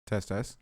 Test test.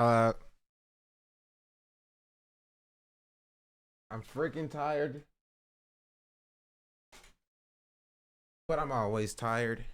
Uh, I'm freaking tired, but I'm always tired.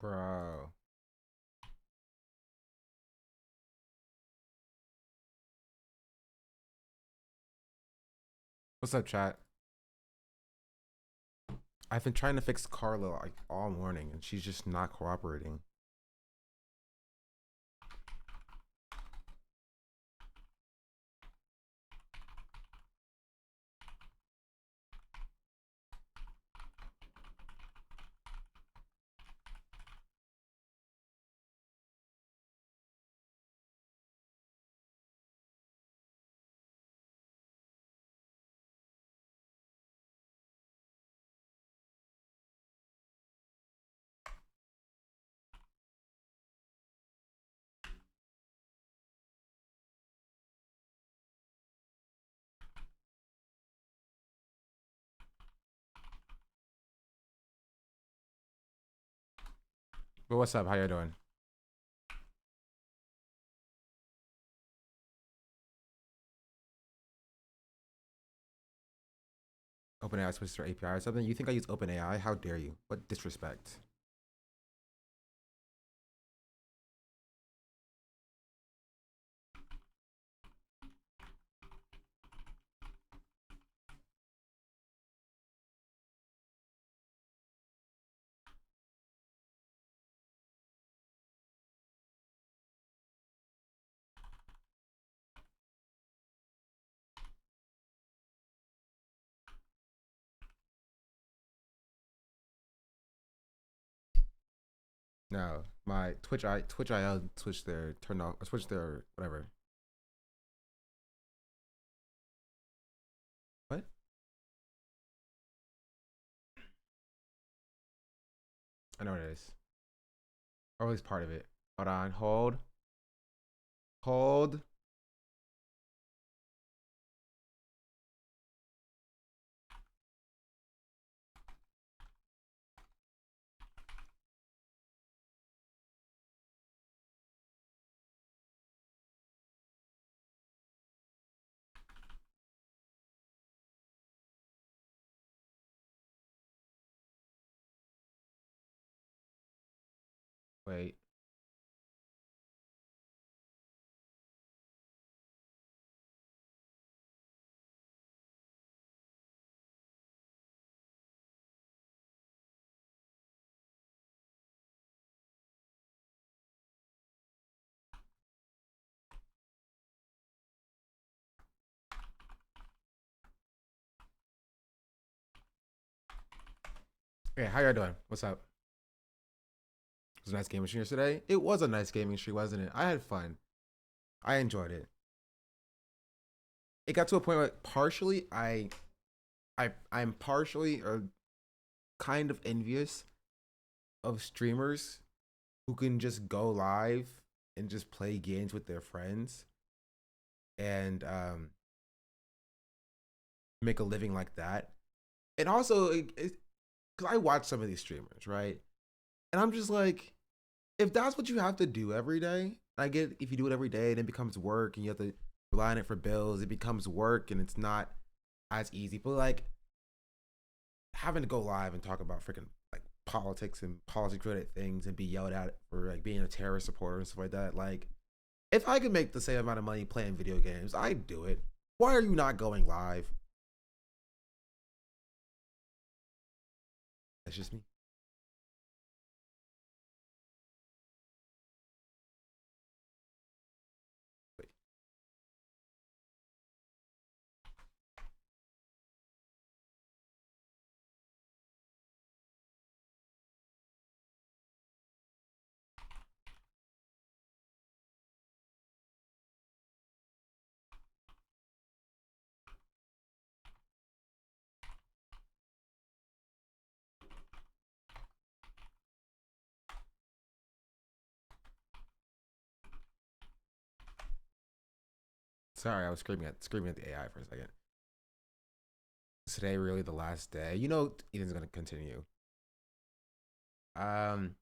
Bro. What's up, chat? I've been trying to fix Carla like all morning, and she's just not cooperating. But what's up? How you doing? OpenAI switched their API or something? You think I use OpenAI? How dare you? What disrespect? No, my Twitch IO switched their turn off, or switched their whatever. What? I know what it is. Or at least part of it. Hold on, hold. Wait. Hey, how y'all doing? What's up? It was a nice gaming stream yesterday. It was a nice gaming stream, wasn't it? I had fun. I enjoyed it. It got to a point where partially I'm partially or kind of envious of streamers who can just go live and just play games with their friends and make a living like that. And also, because I watch some of these streamers, right? And I'm just like, if that's what you have to do every day, I get if you do it every day, then it becomes work and you have to rely on it for bills. It becomes work and it's not as easy. But like having to go live and talk about freaking like politics and policy related things and be yelled at for like being a terrorist supporter and stuff like that. Like, if I could make the same amount of money playing video games, I'd do it. Why are you not going live? That's just me. Wait. Sorry, I was screaming at the AI for a second. Is today really the last day? You know, Eden's gonna continue. Um,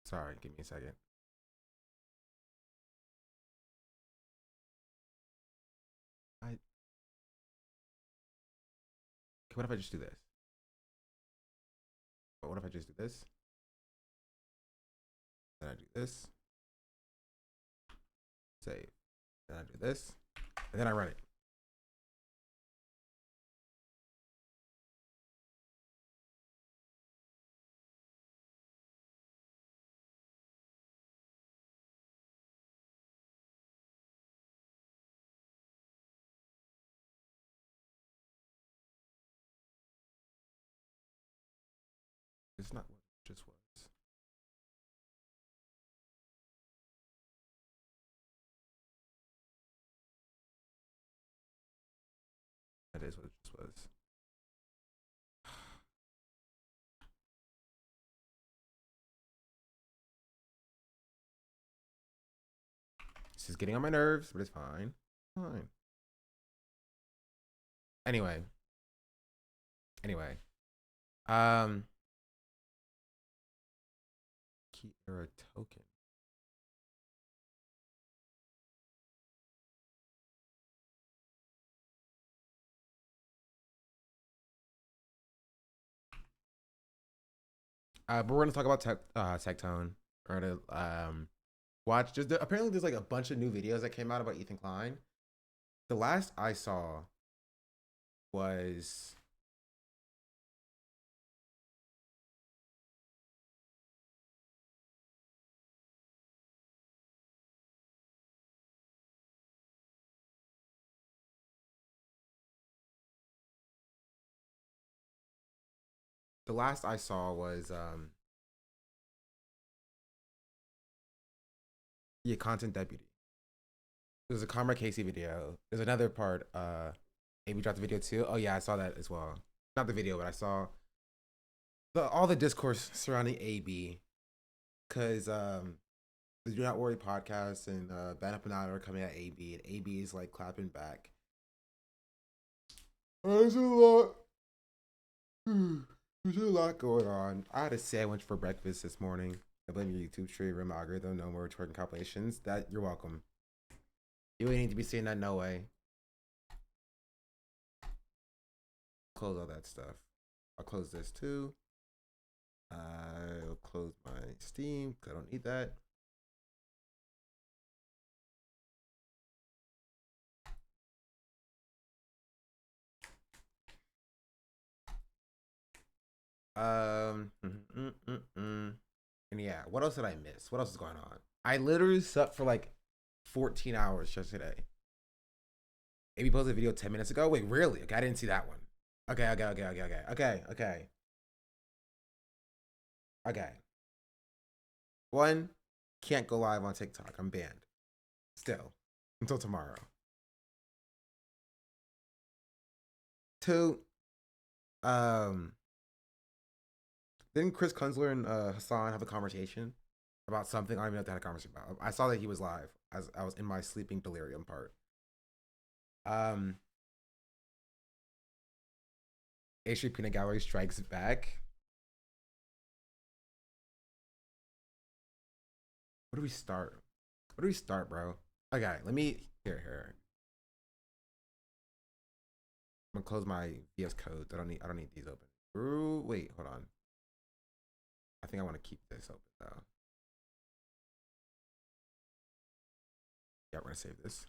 sorry, give me a second. I What if I just do this? But what if I just do this? Then I do this. Save. Then I do this. And then I run it. It's not what it just was. That is what it just was. This is getting on my nerves, but it's fine. Fine. Anyway. Key error token. But we're gonna talk about Tectone. We're gonna watch. Apparently there's like a bunch of new videos that came out about Ethan Klein. The last I saw was yeah, content deputy. There's a Comrade Casey video. There's another part. Amy dropped the video too. Oh yeah, I saw that as well. Not the video, but I saw all the discourse surrounding AB. Cause the Do Not Worry podcast and Ben Up and Out are coming at AB, and AB is like clapping back. There's a lot. There's a lot going on. I had a sandwich for breakfast this morning. I blame your YouTube stream algorithm. No more twerking compilations. That you're welcome. You ain't need to be saying that. No way. Close all that stuff. I'll close this too. I'll close my Steam because I don't need that. And yeah, what else did I miss? What else is going on? I literally slept for like 14 hours just today. Maybe posted a video 10 minutes ago. Wait, really? Okay, I didn't see that one. Okay. One, can't go live on TikTok. I'm banned. Still. Until tomorrow. Two, didn't Chris Kunzler and Hassan have a conversation about something? I don't even know what they had a conversation about. I saw that he was live as I was in my sleeping delirium part. H3 Peanut Gallery strikes back. Where do we start? Where do we start, bro? Okay, let me here. I'm gonna close my VS codes. I don't need these open. Ooh, wait, hold on. I think I want to keep this open though. Yeah, we're gonna save this.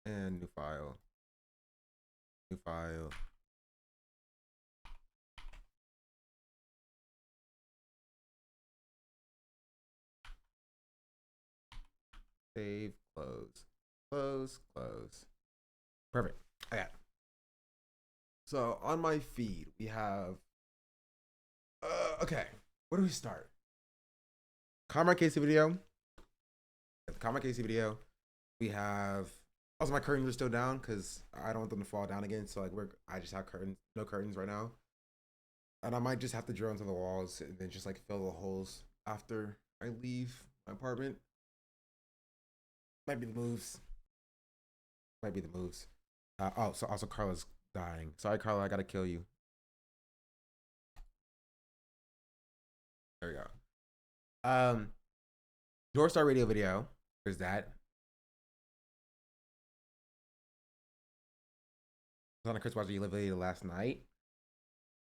And new file. New file. Save, close. Perfect. Okay. So on my feed, we have okay. Where do we start? Comrade Casey video. Comrade Casey video. We have also my curtains are still down because I don't want them to fall down again. So like I just have curtains, no curtains right now. And I might just have to drill into the walls and then just like fill the holes after I leave my apartment. Might be the moves. So also Carla's dying. Sorry, Carla, I gotta kill you. There we go. North Star Radio video. There's that. I was on a Chris watched the video last night.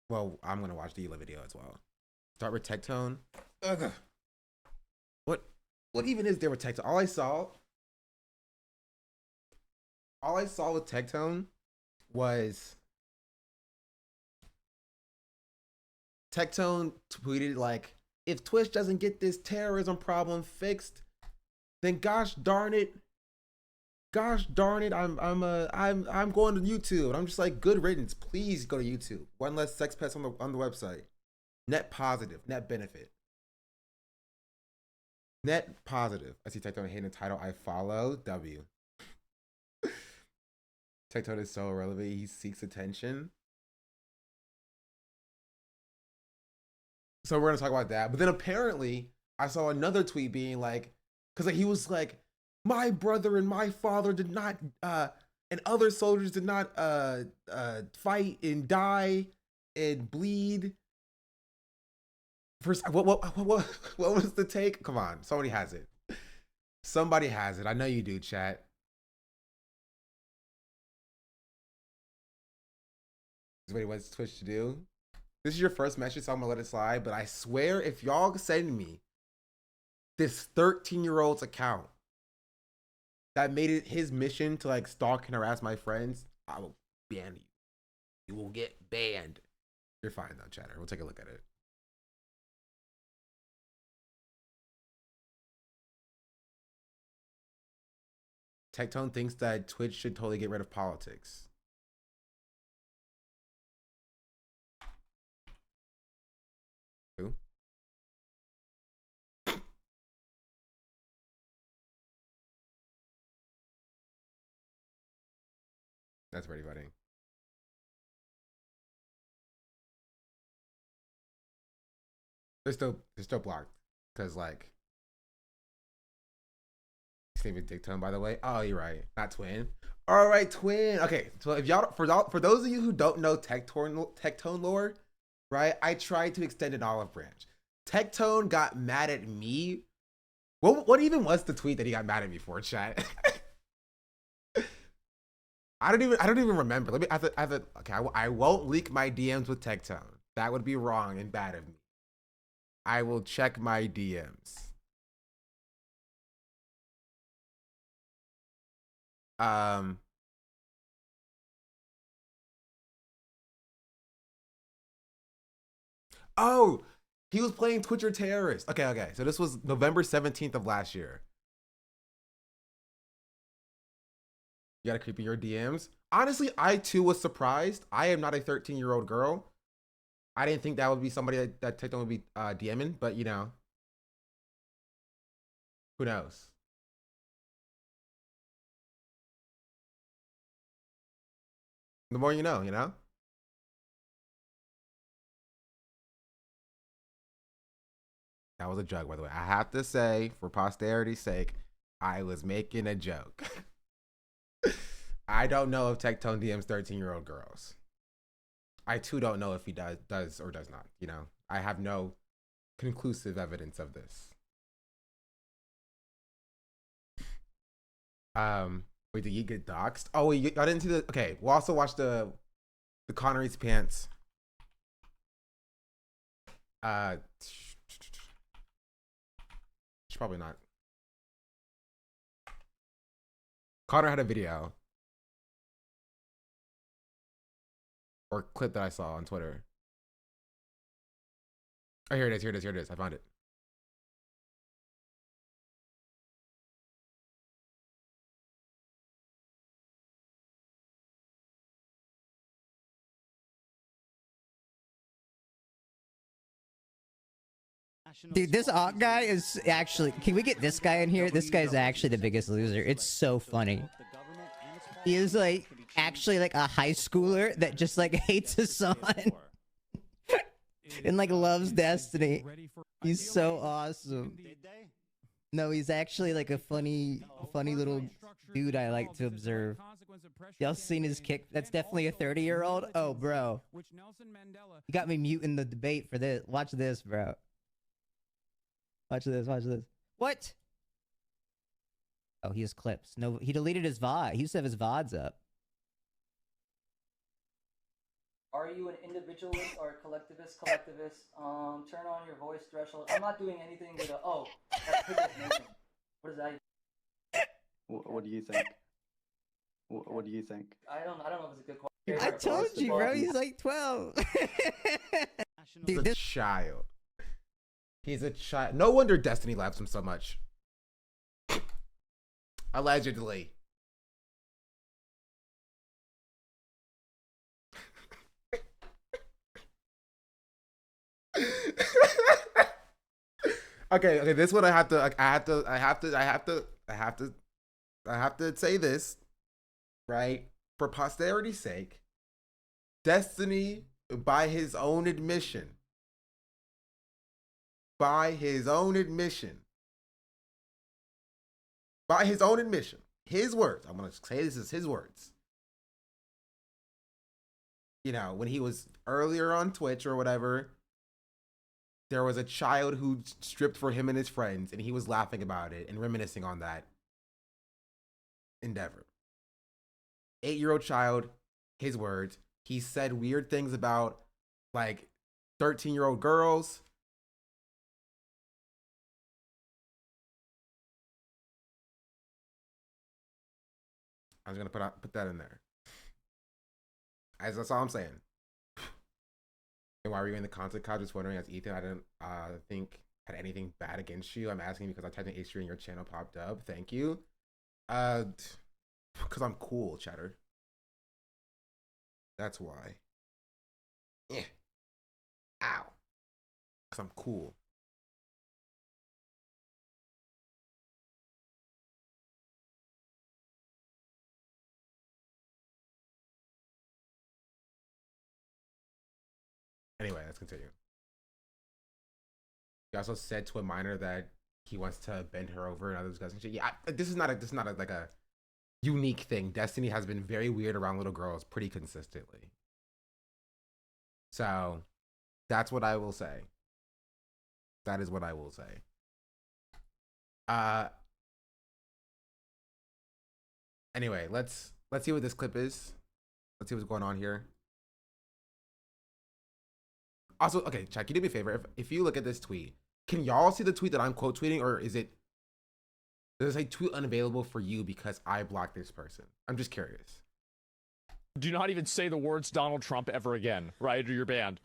Well, I'm gonna watch the video as well. Start with Tectone. Ugh. What even is there with Tectone? All I saw with Tectone was Tectone tweeted like, if Twitch doesn't get this terrorism problem fixed, then gosh darn it, I'm going to YouTube. And I'm just like, good riddance. Please go to YouTube. One less sex pets on the website. Net positive, net benefit. Net positive. I see Tectone hitting the title I follow. W. Tectone is so irrelevant. He seeks attention. So we're gonna talk about that. But then apparently I saw another tweet being like, because like he was like, my brother and my father did not and other soldiers did not fight and die and bleed. First, what was the take? Come on, somebody has it. Somebody has it. I know you do, chat. Is what he wants Twitch to do. This is your first message, so I'm gonna let it slide. But I swear, if y'all send me this 13-year-old's account that made it his mission to like stalk and harass my friends, I will ban you. You will get banned. You're fine though, chatter. We'll take a look at it. Tectone thinks that Twitch should totally get rid of politics. Who? That's pretty funny. They're still blocked because like his name is Tectone, by the way. Oh, you're right, not Twin. All right, Twin. Okay, so if y'all for those of you who don't know Tectone lore, right? I tried to extend an olive branch. Tectone got mad at me. What even was the tweet that he got mad at me for, chat? I don't even remember. Let me. Okay, I won't leak my DMs with Tectone. That would be wrong and bad of me. I will check my DMs. Oh, he was playing Twitcher Terrorist. Okay. So this was November 17th of last year. You gotta creep in your DMs. Honestly, I too was surprised. I am not a 13-year-old girl. I didn't think that would be somebody that Tectone would be DMing, but you know, who knows? The more you know, you know? That was a joke, by the way. I have to say, for posterity's sake, I was making a joke. I don't know if Tectone DMs 13-year-old girls. I too don't know if he does or does not. You know, I have no conclusive evidence of this. Wait, did you get doxxed? Oh, wait, I didn't see the. Okay, we'll also watch the Connery's pants. Should probably not. Connor had a video or clip that I saw on Twitter. Oh, here it is. I found it. Dude, this Ott guy is actually... Can we get this guy in here? This guy's actually the biggest loser. It's so funny. He is, like, actually, like, a high schooler that just, like, hates his son. And, like, loves Destiny. He's so awesome. No, he's actually, like, a funny little dude I like to observe. Y'all seen his kick? That's definitely a 30-year-old? Oh, bro. You got me muting the debate for this. Watch this, bro. Watch this. What? Oh, he has clips. No, he deleted his VOD. He used to have his VODs up. Are you an individualist or a collectivist? Turn on your voice threshold. I'm not doing anything with a, oh, that's Pickle's nation. What is that? What do you think? What do you think? I don't know if it's a good question. I told you, bro. He's like 12. Dude, he's a child. He's a child. No wonder Destiny loves him so much. Allegedly. Okay, this one I have to say this, right? For posterity's sake, Destiny, by his own admission, his words, I'm gonna say this is his words. You know, when he was earlier on Twitch or whatever, there was a child who stripped for him and his friends, and he was laughing about it and reminiscing on that endeavor. 8-year-old child, his words. He said weird things about like 13-year-old girls. I'm just gonna put that in there. That's all I'm saying. And why were you in the content call? Just wondering, as Ethan, I didn't think had anything bad against you. I'm asking because I typed in H3 and your channel popped up. Thank you. Because I'm cool, chatter. That's why. Yeah. Ow. Because I'm cool. Anyway, let's continue. He also said to a minor that he wants to bend her over and other disgusting shit. Yeah, this is not like a unique thing. Destiny has been very weird around little girls pretty consistently. So that's what I will say. That is what I will say. Anyway, let's see what this clip is. Let's see what's going on here. Also, okay, Chad, can you do me a favor? If you look at this tweet, can y'all see the tweet that I'm quote tweeting, or does it say tweet unavailable for you because I blocked this person? I'm just curious. Do not even say the words Donald Trump ever again, right? Or you're banned.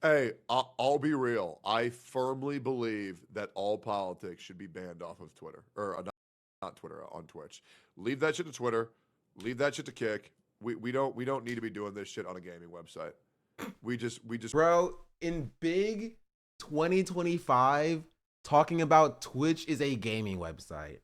Hey, I'll be real. I firmly believe that all politics should be banned off of Twitter, or not Twitter, on Twitch. Leave that shit to Twitter. Leave that shit to Kick. We don't need to be doing this shit on a gaming website. We just Bro, in big 2025, talking about Twitch is a gaming website.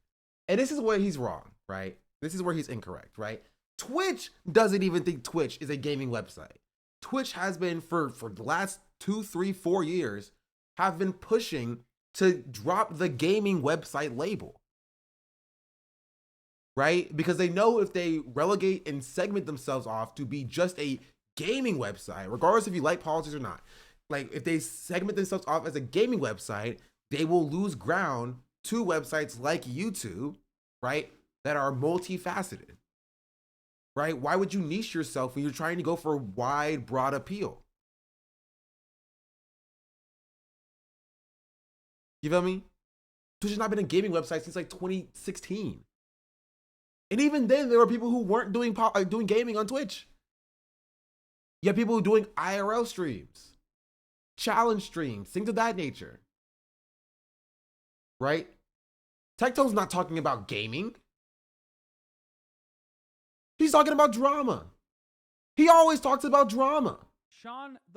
And this is where he's wrong, right? This is where he's incorrect, right? Twitch doesn't even think Twitch is a gaming website. Twitch has been for the last 2, 3, 4 years, have been pushing to drop the gaming website label. Right? Because they know if they relegate and segment themselves off to be just a gaming website, regardless if you like politics or not, like if they segment themselves off as a gaming website, they will lose ground to websites like YouTube, right, that are multifaceted, right? Why would you niche yourself when you're trying to go for a wide, broad appeal? You feel me? Twitch has not been a gaming website since like 2016. And even then, there were people who weren't doing gaming on Twitch. You have people doing IRL streams, challenge streams, things of that nature. Right? Tectone's not talking about gaming. He's talking about drama. He always talks about drama.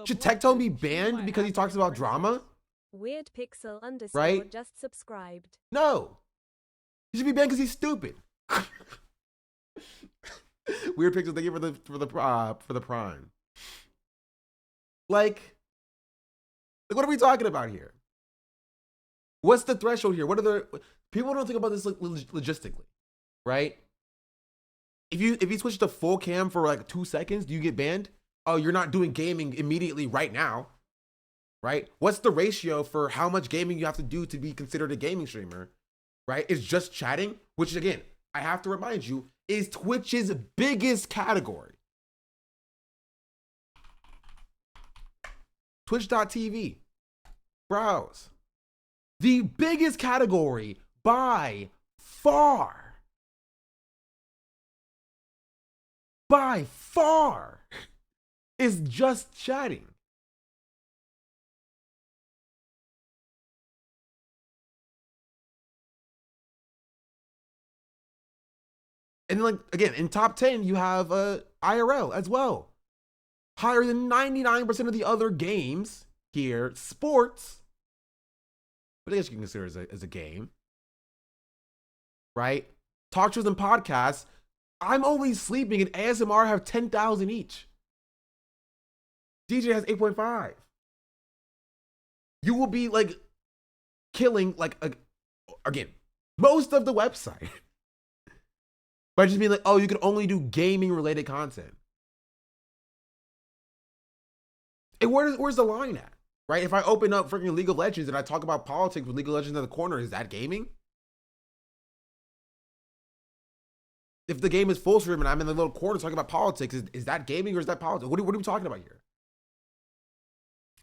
Should Tectone be banned because he talks about drama? Weird Pixel _ right? Just subscribed. No. He should be banned because he's stupid. Weird Pixel, thank you for the prime. Like what are we talking about here? What's the threshold here? What are the people don't think about this logistically, right? If you switch to full cam for like 2 seconds, do you get banned? Oh, you're not doing gaming immediately right now, right? What's the ratio for how much gaming you have to do to be considered a gaming streamer? right, is just chatting, which again, I have to remind you, is Twitch's biggest category. Twitch.tv. Browse. The biggest category by far. By far is just chatting. And like again, in top 10, you have IRL as well. Higher than 99% of the other games here. Sports, but I guess you can consider it as a game. Right? Talk shows and podcasts. I'm Only Sleeping and ASMR have 10,000 each. DJ has 8.5. You will be like killing like again, most of the website by just being like, oh, you can only do gaming related content. And where's the line at? Right? If I open up freaking League of Legends and I talk about politics with League of Legends in the corner, is that gaming? If the game is full stream and I'm in the little corner talking about politics, is that gaming or is that politics? What are we talking about here?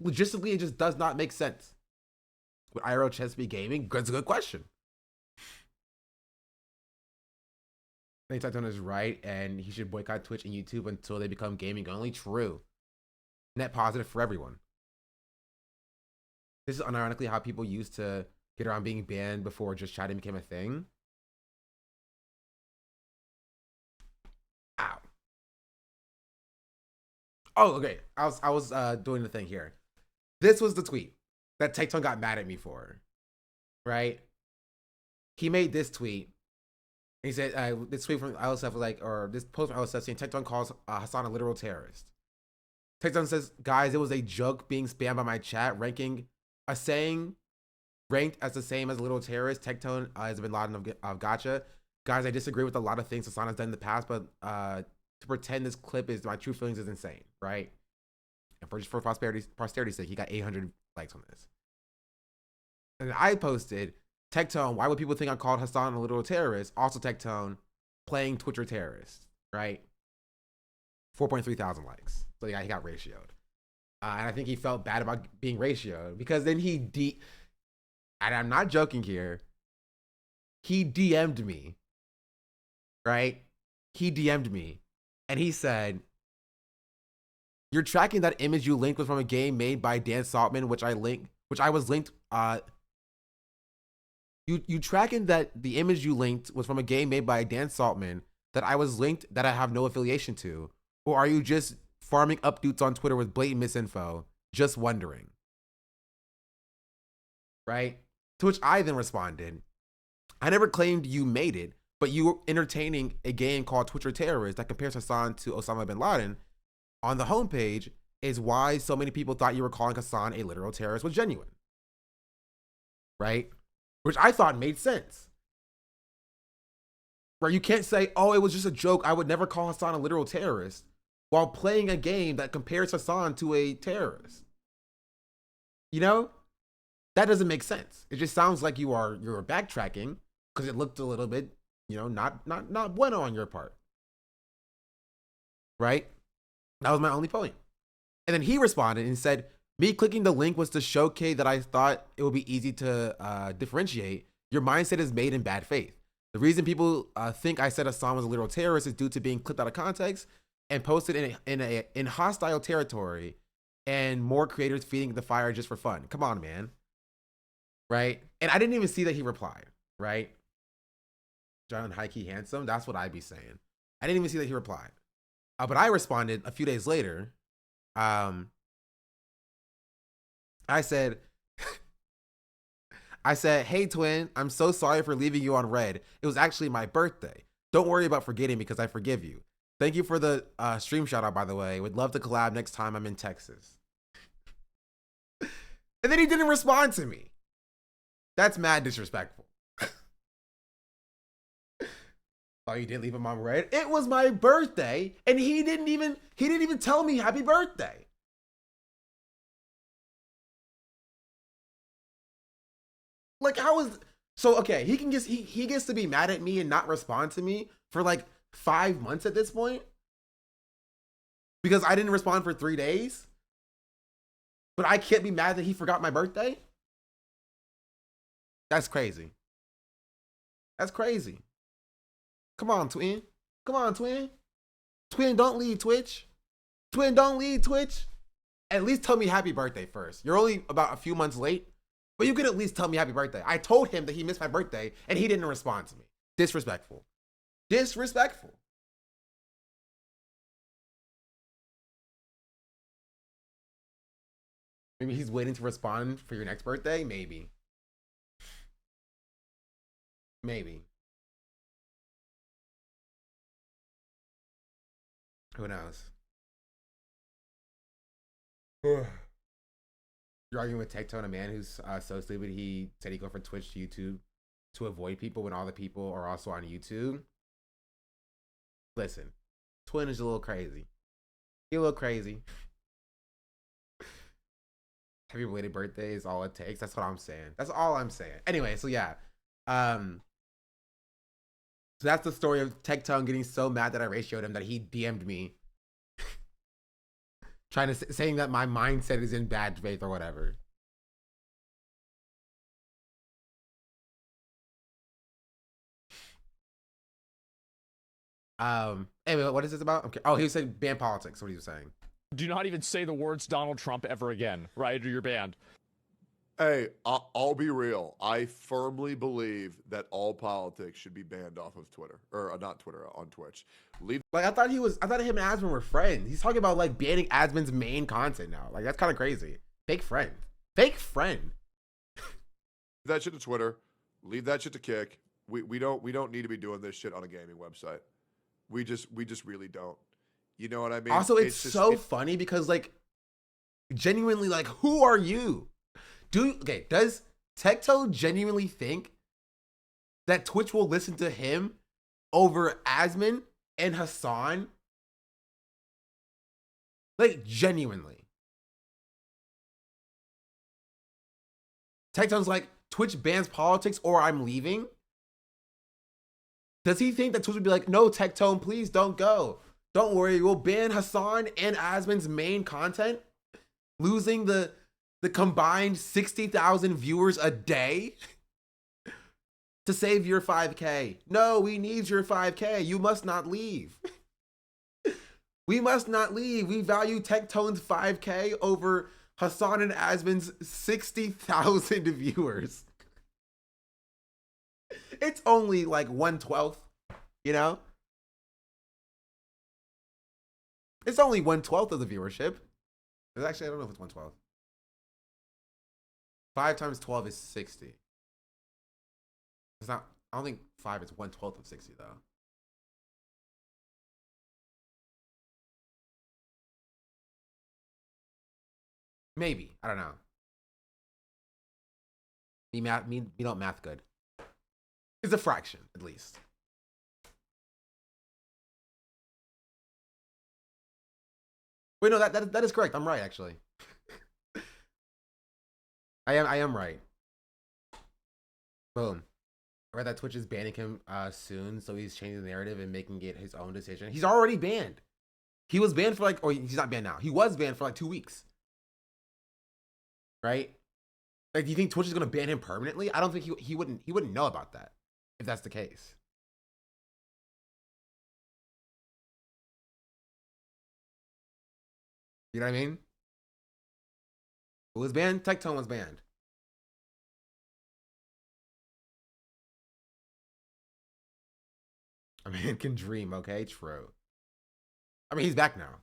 Logistically, it just does not make sense. Would IRL chess be gaming? That's a good question. I think Tectone is right, and he should boycott Twitch and YouTube until they become gaming only. True. Net positive for everyone. This is unironically how people used to get around being banned before just chatting became a thing. Ow. Oh, okay. I was doing the thing here. This was the tweet that Tectone got mad at me for. Right? He made this tweet. He said, this tweet from LSF was like, or this post from LSF saying Tectone calls Hassan a literal terrorist. Tectone says, guys, it was a joke being spammed by my chat, ranking a saying ranked as the same as a literal terrorist. Tectone has been Laden of gotcha. Guys, I disagree with a lot of things Hassan has done in the past, but to pretend this clip is my true feelings is insane, right? And for posterity's sake, he got 800 likes on this. And I posted, Tectone, why would people think I called Hassan a literal terrorist? Also Tectone, playing Twitcher terrorist, right? 4.3 thousand likes. So yeah, he got ratioed. And I think he felt bad about being ratioed because then and I'm not joking here, he DM'd me, right? He DM'd me and he said, you're tracking that image you linked was from a game made by Dan Saltman, which I was linked, you tracking that the image you linked was from a game made by Dan Saltman that I was linked that I have no affiliation to? Or are you just farming up dudes on Twitter with blatant misinfo? Just wondering. Right? To which I then responded, I never claimed you made it, but you were entertaining a game called Twitcher Terrorist that compares Hassan to Osama bin Laden on the homepage is why so many people thought you were calling Hassan a literal terrorist was genuine. Right? Which I thought made sense. Where you can't say, oh, it was just a joke. I would never call Hassan a literal terrorist while playing a game that compares Hassan to a terrorist. You know? That doesn't make sense. It just sounds like you're backtracking because it looked a little bit, not bueno on your part. Right? That was my only point. And then he responded and said, me clicking the link was to show K that I thought it would be easy to differentiate. Your mindset is made in bad faith. The reason people think I said Hassan was a literal terrorist is due to being clipped out of context and posted in hostile territory and more creators feeding the fire just for fun. Come on, man. Right? And I didn't even see that he replied, right? John Hikey handsome. That's what I'd be saying. I didn't even see that he replied. But I responded a few days later. I said, hey, twin, I'm so sorry for leaving you on red. It was actually my birthday. Don't worry about forgetting because I forgive you. Thank you for the stream shout out, by the way. Would love to collab next time I'm in Texas. And then he didn't respond to me. That's mad disrespectful. Oh, you did leave him on red? It was my birthday, and he didn't even tell me happy birthday. Like, So okay, he gets to be mad at me and not respond to me for like 5 months at this point because I didn't respond for 3 days. But I can't be mad that he forgot my birthday. That's crazy. That's crazy. Come on, twin. Come on, twin. Twin, don't leave Twitch. Twin, don't leave Twitch. At least tell me happy birthday first. You're only about a few months late, but you could at least tell me happy birthday. I told him that he missed my birthday and he didn't respond to me. Disrespectful. Disrespectful. Maybe he's waiting to respond for your next birthday? Maybe. Maybe. Who knows? You're arguing with Tectone, a man who's so stupid he said he'd go from Twitch to YouTube to avoid people when all the people are also on YouTube. Listen, Twin is a little crazy. He a little crazy. Happy belated birthday is all it takes. That's what I'm saying. That's all I'm saying. Anyway, so yeah. So that's the story of Tectone getting so mad that I ratioed him that he DM'd me trying to saying that my mindset is in bad faith or whatever. Anyway, what is this about? Okay. Oh, he said ban politics. What are you saying? Do not even say the words Donald Trump ever again, right? Or you're banned. Hey, I'll be real. I firmly believe that all politics should be banned off of Twitter, or not Twitter, on Twitch. Leave. Like I thought him and Asman were friends. He's talking about like banning Asman's main content now. Like that's kind of crazy. Fake friend. Fake friend. That shit to Twitter. Leave that shit to Kick. We don't need to be doing this shit on a gaming website. We just really don't. You know what I mean? Also, it's just so funny because like genuinely, like, who are you? Does Tecto genuinely think that Twitch will listen to him over Asman and Hassan? Like, genuinely. Tectone's like, Twitch bans politics or I'm leaving? Does he think that Twitch would be like, no, Tectone, please don't go. Don't worry, we'll ban Hassan and Asman's main content, losing the combined 60,000 viewers a day to save your 5K. No, we need your 5K. You must not leave. We must not leave. We value Tectone's 5K over Hassan and Asman's 60,000 viewers. It's only like 1/12, you know? It's only 1/12 of the viewership. Actually, I don't know if it's 1/12. 5 times 12 is 60. It's not, I don't think 5 is 1/12 of 60 though. Maybe, I don't know. Me don't math good. It's a fraction, at least. Wait, no, that is correct. I'm right, actually. I am right. Boom. I read that Twitch is banning him soon, so he's changing the narrative and making it his own decision. He's already banned. He was banned for like, or he's not banned now. He was banned for like 2 weeks. Right? Like, do you think Twitch is gonna ban him permanently? I don't think he wouldn't know about that if that's the case. You know what I mean? Who was banned? Tectone was banned. A man can dream, okay? True. I mean, he's back now.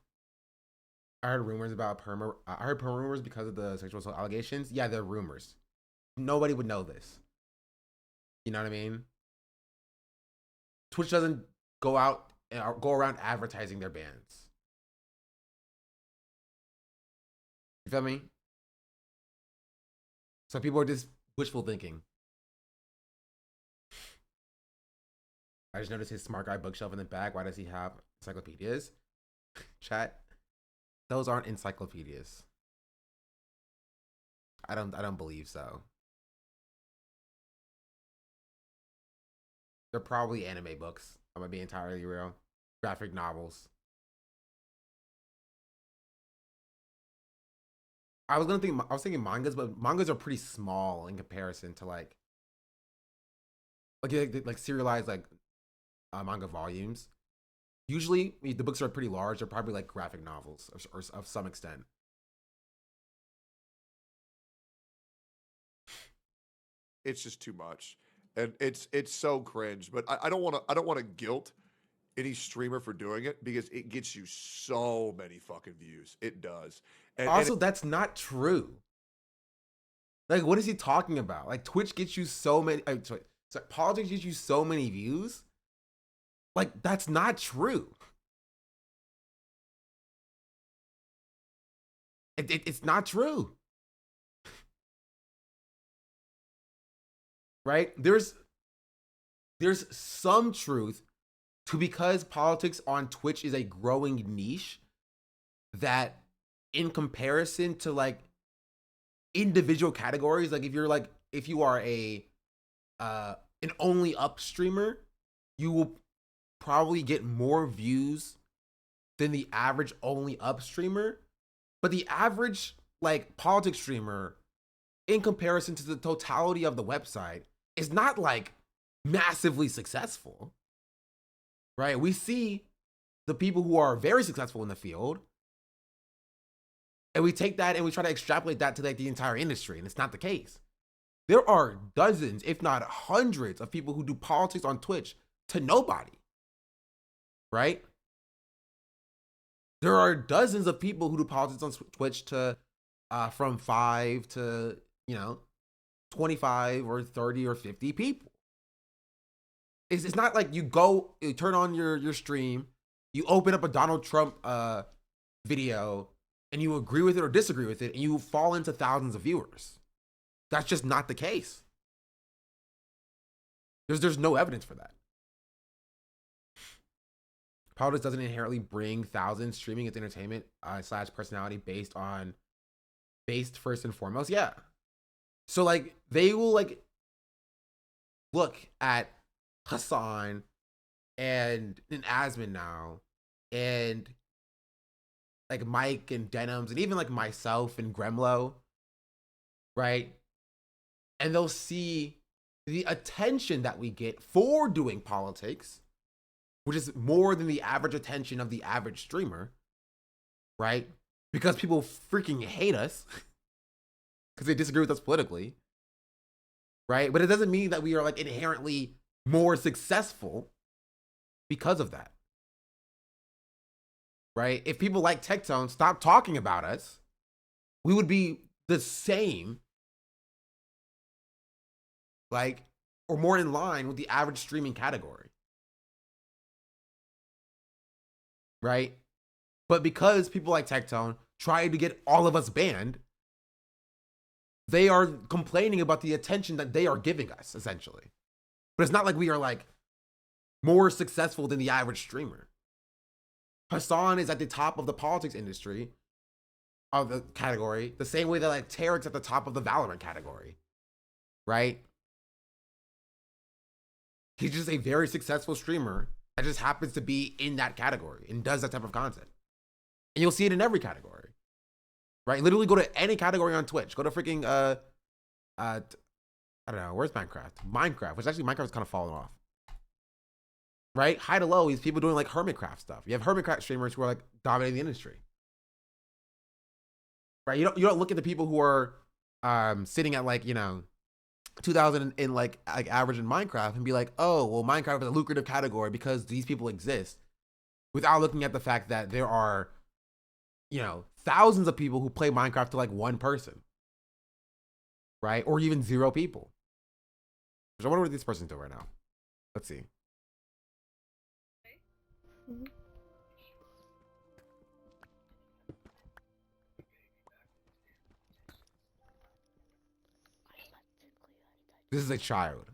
I heard rumors about perma. I heard rumors because of the sexual assault allegations. Yeah, they're rumors. Nobody would know this. You know what I mean? Twitch doesn't go around advertising their bans. You feel me? So people are just wishful thinking. I just noticed his smart guy bookshelf in the back. Why does he have encyclopedias? Chat. Those aren't encyclopedias. I don't believe so. They're probably anime books. I'm gonna be entirely real. Graphic novels. I was thinking mangas, but mangas are pretty small in comparison to like serialized like manga volumes. Usually, the books are pretty large. They're probably like graphic novels or of some extent. It's just too much, and it's so cringe. But I don't want to guilt any streamer for doing it because it gets you so many fucking views. It does. Also, that's not true. Like, what is he talking about? Like, Twitch gets you so many. Sorry, politics gets you so many views. Like, that's not true. It's not true. Right? There's some truth to, because politics on Twitch is a growing niche, that in comparison to like individual categories, like if you are a an only up streamer, you will probably get more views than the average only up streamer. But the average like politics streamer, in comparison to the totality of the website, is not like massively successful. Right? We see the people who are very successful in the field, and we take that and we try to extrapolate that to like the entire industry, and it's not the case. There are dozens, if not hundreds, of people who do politics on Twitch to nobody. Right? There are dozens of people who do politics on Twitch to from 5 to 25 or 30 or 50 people. It's not like you turn on your stream, you open up a Donald Trump video, and you agree with it or disagree with it, and you fall into thousands of viewers. That's just not the case. There's no evidence for that. Politics doesn't inherently bring thousands. Streaming its entertainment / personality based first and foremost. Yeah. So like they will like look at Hassan and Asmon now, and like Mike and Denims, and even like myself and Gremlo, right? And they'll see the attention that we get for doing politics, which is more than the average attention of the average streamer, right? Because people freaking hate us because they disagree with us politically, right? But it doesn't mean that we are like inherently more successful because of that, right? If people like Tectone stopped talking about us, we would be the same, like, or more in line with the average streaming category, right? But because people like Tectone try to get all of us banned, they are complaining about the attention that they are giving us, essentially. But it's not like we are like more successful than the average streamer. Hassan is at the top of the politics industry of the category, the same way that like Tarek's at the top of the Valorant category, right? He's just a very successful streamer that just happens to be in that category and does that type of content. And you'll see it in every category, right? Literally go to any category on Twitch. Go to freaking, I don't know, where's Minecraft? Minecraft, which actually Minecraft's kind of fallen off. Right? High to low, these people doing like Hermitcraft stuff. You have Hermitcraft streamers who are like dominating the industry. Right? You don't look at the people who are sitting at like, 2000 in like average in Minecraft and be like, oh, well, Minecraft is a lucrative category because these people exist, without looking at the fact that there are, thousands of people who play Minecraft to like one person, right? Or even 0 people. I wonder what this person's doing right now. Let's see. This is a child.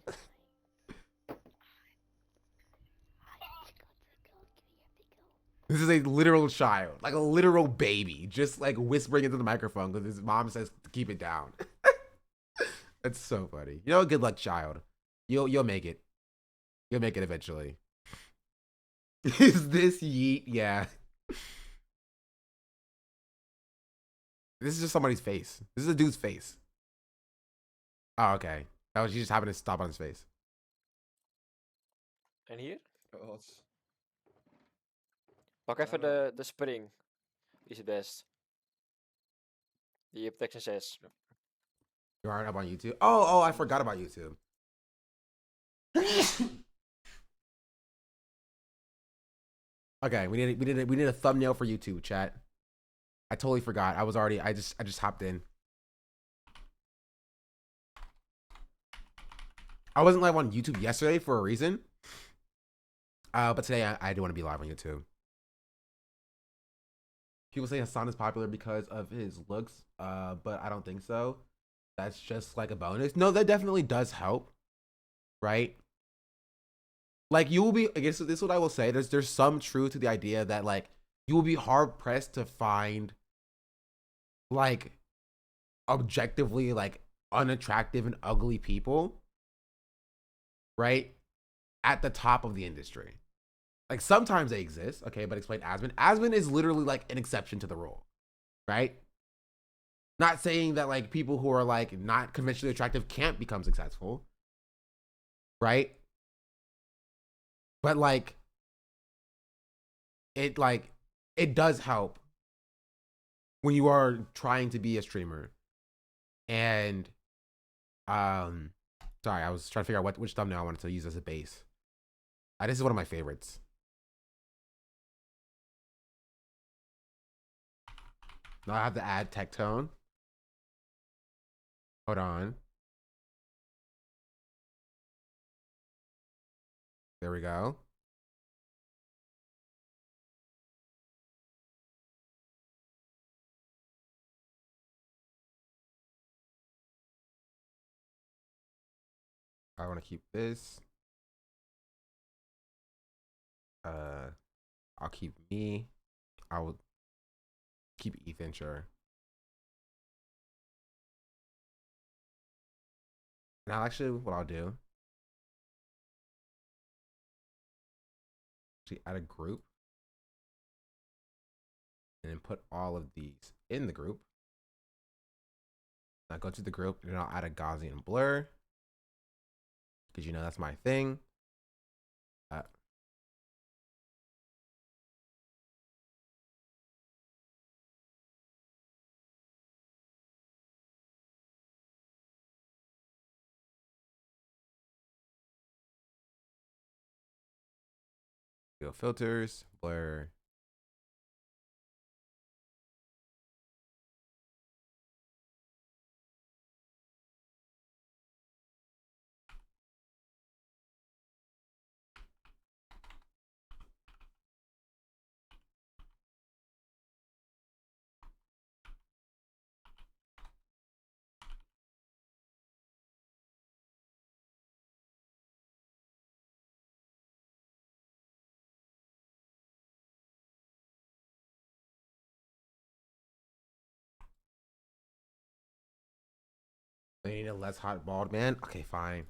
This is a literal child, like a literal baby, just like whispering into the microphone because his mom says to keep it down. That's so funny. Good luck, child. You'll make it. You'll make it eventually. Is this yeet? Yeah. This is just somebody's face. This is a dude's face. Oh, okay. That was you just happened to stop on his face. En hier? God. Pak even de spring. Die is het best. Die op tekst 6. You aren't up on YouTube. Oh, I forgot about YouTube. Okay, we need a thumbnail for YouTube, chat. I totally forgot. I just hopped in. I wasn't live on YouTube yesterday for a reason. But today I do want to be live on YouTube. People say Hassan is popular because of his looks, but I don't think so. That's just like a bonus. No, that definitely does help, right? Like you will be. I guess this is what I will say. There's some truth to the idea that like you will be hard pressed to find like objectively like unattractive and ugly people, right? At the top of the industry. Like sometimes they exist, okay, but explain Asmon. Asmon is literally like an exception to the rule, right? Not saying that like people who are like not conventionally attractive can't become successful, right? But like it does help when you are trying to be a streamer. And sorry, I was trying to figure out which thumbnail I wanted to use as a base. This is one of my favorites. Now I have to add Tectone. Hold on. There we go. I want to keep this. I'll keep me. I will keep Ethan, sure. Now, actually, what I'll do, actually add a group, and then put all of these in the group. Now go to the group, and I'll add a Gaussian blur, because you know that's my thing. Go filters, blur. They need a less hot bald man. Okay, fine.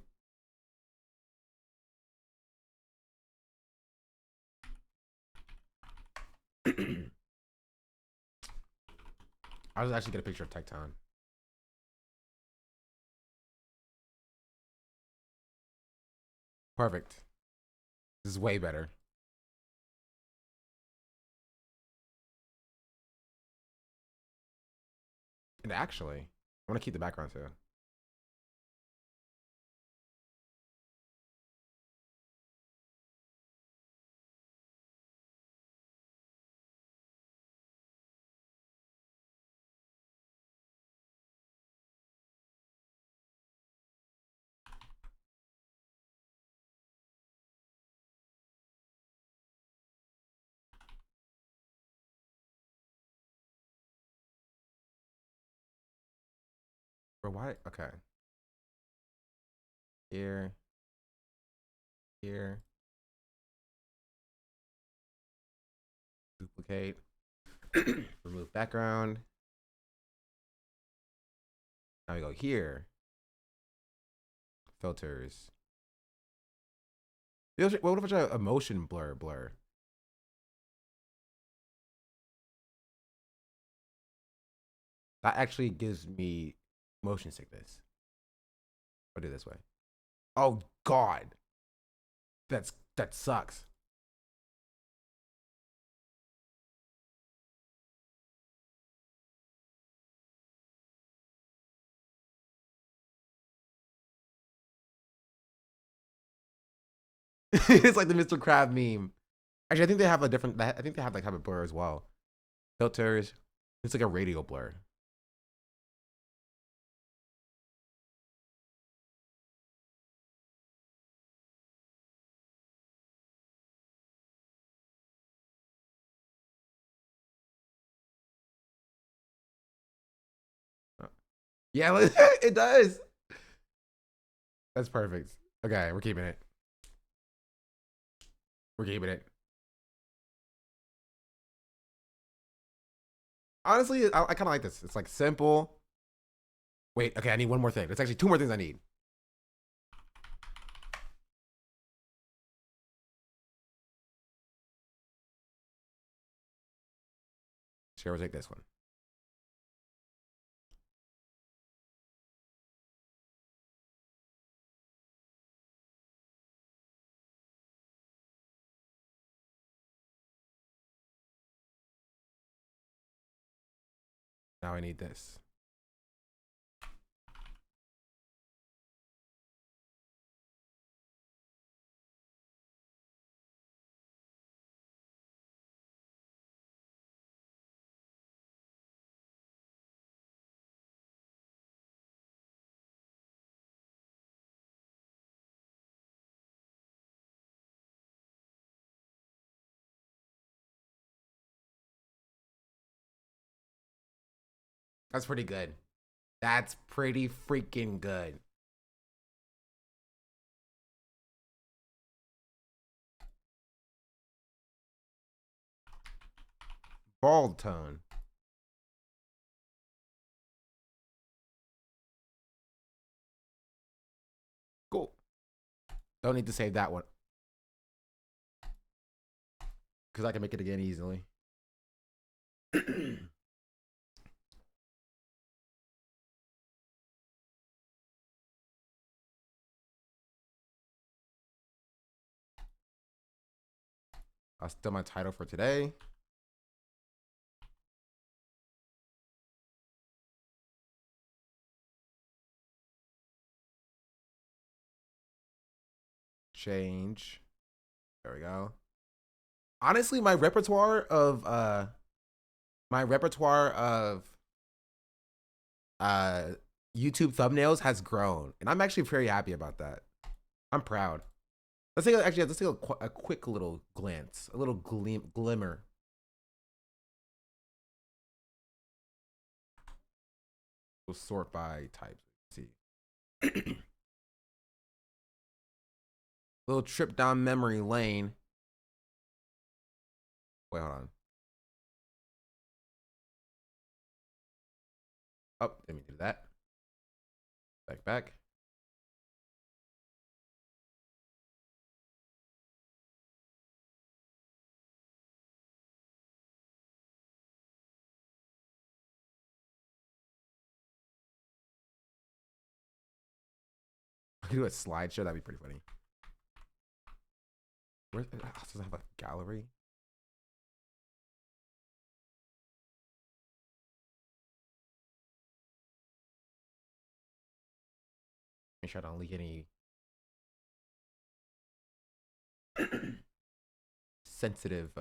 I was actually get a picture of Tecton. Perfect. This is way better. And actually, I want to keep the background too. Or why? Okay. Here. Here. Duplicate. Remove background. Now we go here. Filters. What if I emotion blur? That actually gives me motion sickness. I'll do it this way. Oh God, that sucks. It's like the Mr. Crab meme. Actually, I think they have a different. I think they have a blur as well. Filters. It's like a radial blur. Yeah, it does. That's perfect. Okay, we're keeping it. We're keeping it. Honestly, I kind of like this. It's like simple. Wait, okay, I need one more thing. There's actually two more things I need. Sure, we'll take this one. Now I need this. That's pretty good. That's pretty freaking good. Bald tone. Cool. Don't need to save that one. Because I can make it again easily. I'll still my title for today. Change. There we go. Honestly, my repertoire of YouTube thumbnails has grown, and I'm actually very happy about that. I'm proud. Let's take a quick little glance, a little glimmer. We'll sort by types. Let's see. Little trip down memory lane. Wait, hold on. Oh, let me do that. Back. I could do a slideshow. That'd be pretty funny. Where does it have a gallery? Make sure I don't leak any sensitive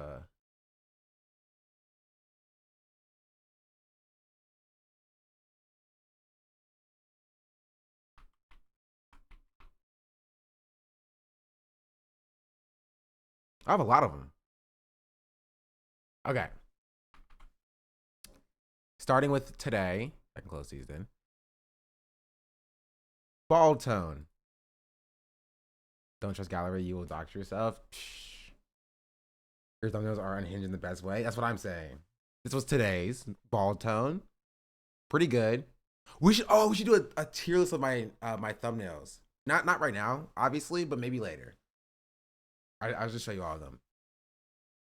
I have a lot of them. Okay. Starting with today. I can close these then. Bald tone. Don't trust gallery, you will doctor yourself. Psh. Your thumbnails are unhinged in the best way. That's what I'm saying. This was today's bald tone. Pretty good. We should do a tier list of my my thumbnails. Not right now, obviously, but maybe later. I'll just show you all of them.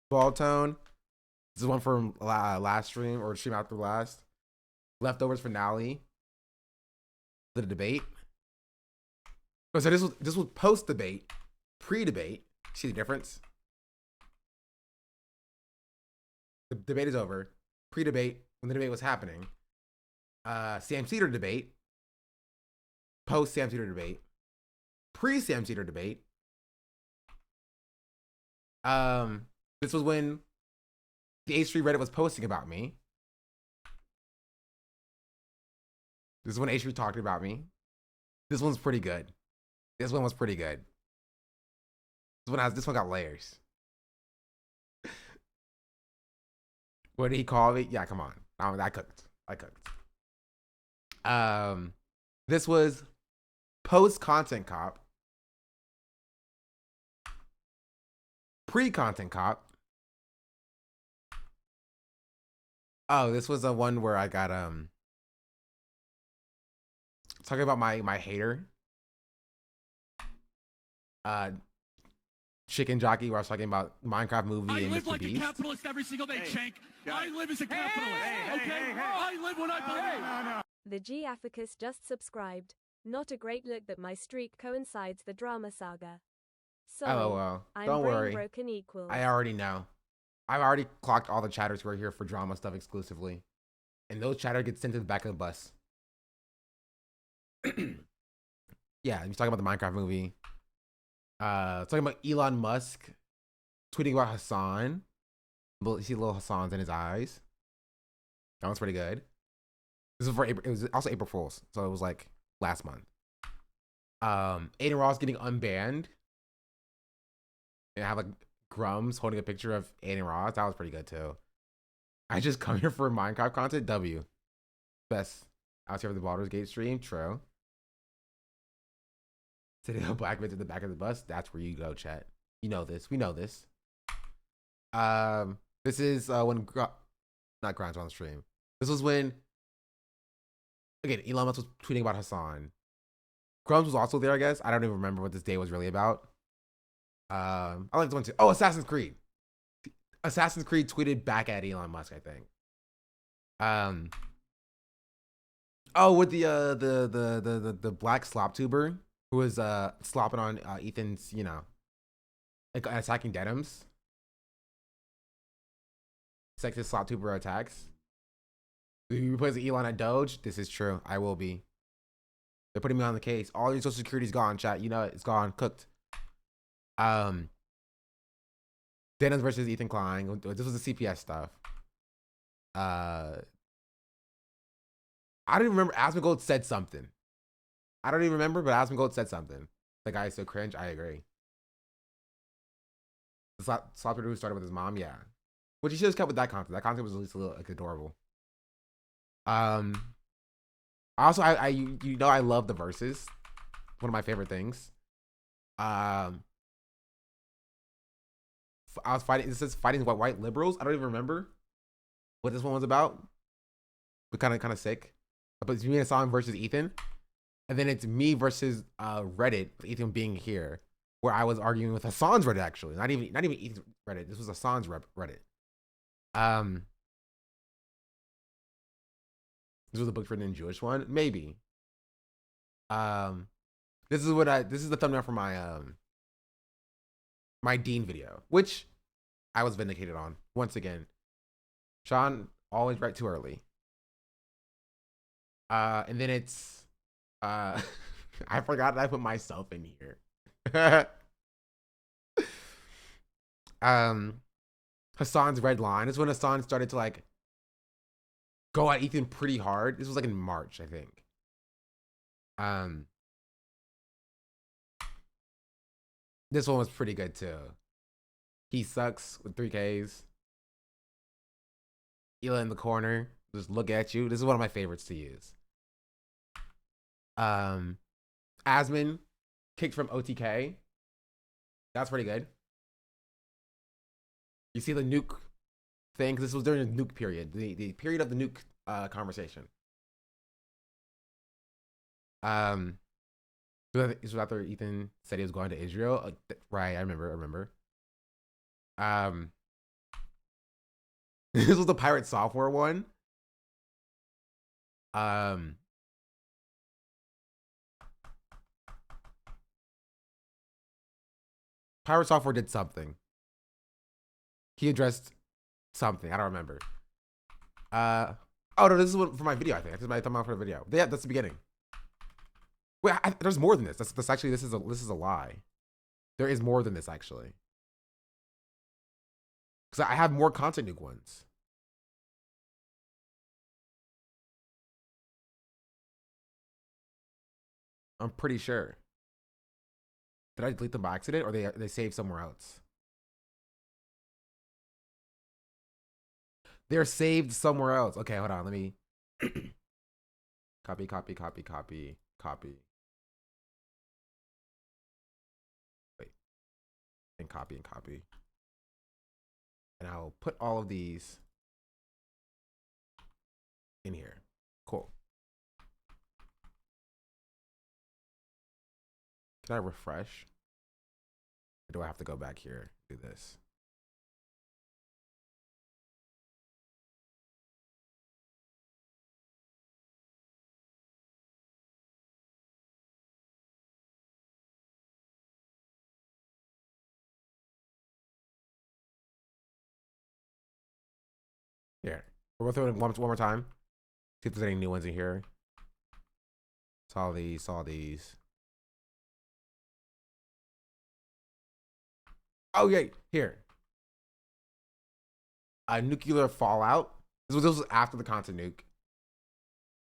Ball tone. This is one from last stream or stream after last. Leftovers finale. The debate. Oh, so this was post debate, pre debate. See the difference? The debate is over. Pre debate, when the debate was happening. Sam Cedar debate. Post Sam Cedar debate. Pre Sam Cedar debate. This was when the H3 Reddit was posting about me. This is when H3 talked about me. This one's pretty good. This one was pretty good. This one got layers. What did he call me? Yeah, come on. I cooked. This was post content cop. Pre content cop. Oh, this was the one where I got talking about my hater. Chicken Jockey, where I was talking about Minecraft movie and live Mr. like Beast. a capitalist every single day, Shank. I live as a capitalist. Okay? I live when I believe. The G Aficus just subscribed. Not a great look that my streak coincides the drama saga. Sorry, LOL. I'm Don't brain worry. broken equals. I already know. I've already clocked all the chatters who are here for drama stuff exclusively. And those chatter get sent to the back of the bus. Yeah, he's talking about the Minecraft movie. Talking about Elon Musk tweeting about Hassan. You see little Hassans in his eyes. That one's pretty good. This was for April. It was also April Fool's, so it was like last month. Aiden Ross getting unbanned. And I have like Grums holding a picture of Aiden Ross. That was pretty good too. I just come here for Minecraft content. W. Best. I was here for the Baldur's Gate stream. True. Sitting on black bits at the back of the bus. That's where you go, chat. You know this. We know this. This is when not Grimes on the stream. This was when again Elon Musk was tweeting about Hassan. Grums was also there, I guess. I don't even remember what this day was really about. I like this one too. Oh, Assassin's Creed. Assassin's Creed tweeted back at Elon Musk, I think. Oh, with the black slop tuber who was slopping on Ethan's, you know, like attacking denims. Sexist slop tuber attacks. You replace Elon at Doge. This is true. I will be. They're putting me on the case. All your social security's gone, chat. You know it. It's gone. Cooked. Denims versus Ethan Klein. This was the CPS stuff. I don't even remember. Asmongold said something. I don't even remember, but Asmongold said something. The guy is so cringe. I agree. The slopper who started with his mom, yeah. Which he should have kept with that content. That content was at least a little like adorable. Also, you know I love the verses. One of my favorite things. I was fighting. This says fighting white liberals. I don't even remember what this one was about. But kind of sick. But it's me and Hassan versus Ethan, and then it's me versus Reddit. Ethan being here, where I was arguing with Hassan's Reddit actually. Not even Ethan's Reddit. This was Hassan's Reddit. This was a book written in Jewish one, maybe. This is the thumbnail for my my Dean video, which I was vindicated on once again. Sean always right too early. And then it's I forgot that I put myself in here. Hassan's red line is when Hassan started to like go at Ethan pretty hard. This was like in March, I think. This one was pretty good too. He sucks with 3Ks. Ela in the corner, just look at you. This is one of my favorites to use. Asmin kicked from OTK. That's pretty good. You see the nuke thing, because this was during the nuke period, the period of the nuke conversation. This was after Ethan said he was going to Israel. Right, I remember. Um, this was the pirate software one. Pirate software did something. He addressed something. I don't remember. Oh no, this is for my video. I think this is my thumb out for the video. Yeah, that's the beginning. Wait, there's more than this. That's actually this is a lie. There is more than this actually. Because I have more content nuke ones. I'm pretty sure. Did I delete them by accident or they saved somewhere else? They're saved somewhere else. Okay, hold on. Let me copy. Wait. And copy. And I'll put all of these in here. Cool. Can I refresh? Or do I have to go back here and do this? Here. We'll go through it one more time. See if there's any new ones in here. Saw these. Oh, yeah. Here. Nuclear fallout. This was after the content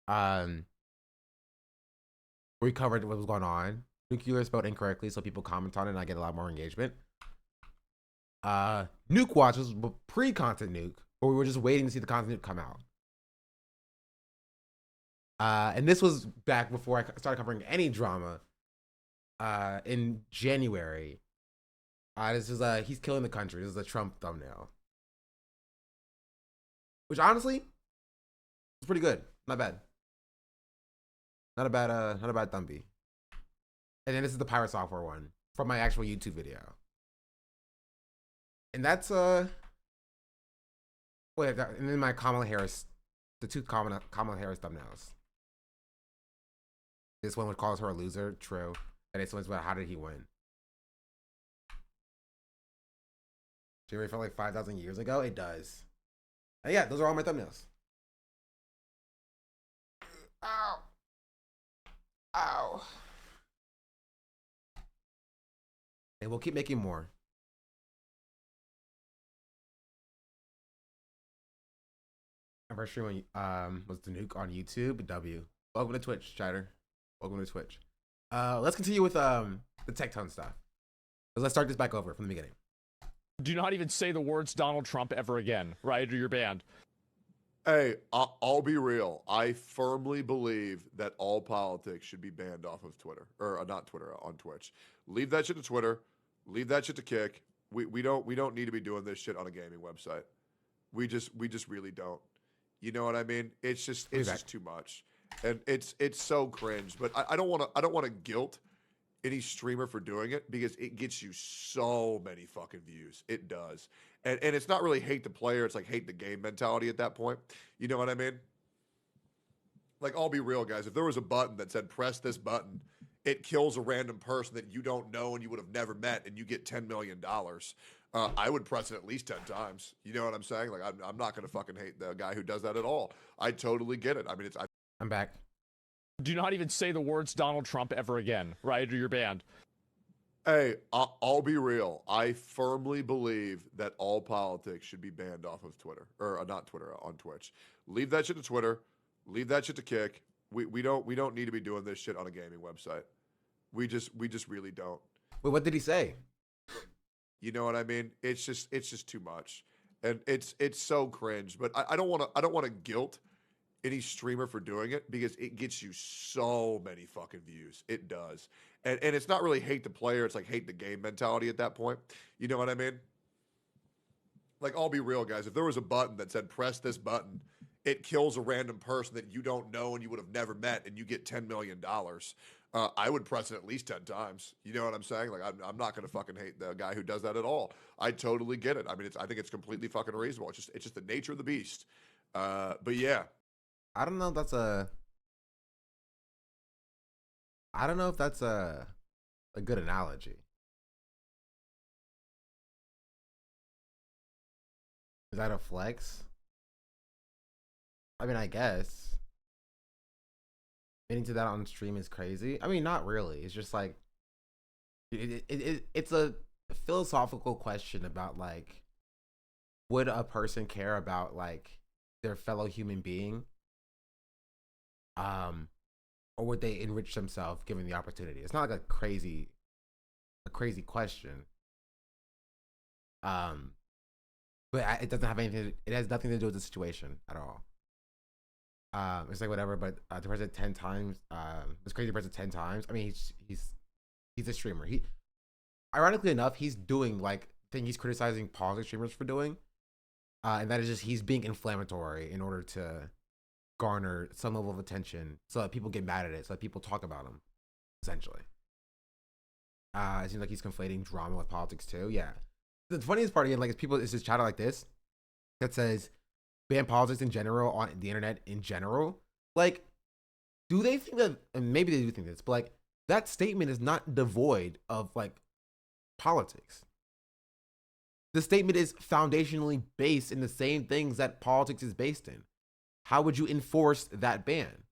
nuke. We covered what was going on. Nuclear spelled incorrectly, so people comment on it and I get a lot more engagement. Nuke Watch was pre-content nuke, where we were just waiting to see the content nuke come out. And this was back before I started covering any drama. In January. This is he's killing the country. This is a Trump thumbnail. Which honestly, it's pretty good. Not bad. Not a bad thumbie. And then this is the pirate software one from my actual YouTube video. And that's and then my Kamala Harris, the two Kamala Harris thumbnails. This one would call her a loser, true. And this one's about how did he win? January felt like 5,000 years ago? It does. And yeah, those are all my thumbnails. Ow. Ow. And we'll keep making more. My first stream was the nuke on YouTube. W. Welcome to Twitch, chatter. Welcome to Twitch. Let's continue with the Tectone stuff. Let's start this back over from the beginning. Do not even say the words Donald Trump ever again, right? Or you're banned. Hey, I'll be real. I firmly believe that all politics should be banned off of Twitter. Or not Twitter, on Twitch. Leave that shit to Twitter. Leave that shit to Kick. We don't need to be doing this shit on a gaming website. We just really don't. You know what I mean? It's just too much. And it's so cringe. But I don't wanna guilt any streamer for doing it because it gets you so many fucking views. It does. And it's not really hate the player, it's like hate the game mentality at that point. You know what I mean? Like, I'll be real, guys. If there was a button that said press this button, it kills a random person that you don't know and you would have never met and you get $10 million. I would press it at least 10 times. You know what I'm saying? Like, I'm not going to fucking hate the guy who does that at all. I totally get it. I mean, I'm back. Do not even say the words Donald Trump ever again, right? Or you're banned. Hey, I'll be real. I firmly believe that all politics should be banned off of Twitter. Or not Twitter, on Twitch. Leave that shit to Twitter. Leave that shit to Kick. We don't need to be doing this shit on a gaming website. We just really don't. Wait, what did he say? You know what I mean? It's just too much. And it's so cringe. But I don't wanna guilt any streamer for doing it because it gets you so many fucking views. It does. And it's not really hate the player, it's like hate the game mentality at that point. You know what I mean? Like, I'll be real, guys. If there was a button that said press this button, it kills a random person that you don't know and you would have never met and you get $10 million. I would press it at least 10 times. You know what I'm saying? Like, I'm not going to fucking hate the guy who does that at all. I totally get it. I mean, I think it's completely fucking reasonable. It's just the nature of the beast. But yeah. I don't know if that's a good analogy. Is that a flex? I mean, I guess. Getting to that on stream is crazy. I mean, not really. It's just like it's a philosophical question about like, would a person care about like their fellow human being, or would they enrich themselves given the opportunity? It's not like a crazy question. But it doesn't have anything. It has nothing to do with the situation at all. It's like whatever. But to press it 10 times, this crazy person 10 times. I mean, he's a streamer. Ironically enough, he's doing like thing he's criticizing politics streamers for doing, and that is just he's being inflammatory in order to garner some level of attention, so that people get mad at it, so that people talk about him. Essentially, it seems like he's conflating drama with politics too. Yeah. The funniest part again, like, is people, it's this chatter like this that says ban politics in general on the internet in general. Like, do they think that, and maybe they do think this, but like that statement is not devoid of like politics. The statement is foundationally based in the same things that politics is based in. How would you enforce that ban?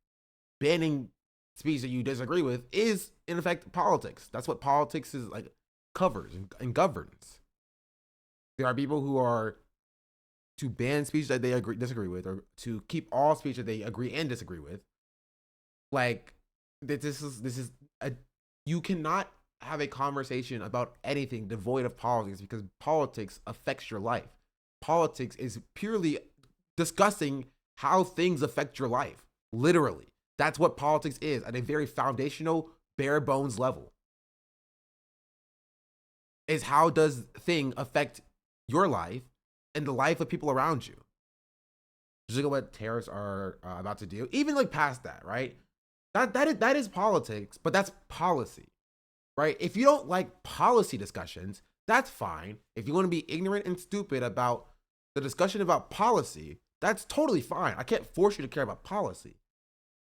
Banning speech that you disagree with is in effect politics. That's what politics is like, covers and governs. There are people who are to ban speech that they disagree with, or to keep all speech that they agree and disagree with. Like, this is you cannot have a conversation about anything devoid of politics, because politics affects your life. Politics is purely discussing how things affect your life. Literally. That's what politics is at a very foundational, bare bones level. Is how does thing affect your life and the life of people around you? Just look at what tariffs are about to do. Even like past that, right? That is politics, but that's policy, right? If you don't like policy discussions, that's fine. If you want to be ignorant and stupid about the discussion about policy, that's totally fine. I can't force you to care about policy.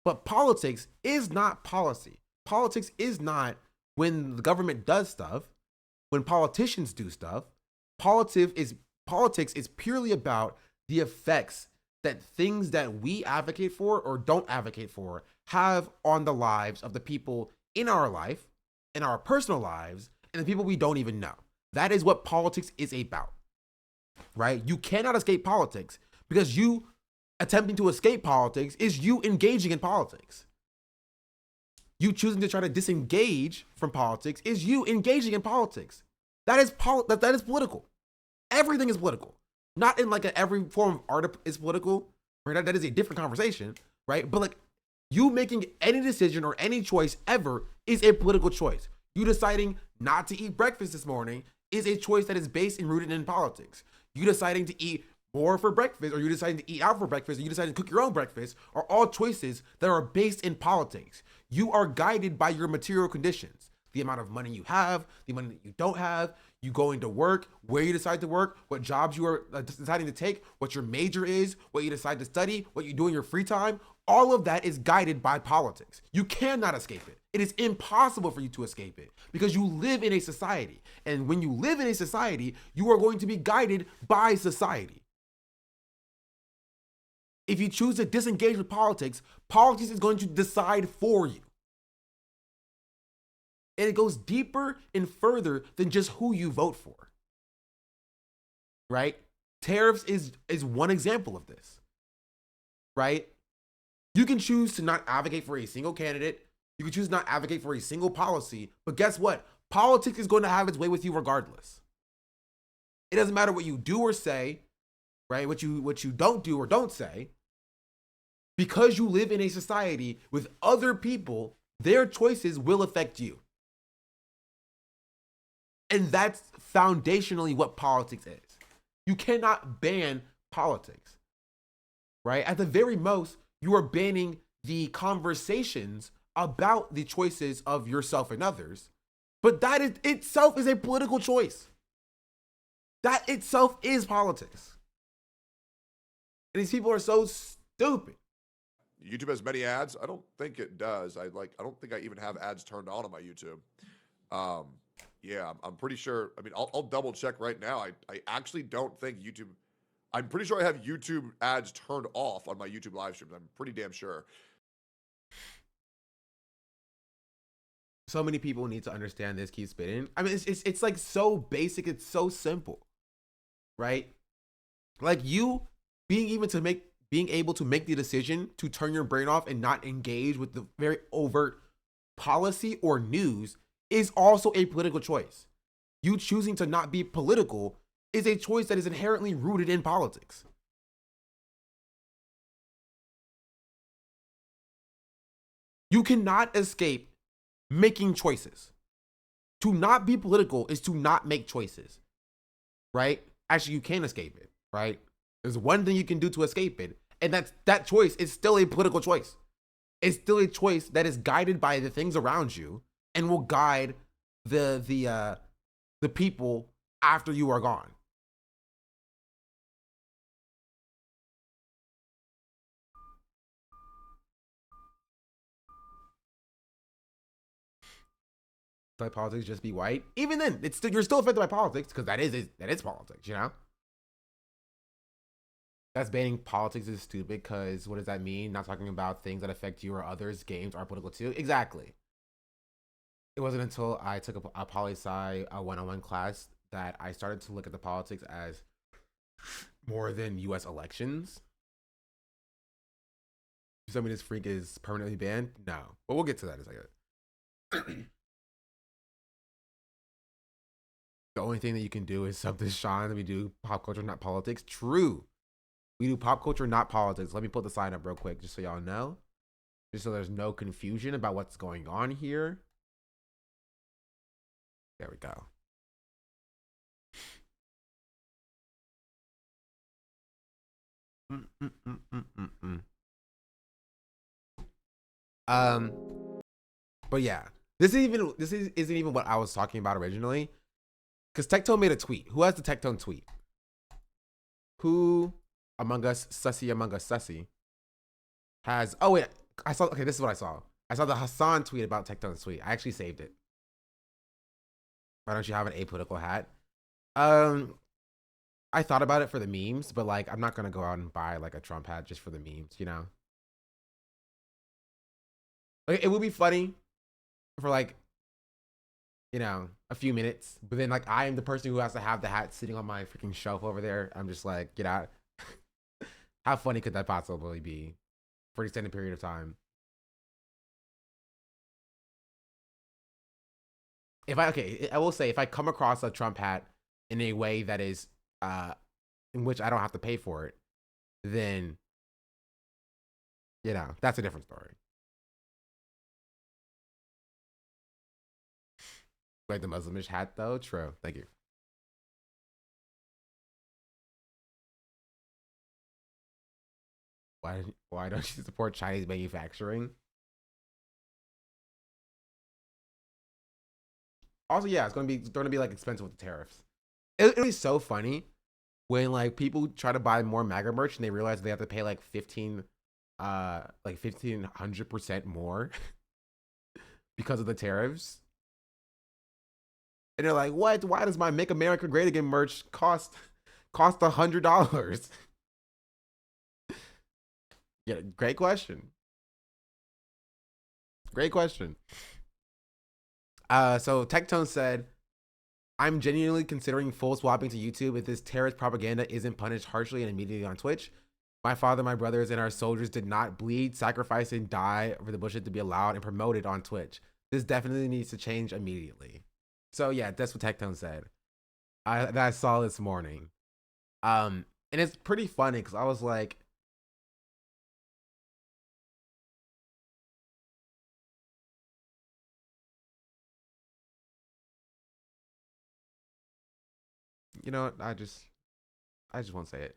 But politics is not policy. Politics is not when the government does stuff, when politicians do stuff. Politics is purely about the effects that things that we advocate for or don't advocate for have on the lives of the people in our life, in our personal lives, and the people we don't even know. That is what politics is about, right? You cannot escape politics, because you attempting to escape politics is you engaging in politics. You choosing to try to disengage from politics is you engaging in politics. That is political. Everything is political. Not in like every form of art is political. Right? That is a different conversation, right? But like, you making any decision or any choice ever is a political choice. You deciding not to eat breakfast this morning is a choice that is based and rooted in politics. You deciding to eat more for breakfast, or you deciding to eat out for breakfast, or you deciding to cook your own breakfast, are all choices that are based in politics. You are guided by your material conditions. The amount of money you have, the money that you don't have, you going to work, where you decide to work, what jobs you are deciding to take, what your major is, what you decide to study, what you do in your free time. All of that is guided by politics. You cannot escape it. It is impossible for you to escape it, because you live in a society. And when you live in a society, you are going to be guided by society. If you choose to disengage with politics, politics is going to decide for you. And it goes deeper and further than just who you vote for. Right? Tariffs is one example of this. Right? You can choose to not advocate for a single candidate. You can choose not advocate for a single policy. But guess what? Politics is going to have its way with you regardless. It doesn't matter what you do or say, right? What you don't do or don't say. Because you live in a society with other people, their choices will affect you. And that's foundationally what politics is. You cannot ban politics, right? At the very most, you are banning the conversations about the choices of yourself and others, but that is itself is a political choice. That itself is politics. And these people are so stupid. YouTube has many ads. I don't think it does. I don't think I even have ads turned on my YouTube. Yeah, I'm pretty sure. I mean, I'll double check right now. I actually don't think YouTube. I'm pretty sure I have YouTube ads turned off on my YouTube live streams. I'm pretty damn sure. So many people need to understand this. Keep spitting. I mean, it's like so basic. It's so simple, right? Like you being able to make the decision to turn your brain off and not engage with the very overt policy or news is also a political choice. You choosing to not be political is a choice that is inherently rooted in politics. You cannot escape making choices. To not be political is to not make choices, right? Actually, you can escape it, right? There's one thing you can do to escape it, and that choice is still a political choice. It's still a choice that is guided by the things around you and will guide the people after you are gone. Let politics just be white. Even then, you're still affected by politics because that is politics, you know? That's banning politics is stupid because what does that mean? Not talking about things that affect you or others. Games are political too. Exactly. It wasn't until I took a poli-sci one-on-one class that I started to look at the politics as more than U.S. elections. Does that mean this freak is permanently banned? No. But we'll get to that in a second. The only thing that you can do is sub this Sean that we do pop culture, not politics. True. We do pop culture, not politics. Let me put the sign up real quick just so y'all know. Just so there's no confusion about what's going on here. There we go. But yeah, this isn't even what I was talking about originally. Because Tectone made a tweet. Who has the Tectone tweet? Who among us, sussy, has... Oh, wait. I saw... Okay, this is what I saw. I saw the Hassan tweet about Tectone's tweet. I actually saved it. Why don't you have an apolitical hat? I thought about it for the memes, but, like, I'm not going to go out and buy, like, a Trump hat just for the memes, you know? Like, it would be funny for, like, you know, a few minutes, but then like I am the person who has to have the hat sitting on my freaking shelf over there. I'm just like, get out. How funny could that possibly be for an extended period of time? I will say if I come across a Trump hat in a way that is in which I don't have to pay for it, then you know, that's a different story. Like the Muslimish hat, though. True. Thank you. Why don't you support Chinese manufacturing? Also, yeah, it's gonna be like expensive with the tariffs. It'll be so funny when like people try to buy more MAGA merch and they realize they have to pay like 1,500% more because of the tariffs. And they're like, what? Why does my Make America Great Again merch cost $100? Yeah, great question. Great question. So Tectone said, I'm genuinely considering full swapping to YouTube if this terrorist propaganda isn't punished harshly and immediately on Twitch. My father, my brothers, and our soldiers did not bleed, sacrifice, and die for the bullshit to be allowed and promoted on Twitch. This definitely needs to change immediately. So yeah, that's what Tectone said. That I saw this morning. And it's pretty funny because I was like, you know what? I just won't say it.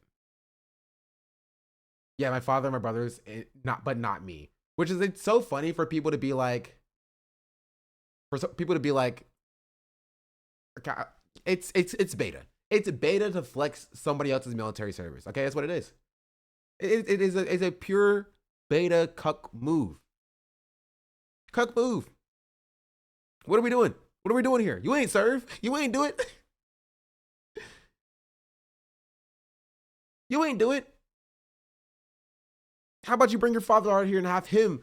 Yeah, my father and my brothers, not me. which is it's so funny for people to be like, okay, it's beta. It's beta to flex somebody else's military service. Okay, that's what it is. It is a pure beta cuck move. Cuck move. What are we doing? What are we doing here? You ain't serve. You ain't do it. You ain't do it. How about you bring your father out here and have him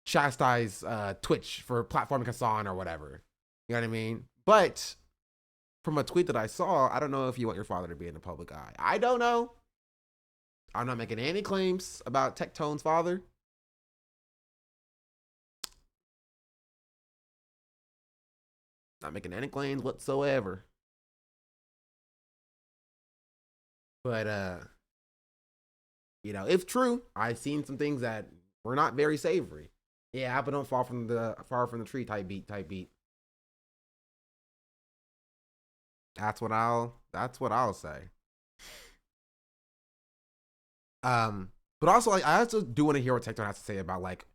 chastise Twitch for platforming Hassan or whatever? You know what I mean? But from a tweet that I saw, I don't know if you want your father to be in the public eye. I don't know. I'm not making any claims about Tectone's father. Not making any claims whatsoever. But you know, if true, I've seen some things that were not very savory. Yeah, apple don't fall from the far from the tree type beat. That's what I'll say. But also like I also do want to hear what Tectone has to say about like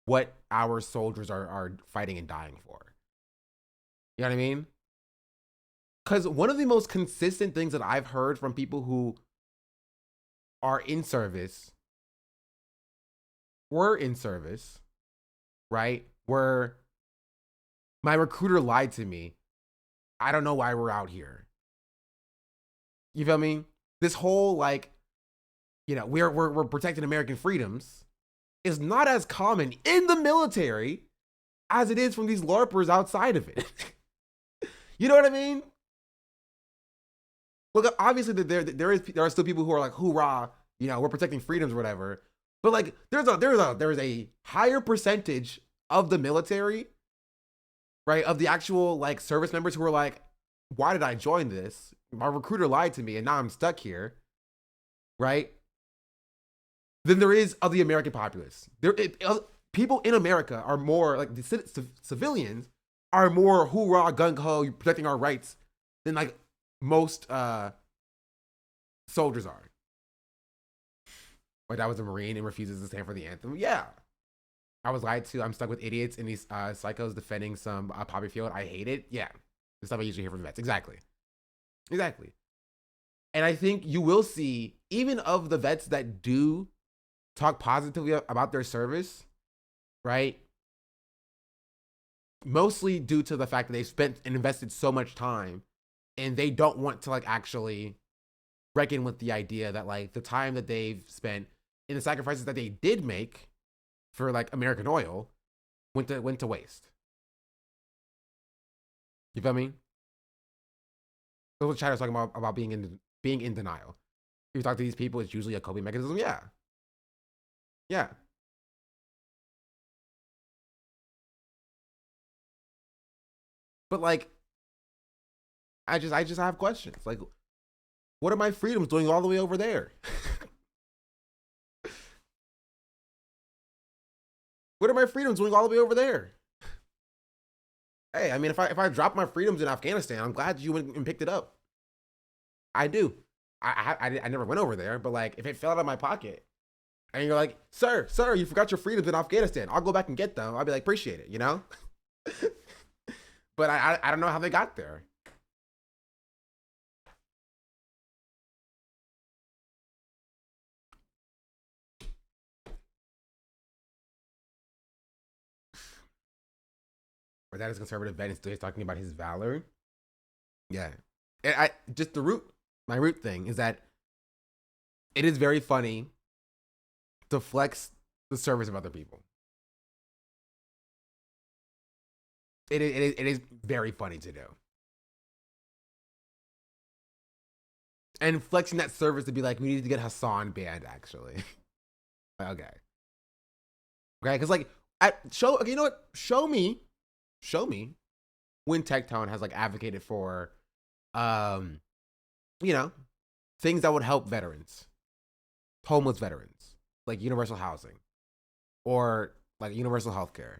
what our soldiers are fighting and dying for. You know what I mean? Because one of the most consistent things that I've heard from people who are in service, were in service, right? Where my recruiter lied to me. I don't know why we're out here. You feel me? This whole like, you know, we're protecting American freedoms is not as common in the military as it is from these LARPers outside of it. You know what I mean? Look, obviously there are still people who are like, hoorah, you know, we're protecting freedoms or whatever. But like there's a higher percentage of the military, right? Of the actual like service members who are like, why did I join this? My recruiter lied to me and now I'm stuck here, right? Than there is of the American populace. People in America are more like the civilians are more hoorah, gung ho, protecting our rights than like most soldiers are. My dad was a Marine and refuses to stand for the anthem. Yeah. I was lied to. I'm stuck with idiots and these psychos defending some poppy field. I hate it. Yeah. The stuff I usually hear from vets. Exactly. And I think you will see, even of the vets that do talk positively about their service, right? Mostly due to the fact that they've spent and invested so much time and they don't want to like actually reckon with the idea that like the time that they've spent and the sacrifices that they did make for like American oil went to waste. You feel me? That's what Chatter's talking about being in denial. If you talk to these people, it's usually a coping mechanism. Yeah. But like, I just have questions. Like, what are my freedoms doing all the way over there? What are my freedoms doing all the way over there? Hey, I mean, if I drop my freedoms in Afghanistan, I'm glad you went and picked it up. I do. I never went over there, but like, if it fell out of my pocket, and you're like, sir, you forgot your freedoms in Afghanistan. I'll go back and get them. I'll be like, appreciate it, you know? But I don't know how they got there. My dad is conservative vet and still he's talking about his valor. Yeah. And my root thing is that it is very funny to flex the service of other people. It is very funny to do. And flexing that service to be like, we need to get Hassan banned, actually. Okay. Because like, you know what? Show me when Tectone has like advocated for, you know, things that would help veterans, homeless veterans, like universal housing or like universal healthcare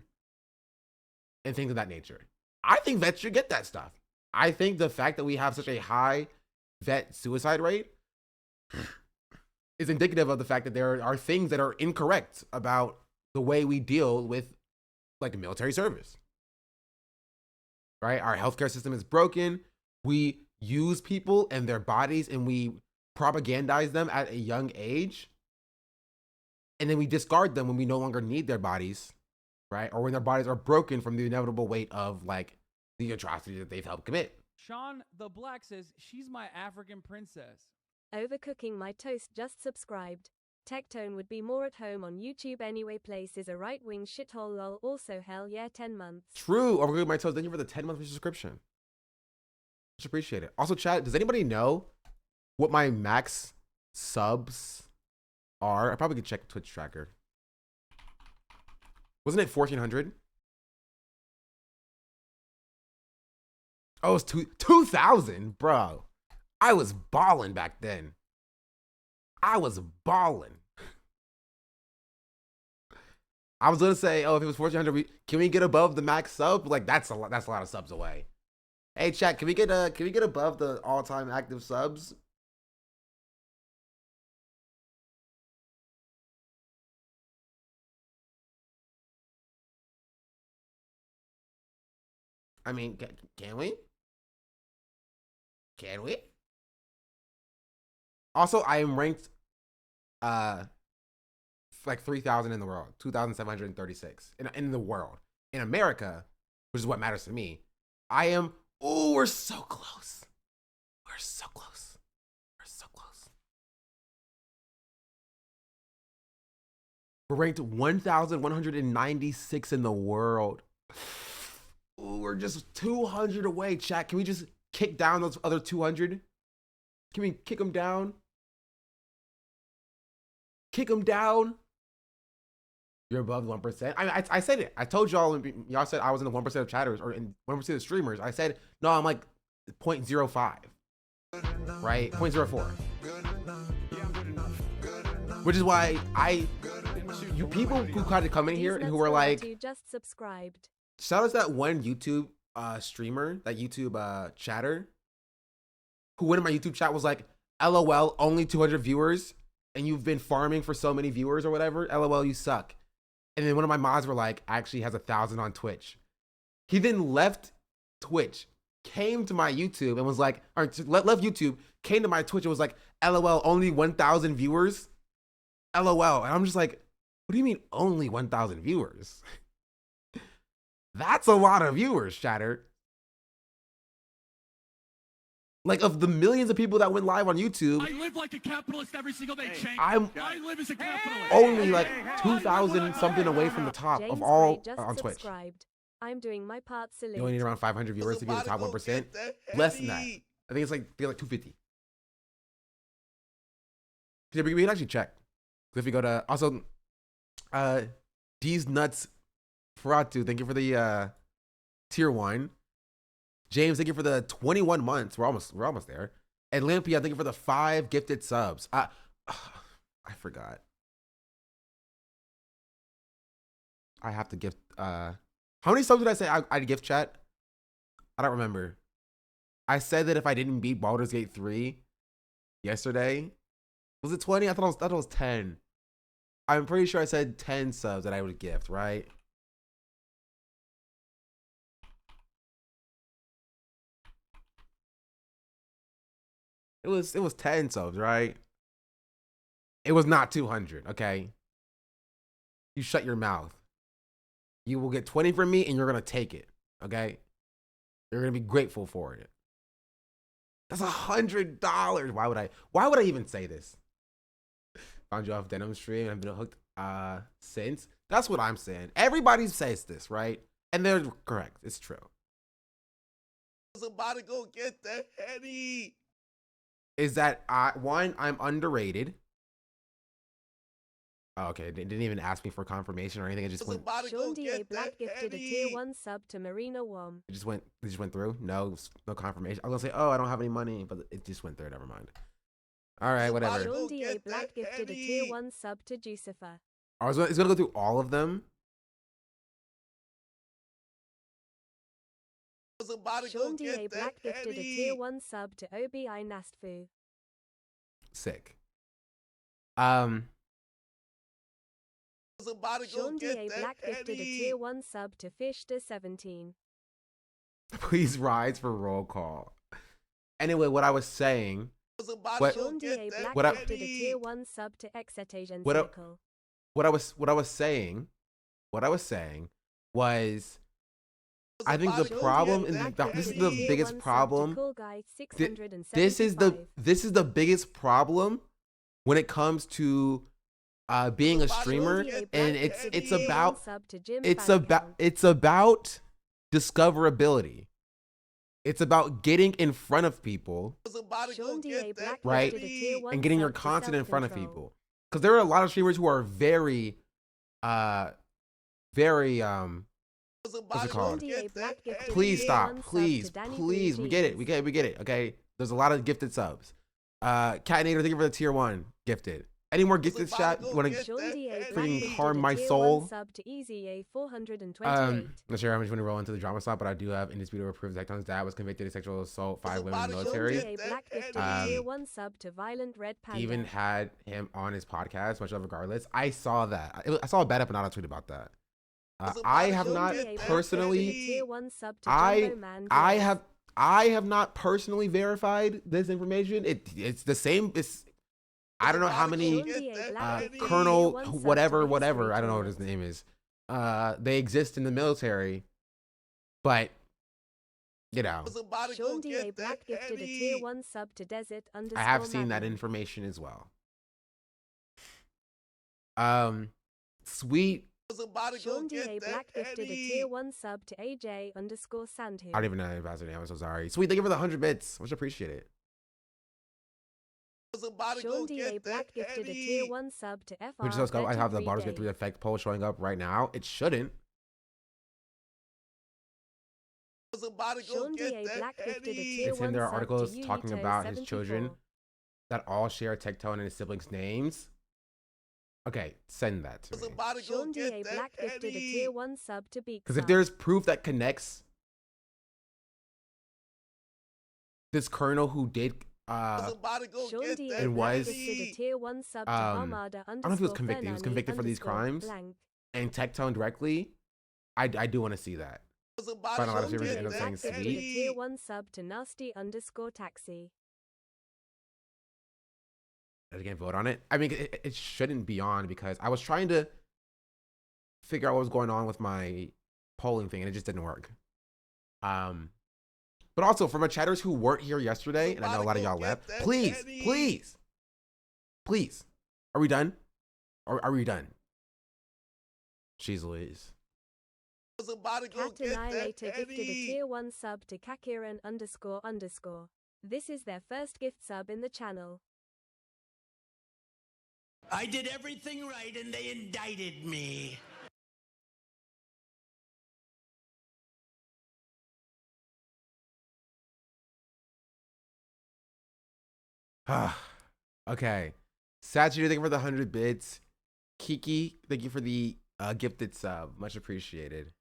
and things of that nature. I think vets should get that stuff. I think the fact that we have such a high vet suicide rate is indicative of the fact that there are things that are incorrect about the way we deal with like military service. Right? Our healthcare system is broken. We use people and their bodies and we propagandize them at a young age. And then we discard them when we no longer need their bodies, right? Or when their bodies are broken from the inevitable weight of like the atrocity that they've helped commit. Sean the Black says, she's my African princess. Overcooking my toast just subscribed. Tectone would be more at home on YouTube anyway. Place is a right-wing shithole lol. Also hell yeah 10 months. True. Overcooking my toes. Thank you for the 10-month subscription. Much appreciate it. Also, chat, does anybody know what my max subs are? I probably could check Twitch tracker. Wasn't it 1,400? Oh, it's 2,000, bro. I was balling back then. I was balling. I was gonna say, oh, if it was 1,400, can we get above the max sub? Like that's a lot of subs away. Hey, chat, can we get above the all-time active subs? I mean, can we? Can we? Also, I am ranked like 3,000 in the world, 2,736 in the world. In America, which is what matters to me, I am. Oh, we're so close. We're so close. We're so close. We're ranked 1,196 in the world. Ooh, we're just 200 away, chat. Can we just kick down those other 200? Can we kick them down? Kick them down. You're above 1%. I said it. I told y'all. Y'all said I was in the 1% of chatters or in 1% of streamers. I said no. I'm like 0.05, right? 0.04. Which is why you people who tried to come in here and who were like, just subscribed. Shout out to that one YouTube streamer, that YouTube chatter, who went in my YouTube chat was like, LOL, only 200 viewers, and you've been farming for so many viewers or whatever. LOL, you suck. And then one of my mods were like, actually has 1,000 on Twitch. He then left Twitch, came to my YouTube and was like, or left YouTube, came to my Twitch and was like, LOL, only 1,000 viewers. LOL. And I'm just like, what do you mean only 1,000 viewers? That's a lot of viewers, chatter. Like, of the millions of people that went live on YouTube, I live like a capitalist every single day, Chink. I live as a capitalist. Only like 2,000 something away from the top James of all Gray on Twitch. Subscribed. I'm doing my part. Salute. You only need around 500 viewers to be in the top 1%. Less than that. I think it's like 250. We can actually check. If we go to also, D's Nuts Ferratu, thank you for the tier 1. James, thank you for the 21 months. We're almost there. And Lampia, thank you for the 5 gifted subs. I forgot. I have to gift. How many subs did I say I'd gift, chat? I don't remember. I said that if I didn't beat Baldur's Gate 3 yesterday, was it 20? I thought it was 10. I'm pretty sure I said 10 subs that I would gift, right? It was 10 subs, right? It was not 200, okay? You shut your mouth. You will get 20 from me and you're going to take it, okay? You're going to be grateful for it. That's $100. Why would I even say this? Found you off Denim stream and I've been hooked since. That's what I'm saying. Everybody says this, right? And they're correct. It's true. I was about to go get the Henny. Is that one, I'm underrated. Oh, okay, they didn't even ask me for confirmation or anything. It just went. Sean D.A. Black gifted a tier 1 sub to Marina Wom. It just went through. No confirmation. I was gonna say, oh, I don't have any money, but it just went through. Never mind. All right, whatever. Sean D.A. Black gifted a tier 1 sub to Jucifer. It's gonna go through all of them. Sean D.A. Black gifted a tier 1 sub to OBI Nastfu. Sick. was about to go Sean get D.A. that Black gifted a Eddie. tier 1 sub to Fishda17. Please rise for roll call. Anyway, what I was saying, Was about What- to go Sean get D.A. that Black What I- gifted a Eddie. tier 1 sub to Exetagen What I- Cynical. what I was saying was, Was I think about the to go problem, get and that this is Eddie. the Tier biggest 1 sub to problem. Cool Guy This 675. this is the biggest problem when it comes to being a streamer, and it's about discoverability. It's about getting in front of people, Was about to go Sean D.A. get that Black right? gifted a tier 1 and getting your sub to content in front of Self-Control. people. Because there are a lot of streamers who are very very Was about What's it to called? go get that Eddie. please stop, One sub please, to Danny please. Blue We get it, Jeans. we get it. Okay, there's a lot of gifted subs. Catnator, thank you for the tier 1 gifted. Any more gifted about chat? to You go want get to Sean D.A. that Black freaking gifted harm a my tier 1 soul? sub to Easy A 428. Not sure how much you want to roll into the drama slot, but I do have indisputable proof Tectone's dad was convicted of sexual assault 5 women in the about to Sean military. D.A. Black gifted a tier 1 sub to Violent Red Panda. He even had him on his podcast, much of regardless. I saw that. I saw a bad up and not a tweet about that. I have Sean not D.A. Black gifted a personally. tier 1 sub to I Jumbo Man I Diaz. have not personally verified this information. It's the same. I don't know how many Sean D.A. Black gifted a tier Colonel 1 sub to whatever History I don't know what his Toilet. name is. They exist in the military, but you know, Was about to Sean go D.A. get Black that gifted a tier Eddie. 1 sub to Desert _ I have seen that Magnum. information as well. Sweet. Was about to go Sean D.A. get Black that gifted a Eddie. tier 1 sub to AJ _ Sandhu. I don't even know Ambassador name. I'm so sorry. Sweet, thank you for the 100 bits. Much appreciate it. Was about to Sean go D.A. get Black that gifted a Eddie. tier 1 sub to FR. Which is I have the 33 Baldur's Gate 3 effect poll showing up right now. It shouldn't. Was about to go Sean get D.A. that Black gifted a Eddie. tier It's 1 in their sub articles to talking Yuyito about his children 74. that all share Tectone and his siblings' names. Okay, send that to Was me. about to go Sean D.A. get that Black gifted a Eddie. tier 1 sub to Beak. Because if there's proof that connects this colonel who did Was about to go Sean get D.A. that It Black was, gifted a Eddie. tier 1 sub to Armada _ I don't know if he was convicted. He was convicted for these crimes. Blank. and Tectone directly, I do want to see that. Was about But to a lot of go streamers get end up that saying Black gifted a sweet. tier 1 sub to Nasty _ Taxi. I can't vote on it. I mean, it shouldn't be on because I was trying to figure out what was going on with my polling thing and it just didn't work. But also for my chatters who weren't here yesterday, and I know a lot of y'all left, please, are we done? Are we done? Jeez Louise. Was about to go Cat get that Annihilator gifted a Eddie. tier 1 sub to Kakiran _ This is their first gift sub in the channel. I did everything right and they indicted me. Okay. Saturday, thank you for the 100 bits. Kiki, thank you for the gifted sub. Much appreciated.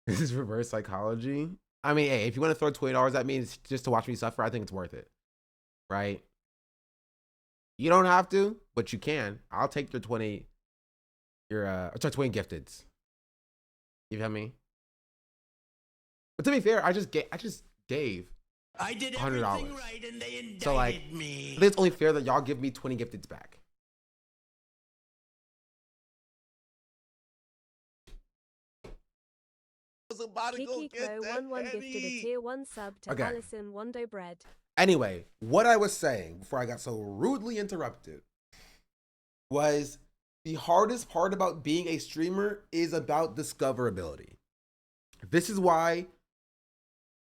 This is reverse psychology. I mean, hey, if you want to throw $20 at me just to watch me suffer, I think it's worth it. Right? You don't have to, but you can. I'll take your 20 gifteds. You feel me? But to be fair, I just gave I did $100. everything right and they indicted So like, me. I think it's only fair that y'all give me 20 gifteds back. Was about to go Kiki get Crow that 11 gifted a Eddie. tier 1 sub to Okay. Alison Wando Bread. Anyway, what I was saying before I got so rudely interrupted was the hardest part about being a streamer is about discoverability. This is why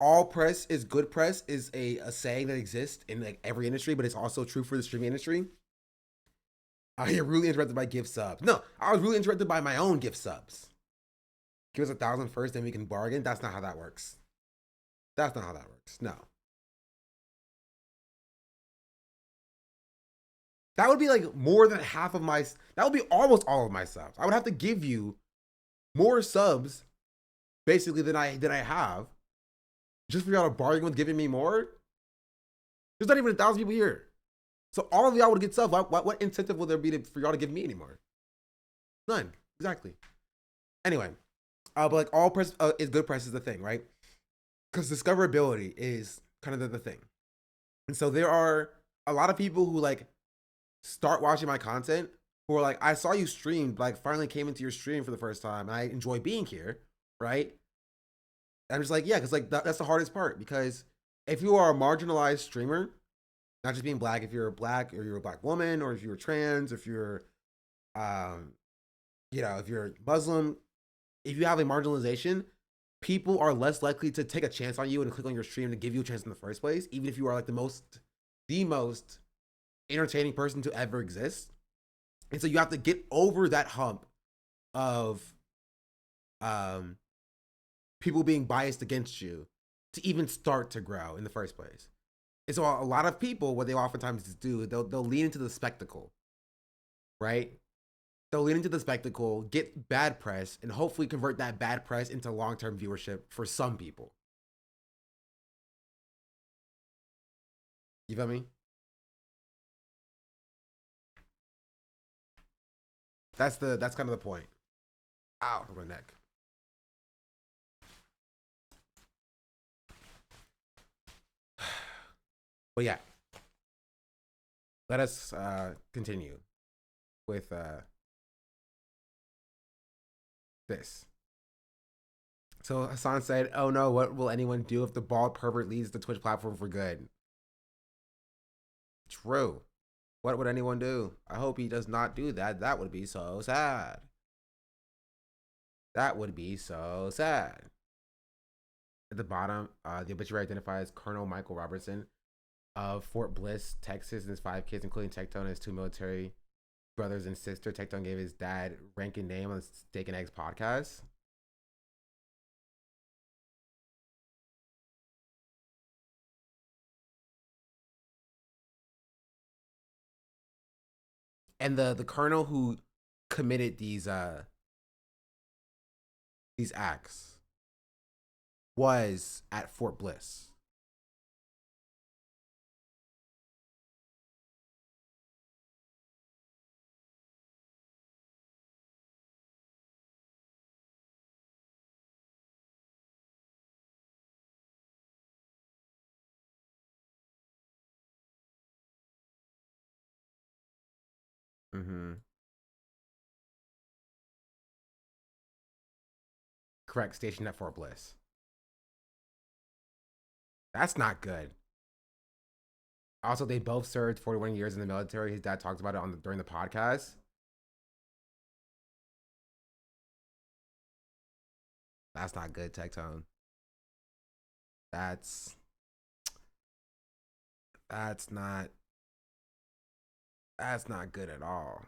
all press is good press is a saying that exists in like every industry, but it's also true for the streaming industry. I get really interrupted by gift subs. No, I was really interrupted by my own gift subs. Give us 1,000 first, then we can bargain. That's not how that works. That's not how that works. No. That would be like more than half of my, that would be almost all of my subs. I would have to give you more subs basically than I have just for y'all to bargain with giving me more. There's not even 1,000 people here. So all of y'all would get subs. What incentive would there be for y'all to give me anymore? None. Exactly. Anyway, but like all press is good press is the thing, right? Because discoverability is kind of the thing. And so there are a lot of people who like start watching my content who are like, I saw you stream, like finally came into your stream for the first time. And I enjoy being here, right? And I'm just like, yeah, because like that's the hardest part. Because if you are a marginalized streamer, not just being black, if you're black or you're a black woman, or if you're trans, if you're, if you're Muslim, if you have a marginalization, people are less likely to take a chance on you and click on your stream to give you a chance in the first place, even if you are like the most entertaining person to ever exist. And so you have to get over that hump of people being biased against you to even start to grow in the first place. And so a lot of people, what they oftentimes do, they'll lean into the spectacle, right? They'll lean into the spectacle, get bad press, and hopefully convert that bad press into long-term viewership for some people. You feel me? That's kind of the point. Ow, my neck. But yeah, let us continue with this. So Hassan said, "Oh no, what will anyone do if the bald pervert leaves the Twitch platform for good?" True. What would anyone do? I hope he does not do that. That would be so sad. That would be so sad. At the bottom, the obituary identifies Colonel Michael Robertson of Fort Bliss, Texas, and his 5 kids, including Tectone and his 2 military brothers and sister. Tectone gave his dad rank and name on the Steak and Eggs podcast. And the colonel who committed these acts was at Fort Bliss. Mm-hmm. Correct, stationed at Fort Bliss. That's not good. Also, they both served 41 years in the military. His dad talked about it during the podcast. That's not good, Tectone. That's not good at all.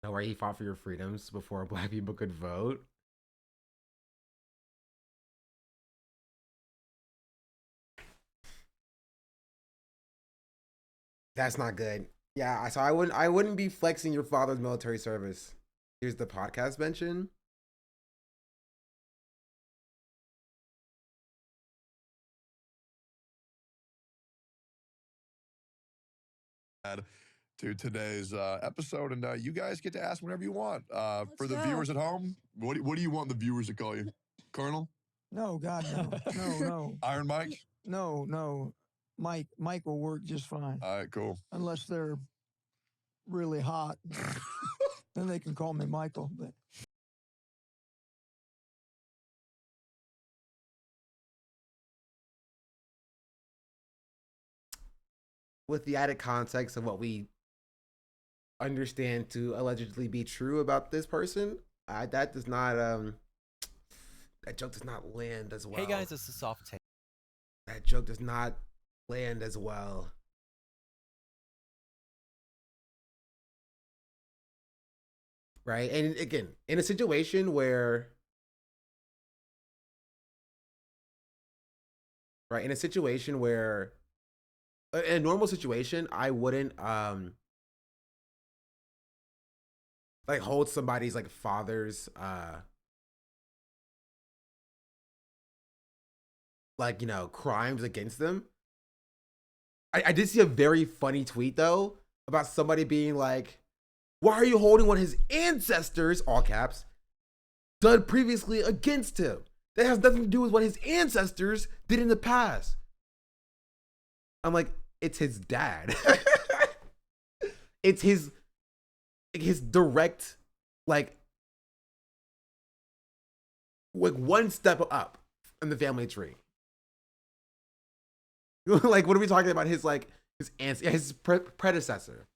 Know where he fought for your freedoms before black people could vote? That's not good. Yeah, so I wouldn't be flexing your father's military service. Here's the podcast mention. To today's episode, and you guys get to ask whatever you want. For the viewers at home, what do you want the viewers to call you? Colonel? No, God, no. No. Iron Mike? No. Mike will work just fine. All right, cool. Unless they're really hot. Then they can call me Michael. But with the added context of what we understand to allegedly be true about this person, that does not that joke does not land as well. Hey guys, this is Soft Take. That joke does not land as well. Right? And again, in a situation where in a normal situation, I wouldn't like hold somebody's like father's like, crimes against them. I did see a very funny tweet though about somebody being like, "Why are you holding what his ancestors, all caps, done previously against him? That has nothing to do with what his ancestors did in the past." I'm like, it's his dad. It's his direct, like one step up in the family tree. Like, what are we talking about? His predecessor.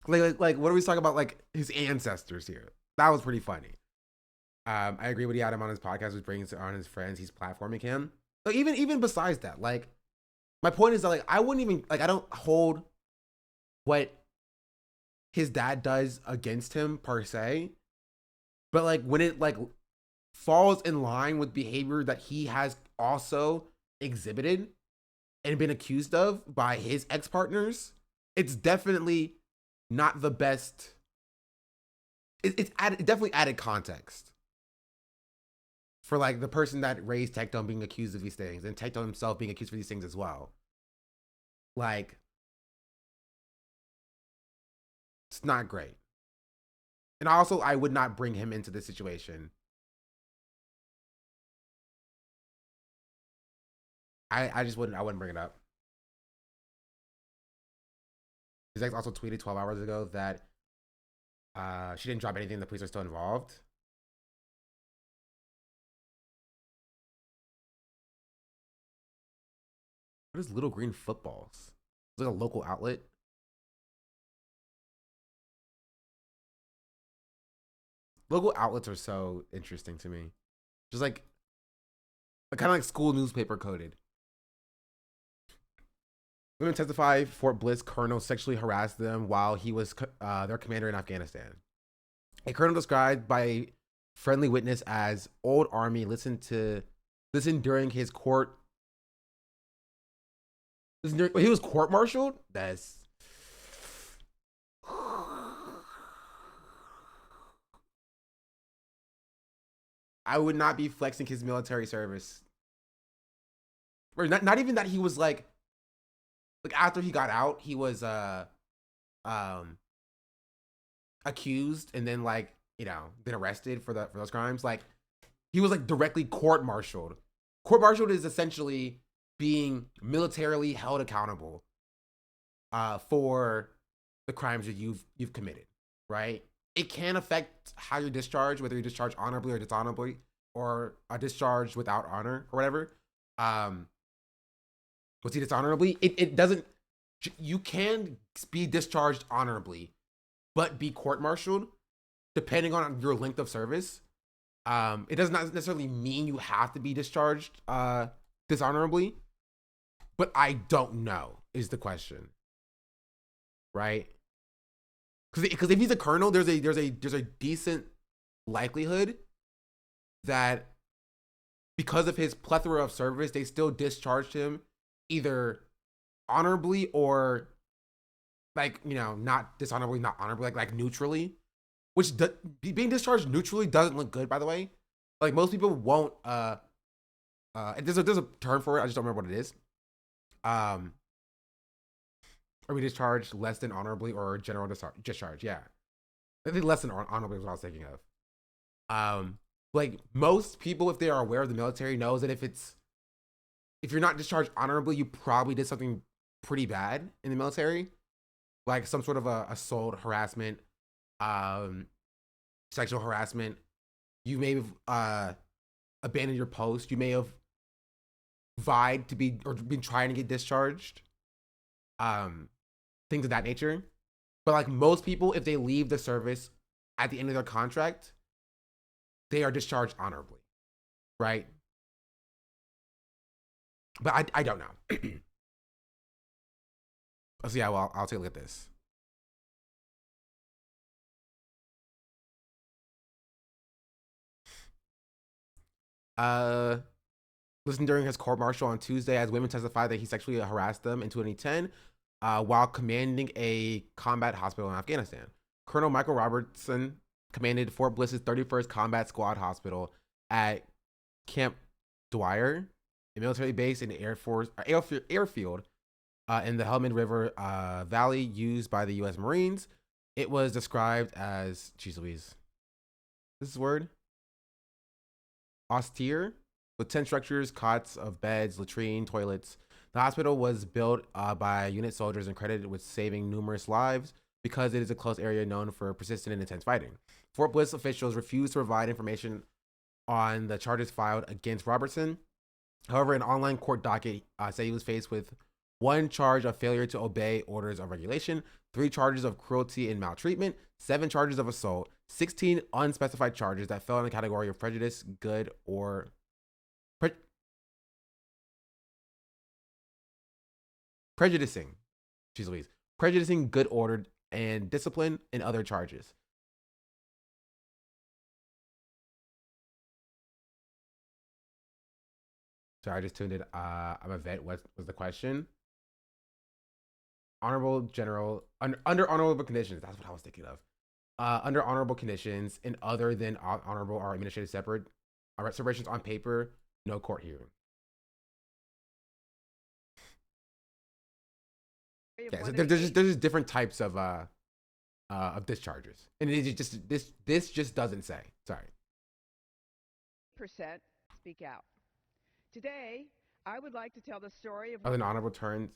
Like, what are we talking about? Like his ancestors here. That was pretty funny. I agree with Adam on his podcast, which brings on his friends. He's platforming him. Like even besides that, like my point is that like I wouldn't even like I don't hold what his dad does against him per se, but like when it like falls in line with behavior that he has also exhibited and been accused of by his ex-partners, it's definitely not the best. It definitely added context for like the person that raised Tectone being accused of these things and Tectone himself being accused for these things as well. Like, it's not great. And also, I would not bring him into this situation. I just wouldn't. I wouldn't bring it up. His ex also tweeted 12 hours ago that she didn't drop anything. The police are still involved. What is Little Green Footballs? It's like a local outlet. Local outlets are so interesting to me. Just like kind of like school newspaper coded. Women testify Fort Bliss colonel sexually harassed them while he was their commander in Afghanistan. A colonel described by a friendly witness as old army listened during his court. He was court-martialed? That's I would not be flexing his military service. Or not even that he was like after he got out, he was accused and then like, you know, been arrested for those crimes. Like he was like directly court-martialed. Court-martialed is essentially being militarily held accountable for the crimes that you've committed, right? It can affect how you're discharged, whether you're discharged honorably or dishonorably, or are discharged without honor or whatever. Was he dishonorably? It doesn't. You can be discharged honorably, but be court-martialed depending on your length of service. It does not necessarily mean you have to be discharged dishonorably, but I don't know is the question, right? Because if he's a colonel, there's a decent likelihood that because of his plethora of service, they still discharged him either honorably or like, you know, not dishonorably, not honorably, like neutrally. Which being discharged neutrally doesn't look good, by the way. Like most people won't. There's a term for it. I just don't remember what it is. Are we discharged less than honorably or general discharge? Yeah, I think less than honorably is what I was thinking of. Like most people, if they are aware of the military, knows that if you're not discharged honorably, you probably did something pretty bad in the military, like some sort of assault, harassment, sexual harassment. You may have abandoned your post. You may have vied to be or been trying to get discharged. Things of that nature. But like most people, if they leave the service at the end of their contract, they are discharged honorably, right? But I don't know. So yeah, well, I'll take a look at this. Listened during his court martial on Tuesday as women testified that he sexually harassed them in 2010 while commanding a combat hospital in Afghanistan. Colonel Michael Robertson commanded Fort Bliss's 31st Combat Squad Hospital at Camp Dwyer a military base in the airfield in the Helmand River Valley used by the U.S. Marines. It was described as, geez Louise, this is word, austere, with 10 structures, cots of beds, latrine, toilets. The hospital was built by unit soldiers and credited with saving numerous lives because it is a close area known for persistent and intense fighting. Fort Bliss officials refused to provide information on the charges filed against Robertson. However, an online court docket said he was faced with 1 charge of failure to obey orders of regulation, 3 charges of cruelty and maltreatment, 7 charges of assault, 16 unspecified charges that fell in the category of prejudice, good, or prejudicing. Jeez Louise. Prejudicing good order and discipline, and other charges. Sorry, I just tuned in. I'm a vet. What was the question? Honorable General, under honorable conditions. That's what I was thinking of. Under honorable conditions and other than honorable or administrative separate separations on paper, no court hearing. Yeah, so there's just different types of discharges, and it just this just doesn't say. Sorry. Percent speak out. Today, I would like to tell the story of An honorable turns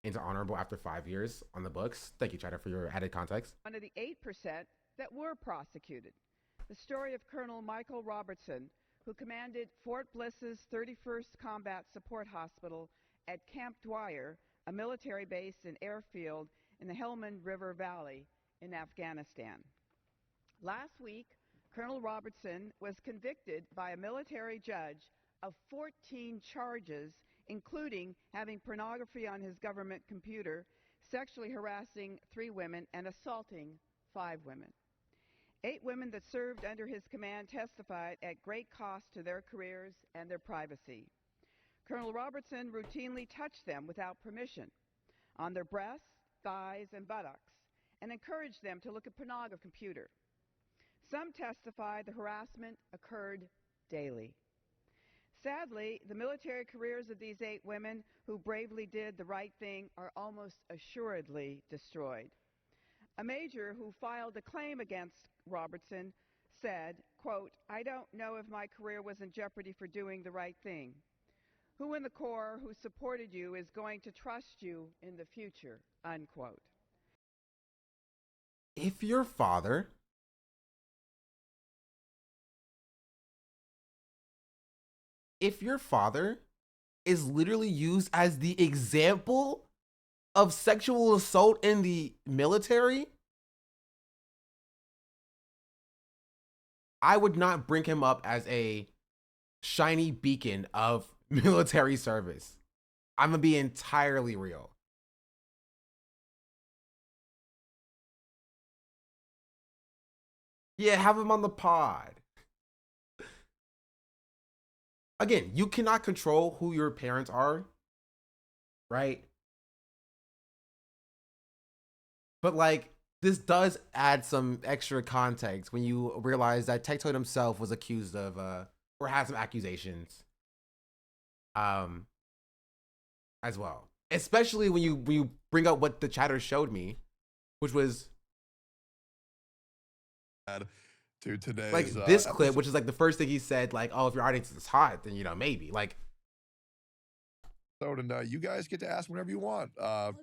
into honorable after 5 years on the books. Thank you, China, for your added context. one of the 8% that were prosecuted. The story of Colonel Michael Robertson, who commanded Fort Bliss's 31st Combat Support Hospital at Camp Dwyer, a military base and airfield in the Helmand River Valley in Afghanistan. Last week, Colonel Robertson was convicted by a military judge of 14 charges, including having pornography on his government computer, sexually harassing 3 women, and assaulting 5 women. 8 women that served under his command testified at great cost to their careers and their privacy. Colonel Robertson routinely touched them without permission on their breasts, thighs, and buttocks, and encouraged them to look at pornography computer. Some testified the harassment occurred daily. Sadly, the military careers of these 8 women who bravely did the right thing are almost assuredly destroyed. A major who filed a claim against Robertson said, quote, "I don't know if my career was in jeopardy for doing the right thing. Who in the Corps who supported you is going to trust you in the future," unquote. If your father is literally used as the example of sexual assault in the military, I would not bring him up as a shiny beacon of military service. I'm gonna be entirely real. Yeah, have him on the pod. Again, you cannot control who your parents are, right? But like, this does add some extra context when you realize that Tectone himself was accused of, or had some accusations, as well. Especially when you bring up what the chatter showed me, which was to today's like this clip, which is like the first thing he said, like, "Oh, if your audience is hot, then maybe." Like, and you guys get to ask whatever you want.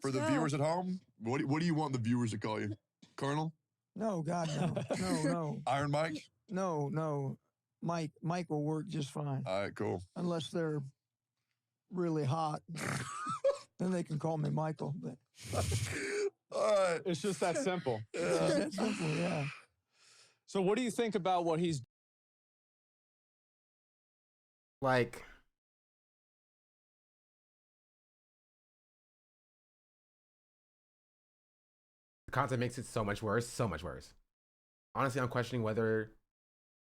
For the viewers at home, what do you want the viewers to call you? Colonel? No, God, no. No. Iron Mike? No. Mike will work just fine. All right, cool. Unless they're really hot. Then they can call me Michael. But all right. It's just that simple. It's just that simple, yeah. So what do you think about what he's like, the content makes it so much worse. Honestly, I'm questioning whether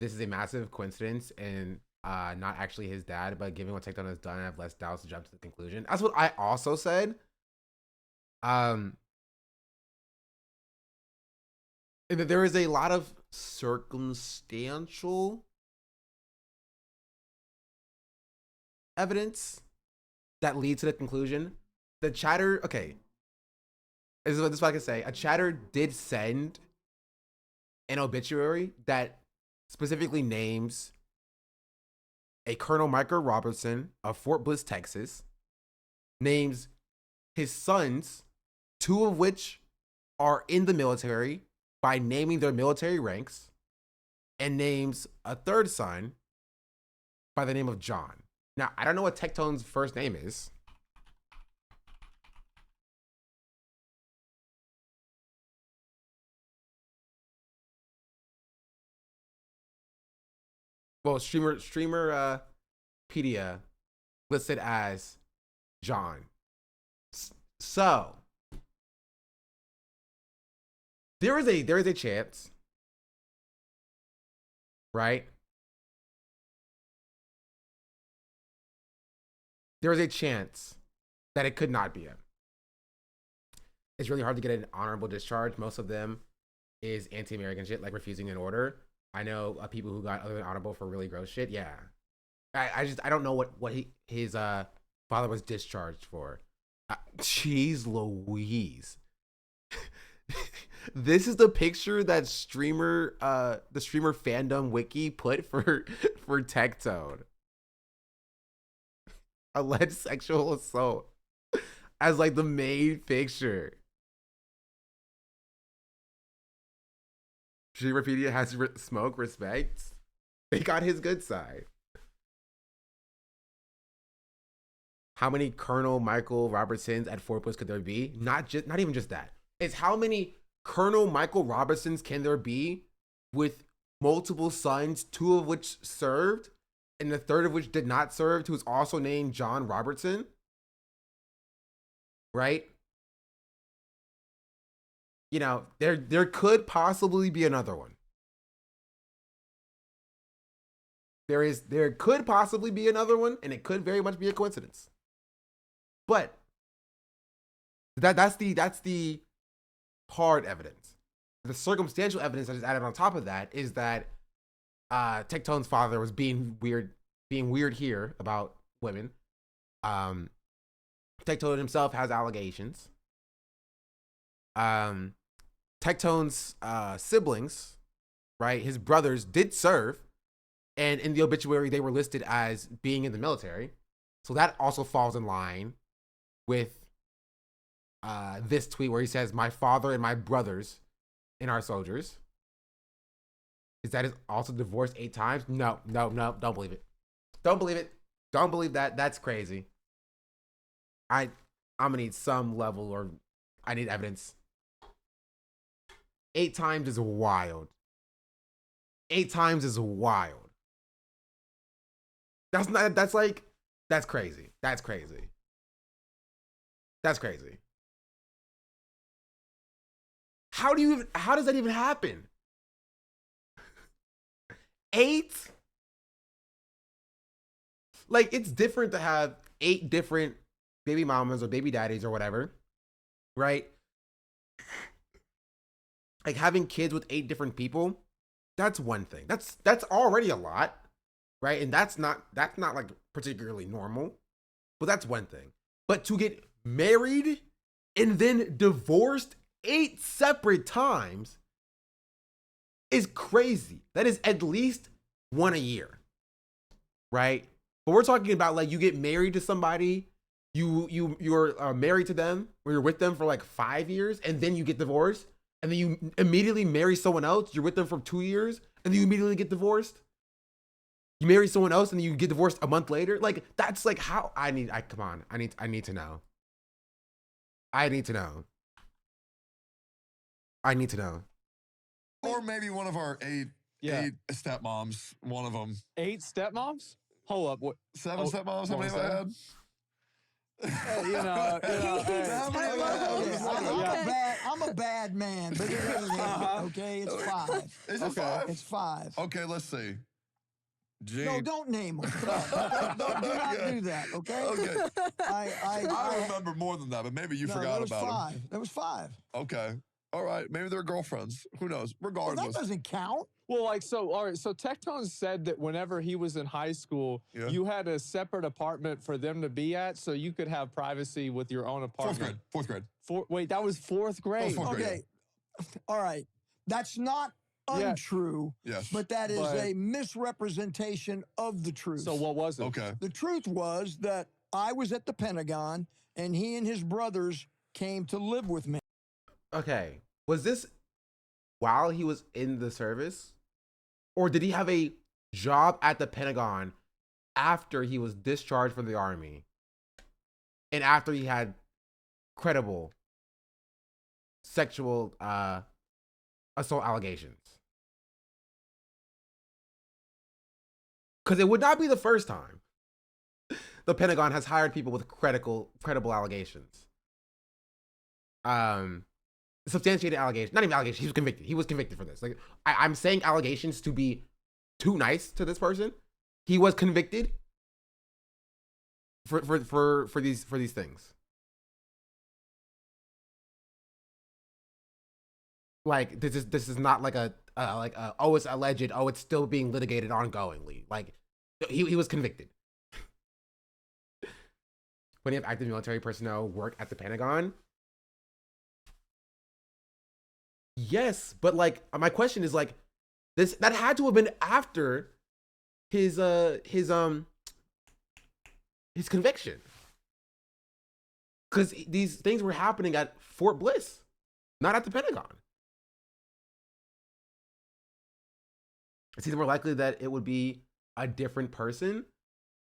this is a massive coincidence and not actually his dad, but given what Tectone has done, I have less doubts to jump to the conclusion. That's what I also said. And that there is a lot of circumstantial evidence that leads to the conclusion. The chatter, okay, this is what I can say. A chatter did send an obituary that specifically names a Colonel Michael Robertson of Fort Bliss, Texas, names his sons, 2 of which are in the military by naming their military ranks, and names a 3rd son by the name of John. Now, I don't know what Tectone's first name is. Well, streamer Pedia listed as John. So there is a chance, right? There is a chance that it could not be him. It's really hard to get an honorable discharge. Most of them is anti-American shit, like refusing an order. I know people who got other than honorable for really gross shit. Yeah, I don't know what his father was discharged for. Jeez Louise. This is the picture that the streamer fandom wiki put for Tectone. Alleged sexual assault as like the main picture. Streamerpedia has smoke respect. They got his good side. How many Colonel Michael Robertsons at Fort Bliss could there be? Not even just that. It's how many Colonel Michael Robertsons can there be with multiple sons, 2 of which served, and the 3rd of which did not serve, who's also named John Robertson? Right? You know, there could possibly be another one. There could possibly be another one, and it could very much be a coincidence. But that's the hard evidence. The circumstantial evidence that is added on top of that is that Tectone's father was being weird here about women. Tectone himself has allegations. Tectone's siblings, right, his brothers did serve, and in the obituary they were listed as being in the military. So that also falls in line with this tweet where he says, "My father and my brothers and our soldiers." Is that also divorced 8 times? No, don't believe it. Don't believe it. Don't believe that. That's crazy. I'm gonna need some level, or I need evidence. 8 times is wild. 8 times is wild. That's crazy. That's crazy. That's crazy. How does that even happen? 8? Like, it's different to have 8 different baby mamas or baby daddies or whatever, right? Like, having kids with 8 different people, that's one thing. That's already a lot, right? And that's not like particularly normal, but that's one thing. But to get married and then divorced 8 separate times is crazy. That is at least 1 a year, right? But we're talking about, like, you get married to somebody, you're married to them, or you're with them for like 5 years, and then you get divorced, and then you immediately marry someone else. You're with them for 2 years, and then you immediately get divorced. You marry someone else, and then you get divorced a month later. Like, that's like how I need to know. I need to know. Or maybe one of our 8 stepmoms. One of them. 8 stepmoms? Hold up. What? 7 stepmoms? How many have I had? I'm a bad man, but it ain't 8, okay? It's 5. Is it 5? It's 5. Okay, let's see. Gene. No, don't name them. Do not do that, okay? Okay. I remember more than that, but maybe you forgot about them. There was 5. Okay. All right. Maybe they're girlfriends. Who knows? Regardless. Well, that doesn't count. Well, like, so, all right. So Tectone said that whenever he was in high school, you had a separate apartment for them to be at, so you could have privacy with your own apartment. Fourth grade. Wait, that was fourth grade. Okay. All right. That's not Yeah. untrue. Yes. But that is But- a misrepresentation of the truth. So what was it? Okay. The truth was that I was at the Pentagon and he and his brothers came to live with me. Okay. Was this while he was in the service? Or did he have a job at the Pentagon after he was discharged from the Army? And after he had credible sexual assault allegations? Because it would not be the first time the Pentagon has hired people with credible allegations. Substantiated allegations. Not even allegations. He was convicted. He was convicted for this. Like I'm saying allegations to be too nice to this person. He was convicted for these things. Like this is not like a oh, it's alleged, oh, it's still being litigated ongoingly. Like he was convicted. When you have active military personnel work at the Pentagon, yes, but like my question is like this that had to have been after his conviction, because these things were happening at Fort Bliss, not at the Pentagon. It's either more likely that it would be a different person,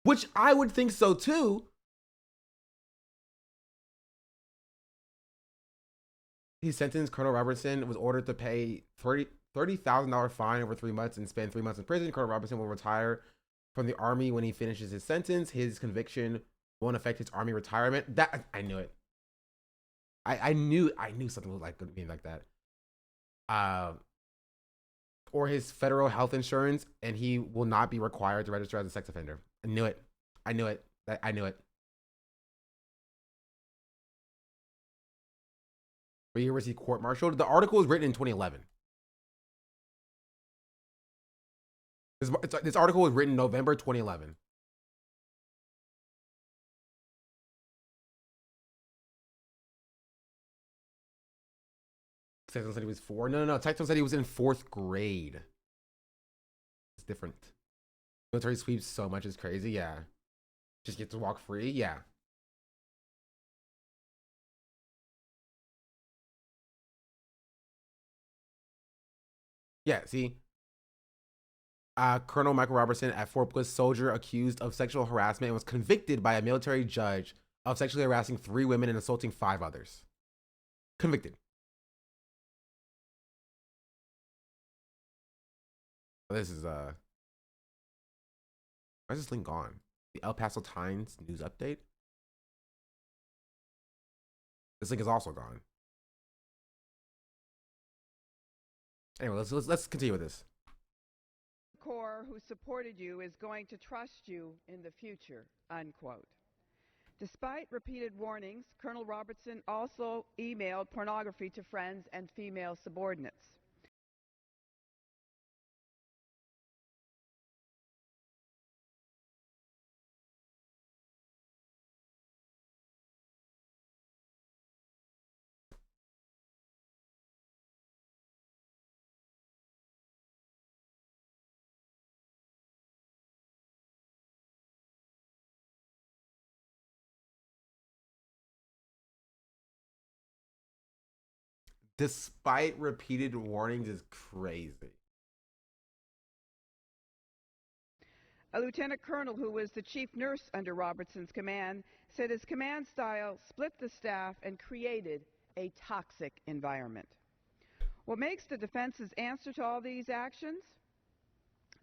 which I would think so too. He sentenced Colonel Robertson was ordered to pay $30,000 fine over 3 months and spend 3 months in prison. Colonel Robertson will retire from the Army when he finishes his sentence. His conviction won't affect his Army retirement. That I knew it. I knew something was like going to be like that. Or his federal health insurance, and he will not be required to register as a sex offender. I knew it. I knew it. I knew it. What year was he court-martialed? The article was written in 2011. This article was written in November 2011. Tectone said he was 4. No. Tectone said he was in 4th grade. It's different. Military sweeps so much is crazy. Yeah. Just get to walk free. Yeah. Yeah, see? Colonel Michael Robertson at Fort Bliss, soldier accused of sexual harassment, and was convicted by a military judge of sexually harassing 3 women and assaulting 5 others. Convicted. This is why is this link gone? The El Paso Times news update. This link is also gone. Anyway, let's continue with this. Corps who supported you is going to trust you in the future, unquote. Despite repeated warnings, Colonel Robertson also emailed pornography to friends and female subordinates. Despite repeated warnings is crazy. A lieutenant colonel who was the chief nurse under Robertson's command said his command style split the staff and created a toxic environment. What makes the defense's answer to all these actions?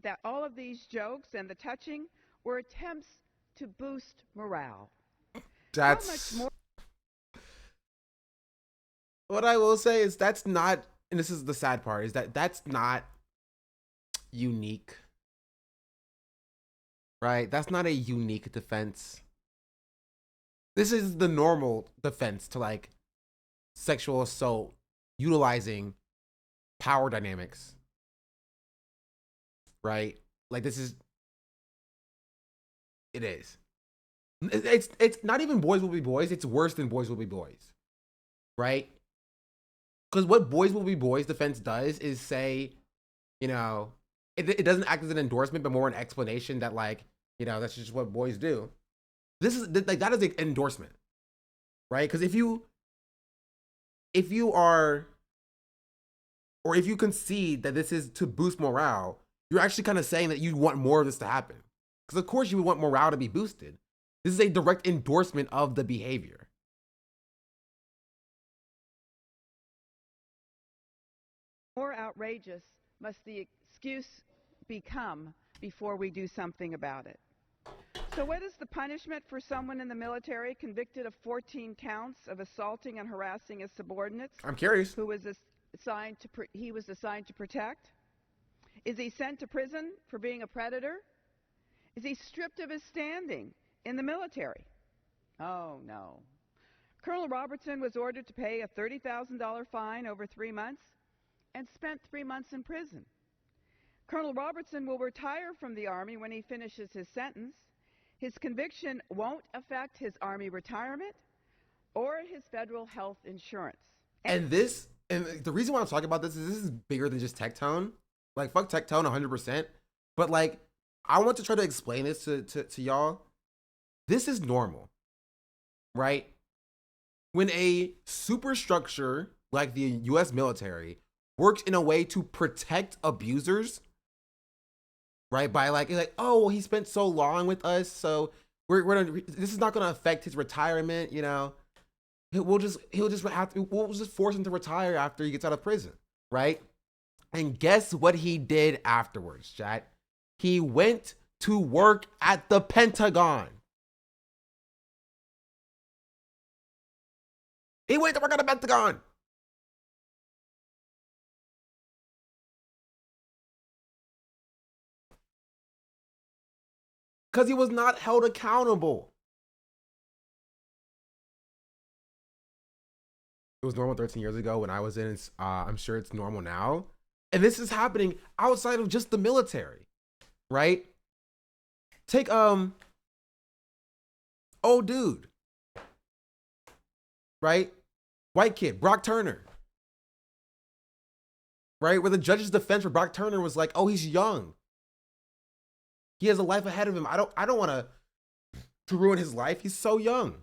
That all of these jokes and the touching were attempts to boost morale. That's How much more? What I will say is that's not, and this is the sad part, is that that's not unique. Right? That's not a unique defense. This is the normal defense to like sexual assault utilizing power dynamics. right? Like this is, it is. It's not even Boys Will Be Boys. It's worse than Boys Will Be Boys, right? Because what Boys Will Be Boys defense does is say, you know, it doesn't act as an endorsement, but more an explanation that like, you know, that's just what boys do. This is like, that is an endorsement, right? Because if you are, or if you concede that this is to boost morale, you're actually kind of saying that you want more of this to happen. Because of course you would want morale to be boosted. This is a direct endorsement of the behavior. More outrageous must the excuse become before we do something about it. So what is the punishment for someone in the military convicted of 14 counts of assaulting and harassing his subordinates? I'm curious. Who was assigned to protect? Is he sent to prison for being a predator? Is he stripped of his standing in the military? Oh, no. Colonel Robertson was ordered to pay a $30,000 fine over 3 months and spent 3 months in prison. Colonel Robertson will retire from the Army when he finishes his sentence. His conviction won't affect his Army retirement or his federal health insurance. And the reason why I'm talking about this is bigger than just Tectone. Like, fuck Tectone 100%. But like, I want to try to explain this to y'all. This is normal, right? When a superstructure like the US military works in a way to protect abusers, right? By like, oh, well, he spent so long with us, so this is not going to affect his retirement, you know. We'll just force him to retire after he gets out of prison, right? And guess what he did afterwards, chat? He went to work at the Pentagon. He went to work at the Pentagon. Because he was not held accountable. It was normal 13 years ago when I was in, I'm sure it's normal now. And this is happening outside of just the military, right? Take, oh dude, right? White kid, Brock Turner, right? Where the judge's defense for Brock Turner was like, oh, he's young. He has a life ahead of him. I don't want to ruin his life. He's so young.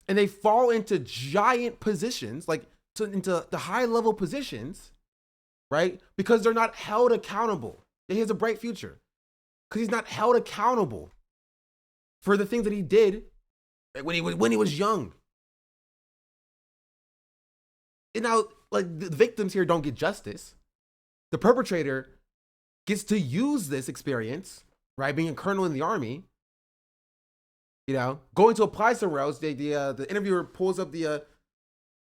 And they fall into giant positions, like into the high level positions, right? Because they're not held accountable. He has a bright future because he's not held accountable for the things that he did when he was young. And now, like, the victims here don't get justice. The perpetrator gets to use this experience, right? Being a colonel in the Army, you know, going to apply somewhere else. The interviewer pulls up the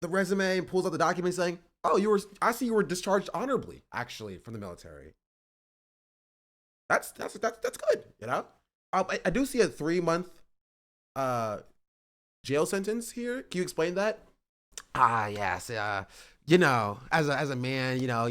resume and pulls out the document saying, oh, I see you were discharged honorably, actually, from the military. That's good, you know? I do see a 3-month jail sentence here. Can you explain that? Yes. You know, as a man, you know,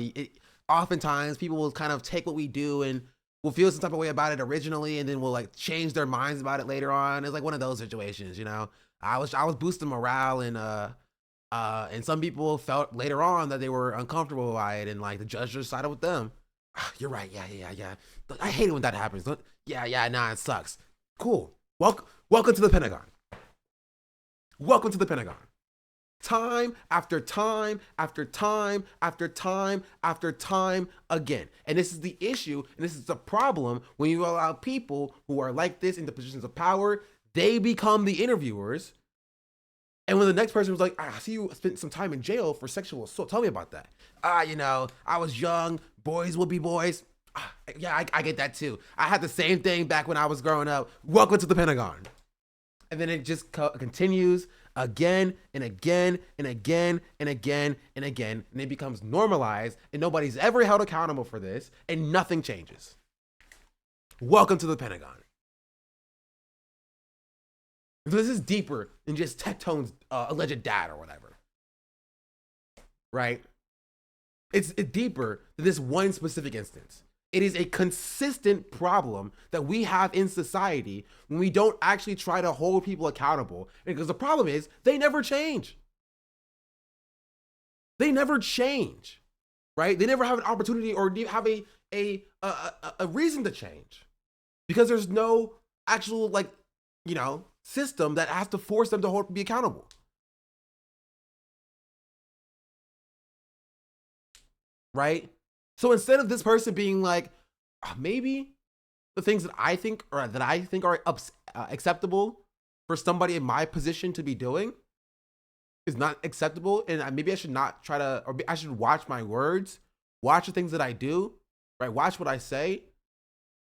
oftentimes people will kind of take what we do and will feel some type of way about it originally, and then will like change their minds about it later on. It's like one of those situations, you know. I was boosting morale, and some people felt later on that they were uncomfortable by it, and like the judge just sided with them. You're right. Yeah. I hate it when that happens. Nah, it sucks. Cool. Welcome to the Pentagon. Welcome to the Pentagon. Time after time after time after time after time again. And this is the issue, and this is the problem when you allow people who are like this into positions of power. They become the interviewers. And when the next person was like, I see you spent some time in jail for sexual assault. Tell me about that. You know, I was young. Boys will be boys. Yeah, I get that too. I had the same thing back when I was growing up. Welcome to the Pentagon. And then it just continues again and again and again and again and again. And it becomes normalized, and nobody's ever held accountable for this, and nothing changes. Welcome to the Pentagon. This is deeper than just Tectone's alleged dad or whatever. Right? It's deeper than this one specific instance. It is a consistent problem that we have in society when we don't actually try to hold people accountable. Because the problem is they never change. They never change, right? They never have an opportunity or have a reason to change because there's no actual system that has to force them to be accountable. Right? So instead of this person being like, maybe the things that I think are acceptable for somebody in my position to be doing is not acceptable, and maybe I should not try to, or I should watch my words, watch the things that I do, right? Watch what I say,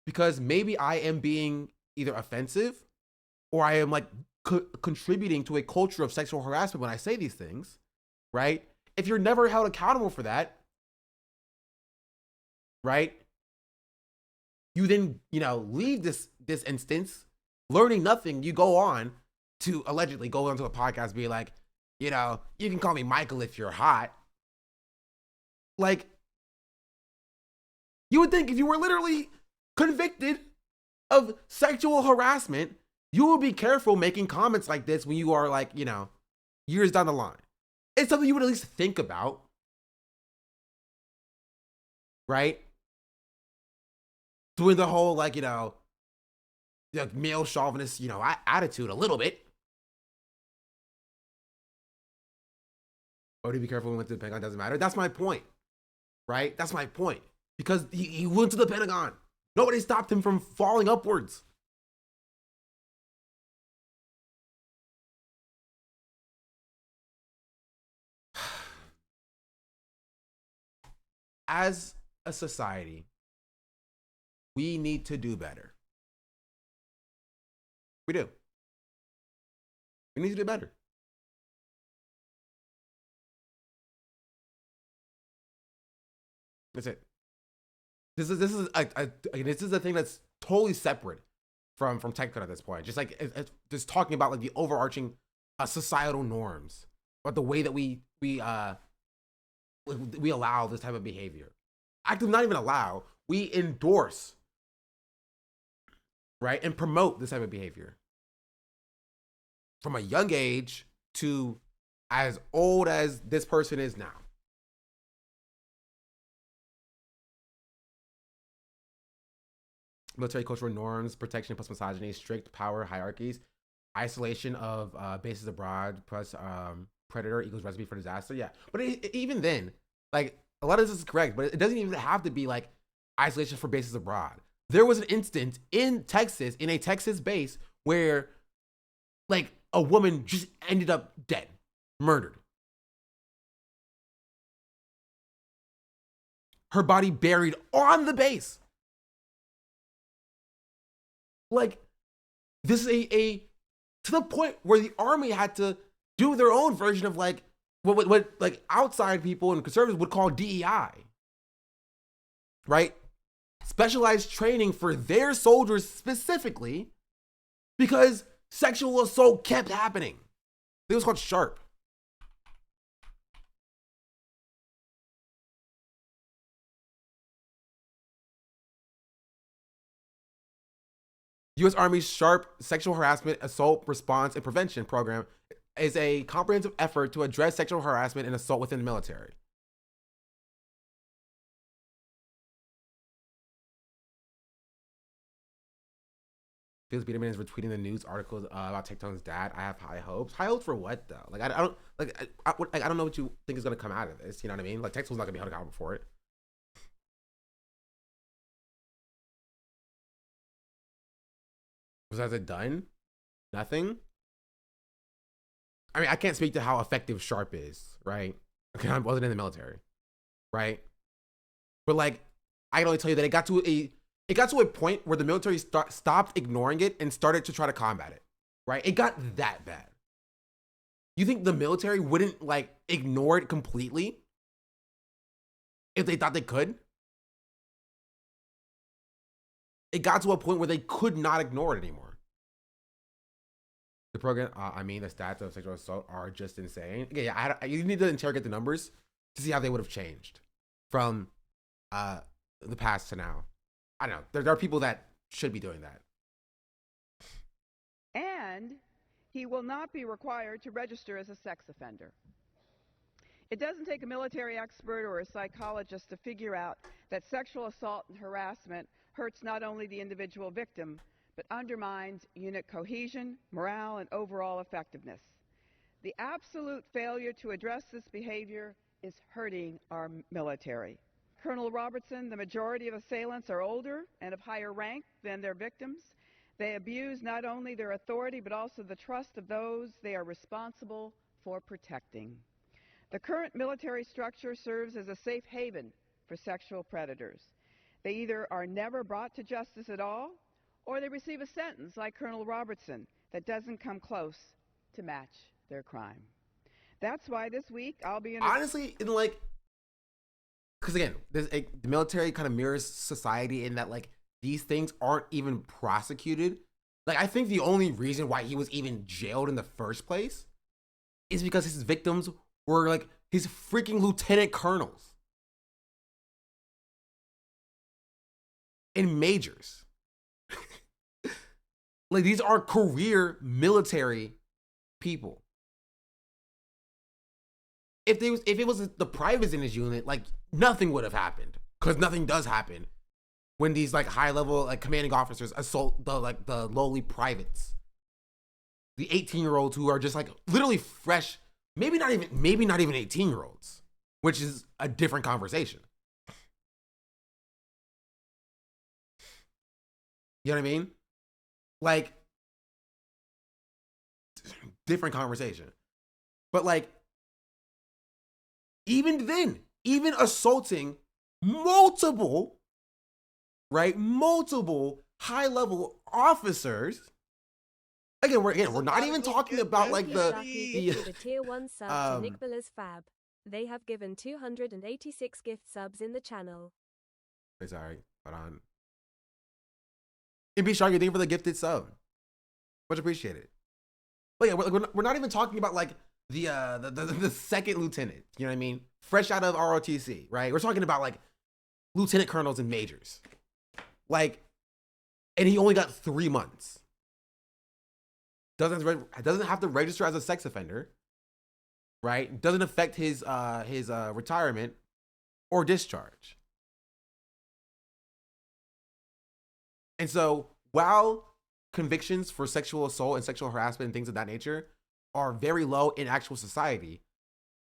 because maybe I am being either offensive or I am contributing to a culture of sexual harassment when I say these things, right? If you're never held accountable for that, right? You then, leave this instance, learning nothing. You go on to allegedly go onto a podcast, be like, you can call me Michael if you're hot. Like, you would think if you were literally convicted of sexual harassment, you would be careful making comments like this when you are years down the line. It's something you would at least think about, right? Doing the whole male chauvinist, attitude a little bit. Oh, to be careful when he went to the Pentagon, doesn't matter. That's my point, right? That's my point. Because he went to the Pentagon. Nobody stopped him from falling upwards. As a society, we need to do better. We do. We need to do better. That's it. This is a thing that's totally separate from Tectone at this point. Just just talking about the overarching societal norms, but the way that we allow this type of behavior. Actively not even allow, we endorse, right, and promote this type of behavior from a young age to as old as this person is now. Military cultural norms, protection plus misogyny, strict power hierarchies, isolation of bases abroad plus predator equals recipe for disaster. Yeah, but even then, a lot of this is correct, but it doesn't even have to be isolation for bases abroad. There was an instance in Texas, in a Texas base, where a woman just ended up dead, murdered. Her body buried on the base. This is a to the point where the army had to do their own version of what outside people and conservatives would call DEI, right? Specialized training for their soldiers specifically because sexual assault kept happening. I think it was called SHARP. U.S. Army's SHARP Sexual Harassment, Assault, Response, and Prevention Program is a comprehensive effort to address sexual harassment and assault within the military. Felix Biederman is retweeting the news articles about Tectone's dad. I have high hopes. High hopes for what though? I don't know what you think is gonna come out of this. You know what I mean? Tectone's not gonna be held accountable for it. Was it done? Nothing? I mean, I can't speak to how effective SHARP is, right? Okay, I wasn't in the military, right? But I can only tell you that it got to a point where the military stopped ignoring it and started to try to combat it, right? It got that bad. You think the military wouldn't ignore it completely if they thought they could? It got to a point where they could not ignore it anymore. The program, the stats of sexual assault are just insane. Yeah, you need to interrogate the numbers to see how they would have changed from the past to now. I don't know. There are people that should be doing that. And he will not be required to register as a sex offender. It doesn't take a military expert or a psychologist to figure out that sexual assault and harassment hurts not only the individual victim, but undermines unit cohesion, morale, and overall effectiveness. The absolute failure to address this behavior is hurting our military. Colonel Robertson, the majority of assailants are older and of higher rank than their victims. They abuse not only their authority, but also the trust of those they are responsible for protecting. The current military structure serves as a safe haven for sexual predators. They either are never brought to justice at all, or they receive a sentence like Colonel Robertson that doesn't come close to match their crime. That's why this week I'll be honestly in like, because again, the military kind of mirrors society in that like these things aren't even prosecuted. Like I think the only reason why he was even jailed in the first place is because his victims were like his freaking lieutenant colonels and majors. Like these are career military people. If it was the privates in his unit, like nothing would have happened, because nothing does happen when these like high level like commanding officers assault the lowly privates, the 18-year-olds who are just like literally fresh, maybe not even 18-year-olds, which is a different conversation. You know what I mean? Like different conversation. But like even then, even assaulting multiple high-level officers. Again, we're not even talking about like the tier 1 sub to Nick Biller's Fab. They have given 286 gift subs in the channel. Sorry, hold on. MB Sharky, thank you for the gifted sub. Much appreciated. But yeah, we're not even talking about like the second lieutenant, you know what I mean? Fresh out of ROTC, right? We're talking about like lieutenant colonels and majors. Like, and he only got 3 months. Doesn't have to register as a sex offender, right? Doesn't affect his retirement or discharge. And so while convictions for sexual assault and sexual harassment and things of that nature are very low in actual society,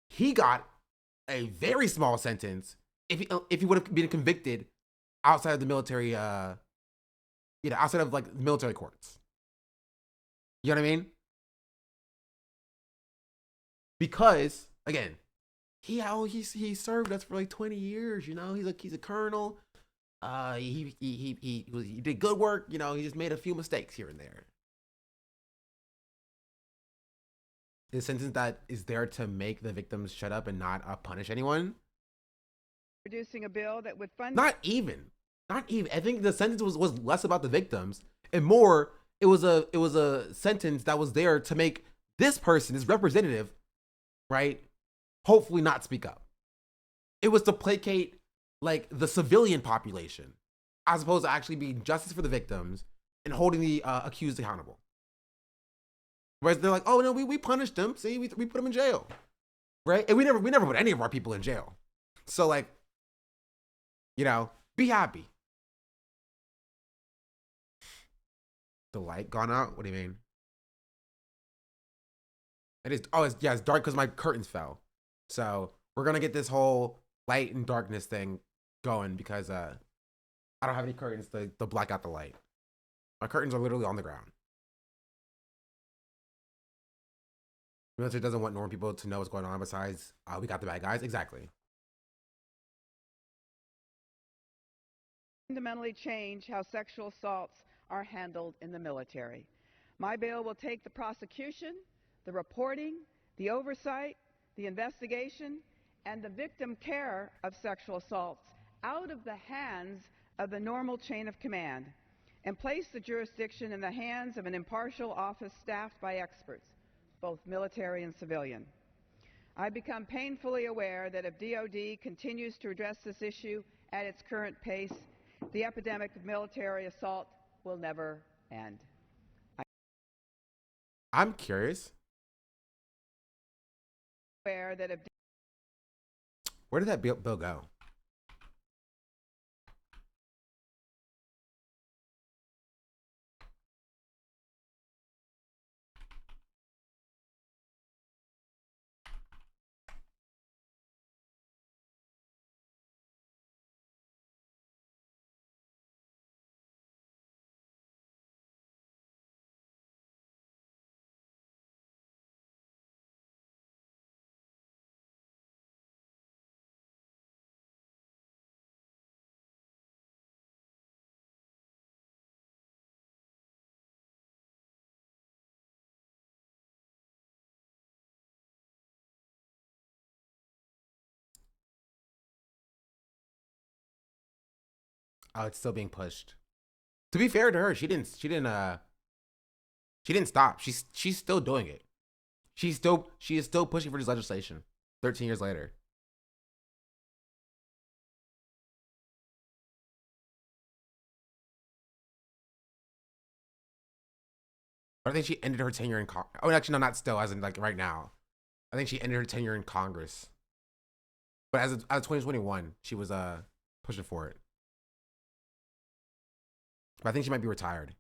he got a very small sentence if he would have been convicted outside of the military, outside of like the military courts. You know what I mean? Because again, he served us for like 20 years. You know, he's a colonel. He did good work. You know, he just made a few mistakes here and there. The sentence that is there to make the victims shut up and not punish anyone. Producing a bill that would fund. Not even. I think the sentence was less about the victims and more. It was a sentence that was there to make this person, his representative, right, hopefully not speak up. It was to placate like the civilian population, as opposed to actually being justice for the victims and holding the accused accountable. Whereas they're like, oh no, we punished them. See, we put them in jail, right? And we never put any of our people in jail. So like, you know, be happy. The light gone out? What do you mean? It is. Oh, it's dark because my curtains fell. So we're gonna get this whole light and darkness thing going because I don't have any curtains to black out the light. My curtains are literally on the ground. The military doesn't want normal people to know what's going on. Besides, we got the bad guys. Exactly. Fundamentally change how sexual assaults are handled in the military. My bill will take the prosecution, the reporting, the oversight, the investigation, and the victim care of sexual assaults out of the hands of the normal chain of command and place the jurisdiction in the hands of an impartial office staffed by experts, both military and civilian. I've become painfully aware that if DOD continues to address this issue at its current pace, the epidemic of military assault will never end. I'm curious. Aware that if Where did that bill go? Oh, it's still being pushed. To be fair to her, she didn't stop. She's still doing it. She is still pushing for this legislation 13 years later. But I think she ended her tenure in Congress. Oh, actually, no, not still, as in like right now. I think she ended her tenure in Congress. But as of 2021, she was pushing for it. But I think she might be retired.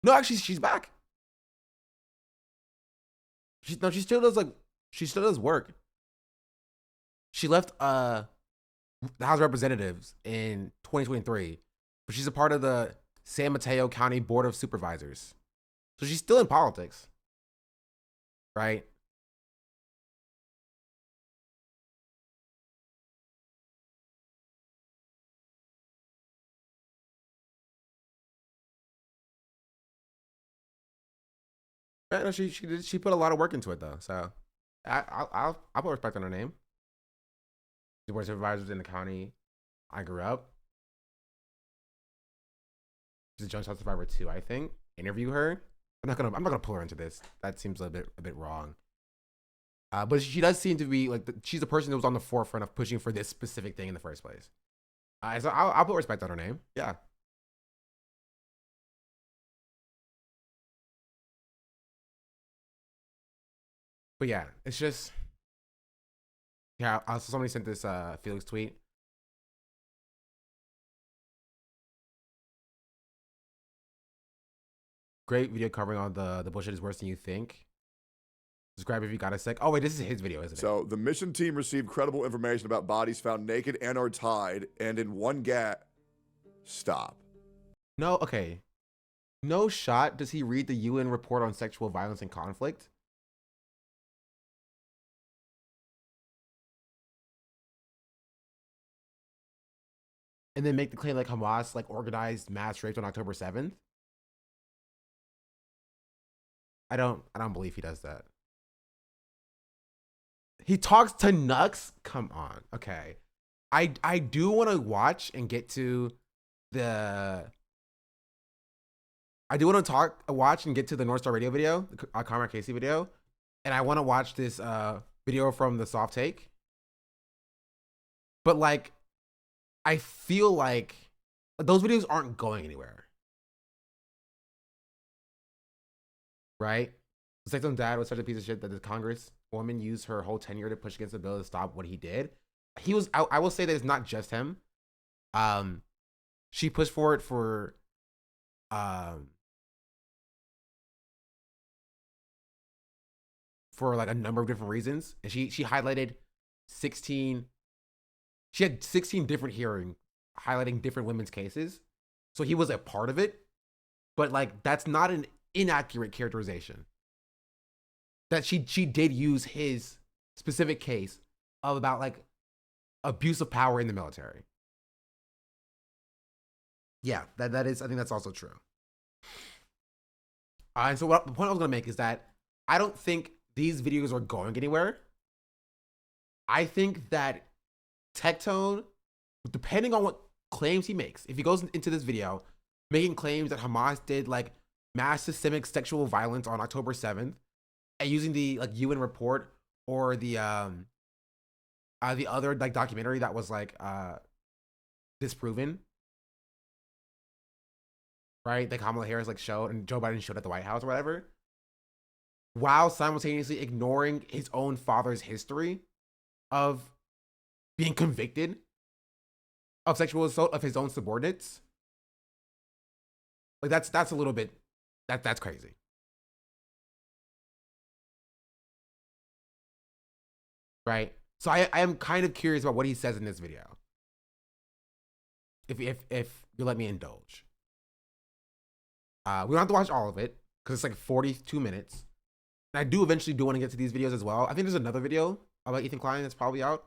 No, actually, she's back. She still does work. She left the House of Representatives in 2023, but she's a part of the San Mateo County Board of Supervisors. So she's still in politics. Right? Right, no, she put a lot of work into it though. So I'll put respect on her name. The board of supervisors in the county I grew up. She's a joint child survivor too, I think. Interview her. I'm not gonna pull her into this. That seems a bit wrong. But she does seem to be like she's the person that was on the forefront of pushing for this specific thing in the first place. So I'll put respect on her name. Yeah. But yeah, it's just yeah. Also, somebody sent this Felix tweet. Great video covering all the bullshit is worse than you think. Subscribe if you got a sec. Oh wait, this is his video, isn't it? So the mission team received credible information about bodies found naked and or tied, and in one gap. Stop. No, okay. No shot does he read the UN report on sexual violence and conflict. And then make the claim like Hamas like organized mass rapes on October 7th. I don't believe he does that. He talks to Nux? Come on. Okay. I do want to watch and get to the watch and get to the North Star Radio video, the Conrad Casey video. And I want to watch this video from the Soft Take. But like I feel like those videos aren't going anywhere. Right? The Tectone dad was such a piece of shit that the Congress woman used her whole tenure to push against the bill to stop what he did. He was, I will say that it's not just him. She pushed for it for like a number of different reasons. And she highlighted 16, she had 16 different hearings highlighting different women's cases. So he was a part of it, but like, that's not an inaccurate characterization. That she did use his specific case of about like abuse of power in the military. Yeah, that is, I think that's also true. And so the point I was gonna make is that I don't think these videos are going anywhere. I think that Tectone, depending on what claims he makes, if he goes into this video making claims that Hamas did like mass systemic sexual violence on October 7th and using the like UN report or the the other like documentary that was like disproven, right? That Kamala Harris like showed and Joe Biden showed at the White House or whatever, while simultaneously ignoring his own father's history of being convicted of sexual assault of his own subordinates. Like that's a little bit that's crazy. Right? So I am kind of curious about what he says in this video. If you let me indulge. We don't have to watch all of it because it's like 42 minutes. And I do eventually want to get to these videos as well. I think there's another video about Ethan Klein that's probably out.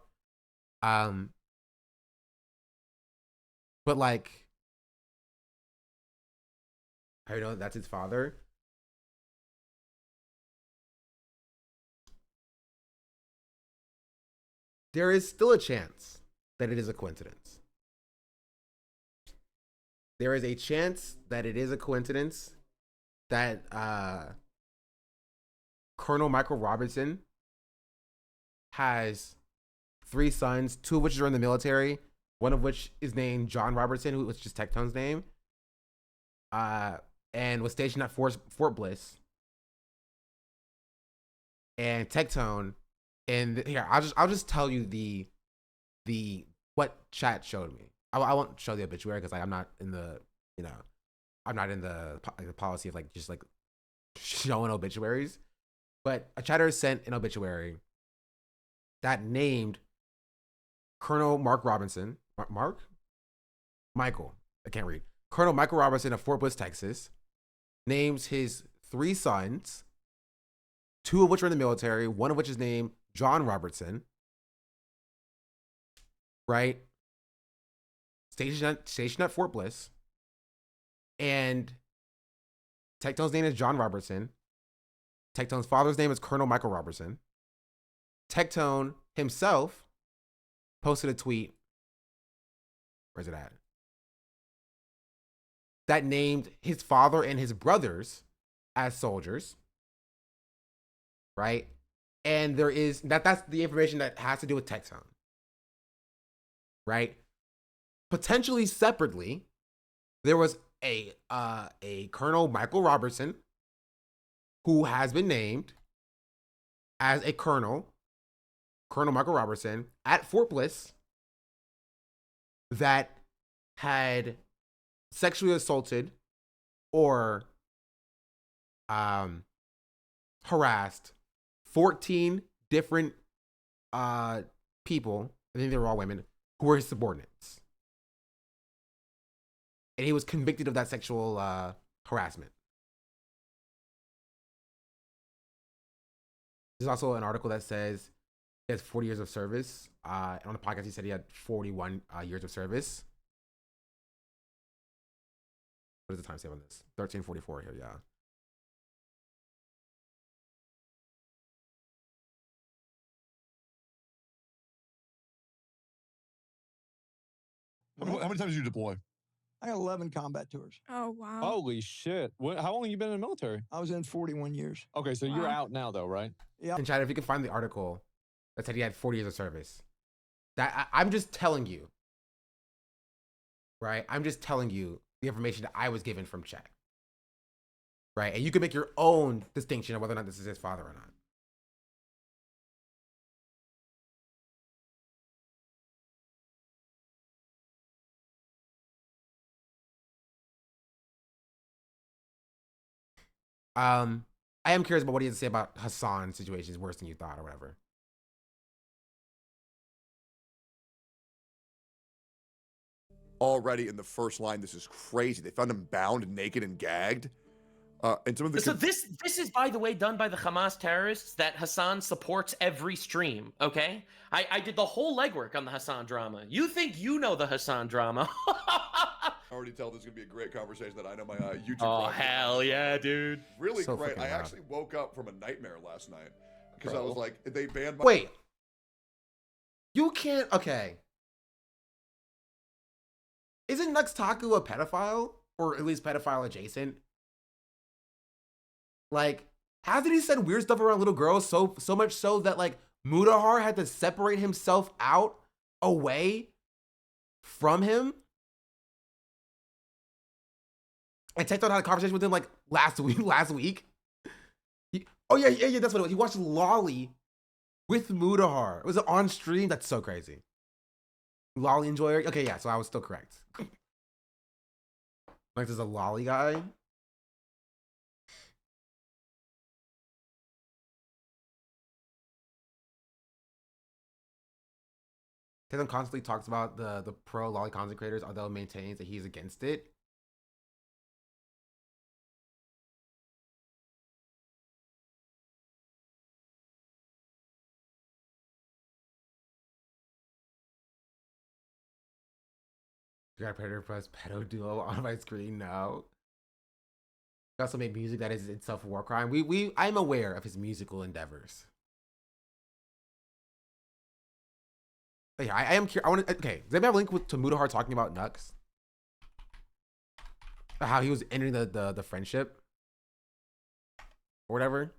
But like, how you know that's his father? There is still a chance that it is a coincidence. There is a chance that it is a coincidence that Colonel Michael Robertson has 3 sons, 2 of which are in the military, one of which is named John Robertson, who was just Tectone's name, and was stationed at Fort Bliss. And Tectone, and here I'll just tell you the what chat showed me. I won't show the obituary because like I'm not in the I'm not in the policy of like just like showing obituaries. But a chatter sent an obituary that named Colonel Mark Robinson. Michael. I can't read. Colonel Michael Robinson of Fort Bliss, Texas, names his 3 sons, 2 of which are in the military, one of which is named John Robertson. Right? Stationed at Fort Bliss. And Tectone's name is John Robertson. Tectone's father's name is Colonel Michael Robertson. Tectone himself posted a tweet. Where's it at? That named his father and his brothers as soldiers. Right? And there is that's the information that has to do with Tectone. Right? Potentially separately, there was a Colonel Michael Robertson who has been named as a Colonel Michael Robertson at Fort Bliss that had sexually assaulted or harassed 14 different people, I think they were all women, who were his subordinates. And he was convicted of that sexual harassment. There's also an article that says he has 40 years of service. On the podcast, he said he had 41 years of service. What does the time say on this? 13:44 here, yeah. How many times did you deploy? I got 11 combat tours. Oh, wow. Holy shit. How long have you been in the military? I was in 41 years. Okay, so you're out now, though, right? Yeah. And Chad, if you can find the article that said he had 40 years of service, that I'm just telling you, right? I'm just telling you the information that I was given from Chad, right? And you can make your own distinction of whether or not this is his father or not. I am curious about what he has to say about Hassan's situation is worse than you thought or whatever. Already in the first line, this is crazy. They found him bound, naked, and gagged. And some of the So this is, by the way, done by the Hamas terrorists that Hassan supports every stream, okay? I did the whole legwork on the Hassan drama. You think you know the Hassan drama. I already tell this is going to be a great conversation that I know my YouTube... Oh, hell yeah, dude. Really So great. freaking I loud. actually woke up from a nightmare last night because I Bro. was like, they banned my... Wait. You can't... Okay. Isn't Nuxtaku a pedophile? Or at least pedophile adjacent? Like, hasn't he said weird stuff around little girls so much so that, like, Mudahar had to separate himself out away from him. And Tectone had a conversation with him like last week. Oh yeah, that's what it was. He watched Lolly with Mudahar. It was on stream. That's so crazy. Lolly enjoyer. Okay, yeah, so I was still correct. Like there's a Lolly guy. Tatum constantly talks about the pro Lolly content creators, although maintains that he's against it. You got Predator plus pedo duo on my screen now. He also made music that is itself a war crime. I'm aware of his musical endeavors. But yeah, I am curious. I want to. Okay, does anybody have a link to Mudahar talking about Nux? How he was ending the friendship or whatever.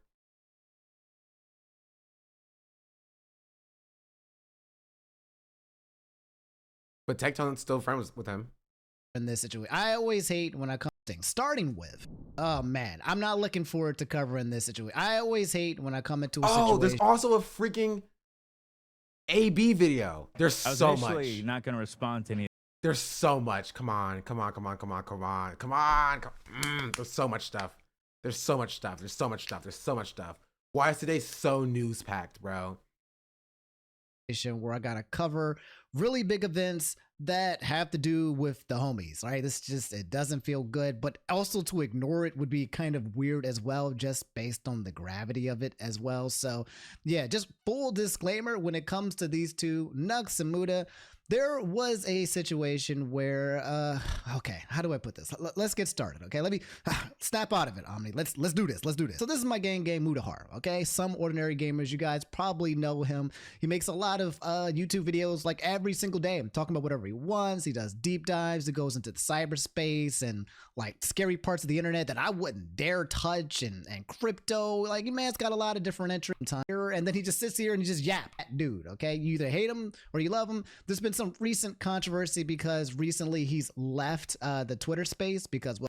But Tectone's still friends with him. In this situation, I always hate when I come starting with, oh man, I'm not looking forward to covering this situation. I always hate when I come into a situation. Oh, there's also a freaking AB video. There's so much. Not gonna respond to any. There's so much. Come on. There's so much stuff. There's so much stuff. Why is today so news packed, bro? Where I gotta cover really big events that have to do with the homies, right? It doesn't feel good, but also to ignore it would be kind of weird as well, just based on the gravity of it as well. So yeah, just full disclaimer when it comes to these two, Nux and Muda. There was a situation where, okay, how do I put this? Let's get started, okay? Let me snap out of it, Omni. Let's do this. So this is my game Mudahar, okay? Some ordinary gamers, you guys probably know him. He makes a lot of YouTube videos like every single day. I'm talking about whatever he wants. He does deep dives. He goes into the cyberspace and like scary parts of the internet that I wouldn't dare touch and crypto. Like, man's got a lot of different entry time here, and then he just sits here and he just yap at dude, okay? You either hate him or you love him. There's been some recent controversy because recently he's left the Twitter space because Nux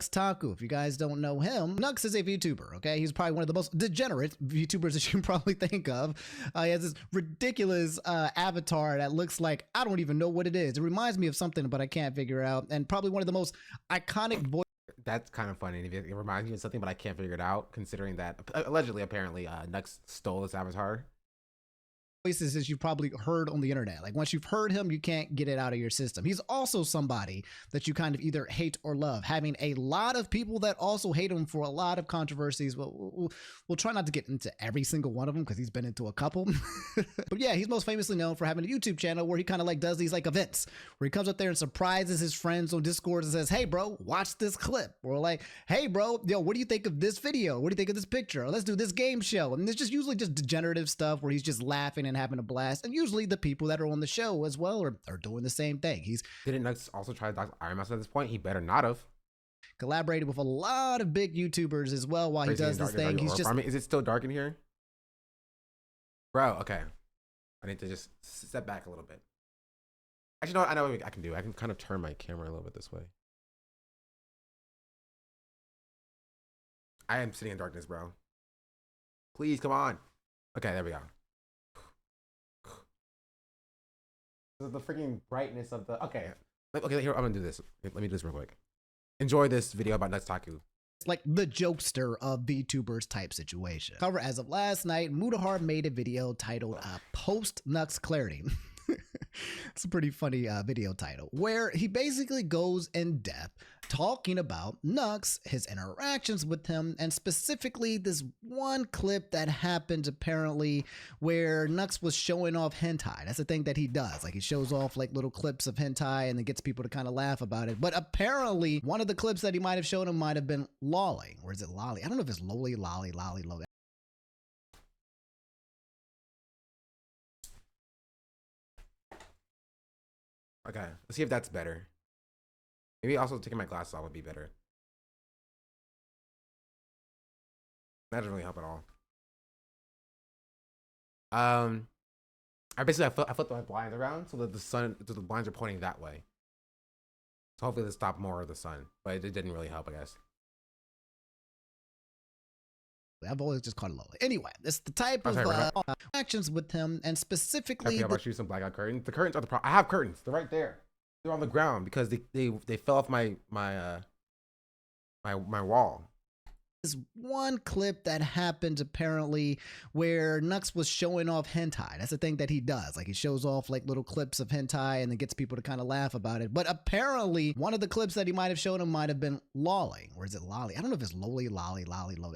Taku. If you guys don't know him, Nux is a VTuber, okay? He's probably one of the most degenerate VTubers that you can probably think of. He has this ridiculous avatar that looks like, I don't even know what it is. It reminds me of something, but I can't figure it out. And probably one of the most iconic voices. That's kind of funny. It reminds me of something, but I can't figure it out, considering that allegedly, apparently, Nux stole this avatar. Voices as you've probably heard on the internet. Like once you've heard him, you can't get it out of your system. He's also somebody that you kind of either hate or love, having a lot of people that also hate him for a lot of controversies. We'll try not to get into every single one of them because he's been into a couple. But yeah, he's most famously known for having a YouTube channel where he kind of like does these like events where he comes up there and surprises his friends on Discord and says, hey bro, watch this clip. Or like, hey bro, yo, what do you think of this video? What do you think of this picture? Or let's do this game show. And it's just usually just degenerative stuff where he's just laughing and having a blast, and usually the people that are on the show as well are doing the same thing. Didn't Nux also try to dox Iron Master at this point? He better not have. Collaborated with a lot of big YouTubers as well while he does this thing. He's just. Is it still dark in here, bro? Okay, I need to just step back a little bit. Actually, no, I know what I can do. I can kind of turn my camera a little bit this way. I am sitting in darkness, bro. Please come on. Okay, there we go. The freaking brightness of the okay, here I'm gonna do this. Let me do this real quick. Enjoy this video about Nux Taku. Like the jokester of VTubers type situation. However, as of last night, Mudahar made a video titled Post Nux Clarity. It's a pretty funny video title where he basically goes in depth talking about Nux, his interactions with him, and specifically this one clip that happened apparently where Nux was showing off hentai. That's the thing that he does. Like he shows off like little clips of hentai and then gets people to kind of laugh about it. But apparently one of the clips that he might have shown him might have been lolly, or is it lolly? I don't know if it's lolly. Okay, let's see if that's better. Maybe also taking my glasses off would be better. That doesn't really help at all. I flipped my blinds around so that the blinds are pointing that way. So hopefully they stop more of the sun, but it didn't really help, I guess. I've always just called it lowly. Anyway, it's the type of actions with him, and specifically about you some blackout curtains. The curtains are the problem. I have curtains. They're right there. They're on the ground because they fell off my wall. This one clip that happened apparently where Nux was showing off hentai. That's the thing that he does. Like he shows off like little clips of hentai and then gets people to kind of laugh about it. But apparently one of the clips that he might have shown him might have been lolling. Or is it lolly? I don't know if it's lolly, lolly.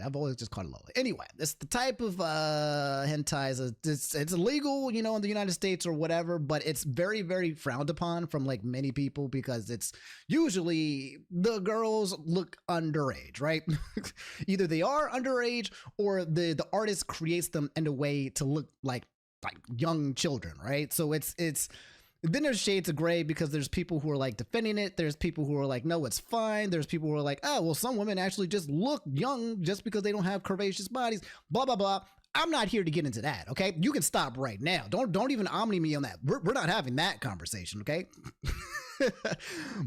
I've always just called it lolly. Anyway, it's the type of hentai. It's illegal, you know, in the United States or whatever, but it's very, very frowned upon from like many people because it's usually the girls look underage, right? Either they are underage or the artist creates them in a way to look like young children, right? So it's then there's shades of gray because there's people who are like defending it. There's people who are like, no, it's fine. There's people who are like, oh, well, some women actually just look young just because they don't have curvaceous bodies, blah, blah, blah. I'm not here to get into that, okay? You can stop right now. Don't even omni me on that. We're not having that conversation, okay?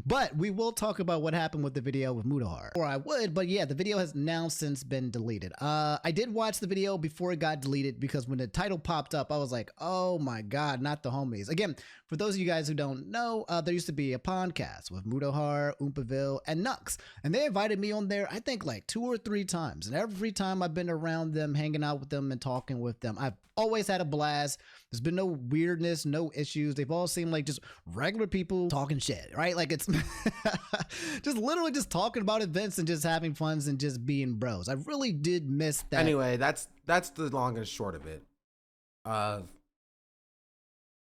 But we will talk about what happened with the video with Mudahar. Or I would, but yeah, the video has now since been deleted. I did watch the video before it got deleted because when the title popped up, I was like, oh my God, not the homies. Again, for those of you guys who don't know, there used to be a podcast with Mudahar, Oompaville, and Nux. And they invited me on there, I think like 2 or 3 times. And every time I've been around them, hanging out with them and talking with them, I've always had a blast. There's been no weirdness, no issues. They've all seemed like just regular people talking shit, right? Like it's just literally just talking about events and just having fun and just being bros. I really did miss that. Anyway, that's the long and short of it.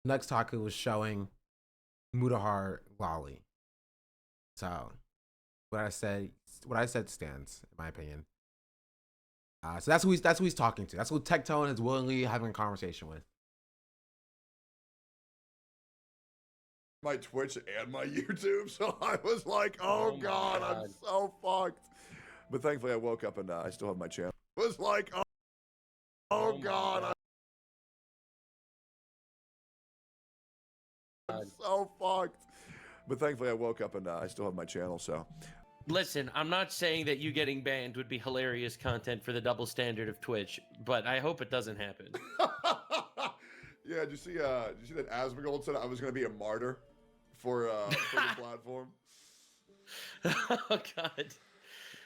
Next Taku was showing Mudahar lolly. So what I said stands, in my opinion. So that's who he's talking to. That's who Tectone is willingly having a conversation with. My Twitch and my YouTube, so I was like, oh God, I'm so fucked. But thankfully I woke up and I still have my channel. I was like, oh God, I'm so fucked. But thankfully I woke up and I still have my channel, so. Listen, I'm not saying that you getting banned would be hilarious content for the double standard of Twitch, but I hope it doesn't happen. Yeah, did you see that Asmongold said I was going to be a martyr for the platform? Oh God.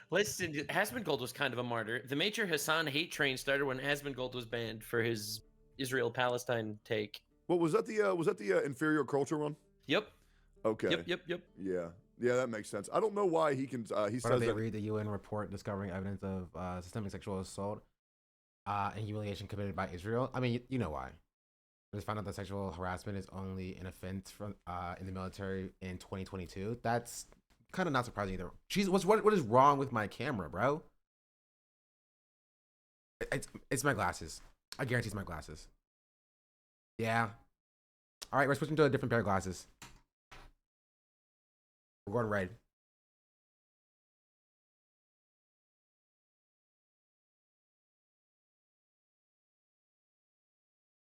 Listen, Asmongold was kind of a martyr. The major Hassan hate train started when Asmongold was banned for his Israel-Palestine take. What was that? The inferior culture one? Yep. Okay. Yep. Yeah, that makes sense. I don't know why he can. He says They that. read the UN report discovering evidence of systemic sexual assault and humiliation committed by Israel. I mean, you know why. They found out that sexual harassment is only an offense from in the military in 2022. That's kind of not surprising either. Jeez, what is wrong with my camera, bro? It's my glasses. I guarantee it's my glasses. Yeah. All right, we're switching to a different pair of glasses. We're going red.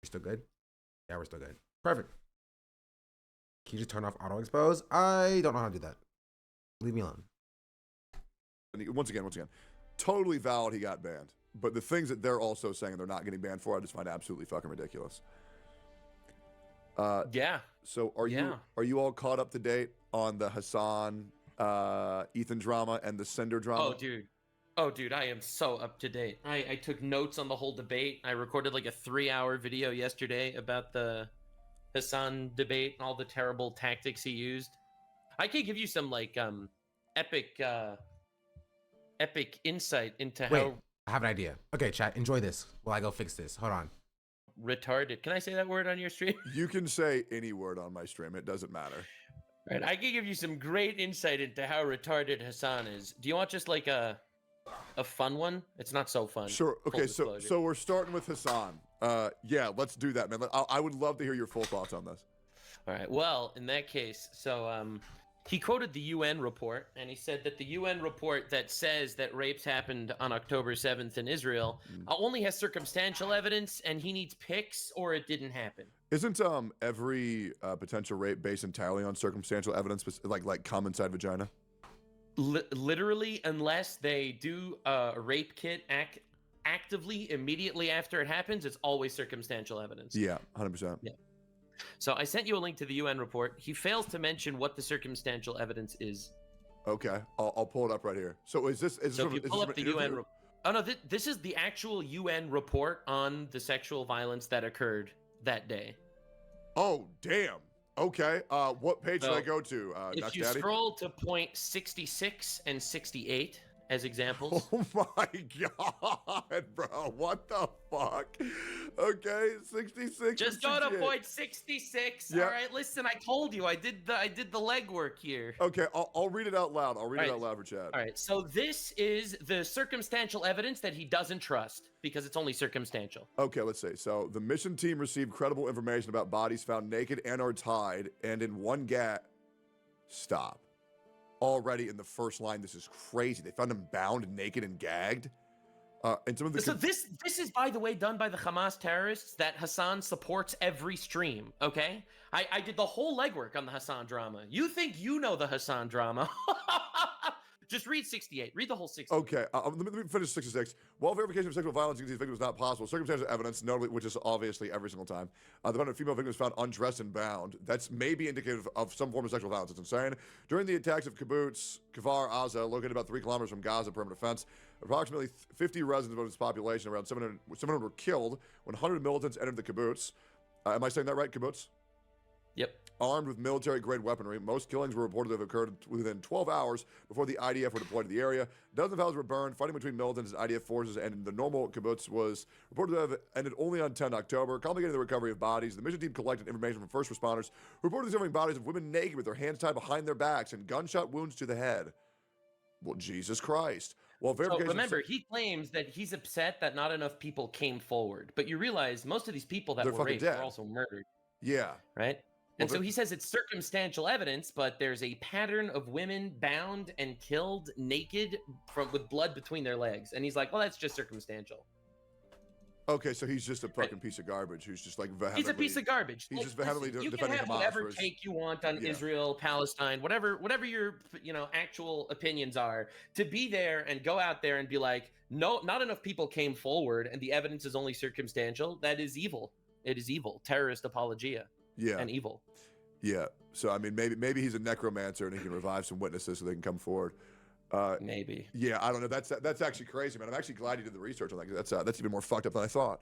We're still good? Yeah, we're still good. Perfect. Can you just turn off auto expose? I don't know how to do that. Leave me alone. Once again, totally valid he got banned. But the things that they're also saying they're not getting banned for, I just find absolutely fucking ridiculous. Yeah. So are you all caught up to date on the Hassan, Ethan drama and the Cinder drama? Oh, dude, I am so up to date. I took notes on the whole debate. I recorded like a 3-hour video yesterday about the Hassan debate and all the terrible tactics he used. I can give you some like epic insight into how. I have an idea. Okay, chat, enjoy this while I go fix this. Hold on. Retarded. Can I say that word on your stream? You can say any word on my stream. It doesn't matter. Right. I can give you some great insight into how retarded Hassan is. Do you want just like a fun one? It's not so fun. Sure. Okay. So we're starting with Hassan. Yeah, let's do that, man. I would love to hear your full thoughts on this. All right. Well, in that case, so He quoted the UN report, and he said that the UN report that says that rapes happened on October 7th in Israel only has circumstantial evidence, and he needs pics or it didn't happen. Isn't every potential rape based entirely on circumstantial evidence, like come inside vagina? Literally, unless they do a rape kit actively immediately after it happens, it's always circumstantial evidence. Yeah, 100%. Yeah. So I sent you a link to the UN report. He fails to mention what the circumstantial evidence is. Okay, I'll pull it up right here. So is this? So if you pull up the UN, oh no, this is the actual UN report on the sexual violence that occurred that day. Oh damn. Okay. What page should I go to? If you Daddy? scroll to point 66 and 68 as examples. Oh my god, bro! What the fuck? Okay, 66. Just go to point 66. Yeah. All right, listen, I told you, I did the legwork here. Okay, I'll read it out loud. I'll read it out loud for chat. All right, so this is the circumstantial evidence that he doesn't trust because it's only circumstantial. Okay, let's see. So the mission team received credible information about bodies found naked and or tied, and in one stop. Already in the first line, this is crazy. They found him bound, naked, and gagged. And some of the so this is, by the way, done by the Hamas terrorists that Hassan supports every stream. Okay, I did the whole legwork on the Hassan drama. You think you know the Hassan drama? Just read 68. Read the whole 68. Okay, let me finish 66. While verification of sexual violence against these victims is not possible, circumstantial evidence, notably, which is obviously every single time, the amount of female victims found undressed and bound, that's maybe indicative of some form of sexual violence. It's insane. During the attacks of kibbutz Kfar Aza, located about 3 kilometers from Gaza perimeter fence, approximately 50 residents of its population, around 700 were killed when 100 militants entered the kibbutz. Am I saying that right, kibbutz? Yep. Armed with military-grade weaponry, most killings were reported to have occurred within 12 hours before the IDF were deployed to the area. Dozens of houses were burned. Fighting between militants and IDF forces and the normal kibbutz was reported to have ended only on 10 October, complicating the recovery of bodies. The mission team collected information from first responders who reported discovering bodies of women naked with their hands tied behind their backs and gunshot wounds to the head. Well, Jesus Christ. Well, so remember, he claims that he's upset that not enough people came forward. But you realize most of these people that were raped were also murdered. Yeah. Right? And so he says it's circumstantial evidence, but there's a pattern of women bound and killed naked with blood between their legs. And he's like, well, that's just circumstantial. Okay, so he's just a fucking piece of garbage who's just like vehemently... He's a piece of garbage. He's just vehemently you defending can have Hamas whatever take you want on Israel, Palestine, whatever your actual opinions are. To be there and go out there and be like, no, not enough people came forward and the evidence is only circumstantial, that is evil. It is evil. Terrorist apologia. Yeah. And evil. Yeah. So I mean, maybe he's a necromancer and he can revive some witnesses so they can come forward. Maybe. Yeah, I don't know. That's actually crazy, man. I'm actually glad you did the research on that. That's even more fucked up than I thought.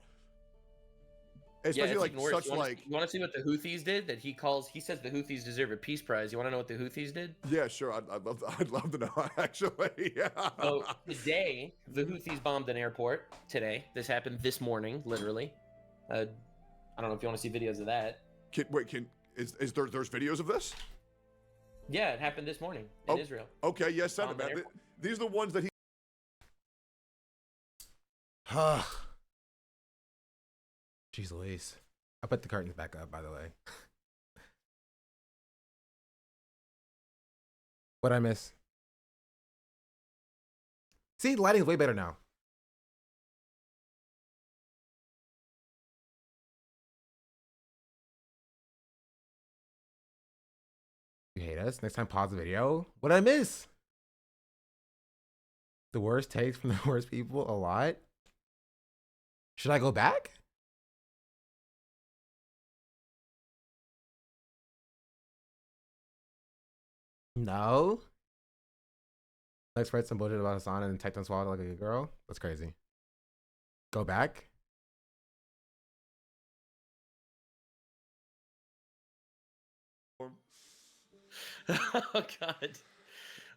Especially yeah, like such like. You want to see what the Houthis did? That he says the Houthis deserve a peace prize. You want to know what the Houthis did? Yeah, sure. I'd love to know actually. Yeah. So today, the Houthis bombed an airport. Today, this happened this morning, literally. I don't know if you want to see videos of that. Is there's videos of this? Yeah, it happened this morning in Israel. Okay, yes, send it, man. These are the ones that he. Jeez Louise. I put the curtains back up, by the way. What'd I miss? See, the lighting is way better now. You hate us? Next time, pause the video. What did I miss? The worst takes from the worst people? A lot? Should I go back? No. Let's write some bullshit about Hassan and Tectone swallowed like a good girl. That's crazy. Go back. Oh God.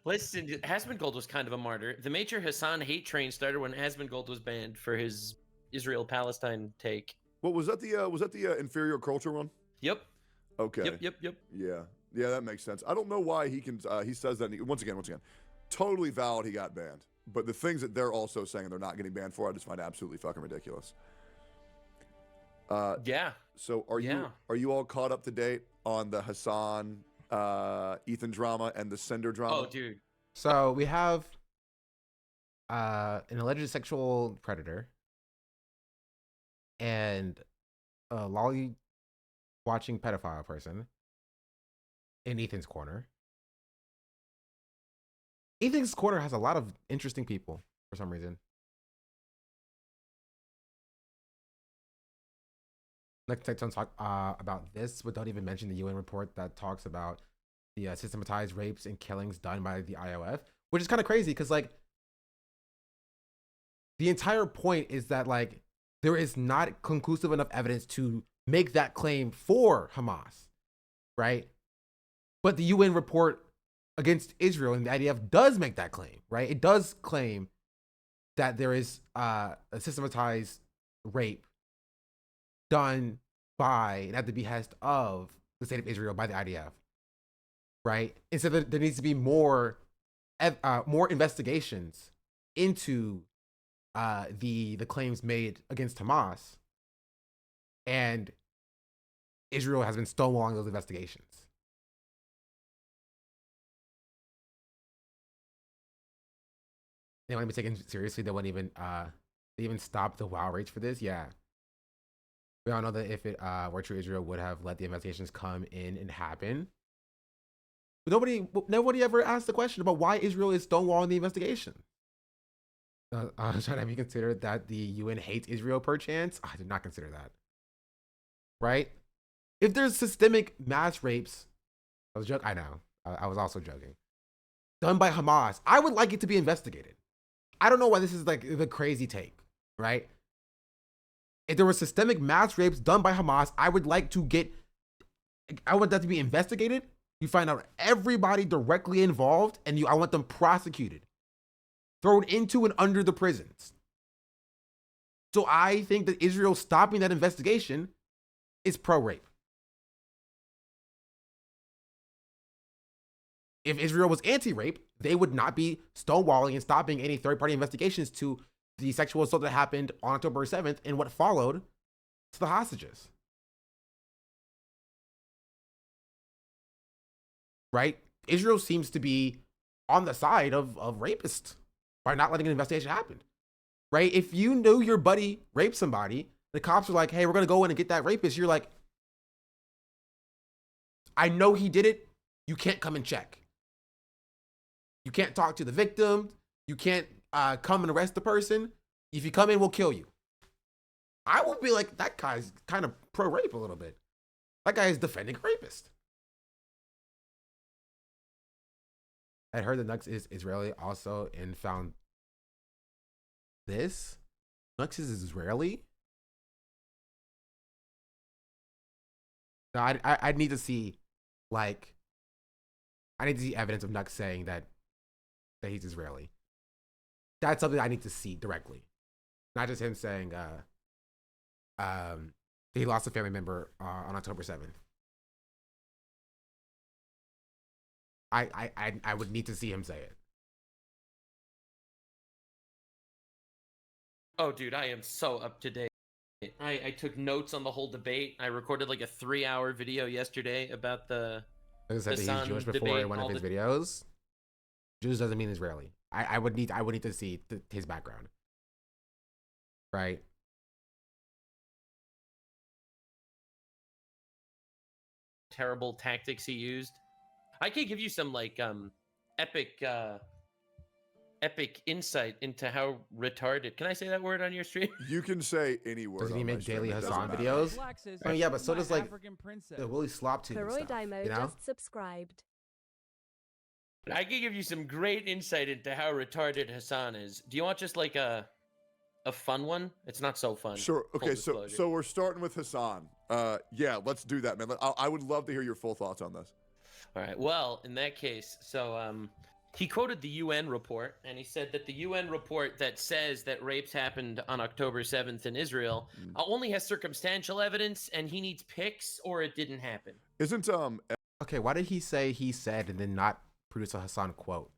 Listen, Asmongold was kind of a martyr. The major Hassan hate train started when Asmongold was banned for his Israel-Palestine take. What was that? The inferior culture one? Yep. Okay. Yep. Yeah, that makes sense. I don't know why he can. He says that once again. Totally valid. He got banned, but the things that they're also saying they're not getting banned for, I just find absolutely fucking ridiculous. Yeah. So are you all caught up to date on the Hassan Ethan drama and the Sender drama? Oh, dude. So we have an alleged sexual predator and a lolly watching pedophile person in Ethan's corner. Ethan's corner has a lot of interesting people for some reason. Like Tectone talk about this, but don't even mention the UN report that talks about the systematized rapes and killings done by the IOF, which is kind of crazy because like the entire point is that like there is not conclusive enough evidence to make that claim for Hamas, right? But the UN report against Israel and the IDF does make that claim, right? It does claim that there is a systematized rape done by and at the behest of the state of Israel by the IDF, right? And so there needs to be more investigations into the claims made against Hamas, and Israel has been stonewalling those investigations. They want to be taken seriously. They wouldn't even stop the WoW rates for this. Yeah. We all know that if it were true, Israel would have let the investigations come in and happen. But nobody ever asked the question about why Israel is stonewalling the investigation. Have you considered that the UN hates Israel perchance? I did not consider that. Right? If there's systemic mass rapes, I was joking. I know. I was also joking. Done by Hamas, I would like it to be investigated. I don't know why this is like the crazy take, right? If there were systemic mass rapes done by Hamas, I would like that to be investigated. You find out everybody directly involved, and I want them prosecuted, thrown into and under the prisons. So I think that Israel stopping that investigation is pro-rape. If Israel was anti-rape, they would not be stonewalling and stopping any third-party investigations to the sexual assault that happened on October 7th and what followed to the hostages. Right? Israel seems to be on the side of rapists by not letting an investigation happen. Right? If you knew your buddy raped somebody, the cops are like, hey, we're going to go in and get that rapist. You're like, I know he did it. You can't come and check. You can't talk to the victim. You can't come and arrest the person. If you come in, we'll kill you. I will be like, that guy's kind of pro-rape a little bit. That guy is defending a rapist. I heard that Nux is Israeli also and found this. Nux is Israeli? No, I need to see, like, I need to see evidence of Nux saying that he's Israeli. That's something I need to see directly. Not just him saying he lost a family member on October 7th. I would need to see him say it. Oh, dude, I am so up to date. I took notes on the whole debate. I recorded like a 3-hour video yesterday about the Like I said, that he's Jewish before in one of his videos. Jews doesn't mean Israeli. I would need to see his background. Right? Terrible tactics he used. I could give you some like epic insight into how retarded. Can I say that word on your stream? You can say any word. Doesn't he on my make stream, daily it doesn't Hassan matter. videos? I mean, yeah, but so does like the Willie Slop tube and Karoy stuff, Daimo you know? just subscribed. I could give you some great insight into how retarded Hassan is. Do you want just like a fun one? It's not so fun. Sure. Full Okay. So disclosure. we're starting with Hassan. Yeah, let's do that, man. I would love to hear your full thoughts on this. All right. Well, in that case, so he quoted the UN report, and he said that the UN report that says that rapes happened on October 7th in Israel only has circumstantial evidence, and he needs pics, or it didn't happen. Isn't Okay, why did he say he said and then not produce a Hassan quote?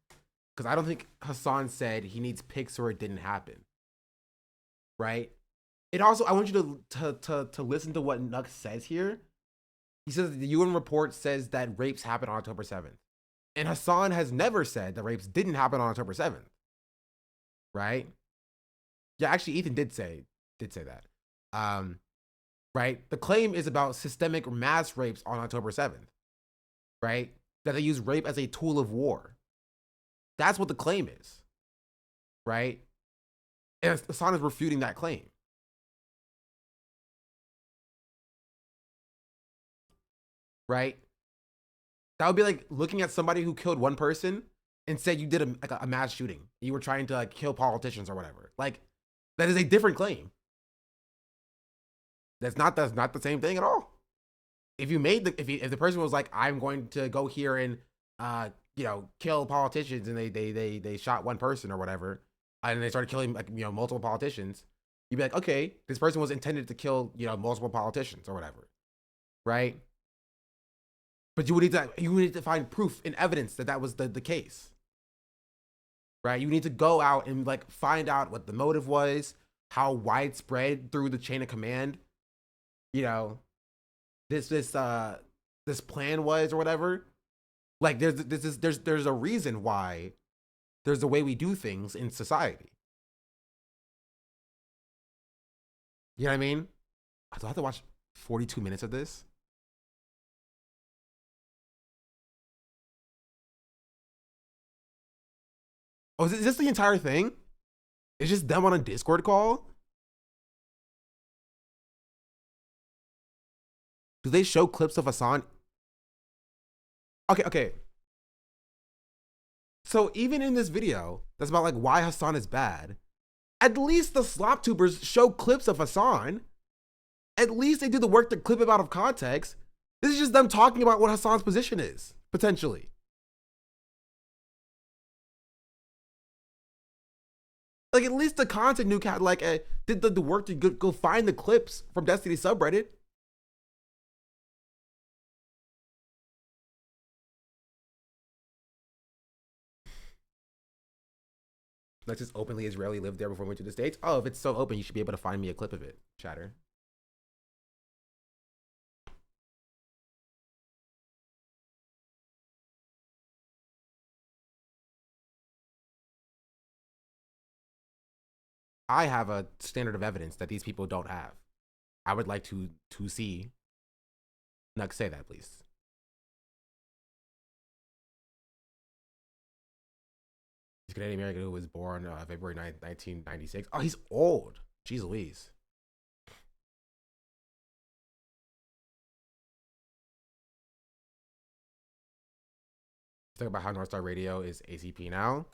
Because I don't think Hassan said he needs pics or it didn't happen. Right? It also, I want you to listen to what Nux says here. He says the UN report says that rapes happened on October 7th. And Hassan has never said that rapes didn't happen on October 7th. Right? Yeah, actually, Ethan did say that. Right? The claim is about systemic mass rapes on October 7th. Right? That they use rape as a tool of war. That's what the claim is. Right? And Hassan is refuting that claim. Right? That would be like looking at somebody who killed one person and said you did a mass shooting. You were trying to like kill politicians or whatever. Like, that is a different claim. That's not the same thing at all. If you made if the person was like, I'm going to go here and kill politicians, and they shot one person or whatever, and they started killing multiple politicians, you'd be like, okay, this person was intended to kill multiple politicians or whatever, right? But you would need to find proof and evidence that was the case, right? You need to go out and like find out what the motive was, how widespread through the chain of command, this plan was or whatever. Like there's a reason why there's a way we do things in society. You know what I mean? Do I have to watch 42 minutes of this? Oh, is this the entire thing? It's just them on a Discord call? Do they show clips of Hassan? Okay. So even in this video, that's about like why Hassan is bad, at least the slop tubers show clips of Hassan. At least they do the work to clip him out of context. This is just them talking about what Hassan's position is, potentially. Like, at least the content nuke had like did the work to go find the clips from Destiny subreddit. Let's just openly Israeli lived there before we went to the States. Oh, if it's so open, you should be able to find me a clip of it, chatter. I have a standard of evidence that these people don't have. I would like to see. Now, say that, please. He's a Canadian American who was born February 9th, 1996. Oh, he's old. Jeez Louise. Talk about how North Star Radio is ACP now.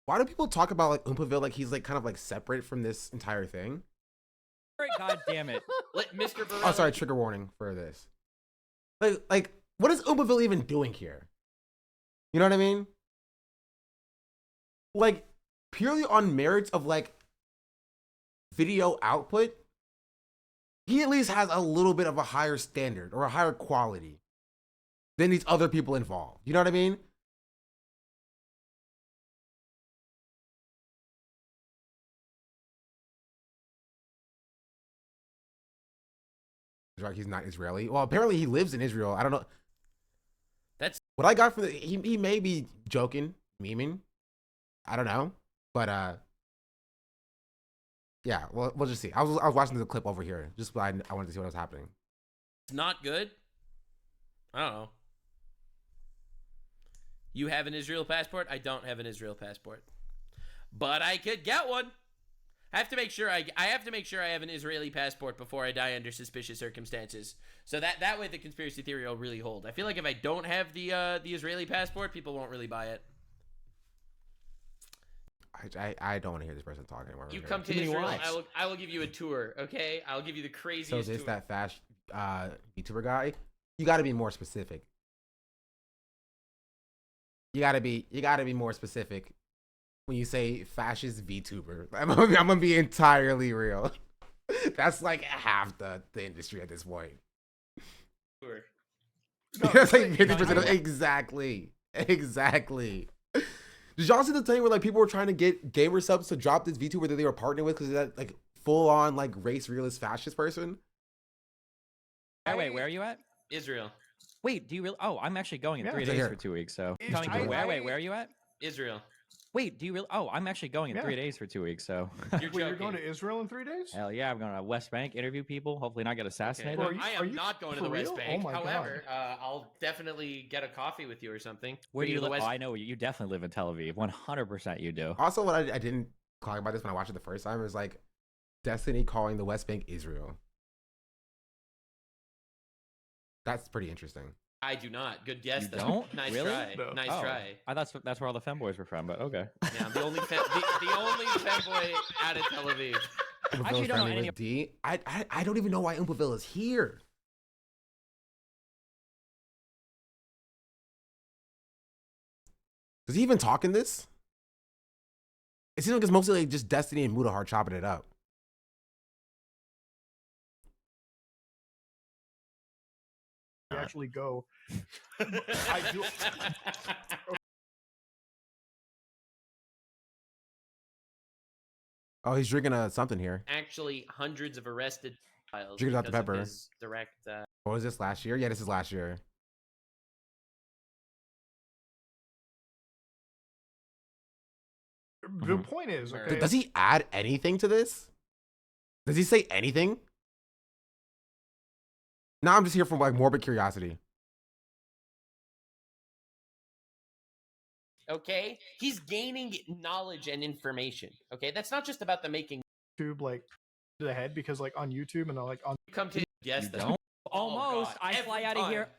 Why do people talk about like Oompaville like he's like kind of like separate from this entire thing? God damn it. Mr. Burrell. Oh, sorry, trigger warning for this. Like what is Oompaville even doing here? You know what I mean? Like, purely on merits of like video output, he at least has a little bit of a higher standard or a higher quality than these other people involved. You know what I mean? He's not Israeli. Well, apparently he lives in Israel. I don't know. That's what I got from he may be joking, memeing. I don't know. But yeah, well, we'll just see. I was watching the clip over here. Just I wanted to see what was happening. It's not good. I don't know. You have an Israel passport? I don't have an Israel passport. But I could get one. I have to make sure I have to make sure I have an Israeli passport before I die under suspicious circumstances. So that way the conspiracy theory will really hold. I feel like if I don't have the Israeli passport, people won't really buy it. I don't want to hear this person talk anymore. You come to Israel, I will give you a tour. Okay, I'll give you the craziest. So this tour. that fast VTuber guy, you got to be more specific. You gotta be more specific when you say fascist VTuber. I'm gonna be entirely real. That's like half the industry at this point. Sure. That's like 50%. Exactly. Did y'all see the thing where like people were trying to get gamer subs to drop this VTuber that they were partnering with because that like full on like race realist fascist person? Wait, where are you at? Israel. Wait, do you really? Oh, I'm actually going in 3 days for 2 weeks. So coming to where? Wait, where are you at? Israel. Wait, do you really? Oh, I'm actually going in 3 days for 2 weeks. So you're going to Israel in 3 days? Hell yeah, I'm going to West Bank, interview people, hopefully not get assassinated. Okay. I am not going to the West Bank. Oh my However, I'll definitely get a coffee with you or something. Where do you live? Oh, I know you definitely live in Tel Aviv. 100% you do. Also, what I didn't talk about this when I watched it the first time is like Destiny calling the West Bank Israel. That's pretty interesting. I do not. Good guess. You don't? Nice really? try. No. Nice try. I thought that's where all the femboys were from, but okay. Yeah, I'm the only femboy out of Tel Aviv. I actually don't know any of D. I don't even know why Umpaville is here. Does he even talk in this? It seems like it's mostly like just Destiny and Mudahar chopping it up. Actually go. I do. Oh, he's drinking something here. Actually, hundreds of arrested files. Drinking Dr. because of Pepper. his direct. What was this last year? Yeah, this is last year. The point is, okay. Does he add anything to this? Does he say anything? Now I'm just here for like morbid curiosity. Okay, he's gaining knowledge and information. Okay, that's not just about the making. YouTube like to the head because like on YouTube and like on. Come to yes, don't. Almost. I fly out of here.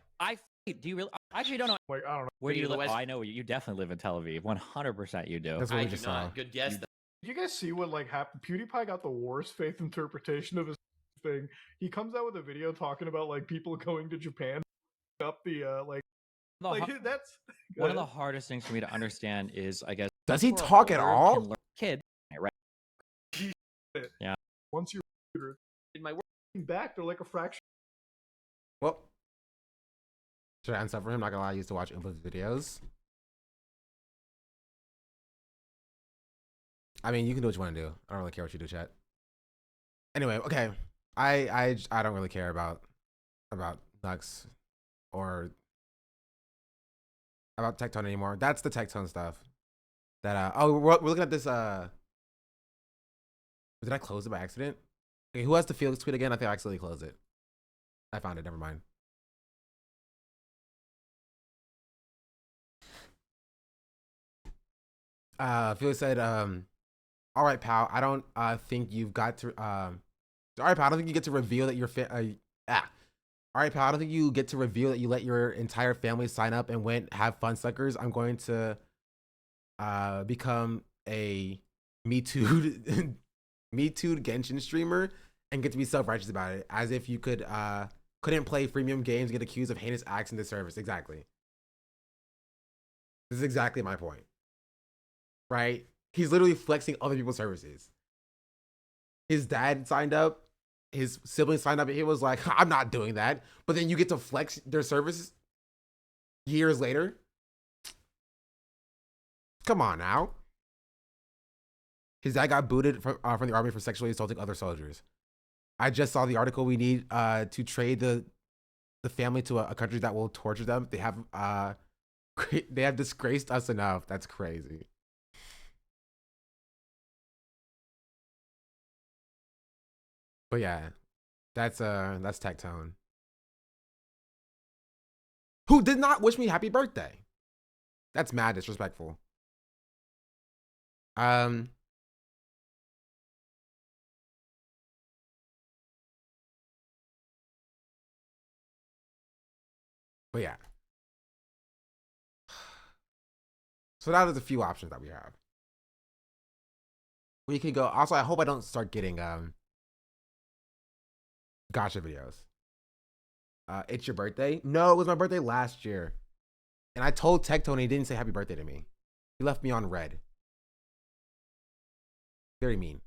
Do you really? I actually don't know. Like I don't know. Where do you live? Oh, I know you definitely live in Tel Aviv. 100% you do. That's what we just saw. Good guess. Did you guys see what like happened? PewDiePie got the worst faith interpretation of his thing. He comes out with a video talking about like people going to Japan up the that's one of the hardest things for me to understand is I guess does he talk at all? Kid, right? Yeah. Once you're in my work back, they're like a fraction. Well, should I unsub for him? Not gonna lie, I used to watch Umpa's videos. I mean, you can do what you want to do. I don't really care what you do, chat. Anyway, okay. I don't really care about Nux or about Tectone anymore. That's the Tectone stuff. That we're looking at this. Did I close it by accident? Okay, who has the Felix tweet again? I think I accidentally closed it. I found it. Never mind. Felix said, all right, pal. I don't think you've got to. All right, pal. I don't think you get to reveal that you're All right, pal. I don't think you get to reveal that you let your entire family sign up and went have fun suckers. I'm going to become a Me Too Genshin streamer and get to be self-righteous about it, as if you couldn't play freemium games, get accused of heinous acts in the service. Exactly. This is exactly my point. Right? He's literally flexing other people's services. His dad signed up, his siblings signed up, and he was like, I'm not doing that. But then you get to flex their services years later. Come on now. His dad got booted from the army for sexually assaulting other soldiers. I just saw the article. We need to trade the family to a country that will torture them. They have disgraced us enough. That's crazy. But yeah, that's Tectone. Who did not wish me happy birthday? That's mad disrespectful. But yeah. So that is a few options that we have. We can go. Also, I hope I don't start getting gotcha videos. It's your birthday? No, it was my birthday last year. And I told Tectone he didn't say happy birthday to me. He left me on red. Very mean.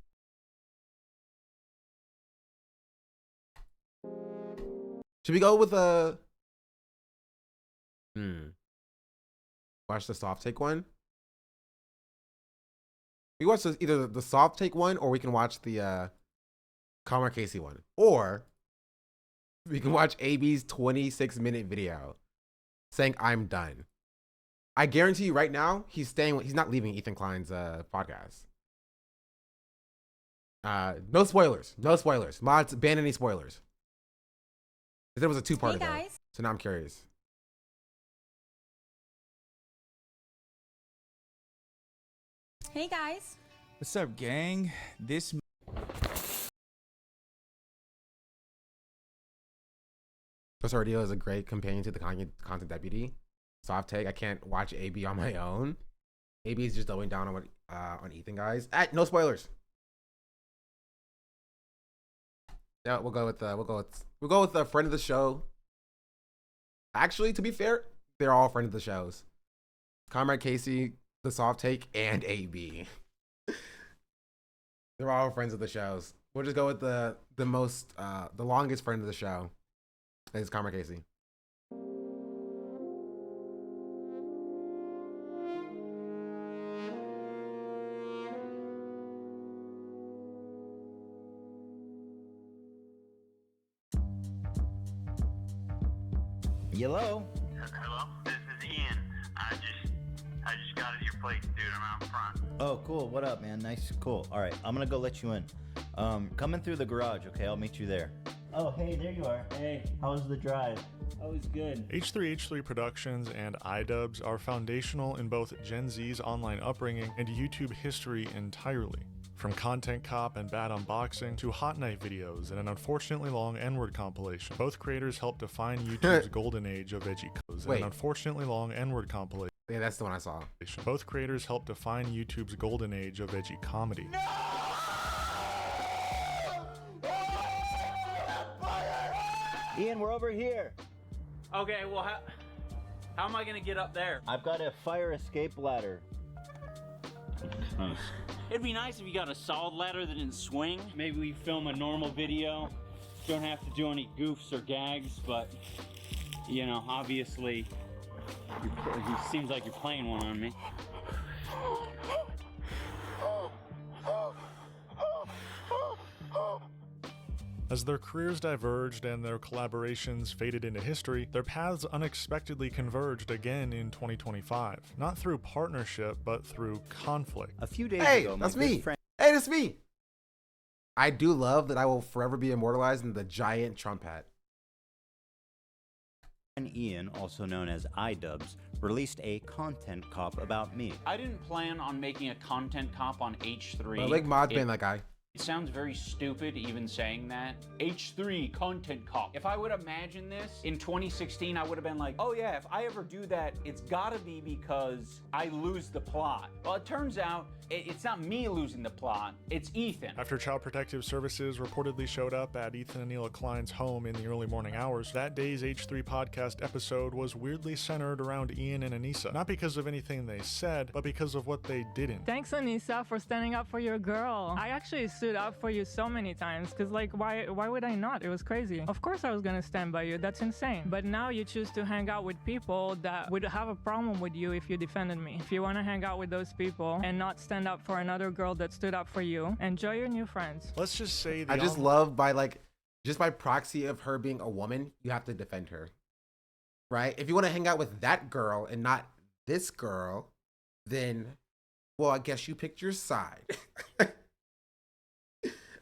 Should we go with watch the soft take one? We watch either the soft take one, or we can watch the Connor Casey one. Or we can watch AB's 26-minute video saying I'm done. I guarantee you right now, he's not leaving Ethan Klein's podcast. No spoilers. No spoilers. Mods, ban any spoilers. There was a two-parter though. So now I'm curious. Hey guys. What's up, gang? This Radio is a great companion to the content deputy. Soft take. I can't watch AB on my own. AB is just doubling down on what on Ethan, guys. No spoilers. Yeah, we'll go with the friend of the show. Actually, to be fair, they're all friend of the shows. Comrade Casey, the soft take, and AB. They're all friends of the shows. We'll just go with the longest friend of the show. It's Comrade Casey. Hello? Hello, this is Ian. I just got at your place, dude. I'm out front. Oh, cool. What up, man? Nice. Cool. All right, I'm gonna go let you in. Coming through the garage, okay? I'll meet you there. Oh, hey, there you are. Hey, how was the drive? Oh, it was good. H3H3 Productions and iDubbbz are foundational in both Gen Z's online upbringing and YouTube history entirely. From Content Cop and Bad Unboxing to Hot Knife videos and an unfortunately long N-word compilation, both creators helped define YouTube's golden age of edgy codes. And an unfortunately long N-word compilation. Yeah, that's the one I saw. Both creators helped define YouTube's golden age of edgy comedy. No! Ian, we're over here. Okay, well, how am I gonna get up there? I've got a fire escape ladder. It'd be nice if you got a solid ladder that didn't swing. Maybe we film a normal video. Don't have to do any goofs or gags, but, you know, obviously, it seems like you're playing one on me. As their careers diverged and their collaborations faded into history, their paths unexpectedly converged again in 2025. Not through partnership, but through conflict. A few days Hey, ago, that's me. Hey, that's me. I do love that I will forever be immortalized in the giant Trump hat. And Ian, also known as iDubbbz, released a content cop about me. I didn't plan on making a content cop on H3. I like mods being that guy. It sounds very stupid even saying that. H3 content cop. If I would imagine this in 2016, I would have been like, oh yeah, if I ever do that, it's gotta be because I lose the plot. Well, it turns out it's not me losing the plot, it's Ethan. After Child Protective Services reportedly showed up at Ethan and Neela Klein's home in the early morning hours, that day's H3 podcast episode was weirdly centered around Ian and Anissa. Not because of anything they said, but because of what they didn't. Thanks, Anissa, for standing up for your girl. I actually stood up for you so many times, because like, why would I not? It was crazy. Of course I was gonna stand by you, that's insane. But now you choose to hang out with people that would have a problem with you if you defended me. If you wanna hang out with those people and not stand up for another girl that stood up for you, enjoy your new friends. Let's just say I just love just by proxy of her being a woman, you have to defend her. Right? If you want to hang out with that girl and not this girl, then, well, I guess you picked your side.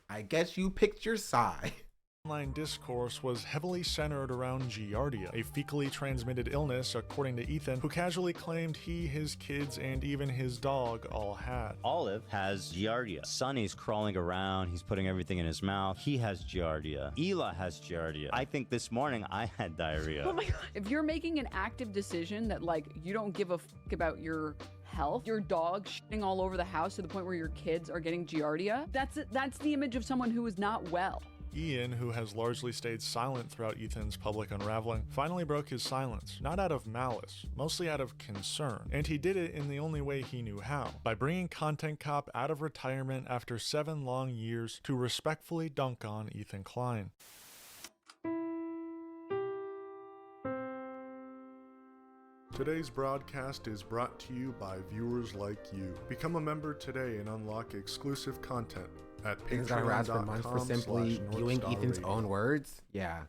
I guess you picked your side. Online discourse was heavily centered around Giardia, a fecally transmitted illness, according to Ethan, who casually claimed he, his kids, and even his dog all had. Olive has Giardia. Sonny's crawling around. He's putting everything in his mouth. He has Giardia. Ela has Giardia. I think this morning I had diarrhea. Oh my God. If you're making an active decision that, like, you don't give a fuck about your health. Your dog shitting all over the house to the point where your kids are getting giardia. That's the image of someone who is not well. Ian, who has largely stayed silent throughout Ethan's public unraveling, finally broke his silence, not out of malice, mostly out of concern. And he did it in the only way he knew how, by bringing Content Cop out of retirement after 7 long years to respectfully dunk on Ethan Klein. Today's broadcast is brought to you by viewers like you. Become a member today and unlock exclusive content at He's got harassed for months for simply viewing Ethan's own words? Yeah.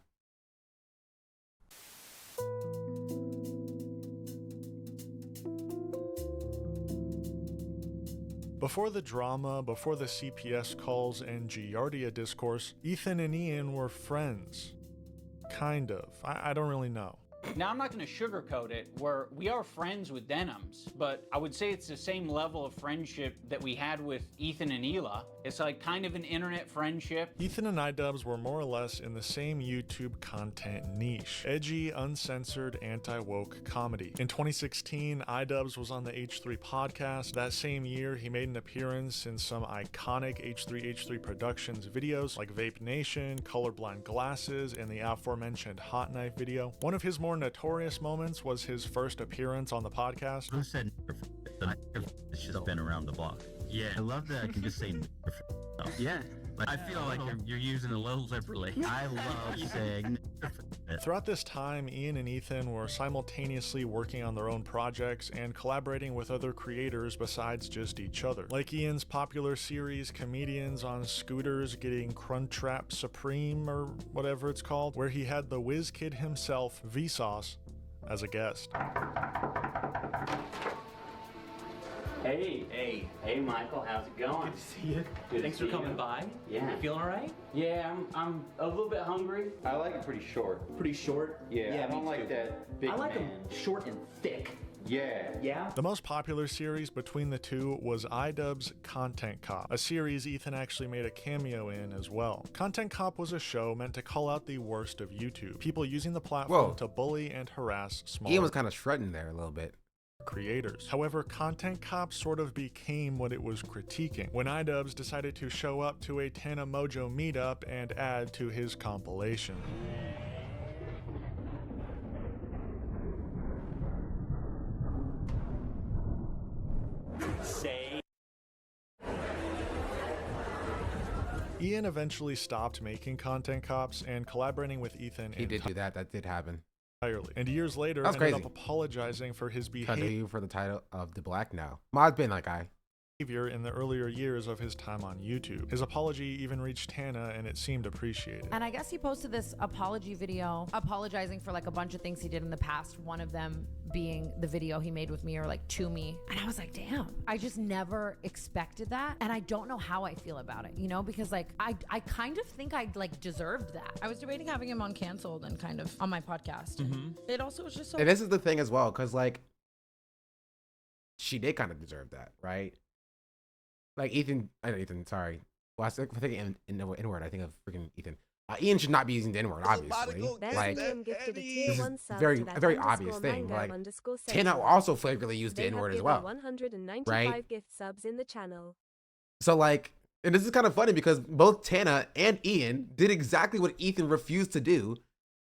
Before the drama, before the CPS calls and Giardia discourse, Ethan and Ian were friends. Kind of. I don't really know. Now, I'm not going to sugarcoat it, where we are friends with Denims, but I would say it's the same level of friendship that we had with Ethan and Hila. It's like kind of an internet friendship. Ethan and iDubbbz were more or less in the same YouTube content niche. Edgy, uncensored, anti-woke comedy. In 2016, iDubbbz was on the H3 podcast. That same year, he made an appearance in some iconic H3 Productions videos like Vape Nation, Colorblind Glasses, and the aforementioned Hot Knife video. One of his more notorious moments was his first appearance on the podcast. Who said it's just been around the block? Yeah, I love that I can just say yeah, but I feel like you're using it a little liberally. I love saying Throughout this time, Ian and Ethan were simultaneously working on their own projects and collaborating with other creators besides just each other. Like Ian's popular series Comedians on Scooters Getting Crunchwrap Supreme, or whatever it's called, where he had the whiz kid himself, Vsauce, as a guest. Hey, Michael, how's it going? Good to see you. Thanks for coming by. Yeah. You feeling all right? Yeah, I'm a little bit hungry. I like it pretty short. Pretty short? Yeah, I don't like that big I like man. them short and thick. Yeah. Yeah? The most popular series between the two was iDubbbz Content Cop, a series Ethan actually made a cameo in as well. Content Cop was a show meant to call out the worst of YouTube, people using the platform to bully and harass small. Ian was kind of shredding there a little bit. Creators. However, Content Cop sort of became what it was critiquing when iDubbbz decided to show up to a Tana Mojo meetup and add to his compilation. Ian eventually stopped making Content Cops and collaborating with Ethan. He did do that. That did happen. And years later, That's ended crazy. up apologizing for his Trying to behavior you for the title of the Black Now. Mod's been that guy. in the earlier years of his time on YouTube. His apology even reached Tana, and it seemed appreciated. And I guess he posted this apology video apologizing for like a bunch of things he did in the past, one of them being the video he made with me or like to me. And I was like, damn, I just never expected that. And I don't know how I feel about it, you know, because like I kind of think I like deserved that. I was debating having him on Canceled and kind of on my podcast. Mm-hmm. It also was just so. And this is the thing as well, because like she did kind of deserve that, right? Like Ethan, sorry. Well, I think in N-word, I think of freaking Ethan. Ian should not be using the N-word, obviously. Like, this is a very obvious thing. Like, Tana also flagrantly used the N-word as well. 195 right? gift subs in the channel. So, like, and this is kind of funny because both Tana and Ian did exactly what Ethan refused to do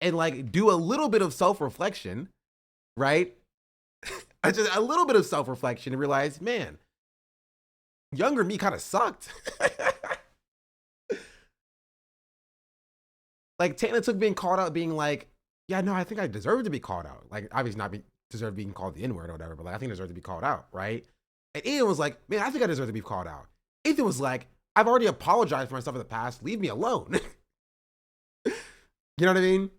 and, like, do a little bit of self-reflection, right? Just a little bit of self-reflection and realize, man, younger me kind of sucked. Like, Tana took being called out being like, yeah, no, I think I deserve to be called out. Like, obviously not deserve being called the N-word or whatever, but like, I think I deserve to be called out, right? And Ian was like, man, I think I deserve to be called out. Ethan was like, I've already apologized for myself in the past. Leave me alone. You know what I mean?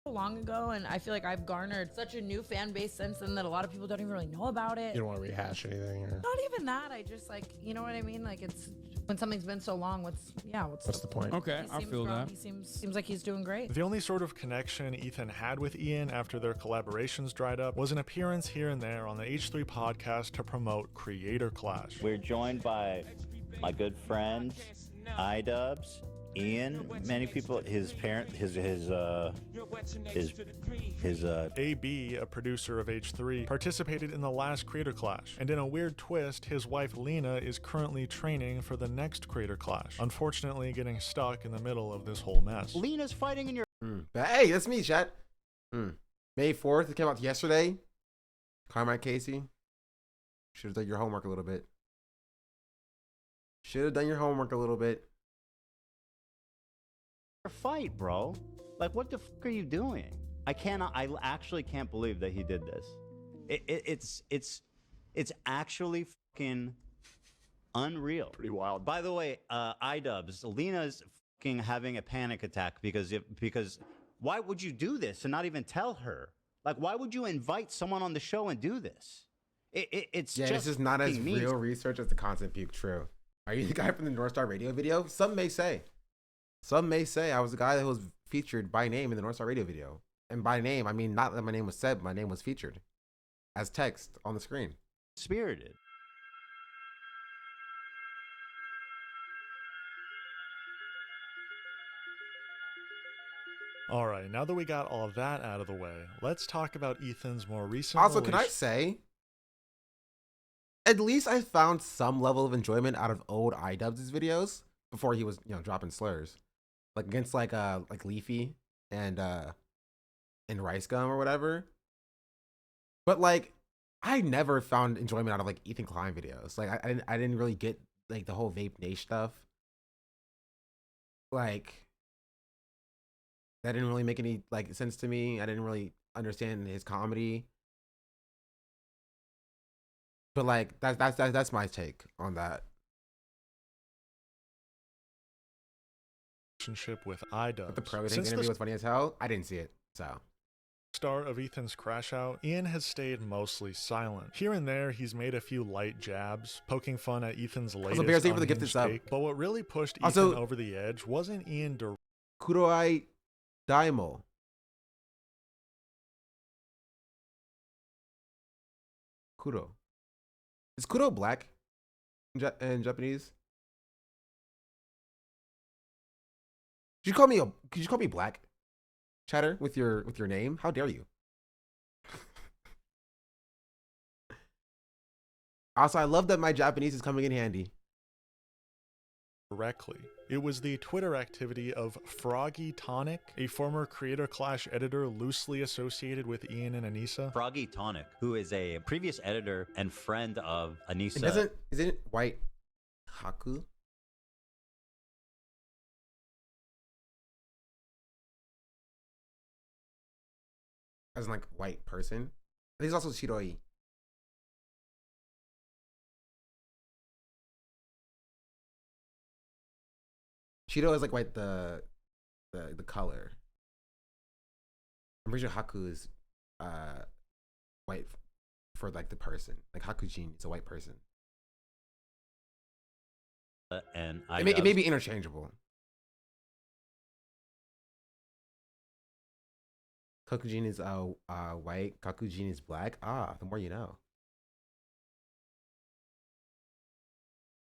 Long ago, and I feel like I've garnered such a new fan base since then that a lot of people don't even really know about it. You don't want to rehash anything, or not even that. I just like, you know what I mean? Like, it's when something's been so long. What's the point? Okay, I feel that. He seems like he's doing great. The only sort of connection Ethan had with Ian after their collaborations dried up was an appearance here and there on the H3 podcast to promote Creator Clash. We're joined by my good friends, iDubbbz, Ian, many people, his parent, his AB, a producer of H3, participated in the last Creator Clash, and in a weird twist, his wife Lena is currently training for the next Creator Clash, unfortunately getting stuck in the middle of this whole mess. Lena's fighting in your... Hey, that's me, chat. May 4th, it came out yesterday. Carmine Casey. Should have done your homework a little bit. Should have done your homework a little bit. Fight, bro. Like, what the fuck are you doing? I actually can't believe that he did this. It's actually fucking unreal. Pretty wild. By the way, iDubbbz, Lena's fucking having a panic attack because why would you do this and not even tell her? Like, why would you invite someone on the show and do this? It's yeah, just it's just not as mean. real research as the content puke. True. Are you the guy from the North Star Radio video? Some may say. Some may say I was the guy that was featured by name in the North Star Radio video. And by name, I mean not that my name was said, my name was featured as text on the screen. Spirited. All right, now that we got all of that out of the way, let's talk about Ethan's more recent Also, can I say, at least I found some level of enjoyment out of old iDubbbz' videos before he was, dropping slurs, like against like Leafy and Rice Gum or whatever. But like, I never found enjoyment out of like Ethan Klein videos. Like I didn't really get like the whole Vape Nation stuff. Like, that didn't really make any like sense to me. I didn't really understand his comedy. But like that's my take on that. Relationship with iDubbbz. But the Pro Tank interview was funny as hell. I didn't see it, so. Star of Ethan's Crash Out, Ian has stayed mostly silent. Here and there, he's made a few light jabs, poking fun at Ethan's latest Also, Bears, thank you for the gifted sub. take. But what really pushed Also, Ethan over the edge wasn't Ian directly. Kuroai Daimo. Kuro. Is Kuro black in Japanese? Could you call me black? Chatter with your name? How dare you? Also, I love that my Japanese is coming in handy. Directly. It was the Twitter activity of Froggy Tonic, a former Creator Clash editor loosely associated with Ian and Anissa. Froggy Tonic, who is a previous editor and friend of Anissa. Isn't it White Haku? As in like white person. I think he's also Shiroi. Shiro is like white the color. I'm pretty sure Haku is white for like the person. Like Hakujin is a white person. And it may be interchangeable. Kakujin is white. Kakujin is black. Ah, the more you know.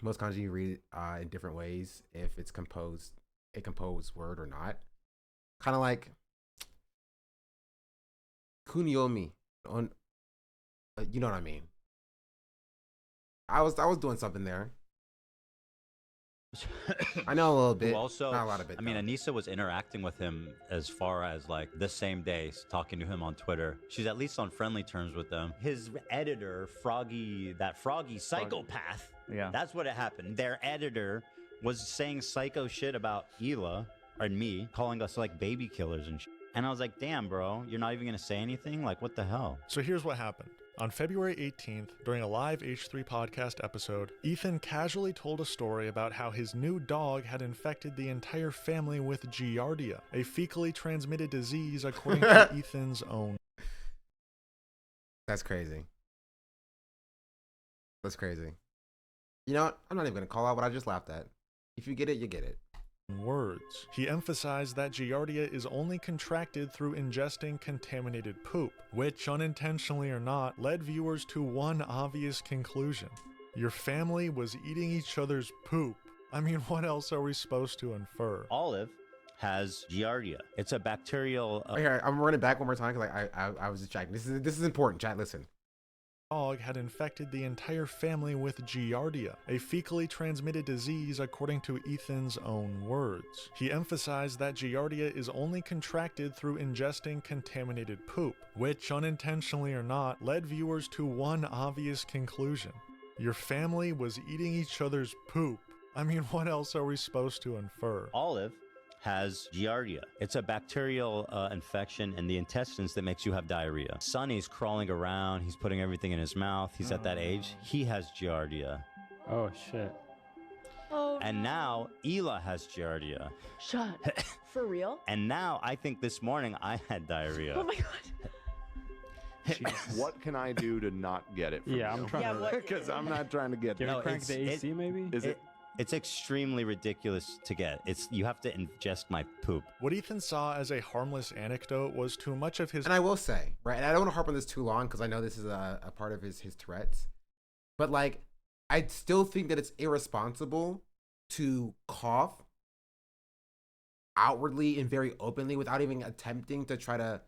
Most kanji you read in different ways if it's a composed word or not. Kind of like kunyomi. You know what I mean. I was doing something there. I know a little bit. Also, not a lot of it. I mean, Anissa was interacting with him as far as like the same day, talking to him on Twitter. She's at least on friendly terms with them. His editor, Froggy psychopath. Yeah. That's what it happened. Their editor was saying psycho shit about Hila and me, calling us like baby killers and shit. And I was like, damn, bro, you're not even going to say anything? Like, what the hell? So here's what happened. On February 18th, during a live H3 podcast episode, Ethan casually told a story about how his new dog had infected the entire family with Giardia, a fecally transmitted disease according to Ethan's own. That's crazy. That's crazy. You know what? I'm not even going to call out what I just laughed at. If you get it, you get it. Words. He emphasized that Giardia is only contracted through ingesting contaminated poop, which, unintentionally or not, led viewers to one obvious conclusion. Your family was eating each other's poop. I mean, what else are we supposed to infer? Olive has Giardia. It's a bacterial. Right here, I'm running back one more time because I was distracted. This is important, chat. Listen. Dog had infected the entire family with Giardia, a fecally transmitted disease according to Ethan's own words. He emphasized that Giardia is only contracted through ingesting contaminated poop, which, unintentionally or not, led viewers to one obvious conclusion. Your family was eating each other's poop. I mean, what else are we supposed to infer? Olive has Giardia. It's a bacterial infection in the intestines that makes you have diarrhea. Sonny's crawling around. He's putting everything in his mouth. He's at that age. He has Giardia. Oh, shit. Oh, And now Ela has Giardia. shut. For real? And now I think this morning I had diarrhea. Oh my god. What can I do to not get it? From Yeah, I'm trying Yeah, to. because I'm not trying to get Can it. we crank the AC maybe? Is it? It's extremely ridiculous to get. You have to ingest my poop. What Ethan saw as a harmless anecdote was too much of his. And I will say, right, and I don't want to harp on this too long because I know this is a part of his Tourette's, but like, I still think that it's irresponsible to cough outwardly and very openly without even attempting to try to,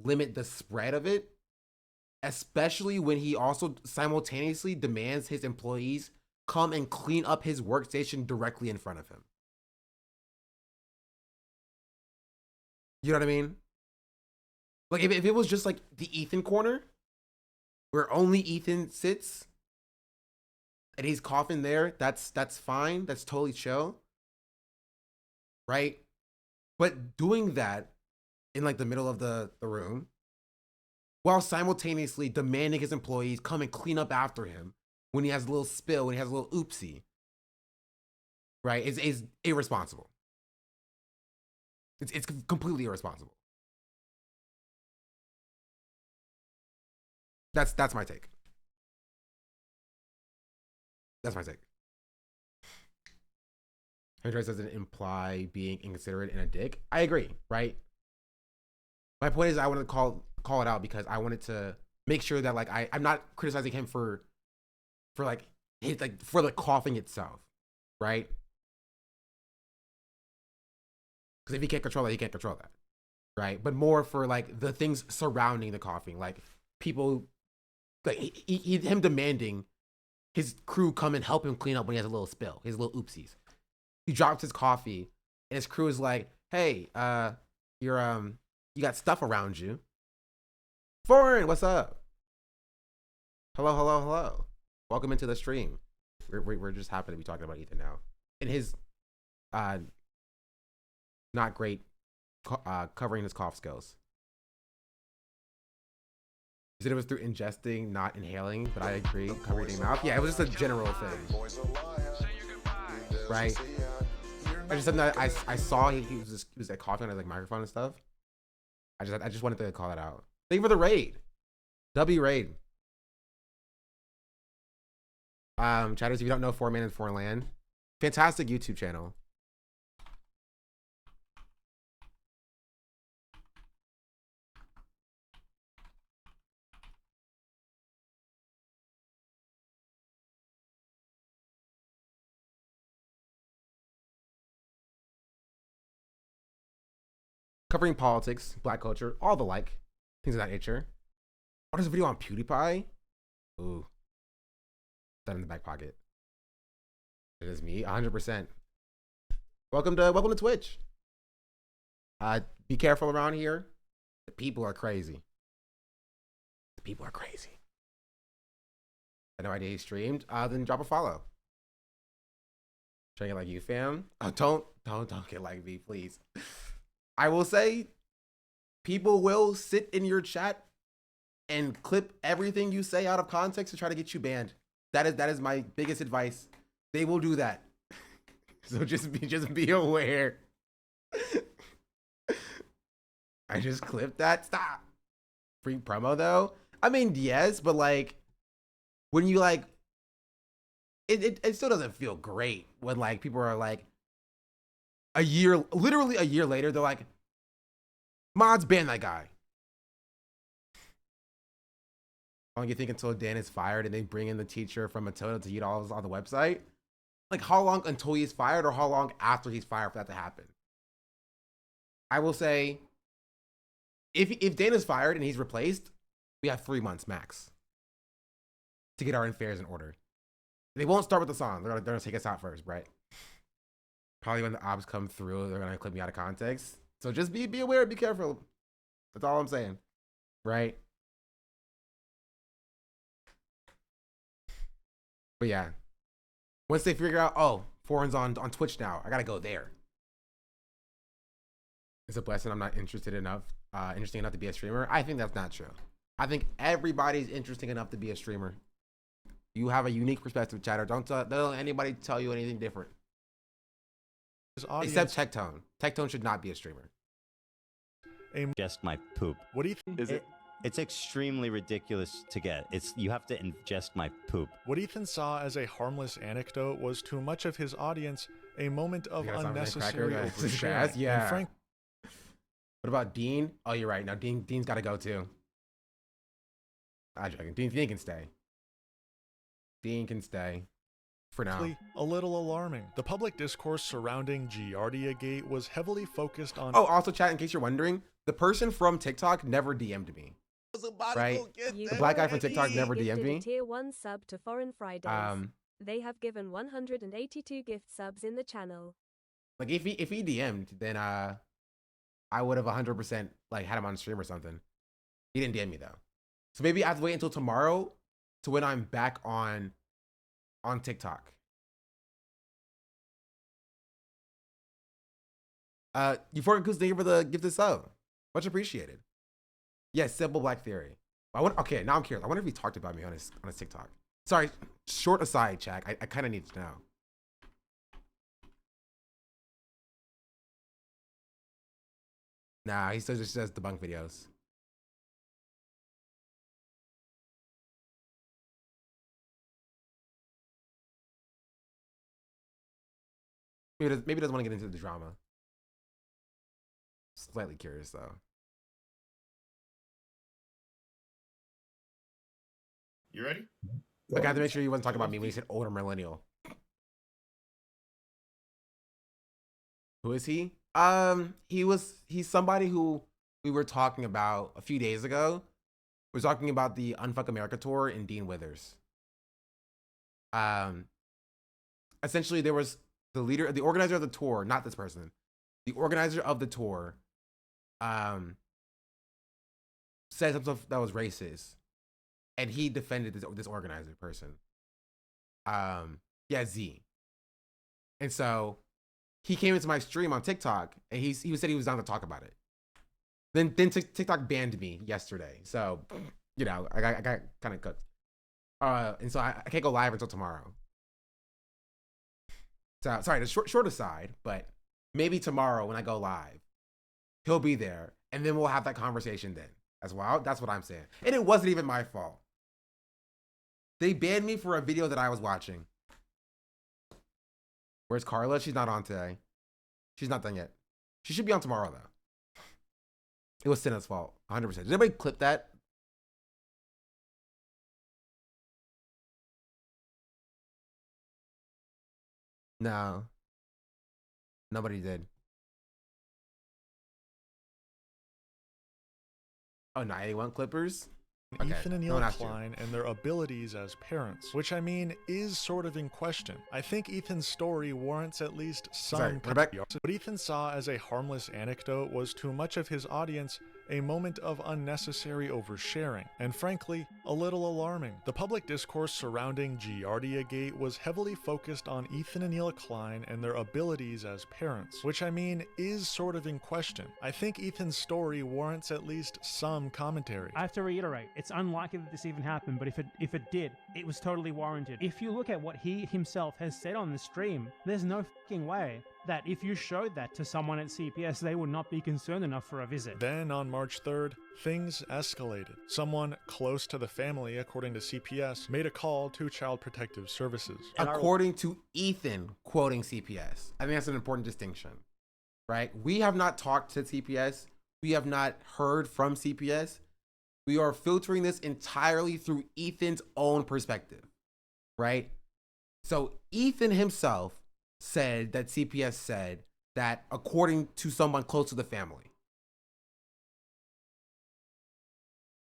limit the spread of it, especially when he also simultaneously demands his employees come and clean up his workstation directly in front of him. You know what I mean? Like if it was just like the Ethan corner where only Ethan sits and he's coughing there, that's fine. That's totally chill. Right? But doing that in like the middle of the room while simultaneously demanding his employees come and clean up after him when he has a little spill, when he has a little oopsie, right, is irresponsible. It's completely irresponsible. That's my take. That's my take. Andreas doesn't imply being inconsiderate and a dick. I agree, right? My point is I wanted to call it out because I wanted to make sure that like I'm not criticizing him for like for the coughing itself, right? Because if he can't control that, he can't control that, right? But more for like the things surrounding the coughing, like people, like him demanding his crew come and help him clean up when he has a little spill, his little oopsies. He drops his coffee, and his crew is like, "Hey, you got stuff around you." Foreign, what's up? Hello, hello, hello. Welcome into the stream. We're just happy to be talking about Ethan now. And his not great covering his cough skills. He said it was through ingesting, not inhaling, but I agree. Covering his mouth. Yeah, it was just a general thing. Right? I just said that I saw he was like coughing on his like microphone and stuff. I just wanted to call that out. Thank you for the raid. W raid. Chatters, if you don't know 4Man in Foreign Land, fantastic YouTube channel. Covering politics, black culture, all the like, things of that nature. Oh, there's a video on PewDiePie. Ooh. That in the back pocket. It is me, 100%. Welcome to Twitch. Be careful around here. The people are crazy. The people are crazy. I had no idea he streamed. Then drop a follow. Trying to get like you, fam. Oh, don't get like me, please. I will say, people will sit in your chat and clip everything you say out of context to try to get you banned. That is my biggest advice. They will do that. So just be aware. I just clipped that. Stop. Free promo though. I mean, yes, but like when you like it still doesn't feel great when like people are like literally a year later, they're like, mods ban that guy. How long you think until Dan is fired and they bring in the teacher from Matilda to eat all on the website? like how long until he's fired or how long after he's fired for that to happen. I will say, if Dana's fired and he's replaced, we have 3 months max to get our affairs in order. They won't start with the song. They're gonna take us out first, right? Probably when the ops come through, they're gonna clip me out of context. So just be aware, be careful. That's all I'm saying, right? But yeah, once they figure out, oh, Foreign's on Twitch now, I gotta go there. It's a blessing I'm not interesting enough to be a streamer. I think that's not true. I think everybody's interesting enough to be a streamer. You have a unique perspective, chatter. Don't let anybody tell you anything different. Except Tectone. Tectone should not be a streamer. Ingest my poop. What do you think? It's extremely ridiculous to get. You have to ingest my poop. What Ethan saw as a harmless anecdote was to much of his audience a moment of unnecessary oversharing. Yeah. And what about Dean? Oh, you're right. Now Dean's got to go too. I'm joking. Dean can stay. Dean can stay for now. A little alarming. The public discourse surrounding Giardia Gate was heavily focused on. Oh, also, chat, in case you're wondering, the person from TikTok never DM'd me. Right? The black guy from TikTok never DM'd me. Tier 1 sub to Foreign Fridays. They have given 182 gift subs in the channel. Like if he DM'd, then I would have 100% like had him on stream or something. He didn't DM me though. So maybe I have to wait until tomorrow to when I'm back on TikTok. Euphoric Goose, thank you for the gifted sub. Much appreciated. Yes, Simple Black Theory. Okay, now I'm curious. I wonder if he talked about me on his TikTok. Sorry, short aside, chat. I kind of need to know. Nah, he still just does debunk videos. Maybe doesn't want to get into the drama. Slightly curious though. You ready? Like, I have to make sure he wasn't talking about me when he said older millennial. Who is he? He's somebody who we were talking about a few days ago. We were talking about the Unfuck America tour in Dean Withers. Essentially there was the organizer of the tour, not this person. The organizer of the tour said some stuff that was racist. And he defended this organizer person. Yeah, Z. And so he came into my stream on TikTok and he said he was down to talk about it. Then TikTok banned me yesterday. So, you know, I got kind of cooked. And so I can't go live until tomorrow. So sorry, the short aside, but maybe tomorrow when I go live, he'll be there and then we'll have that conversation then as well. That's what I'm saying. And it wasn't even my fault. They banned me for a video that I was watching. Where's Carla? She's not on today. She's not done yet. She should be on tomorrow though. It was Cinna's fault, 100%. Did anybody clip that? No. Nobody did. Oh, 91 Clippers? Okay. Ethan and Neil Klein and their abilities as parents, which I mean is sort of in question. I think Ethan's story warrants at least some. What Ethan saw as a harmless anecdote was to much of his audience a moment of unnecessary oversharing, and frankly, a little alarming. The public discourse surrounding Giardia Gate was heavily focused on Ethan and Neil Klein and their abilities as parents, which I mean is sort of in question. I think Ethan's story warrants at least some commentary. I have to reiterate, it's unlikely that this even happened, but if it did, it was totally warranted. If you look at what he himself has said on the stream, there's no fucking way that if you showed that to someone at CPS, they would not be concerned enough for a visit. Then on March 3rd, things escalated. Someone close to the family, according to CPS, made a call to Child Protective Services. According to Ethan, quoting CPS. I think that's an important distinction, right? We have not talked to CPS. We have not heard from CPS. We are filtering this entirely through Ethan's own perspective, right? So Ethan himself said that CPS said that according to someone close to the family.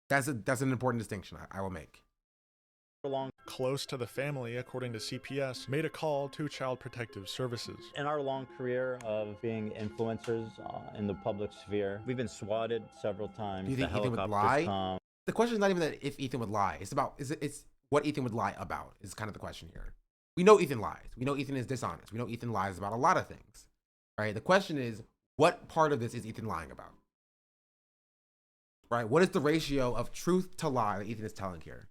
That's an important distinction I will make. Close to the family, according to CPS, made a call to Child Protective Services. In our long career of being influencers in the public sphere, we've been swatted several times. Do you think The Ethan would helicopters lie? come. The question is not even that if Ethan would lie. It's what Ethan would lie about is kind of the question here. We know Ethan lies. We know Ethan is dishonest. We know Ethan lies about a lot of things, right? The question is, what part of this is Ethan lying about? Right? What is the ratio of truth to lie that Ethan is telling here?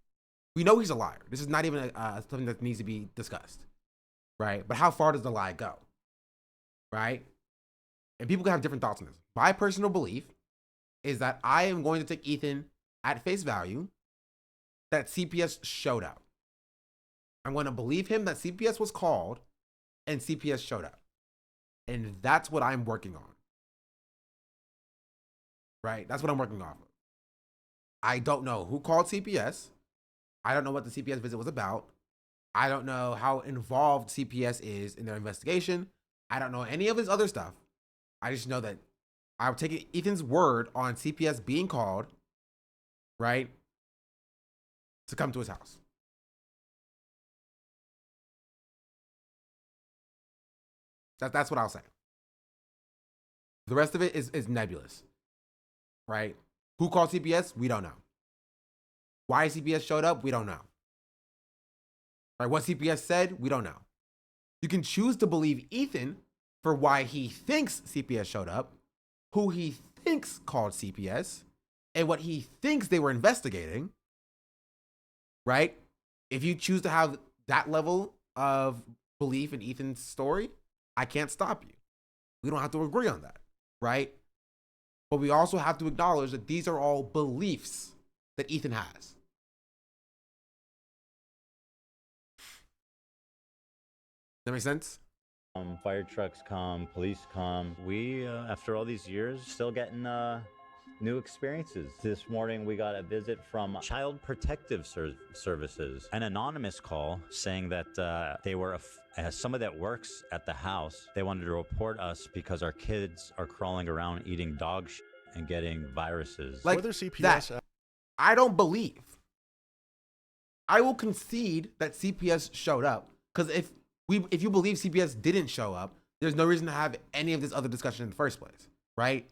We know he's a liar. This is not even something that needs to be discussed, right? But how far does the lie go, right? And people can have different thoughts on this. My personal belief is that I am going to take Ethan at face value that CPS showed up. I'm going to believe him that CPS was called and CPS showed up. And that's what I'm working on, right? That's what I'm working off of. I don't know who called CPS. I don't know what the CPS visit was about. I don't know how involved CPS is in their investigation. I don't know any of his other stuff. I just know that I'm taking Ethan's word on CPS being called, right, to come to his house. That's what I'll say. The rest of it is nebulous, right? Who called CPS? We don't know. Why CPS showed up? We don't know. Right? What CPS said? We don't know. You can choose to believe Ethan for why he thinks CPS showed up, who he thinks called CPS, and what he thinks they were investigating. Right? If you choose to have that level of belief in Ethan's story, I can't stop you. We don't have to agree on that. Right? But we also have to acknowledge that these are all beliefs that Ethan has. That makes sense? Fire trucks come, police come. We, after all these years, still getting new experiences. This morning, we got a visit from Child Protective Services, an anonymous call saying that they were somebody that works at the house. They wanted to report us because our kids are crawling around eating dog shit and getting viruses. Like that, I don't believe. I will concede that CPS showed up, because if you believe CPS didn't show up, there's no reason to have any of this other discussion in the first place, right?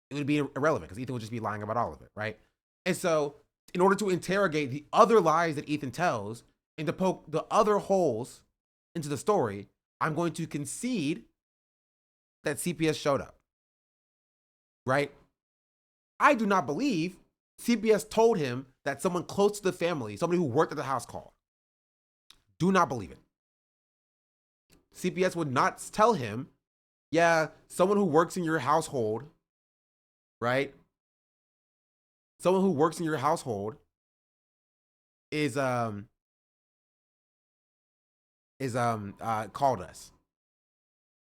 It would be irrelevant because Ethan would just be lying about all of it, right? And so, in order to interrogate the other lies that Ethan tells and to poke the other holes into the story, I'm going to concede that CPS showed up, right? I do not believe CPS told him that someone close to the family, somebody who worked at the house, called. Do not believe it. CPS would not tell him, yeah, someone who works in your household, right? Someone who works in your household is called us.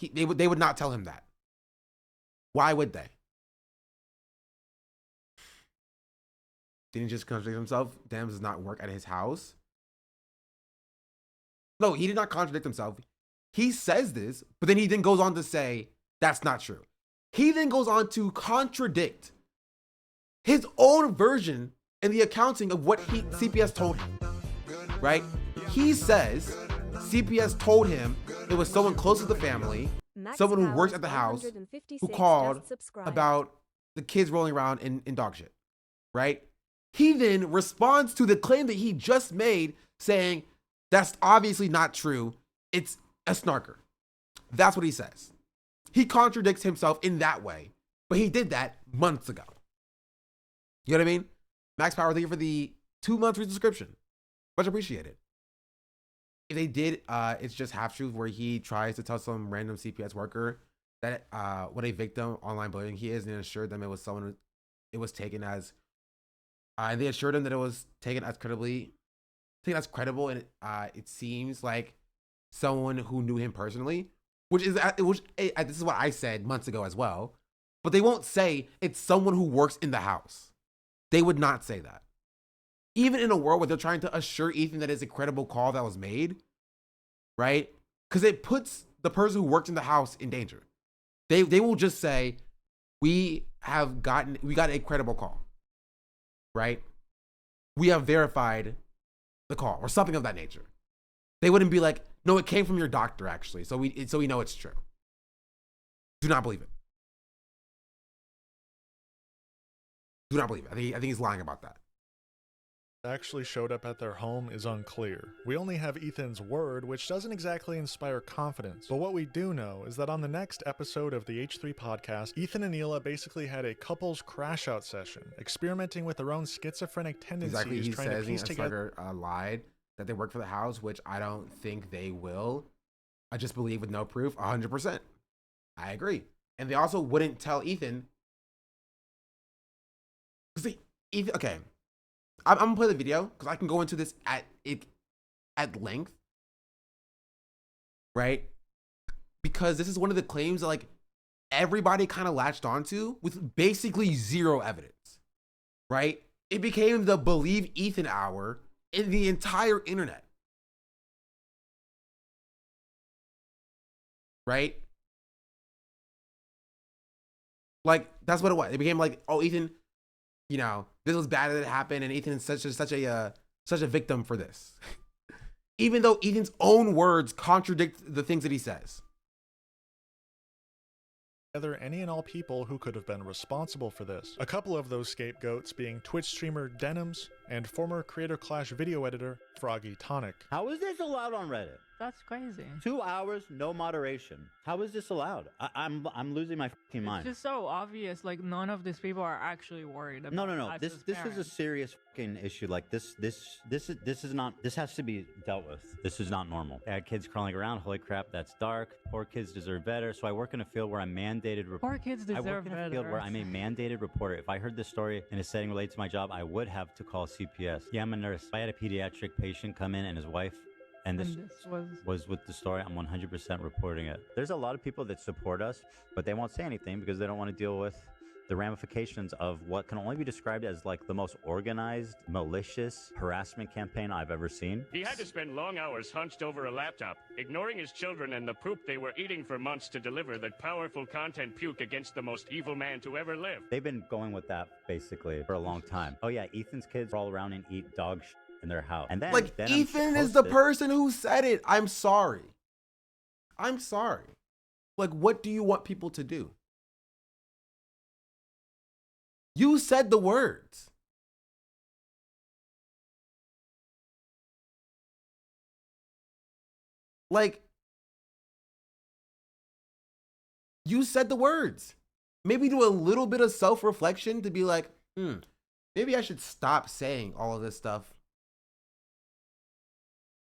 They would not tell him that. Why would they? Didn't he just contradict himself? Dams does not work at his house. No, he did not contradict himself. He says this, but then he then goes on to say that's not true. He then goes on to contradict his own version in the accounting of what CPS told him, right? He says CPS told him it was someone close to the family, someone who works at the house, who called about the kids rolling around in dog shit, right? He then responds to the claim that he just made saying, that's obviously not true. It's a snarker. That's what he says. He contradicts himself in that way, but he did that months ago. You know what I mean? Max Power, thank you for the 2 months free subscription. Much appreciated. If they did, it's just half truth where he tries to tell some random CPS worker that what a victim online bullying he is, and assured them it was someone it was taken as, and they assured him that it was taken as credible, and it seems like someone who knew him personally, which this is what I said months ago as well. But they won't say it's someone who works in the house. They would not say that. even in a world where they're trying to assure Ethan that it's a credible call that was made, right? Because it puts the person who worked in the house in danger. They will just say, we got a credible call, right? We have verified the call or something of that nature. They wouldn't be like, no, it came from your doctor actually, so we know it's true. Do not believe it. Do not believe it. I think he's lying about that. Actually showed up at their home is unclear. We only have Ethan's word, which doesn't exactly inspire confidence. But what we do know is that on the next episode of the H3 podcast, Ethan and Hila basically had a couples crash out session, experimenting with their own schizophrenic tendencies, Exactly, he trying to says piece together. lied that they work for the house, which I don't think they will. I just believe with no proof, 100%. I agree. And they also wouldn't tell Ethan. Because Ethan, okay. I'm gonna play the video because I can go into this at length, right? Because this is one of the claims that like everybody kind of latched onto with basically zero evidence, right? It became the Believe Ethan hour in the entire internet, right? Like that's what it was. It became like, oh, Ethan, you know, this was bad that it happened, and Ethan is such a victim for this. Even though Ethan's own words contradict the things that he says. Together any and all people who could have been responsible for this. A couple of those scapegoats being Twitch streamer Denims and former Creator Clash video editor Froggy Tonic. How is this allowed on Reddit? That's crazy. 2 hours, no moderation. How is this allowed? I'm losing my fucking mind. It's just so obvious. Like none of these people are actually worried about. No. This is a serious fucking issue. Like this is not. This has to be dealt with. This is not normal. I had kids crawling around. Holy crap, that's dark. Poor kids deserve better. So I work in a field where I'm mandated. Poor kids deserve better. I work in a field where I'm a mandated reporter. If I heard this story in a setting related to my job, I would have to call CPS. Yeah, I'm a nurse. If I had a pediatric patient come in and his wife. And this was with the story. I'm 100% reporting it. There's a lot of people that support us, but they won't say anything because they don't want to deal with the ramifications of what can only be described as like the most organized, malicious harassment campaign I've ever seen. He had to spend long hours hunched over a laptop, ignoring his children and the poop they were eating for months to deliver that powerful content puke against the most evil man to ever live. They've been going with that basically for a long time. Oh yeah, Ethan's kids roll around and eat dog shit in their house. And then like Ethan is the person who said it. I'm sorry. Like, what do you want people to do? You said the words. Like, you said the words. Maybe do a little bit of self-reflection to be like, maybe I should stop saying all of this stuff.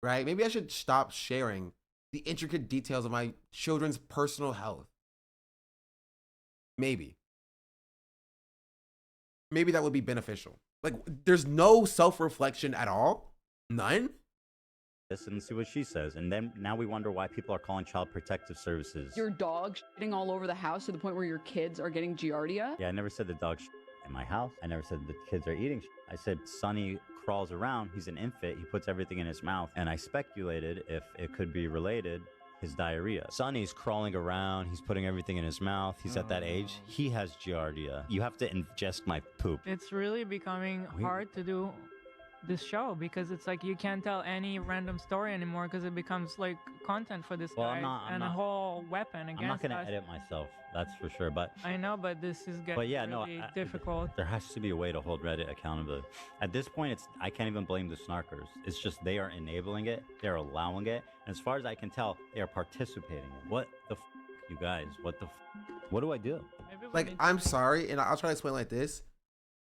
Right? Maybe I should stop sharing the intricate details of my children's personal health. Maybe that would be beneficial. Like, there's no self-reflection at all. None. Listen and see what she says. And then now we wonder why people are calling Child Protective Services. Your dog shitting all over the house to the point where your kids are getting Giardia? Yeah, I never said the dog in my house. I never said the kids are eating. I said Sonny crawls around. He's an infant. He puts everything in his mouth. And I speculated if it could be related, his diarrhea. Sonny's crawling around. He's putting everything in his mouth. He's at that age. He has Giardia. You have to ingest my poop. It's really becoming hard to do this show because it's like you can't tell any random story anymore because it becomes like content for this guy and a whole weapon against us. I'm not going to edit myself, that's for sure. But I know, but this is getting really difficult. There has to be a way to hold Reddit accountable. At this point, I can't even blame the snarkers. It's just they are enabling it, they're allowing it, and as far as I can tell, they are participating in it. What the you guys? What the what do I do? Like, I'm sorry, and I'll try to explain like this.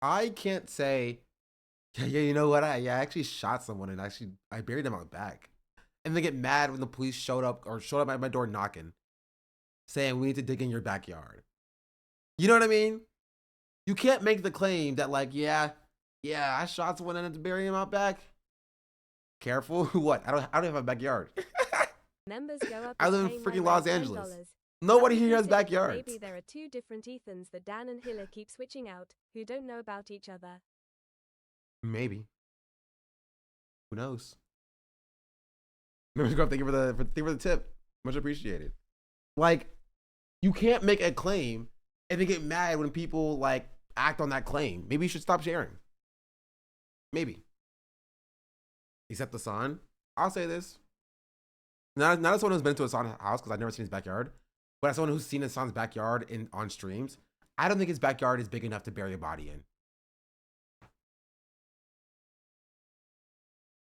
I can't say, yeah, you know what? I actually shot someone and I buried them on the back. And they get mad when the police showed up at my door knocking, saying we need to dig in your backyard. You know what I mean? You can't make the claim that like, yeah, I shot someone and had to bury him out back. Careful. What? I don't have a backyard. Members go up I live in freaking Los Angeles. Nobody here has backyards. Maybe there are two different Ethans that Dan and Hila keep switching out, who don't know about each other. Maybe. Who knows? Thank you for the tip. Much appreciated. Like, you can't make a claim and then get mad when people like act on that claim. Maybe you should stop sharing. Maybe. Except Hassan. I'll say this. Not as someone who's been to Hassan's house, because I've never seen his backyard, but as someone who's seen Hassan's backyard on streams, I don't think his backyard is big enough to bury a body in.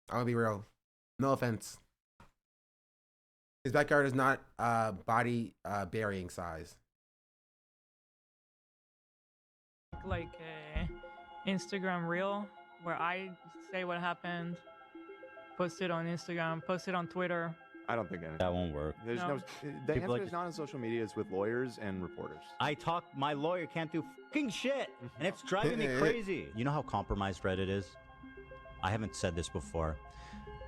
I'm gonna be real. No offense. His backyard is not body burying size. Like a Instagram reel where I say what happened, post it on Instagram, post it on Twitter. I don't think that won't work. There's No. no. The People answer like is not on social media. It's with lawyers and reporters. My lawyer can't do fucking shit, and it's driving me crazy. You know how compromised Reddit is? I haven't said this before.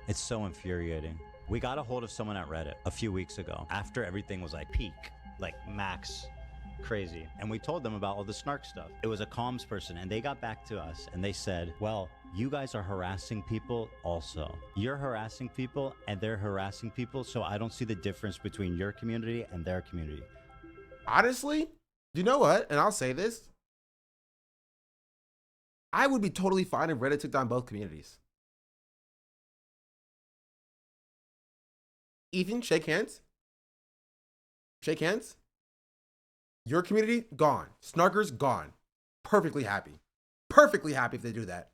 It's so infuriating. We got a hold of someone at Reddit a few weeks ago after everything was like peak, like max crazy. And we told them about all the snark stuff. It was a comms person, and they got back to us and they said, well, you guys are harassing people also. You're harassing people and they're harassing people, so I don't see the difference between your community and their community. Honestly, you know what? And I'll say this. I would be totally fine if Reddit took down both communities. Ethan, shake hands. Shake hands. Your community, gone. Snarkers, gone. Perfectly happy. Perfectly happy if they do that.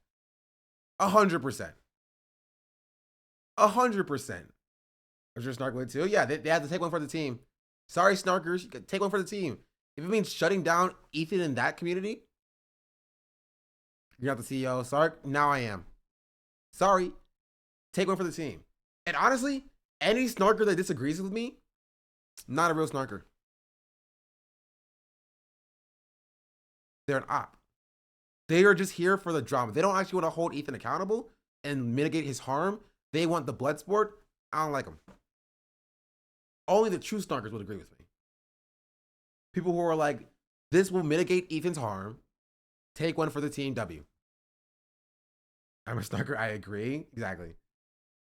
100%. 100%. Is your snark with too? Yeah, they have to take one for the team. Sorry, snarkers. You can take one for the team. If it means shutting down Ethan in that community, you're not the CEO. Sark, now I am. Sorry. Take one for the team. And honestly, any snarker that disagrees with me, not a real snarker. They're an op. They are just here for the drama. They don't actually want to hold Ethan accountable and mitigate his harm. They want the blood sport. I don't like them. Only the true snarkers would agree with me. People who are like, this will mitigate Ethan's harm. Take one for the team W. I'm a snarker. I agree. Exactly.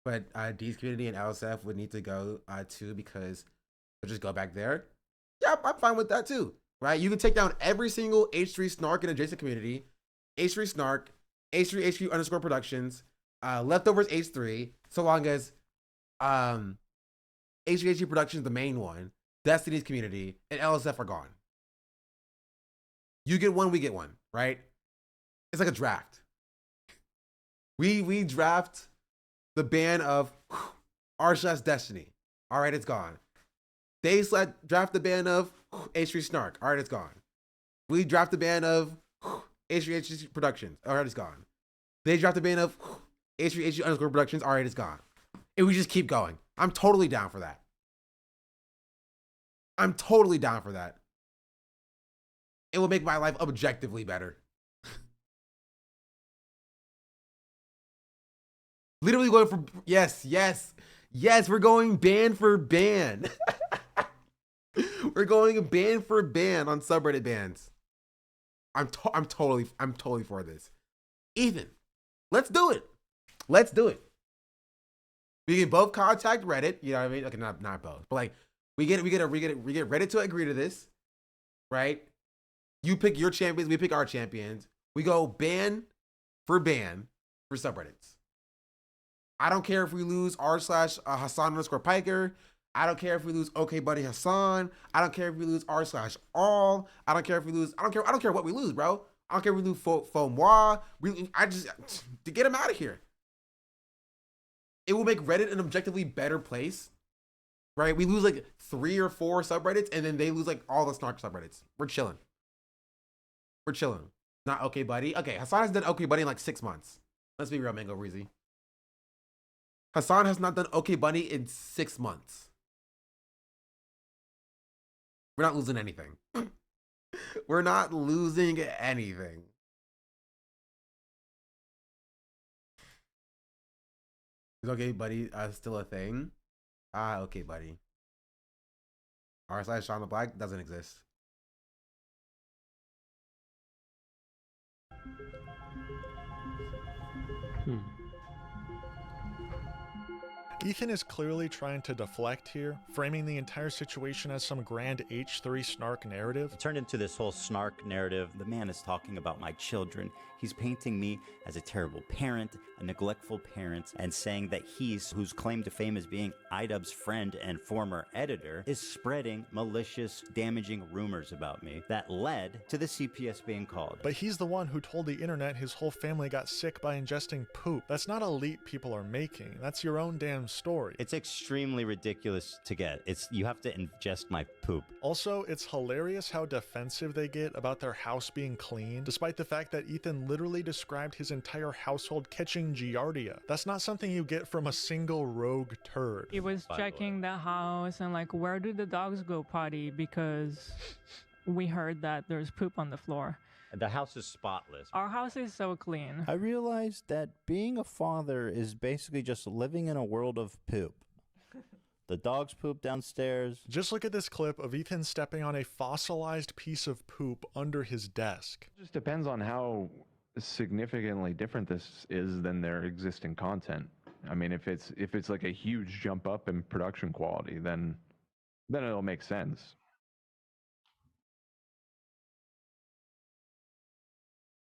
But D's community and LSF would need to go too, because they'll just go back there. Yeah, I'm fine with that too. Right? You can take down every single H3 snark in adjacent community. H3 snark, H3 HQ underscore productions, leftovers H3, so long as H3 HQ productions, the main one, Destiny's community, and LSF are gone. You get one, we get one, right? It's like a draft. We draft the ban of r// Destiny. All right, it's gone. They draft the ban of H3 Snark. All right, it's gone. We draft the ban of H3 Productions. All right, it's gone. They draft the ban of H3 underscore Productions. All right, it's gone. And we just keep going. I'm totally down for that. I'm totally down for that. It will make my life objectively better. Literally going for, yes, we're going ban for ban. We're going ban for ban on subreddit bans. I'm totally for this. Ethan, let's do it. Let's do it. We can both contact Reddit, you know what I mean? Okay, not both, but like we get Reddit to agree to this, right? You pick your champions, we pick our champions. We go ban for subreddits. I don't care if we lose r/Hassan underscore Piker. I don't care if we lose OK Buddy Hassan. I don't care if we lose r/all. I don't care if we lose. I don't care what we lose, bro. I don't care if we lose Fomois. I just to get him out of here. It will make Reddit an objectively better place, right? We lose like 3 or 4 subreddits, and then they lose like all the snark subreddits. We're chilling. Not OK Buddy. Okay, Hassan has done OK Buddy in like 6 months. Let's be real, Mango Breezy. Hassan has not done OK Buddy in 6 months. We're not losing anything. We're not losing anything. Is OK Buddy still a thing? OK Buddy. r/Sean the Black doesn't exist. Ethan is clearly trying to deflect here, framing the entire situation as some grand H3 snark narrative. It turned into this whole snark narrative. The man is talking about my children. He's painting me as a terrible parent, a neglectful parent, and saying that he's, whose claim to fame is being iDubbbz's friend and former editor, is spreading malicious, damaging rumors about me that led to the CPS being called. But he's the one who told the internet his whole family got sick by ingesting poop. That's not a leap people are making. That's your own damn story. It's extremely ridiculous to get. You have to ingest my poop. Also, it's hilarious how defensive they get about their house being clean, despite the fact that Ethan literally described his entire household catching giardia. That's not something you get from a single rogue turd. He was checking the house and like, where do the dogs go potty? Because we heard that there's poop on the floor. The house is spotless. Our house is so clean. I realized that being a father is basically just living in a world of poop. The dogs poop downstairs. Just look at this clip of Ethan stepping on a fossilized piece of poop under his desk. It just depends on how significantly different this is than their existing content. I mean, if it's like a huge jump up in production quality, then it'll make sense.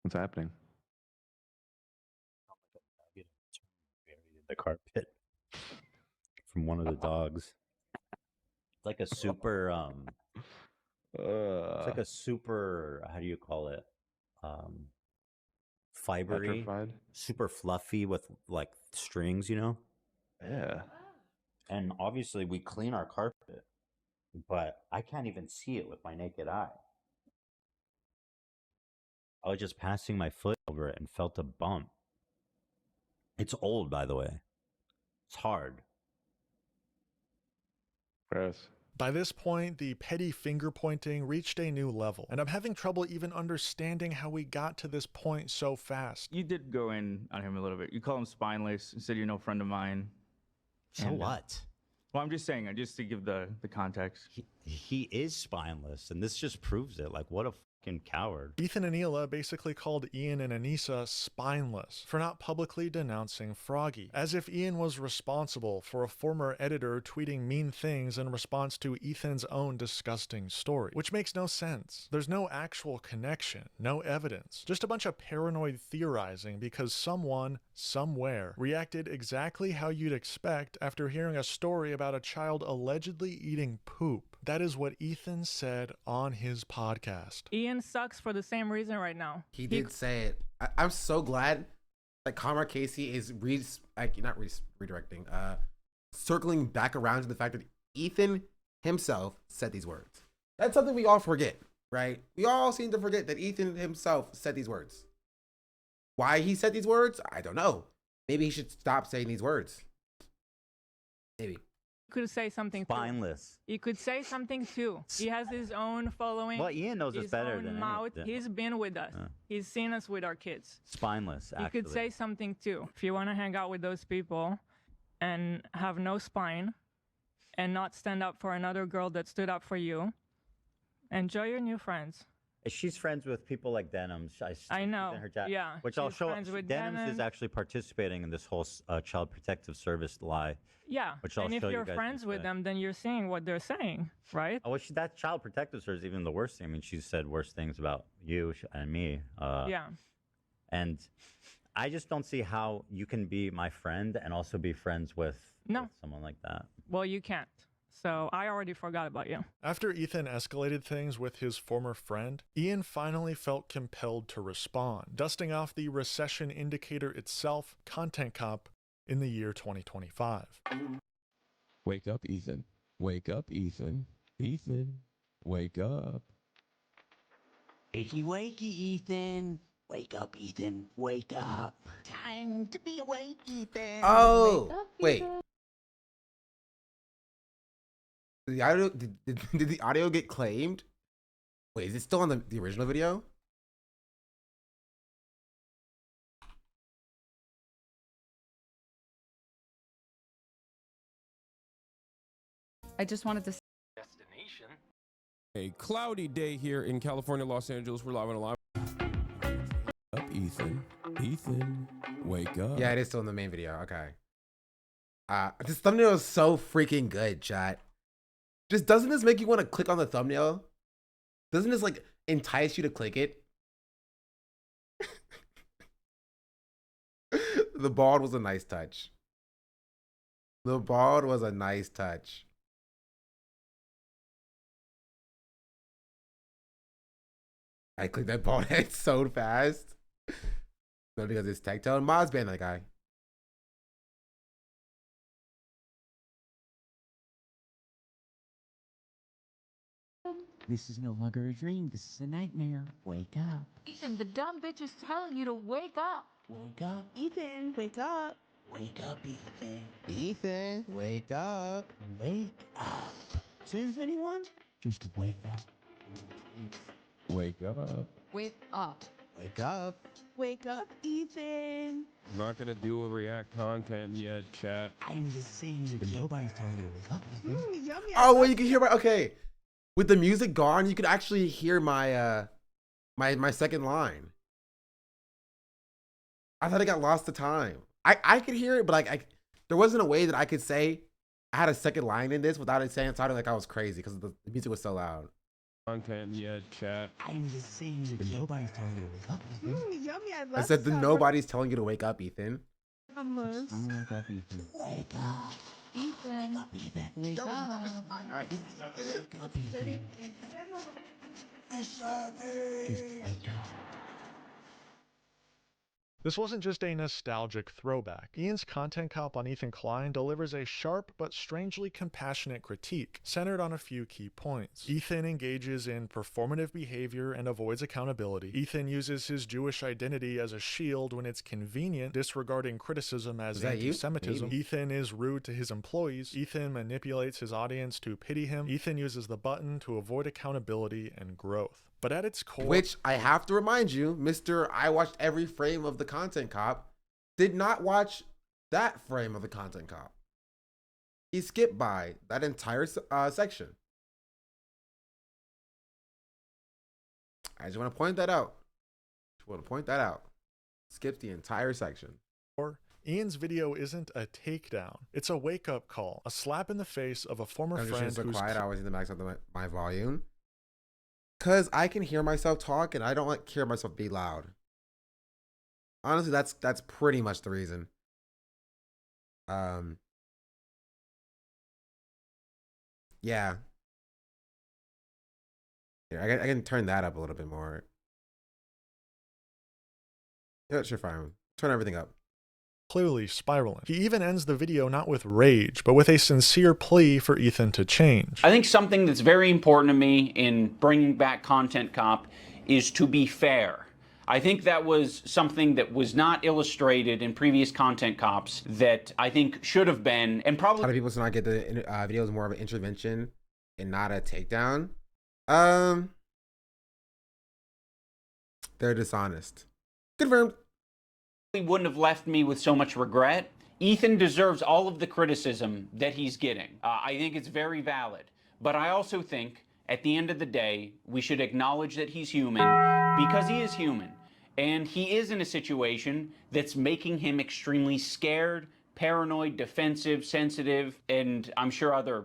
What's happening? The carpet from one of the dogs. It's like a super it's like a super, how do you call it? Fibery, Petrified? super fluffy with like strings, you know? Yeah. And obviously we clean our carpet, but I can't even see it with my naked eye. I was just passing my foot over it and felt a bump. It's old, by the way. It's hard. Gross. By this point, the petty finger pointing reached a new level, and I'm having trouble even understanding how we got to this point so fast. You did go in on him a little bit. You call him spineless. You said you're no friend of mine. So what? Well, I'm just saying, just to give the context. He is spineless, and this just proves it. Like, what a fucking coward. Ethan and Hila basically called Ian and Anissa spineless for not publicly denouncing Froggy, as if Ian was responsible for a former editor tweeting mean things in response to Ethan's own disgusting story, which makes no sense. There's no actual connection, no evidence, just a bunch of paranoid theorizing because someone, somewhere, reacted exactly how you'd expect after hearing a story about a child allegedly eating poop. That is what Ethan said on his podcast. Ian sucks for the same reason right now. He did say it. I'm so glad that Conrad Casey is redirecting, circling back around to the fact that Ethan himself said these words. That's something we all forget, right? We all seem to forget that Ethan himself said these words. Why he said these words, I don't know. Maybe he should stop saying these words. Maybe. Could say something spineless. He could say something too. He has his own following. Well, Ian knows us better than mouth. anything. He's been with us. He's seen us with our kids. Spineless, actually. You could say something too. If you want to hang out with those people and have no spine and not stand up for another girl that stood up for you, enjoy your new friends. She's friends with people like Denims. I know. Yeah. Which I'll show. With Denims is actually participating in this whole Child Protective Service lie. Yeah. Which I'll and if show you're you guys friends with today. them, then you're seeing what they're saying, right? Oh, well, that Child Protective Service is even the worst thing. I mean, she said worse things about you and me. Yeah. And I just don't see how you can be my friend and also be friends with someone like that. Well, you can't. So I already forgot about you. After Ethan escalated things with his former friend, Ian finally felt compelled to respond, dusting off the recession indicator itself, Content Cop, in the year 2025. Wake up, Ethan. Wake up, Ethan. Ethan, wake up. Wakey, wakey, Ethan. Wake up, Ethan. Wake up. Time to be awake, Ethan. Oh, Wake up, wait. Ethan. The audio, did the audio get claimed? Wait, is it still on the original video? I just wanted to. Destination. A cloudy day here in California, Los Angeles. We're live on a live. Up, Ethan. Ethan, wake up. Yeah, it is still in the main video. Okay. This thumbnail is so freaking good, chat. Just doesn't this make you want to click on the thumbnail? Doesn't this like entice you to click it? The bald was a nice touch. The bald was a nice touch. I clicked that bald head so fast. Not because it's Tectone. Mods banned that guy. This is no longer a dream. This is a nightmare. Wake up. Ethan, the dumb bitch is telling you to wake up. Wake up. Ethan, wake up. Wake up, Ethan. Ethan, wake up. Wake up. Says anyone? Just wake up. Wake up. Wake up. Wake up. Wake up, Ethan. I'm not gonna do a react content yet, chat. I'm just saying that nobody's telling you to wake up. Oh, well, you can hear my okay. With the music gone, you could actually hear my my second line. I thought it got lost to time. I could hear it, but like there wasn't a way that I could say I had a second line in this without it sounding like I was crazy because the music was so loud. Content yet, chat. I'm just saying that nobody's telling you to wake up. I said that nobody's telling you to wake up, Ethan. I'm wake up, Ethan. Wake up. Ethan. Wake up. Wake up, Ethan. Just wake up. This wasn't just a nostalgic throwback. Ian's content cop on Ethan Klein delivers a sharp but strangely compassionate critique, centered on a few key points. Ethan engages in performative behavior and avoids accountability. Ethan uses his Jewish identity as a shield when it's convenient, disregarding criticism as anti-Semitism. Ethan is rude to his employees. Ethan manipulates his audience to pity him. Ethan uses the button to avoid accountability and growth. But at its core, which I have to remind you, Mr. I watched every frame of the content cop did not watch that frame of the content cop. He skipped by that entire section. I just want to point that out. Skipped the entire section. Ian's video isn't a takedown. It's a wake-up call, a slap in the face of a former friend so who's quiet. I always need to max out my volume. Cause I can hear myself talk and I don't like hear myself be loud. Honestly, that's pretty much the reason. Yeah. Here, I can turn that up a little bit more. Yeah, sure, fine. Turn everything up. Clearly spiraling. He even ends the video not with rage, but with a sincere plea for Ethan to change. I think something that's very important to me in bringing back Content Cop is to be fair. I think that was something that was not illustrated in previous Content Cops that I think should have been, and probably a lot of people should not get the videos more of an intervention and not a takedown. They're dishonest. Confirmed. Wouldn't have left me with so much regret. Ethan deserves all of the criticism that he's getting. I think it's very valid. But I also think, at the end of the day, we should acknowledge that he's human because he is human. And he is in a situation that's making him extremely scared, paranoid, defensive, sensitive, and I'm sure other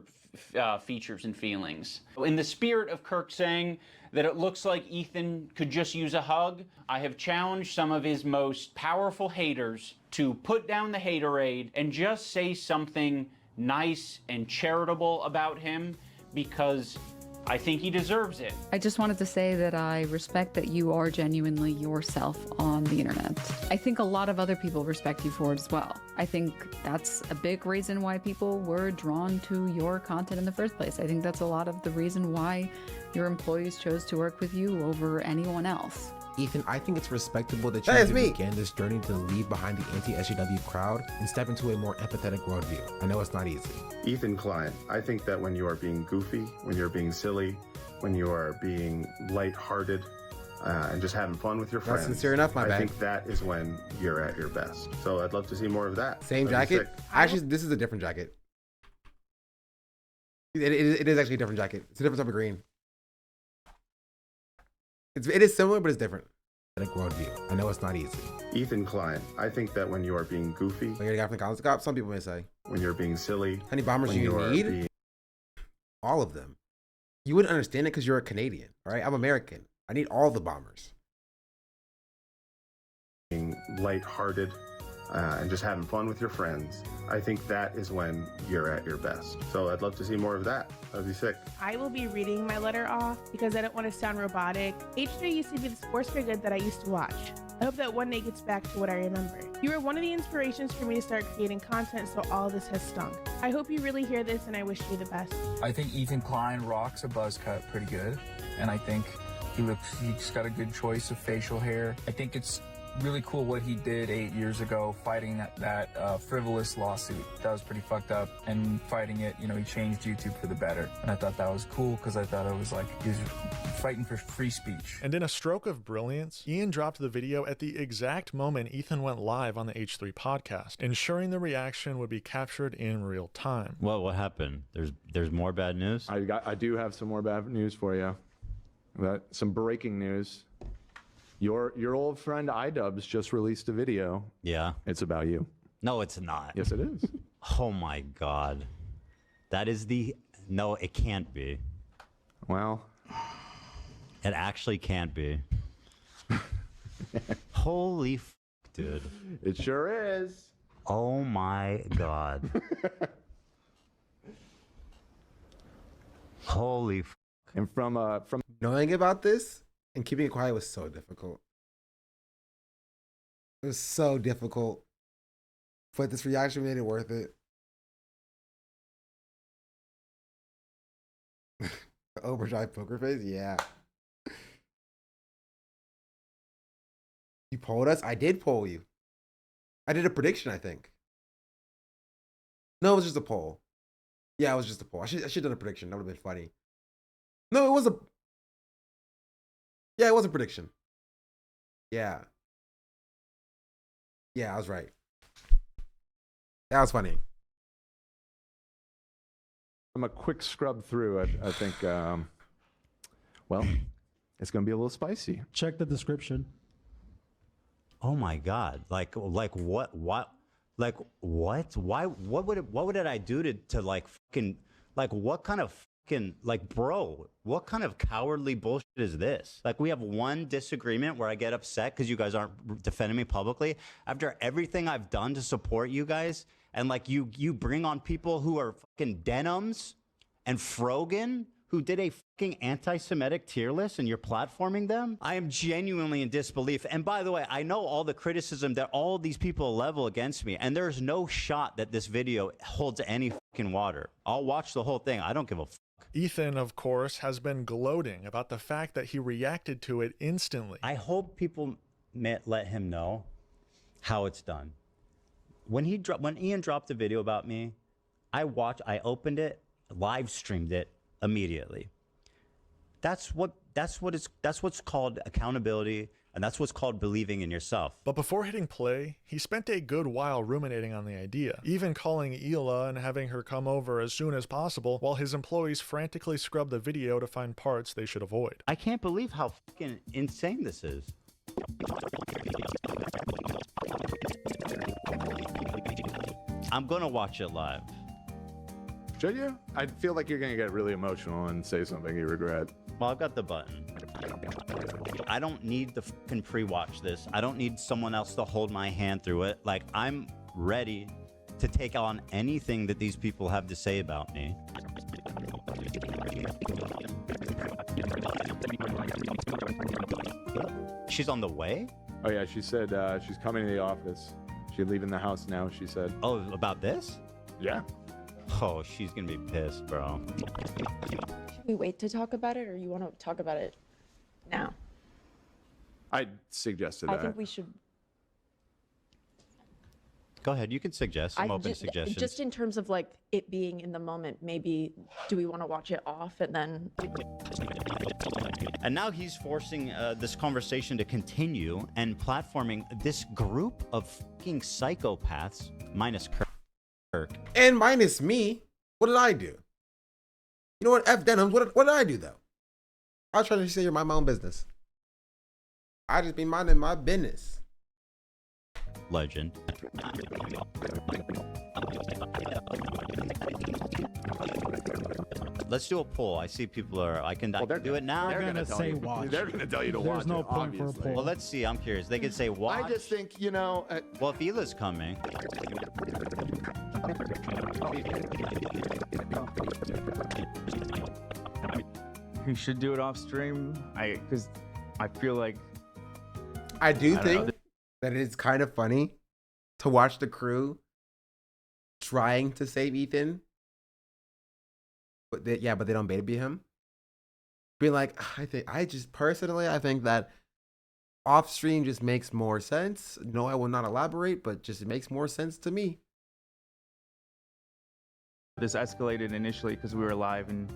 features and feelings. In the spirit of Kirk saying that it looks like Ethan could just use a hug, I have challenged some of his most powerful haters to put down the haterade and just say something nice and charitable about him because I think he deserves it. I just wanted to say that I respect that you are genuinely yourself on the internet. I think a lot of other people respect you for it as well. I think that's a big reason why people were drawn to your content in the first place. I think that's a lot of the reason why your employees chose to work with you over anyone else. Ethan, I think it's respectable that you began this journey to leave behind the anti-SJW crowd and step into a more empathetic worldview. I know it's not easy. Ethan Klein, I think that when you are being goofy, when you're being silly, when you are being lighthearted, and just having fun with your friends. That's sincere enough, my bad. I think that is when you're at your best. So I'd love to see more of that. Same jacket? Actually, this is a different jacket. It is actually a different jacket. It's a different type of green. It is similar, but it's different. worldview. I know it's not easy. Ethan Klein, I think that when you are being goofy, Like a guy from the Collins Cop, some people may say. when you're being silly, How many bombers when do you are need? being All of them. You wouldn't understand it because you're a Canadian, all right? I'm American. I need all the bombers. lighthearted, and just having fun with your friends, I think that is when you're at your best. So I'd love to see more of that. That'd be sick. I will be reading my letter off because I don't want to sound robotic. H3 used to be the sports figure that I used to watch. I hope that one day gets back to what I remember. You were one of the inspirations for me to start creating content, so all this has stunk. I hope you really hear this, and I wish you the best. I think Ethan Klein rocks a buzz cut pretty good, and I think he's got a good choice of facial hair. I think it's really cool what he did 8 years ago, fighting that frivolous lawsuit. That was pretty fucked up, and fighting it, he changed YouTube for the better. And I thought that was cool because I thought it was like he was fighting for free speech. And in a stroke of brilliance, Ian dropped the video at the exact moment Ethan went live on the H3 podcast, ensuring the reaction would be captured in real time. Well, what happened? There's more bad news? I do have some more bad news for you. Some breaking news. Your old friend iDubbbz just released a video. Yeah. It's about you. No, it's not. Yes, it is. Oh my God. That is no, it can't be. Well. It actually can't be. Holy dude. It sure is. Oh my God. Holy And from knowing about this and keeping it quiet was so difficult. It was so difficult. But this reaction made it worth it. Overdrive poker face? Yeah. You polled us? I did poll you. I did a prediction, I think. No, it was just a poll. Yeah, it was just a poll. I should have done a prediction. That would have been funny. No, it was a... Yeah, it was a prediction. Yeah. Yeah, I was right. That was funny. From a quick scrub through it, I think, well, it's going to be a little spicy. Check the description. Oh my God! Like what? Like what? Why? What would I do to like fucking like what kind of fucking like bro? What kind of cowardly bullshit is this? Like we have one disagreement where I get upset because you guys aren't defending me publicly after everything I've done to support you guys, and like you bring on people who are fucking denims and Frogan, who did a fucking anti-Semitic tier list, and you're platforming them? I am genuinely in disbelief. And by the way, I know all the criticism that all these people level against me, and there's no shot that this video holds any fucking water. I'll watch the whole thing. I don't give a fuck. Ethan, of course, has been gloating about the fact that he reacted to it instantly. I hope people let him know how it's done. When Ian dropped the video about me, I opened it, live streamed it immediately. That's what's called accountability, and that's what's called believing in yourself. But before hitting play, he spent a good while ruminating on the idea, even calling Hila and having her come over as soon as possible while his employees frantically scrubbed the video to find parts they should avoid. I can't believe how fucking insane this is. I'm gonna watch it live. Should you? I feel like you're going to get really emotional and say something you regret. Well, I've got the button. I don't need to fucking pre-watch this. I don't need someone else to hold my hand through it. Like, I'm ready to take on anything that these people have to say about me. She's on the way? Oh, yeah, she said she's coming to the office. She's leaving the house now, she said. Oh, about this? Yeah. Oh, she's gonna be pissed, bro. Should we wait to talk about it, or you want to talk about it now? I suggested that. I think we should. Go ahead, you can suggest. I'm open to suggestions. Just in terms of like it being in the moment, maybe do we want to watch it off and then? And now he's forcing this conversation to continue and platforming this group of fucking psychopaths, minus Kirk. And minus me. What did I do? You know what? F Denims. What did I do though? I was trying to say you're my own business. I just be minding my business. Legend. Let's do a poll. I see people are. I can do it now. They're gonna say watch. They're gonna tell you to watch. There's no it, point for a obviously. poll. Well, let's see. I'm curious. They could say watch. I just think, you know. Well, if Hila's coming. He should do it off stream. Because I feel like I do don't know. think that it's kind of funny to watch the crew trying to save Ethan, but they don't baby him. Being like, I think that off stream just makes more sense. No, I will not elaborate, but just it makes more sense to me. this escalated initially because we were live and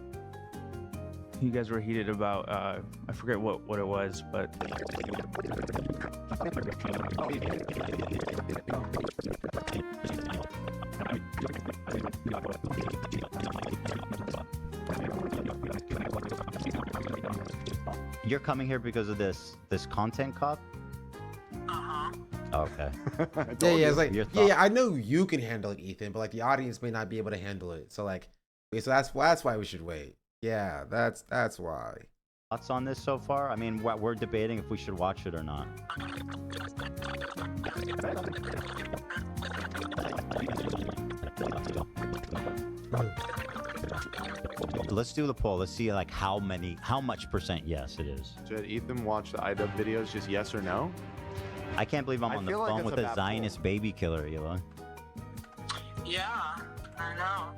you guys were heated about I forget what it was, but You're coming here because of this content cop? Okay. Yeah, it's like yeah, I know you can handle it, Ethan, but like the audience may not be able to handle it. So like, so that's why we should wait. Yeah, that's why. Thoughts on this so far? I mean, we're debating if we should watch it or not. Let's do the poll. Let's see like how much percent yes it is. Should Ethan watch the IDub videos? Just yes or no? I can't believe I'm I on the feel like phone that's with a a bad Zionist baby killer, Elon. Yeah, I know.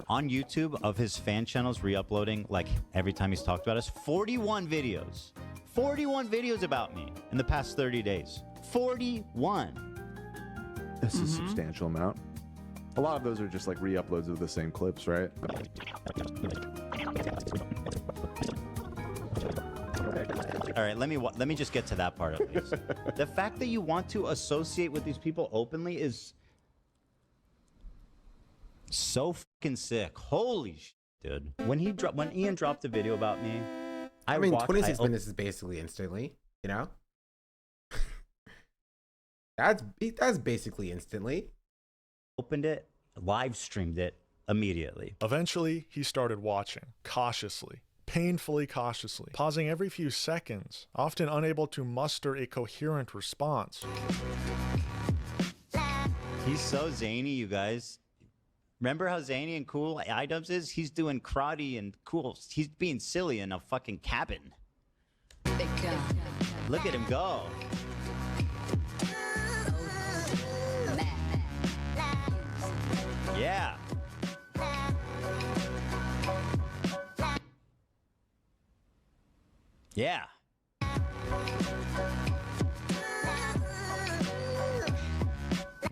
On YouTube, of his fan channels re-uploading, like every time he's talked about us, 41 videos. 41 videos about me in the past 30 days. 41. This is a substantial amount. A lot of those are just like re-uploads of the same clips, right? All right, let me just get to that part at least. The fact that you want to associate with these people openly is so fucking sick. Holy shit, dude. When Ian dropped a video about me, I mean, 26 minutes is basically instantly, you know? That's basically instantly. Opened it, live streamed it immediately. Eventually, he started watching, cautiously, painfully cautiously, pausing every few seconds, often unable to muster a coherent response. He's so zany, you guys. Remember how zany and cool iDubbbz is? He's doing karate and cool. He's being silly in a fucking cabin. Look at him go. Yeah. Yeah.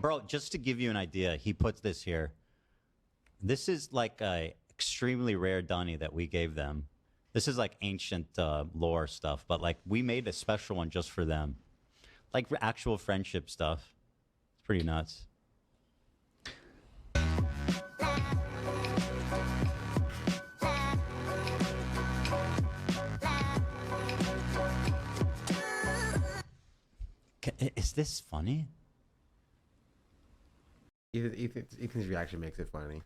Bro, just to give you an idea, he puts this here. This is like a extremely rare dunny that we gave them. This is like ancient lore stuff, but like we made a special one just for them. Like actual friendship stuff. It's pretty nuts. Is this funny? Ethan's reaction makes it funny.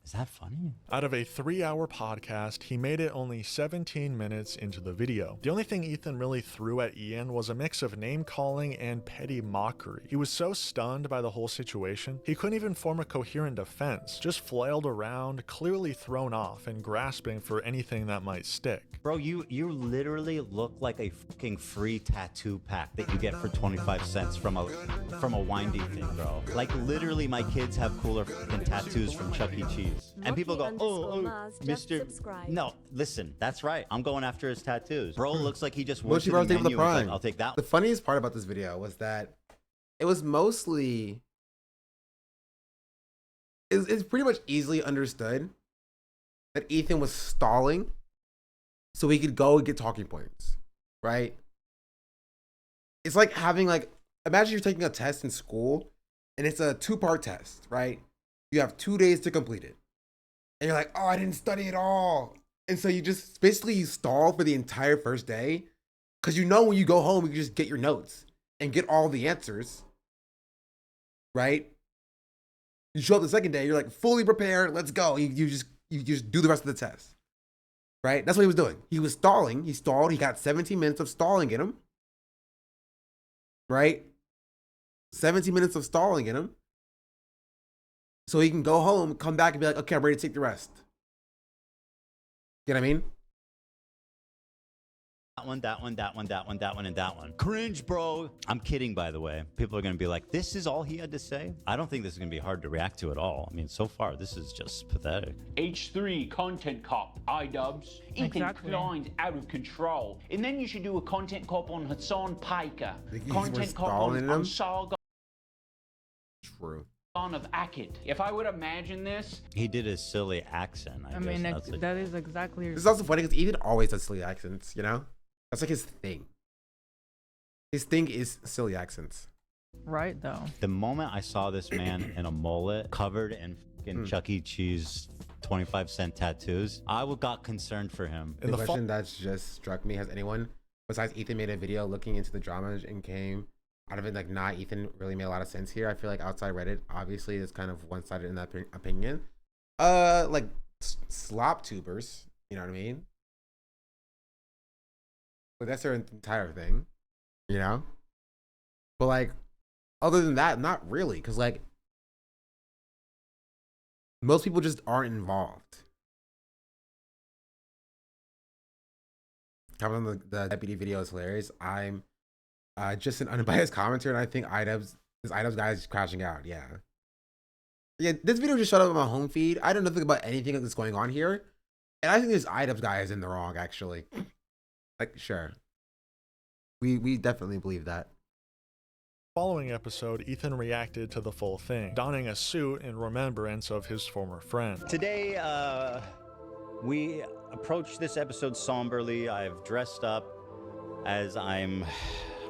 Is that funny? Out of a 3-hour podcast, he made it only 17 minutes into the video. The only thing Ethan really threw at Ian was a mix of name-calling and petty mockery. He was so stunned by the whole situation, he couldn't even form a coherent defense, just flailed around, clearly thrown off and grasping for anything that might stick. Bro, you literally look like a fucking free tattoo pack that you get for 25 cents from a windy thing, bro. Like literally my kids have cooler fucking tattoos from Chuck E. Cheese. And people go, oh, Mr. No, listen, that's right. I'm going after his tattoos. Bro looks like he just went to the menu and was like, I'll take that. The funniest part about this video was that it was mostly it's pretty much easily understood that Ethan was stalling so he could go and get talking points, right? It's like having like, imagine you're taking a test in school and it's a 2-part test, right? You have 2 days to complete it. And you're like, oh, I didn't study at all. And so you just basically you stall for the entire first day because you know when you go home, you can just get your notes and get all the answers, right? You show up the second day, you're like fully prepared, let's go. You just do the rest of the test, right? That's what he was doing. He was stalling. He stalled. He got 17 minutes of stalling in him, right? 17 minutes of stalling in him. So he can go home, come back and be like, okay, I'm ready to take the rest. You know what I mean? That one, that one, that one, that one, that one, and that one. Cringe, bro. I'm kidding, by the way. People are going to be like, this is all he had to say? I don't think this is going to be hard to react to at all. I mean, so far, this is just pathetic. H3 content cop, iDubbbz. Ethan Exactly. Klein's out of control. And then you should do a content cop on Hassan Piker. Think he's Content worth cop stalling on him? Sargon True. of Akkad. If I would imagine this, He did his silly accent. I mean, guess. That's that is exactly. This is also funny because Ethan always does silly accents, you know? That's like his thing. His thing is silly accents. Right, though. The moment I saw this man in a mullet covered in fucking Chuck E. Cheese 25-cent tattoos, I got concerned for him. The question that's just struck me, has anyone besides Ethan made a video looking into the drama and came out of it like, nah, Ethan really made a lot of sense here? I feel like outside Reddit, obviously, is kind of one-sided in that opinion. Like slop tubers, you know what I mean? But that's their entire thing, you know? But like, other than that, not really, because like, most people just aren't involved. Comment on the deputy video is hilarious. I'm just an unbiased commenter, and I think this iDubbbz guy is crashing out. Yeah. Yeah, this video just showed up on my home feed. I don't know nothing about anything that's going on here. And I think this iDubbbz guy is in the wrong, actually. Like, sure. We definitely believe that. Following episode, Ethan reacted to the full thing, donning a suit in remembrance of his former friend. Today, we approach this episode somberly. I've dressed up as I'm,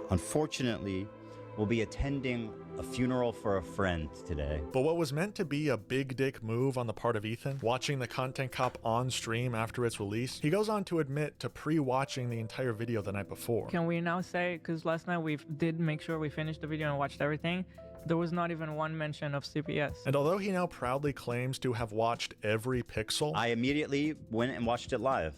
unfortunately, will be attending a funeral for a friend today. But what was meant to be a big dick move on the part of Ethan, watching the content cop on stream after its release, he goes on to admit to pre-watching the entire video the night before. Can we now say, because last night we did make sure we finished the video and watched everything, there was not even one mention of CPS. And although he now proudly claims to have watched every pixel, I immediately went and watched it live.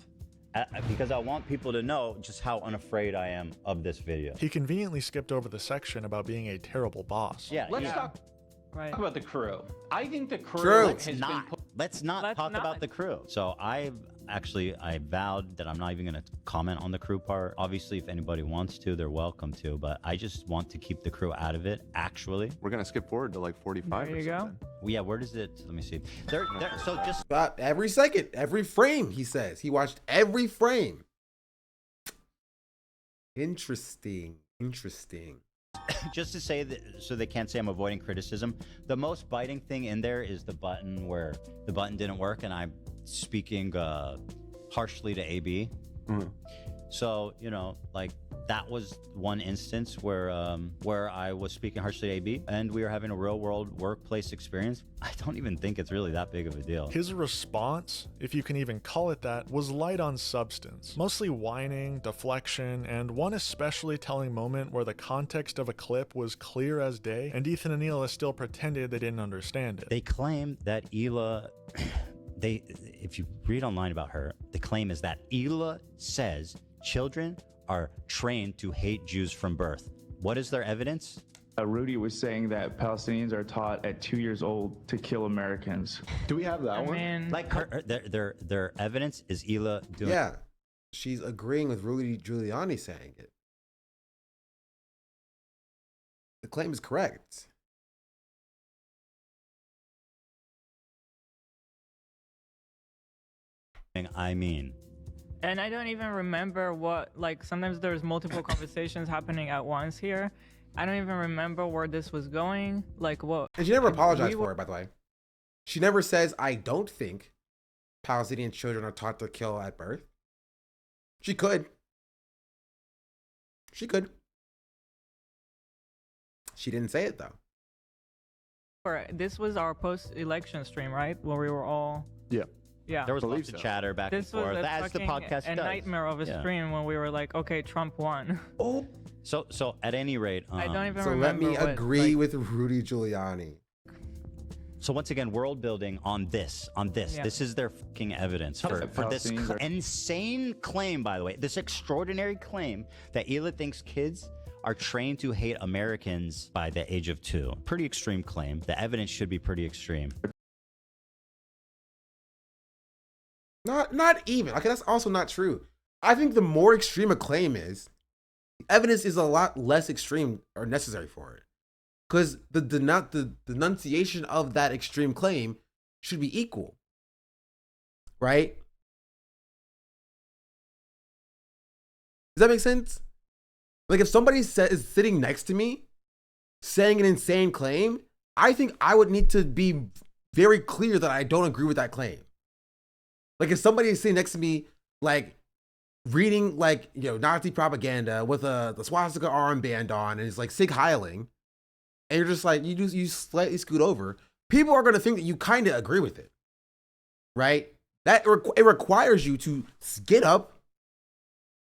Because I want people to know just how unafraid I am of this video. he conveniently skipped over the section about being a terrible boss. Yeah, let's yeah. talk about the crew. I think the crew True. has been Let's not talk about the crew. So I vowed that I'm not even going to comment on the crew part. Obviously, if anybody wants to, they're welcome to, but I just want to keep the crew out of it, actually. We're going to skip forward to like 45 There you or go. something. Well, yeah, where does it, let me see. So just About every second, every frame, he says. He watched every frame. Interesting. just to say that, so they can't say I'm avoiding criticism, the most biting thing in there is the button where the button didn't work and I'm speaking harshly to AB. So, you know, like that was one instance where I was speaking harshly to AB and we were having a real world workplace experience. I don't even think it's really that big of a deal. His response, if you can even call it that, was light on substance. Mostly whining, deflection, and one especially telling moment where the context of a clip was clear as day, and Ethan and Hila still pretended they didn't understand it. They claim that Hila, if you read online about her, the claim is that Hila says children are trained to hate Jews from birth. What is their evidence? Rudy was saying that Palestinians are taught at 2 years old to kill Americans. Do we have that one? Like their evidence is Hila doing. Yeah, she's agreeing with Rudy Giuliani saying it. The claim is correct. I mean. And I don't even remember what, like, sometimes there's multiple conversations happening at once here. I don't even remember where this was going. Like, what? And she never apologized for it, by the way. She never says, I don't think Palestinian children are taught to kill at birth? She could. She could. She didn't say it though. This was our post-election stream, right? Where we were all. Yeah. Yeah. There was lots of chatter back This and was forth, a as the fucking podcast a does. nightmare of a Yeah. stream when we were like, okay, Trump won. Oh. So at any rate, I don't even So let me agree with Rudy Giuliani. So once again, world building on this. Yeah. This is their fucking evidence for this Palestinians are- insane claim, by the way. This extraordinary claim that Ela thinks kids are trained to hate Americans by the age of 2. Pretty extreme claim. The evidence should be pretty extreme. Not even. Okay, that's also not true. I think the more extreme a claim is, the evidence is a lot less extreme or necessary for it. Because the denunciation of that extreme claim should be equal. Right? Does that make sense? Like if somebody is sitting next to me saying an insane claim, I think I would need to be very clear that I don't agree with that claim. Like if somebody is sitting next to me, like reading like, Nazi propaganda with the swastika armband on and is like Sig Heiling, and you're just like, you slightly scoot over, people are going to think that you kind of agree with it, right? It requires you to get up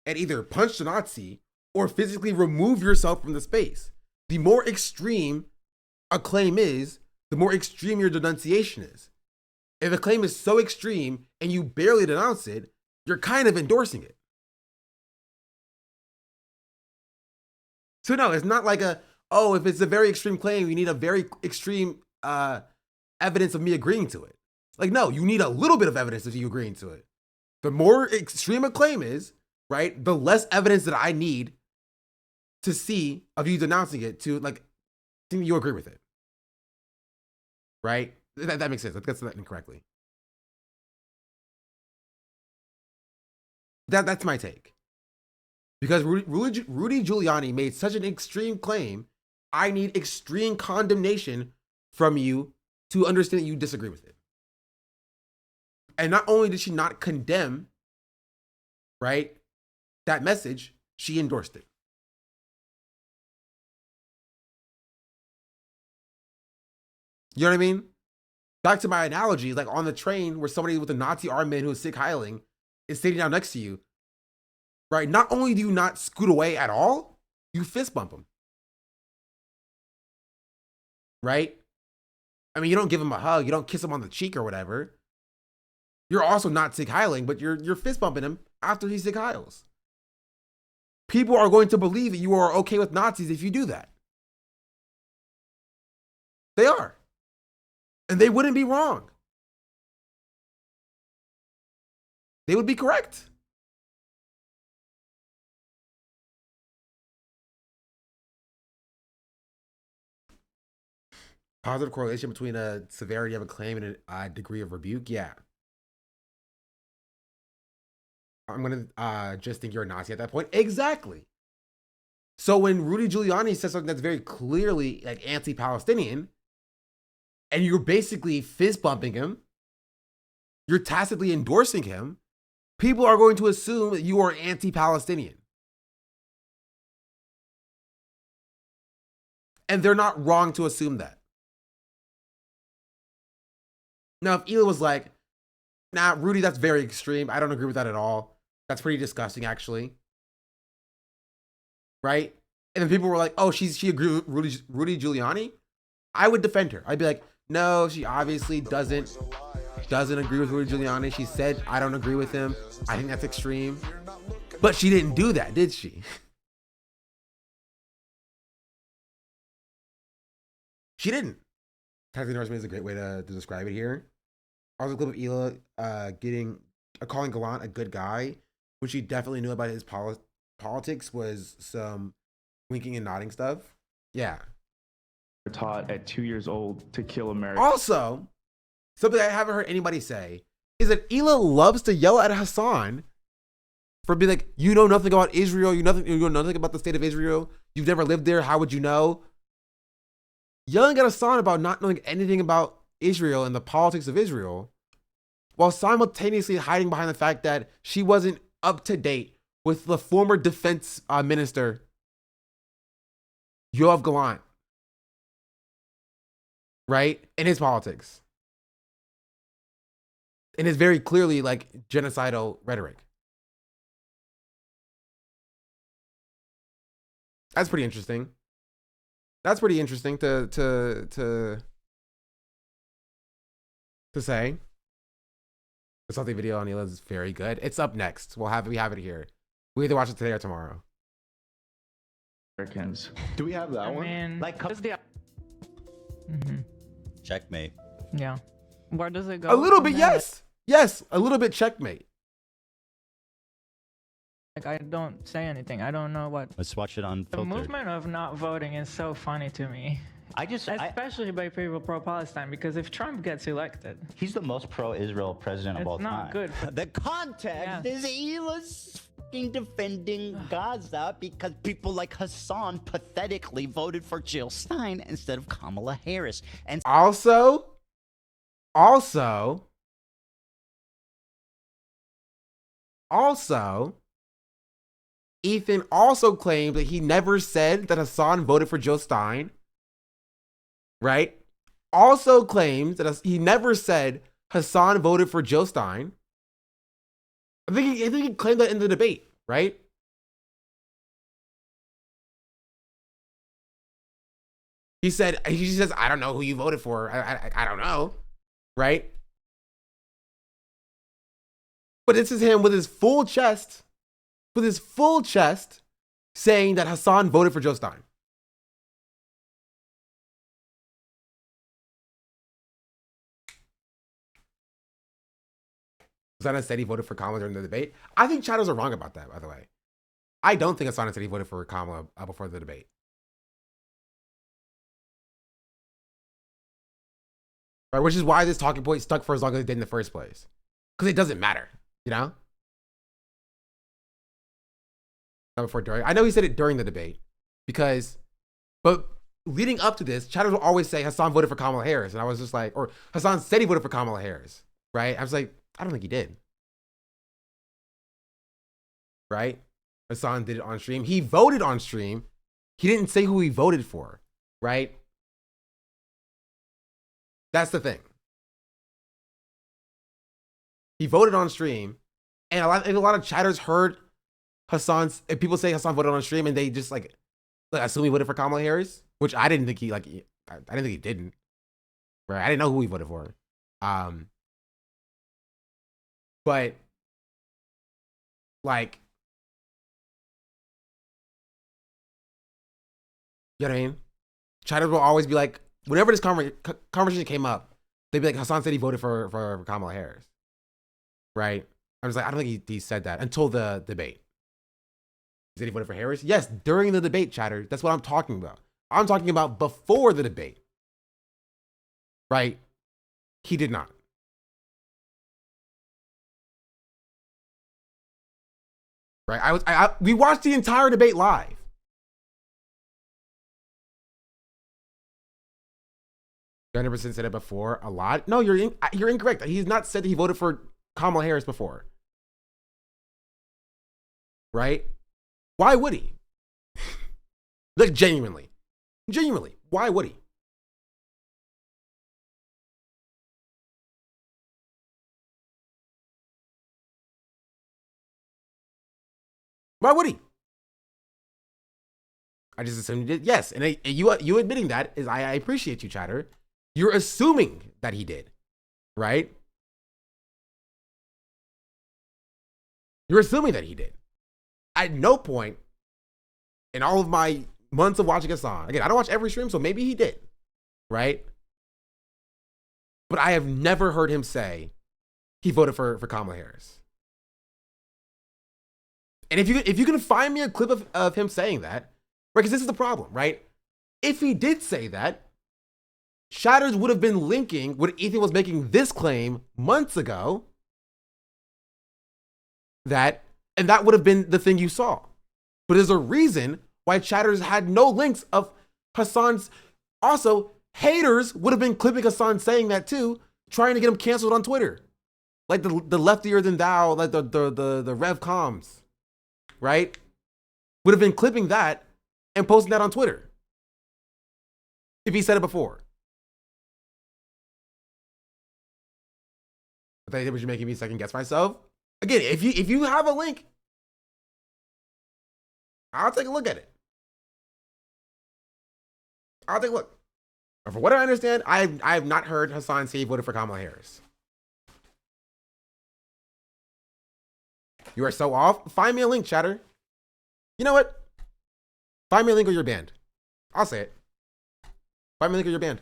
and either punch the Nazi or physically remove yourself from the space. The more extreme a claim is, the more extreme your denunciation is. If a claim is so extreme and you barely denounce it, you're kind of endorsing it. So no, it's not like if it's a very extreme claim, you need a very extreme evidence of me agreeing to it. Like, no, you need a little bit of evidence of you agreeing to it. The more extreme a claim is, right, the less evidence that I need to see of you denouncing it to like think you agree with it. Right? That makes sense. I guess that incorrectly. That's my take. Because Rudy Giuliani made such an extreme claim, I need extreme condemnation from you to understand that you disagree with it. And not only did she not condemn, right, that message, she endorsed it. You know what I mean? Back to my analogy, like on the train where somebody with a Nazi armband who is Sig Heiling is sitting down next to you, right? Not only do you not scoot away at all, you fist bump him. Right? I mean, you don't give him a hug, you don't kiss him on the cheek or whatever. You're also not Sig Heiling, but you're fist bumping him after he Sig Heils. People are going to believe that you are okay with Nazis if you do that. They are. And they wouldn't be wrong. They would be correct. Positive correlation between a severity of a claim and a degree of rebuke? Yeah. I'm going to just think you're a Nazi at that point. Exactly. So when Rudy Giuliani says something that's very clearly like anti-Palestinian, and you're basically fist bumping him, you're tacitly endorsing him, people are going to assume that you are anti-Palestinian. And they're not wrong to assume that. Now, if Ela was like, nah, Rudy, that's very extreme. I don't agree with that at all. That's pretty disgusting, actually. Right? And then people were like, oh, she agreed with Rudy Giuliani? I would defend her. I'd be like, no, she obviously doesn't agree with Rudy Giuliani. She said, I don't agree with him. I think that's extreme. But she didn't do that, did she? She didn't. Tactic endorsement is a great way to describe it here. Also, a clip of Ela calling Gallant a good guy, which she definitely knew about his politics, was some winking and nodding stuff. Yeah. Taught at 2 years old to kill America. Also, something I haven't heard anybody say is that Ela loves to yell at Hassan for being like, you know nothing about Israel, you know nothing about the state of Israel, you've never lived there, how would you know? Yelling at Hassan about not knowing anything about Israel and the politics of Israel while simultaneously hiding behind the fact that she wasn't up to date with the former defense minister, Yoav Gallant, right? In his politics. And it's very clearly like genocidal rhetoric. That's pretty interesting. That's pretty interesting to say. The Salty video on Hila is very good. It's up next. We have it here. We either watch it today or tomorrow. Americans. Do we have that I one? mean, Like, just the. Mhm. Checkmate. Yeah. Where does it go? A little from bit, there? yes. Yes, a little bit checkmate. Like, I don't say anything. I don't know what. Let's watch it The unfiltered. movement of not voting is so funny to me. Especially by people pro-Palestine, because if Trump gets elected, He's the most pro-Israel president of all it's time. not good. For, The context is he was fucking defending Gaza because people like Hassan pathetically voted for Jill Stein instead of Kamala Harris. And Also, Ethan also claimed that he never said that Hassan voted for Jill Stein, right? Also claims that he never said Hassan voted for Jill Stein. I think he claimed that in the debate, right? He says, I don't know who you voted for. I don't know, right? But this is him with his full chest, saying that Hassan voted for Joe Stein. Hassan said he voted for Kamala during the debate. I think chatters are wrong about that, by the way. I don't think Hassan said he voted for Kamala before the debate. Right, which is why this talking point stuck for as long as it did in the first place. Because it doesn't matter, you know? Not before, during. I know he said it during the debate. But leading up to this, chatters will always say Hassan voted for Kamala Harris. And I was just like, or Hassan said he voted for Kamala Harris, right? I was like, I don't think he did. Right? Hassan did it on stream. He voted on stream. He didn't say who he voted for, right? That's the thing. He voted on stream, and a lot of chatters heard Hassan's. People say Hassan voted on stream, and they just like assume he voted for Kamala Harris, which I didn't think he I didn't think he didn't. Right? I didn't know who he voted for. But like, you know what I mean? Chatters will always be like, whenever this conversation came up, they'd be like, Hassan said he voted for Kamala Harris. Right? I was like, I don't think he said that until the debate. He said he voted for Harris? Yes, during the debate, chatter. That's what I'm talking about. I'm talking about before the debate. Right? He did not. Right? We watched the entire debate live. You 100% said it before a lot. No, you're incorrect. He's not said he voted for Kamala Harris before. Right? Why would he? Like, genuinely, why would he? Why would he? I just assumed he did. Yes, and you admitting that is, I appreciate you, chatter. You're assuming that he did, right? You're assuming that he did. At no point in all of my months of watching Hassan, again, I don't watch every stream, so maybe he did, right? But I have never heard him say he voted for Kamala Harris. And if you can find me a clip of him saying that, right? Because this is the problem, right? If he did say that, chatters would have been linking when Ethan was making this claim months ago. And that would have been the thing you saw. But there's a reason why chatters had no links of Hassan's. Also, haters would have been clipping Hassan saying that too, trying to get him canceled on Twitter. like the leftier than thou, like the Rev Coms, right? Would have been clipping that and posting that on Twitter if he said it before. I think that you're making me second guess myself. Again, if you have a link, I'll take a look at it. I'll take a look. But for what I understand, I have not heard Hassan say he voted for Kamala Harris. You are so off. Find me a link, chatter. You know what? Find me a link or you're banned. I'll say it. Find me a link or you're banned.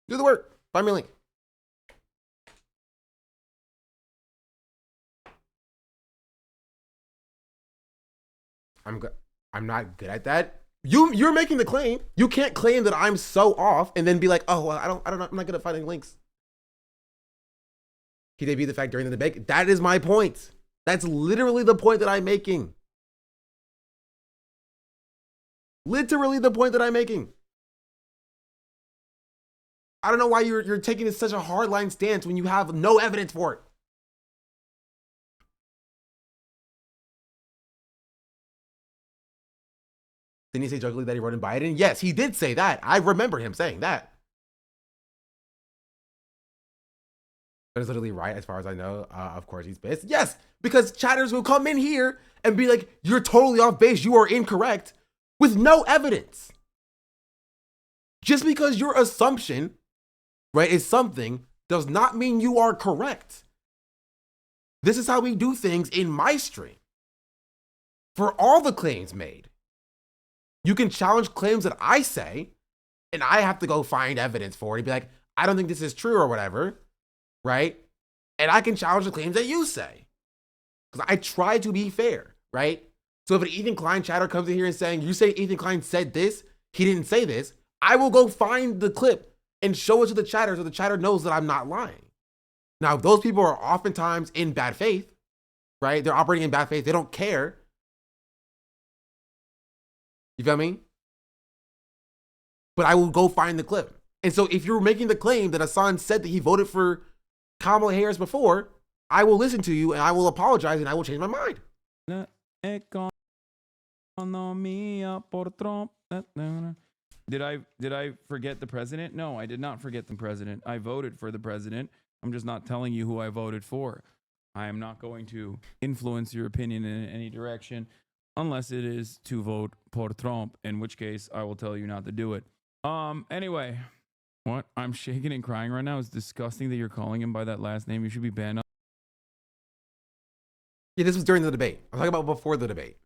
Do the work. Find me a link. I'm not good at that. You're making the claim. You can't claim that I'm so off and then be like, oh, well, I don't know. I'm not good at finding links. He debuted the fact during the debate. That is my point. That's literally the point that I'm making. Literally the point that I'm making. I don't know why you're taking such a hardline stance when you have no evidence for it. Didn't he say jokingly that he wrote in Biden? Yes, he did say that. I remember him saying that. That is literally right, as far as I know. Of course, he's pissed. Yes, because chatters will come in here and be like, you're totally off base. You are incorrect with no evidence. Just because your assumption, right, is something does not mean you are correct. This is how we do things in my stream. For all the claims made, you can challenge claims that I say, and I have to go find evidence for it and be like, I don't think this is true or whatever, right? And I can challenge the claims that you say. Because I try to be fair, right? So if an Ethan Klein chatter comes in here and saying, you say Ethan Klein said this, he didn't say this, I will go find the clip and show it to the chatter so the chatter knows that I'm not lying. Now, those people are oftentimes in bad faith, right? They're operating in bad faith. They don't care. You feel me? But I will go find the clip. And so if you're making the claim that Hassan said that he voted for Kamala Harris before, I will listen to you and I will apologize and I will change my mind. Did I forget the president? No, I did not forget the president. I voted for the president. I'm just not telling you who I voted for. I am not going to influence your opinion in any direction unless it is to vote por Trump, in which case I will tell you not to do it. Anyway, what? I'm shaking and crying right now. It's disgusting that you're calling him by that last name. You should be banned. Yeah, this was during the debate. I'm talking about before the debate.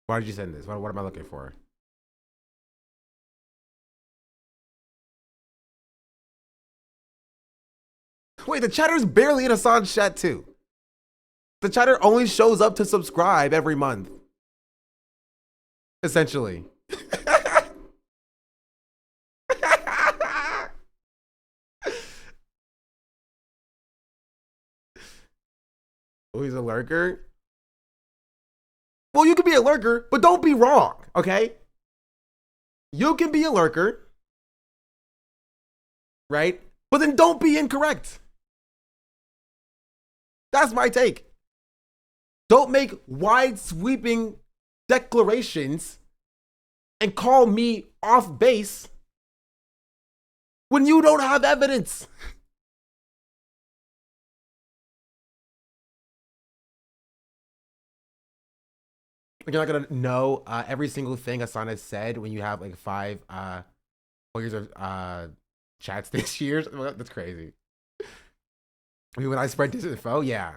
Why did you send this? What am I looking for? Wait, the chatter's barely in Hassan's chat too. The chatter only shows up to subscribe every month. Essentially. Oh, he's a lurker? Well, you can be a lurker, but don't be wrong, okay? You can be a lurker, right? But then don't be incorrect. That's my take. Don't make wide sweeping declarations and call me off base when you don't have evidence. You're not gonna know every single thing Hassan has said when you have like 5 years of chats this year. That's crazy. I mean, when I spread disinfo, yeah.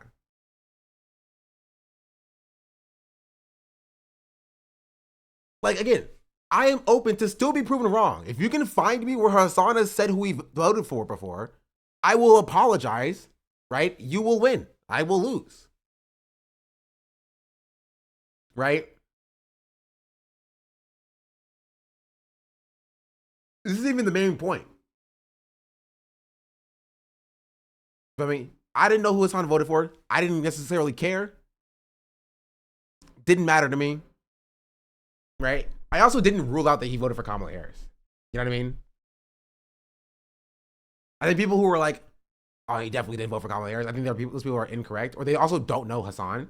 Like, again, I am open to still be proven wrong. If you can find me where Hassan has said who he voted for before, I will apologize, right? You will win. I will lose. Right? This is even the main point. I mean, I didn't know who Hassan voted for. I didn't necessarily care. Didn't matter to me. Right? I also didn't rule out that he voted for Kamala Harris. You know what I mean? I think people who were like, oh, he definitely didn't vote for Kamala Harris. I think those people are incorrect, or they also don't know Hassan.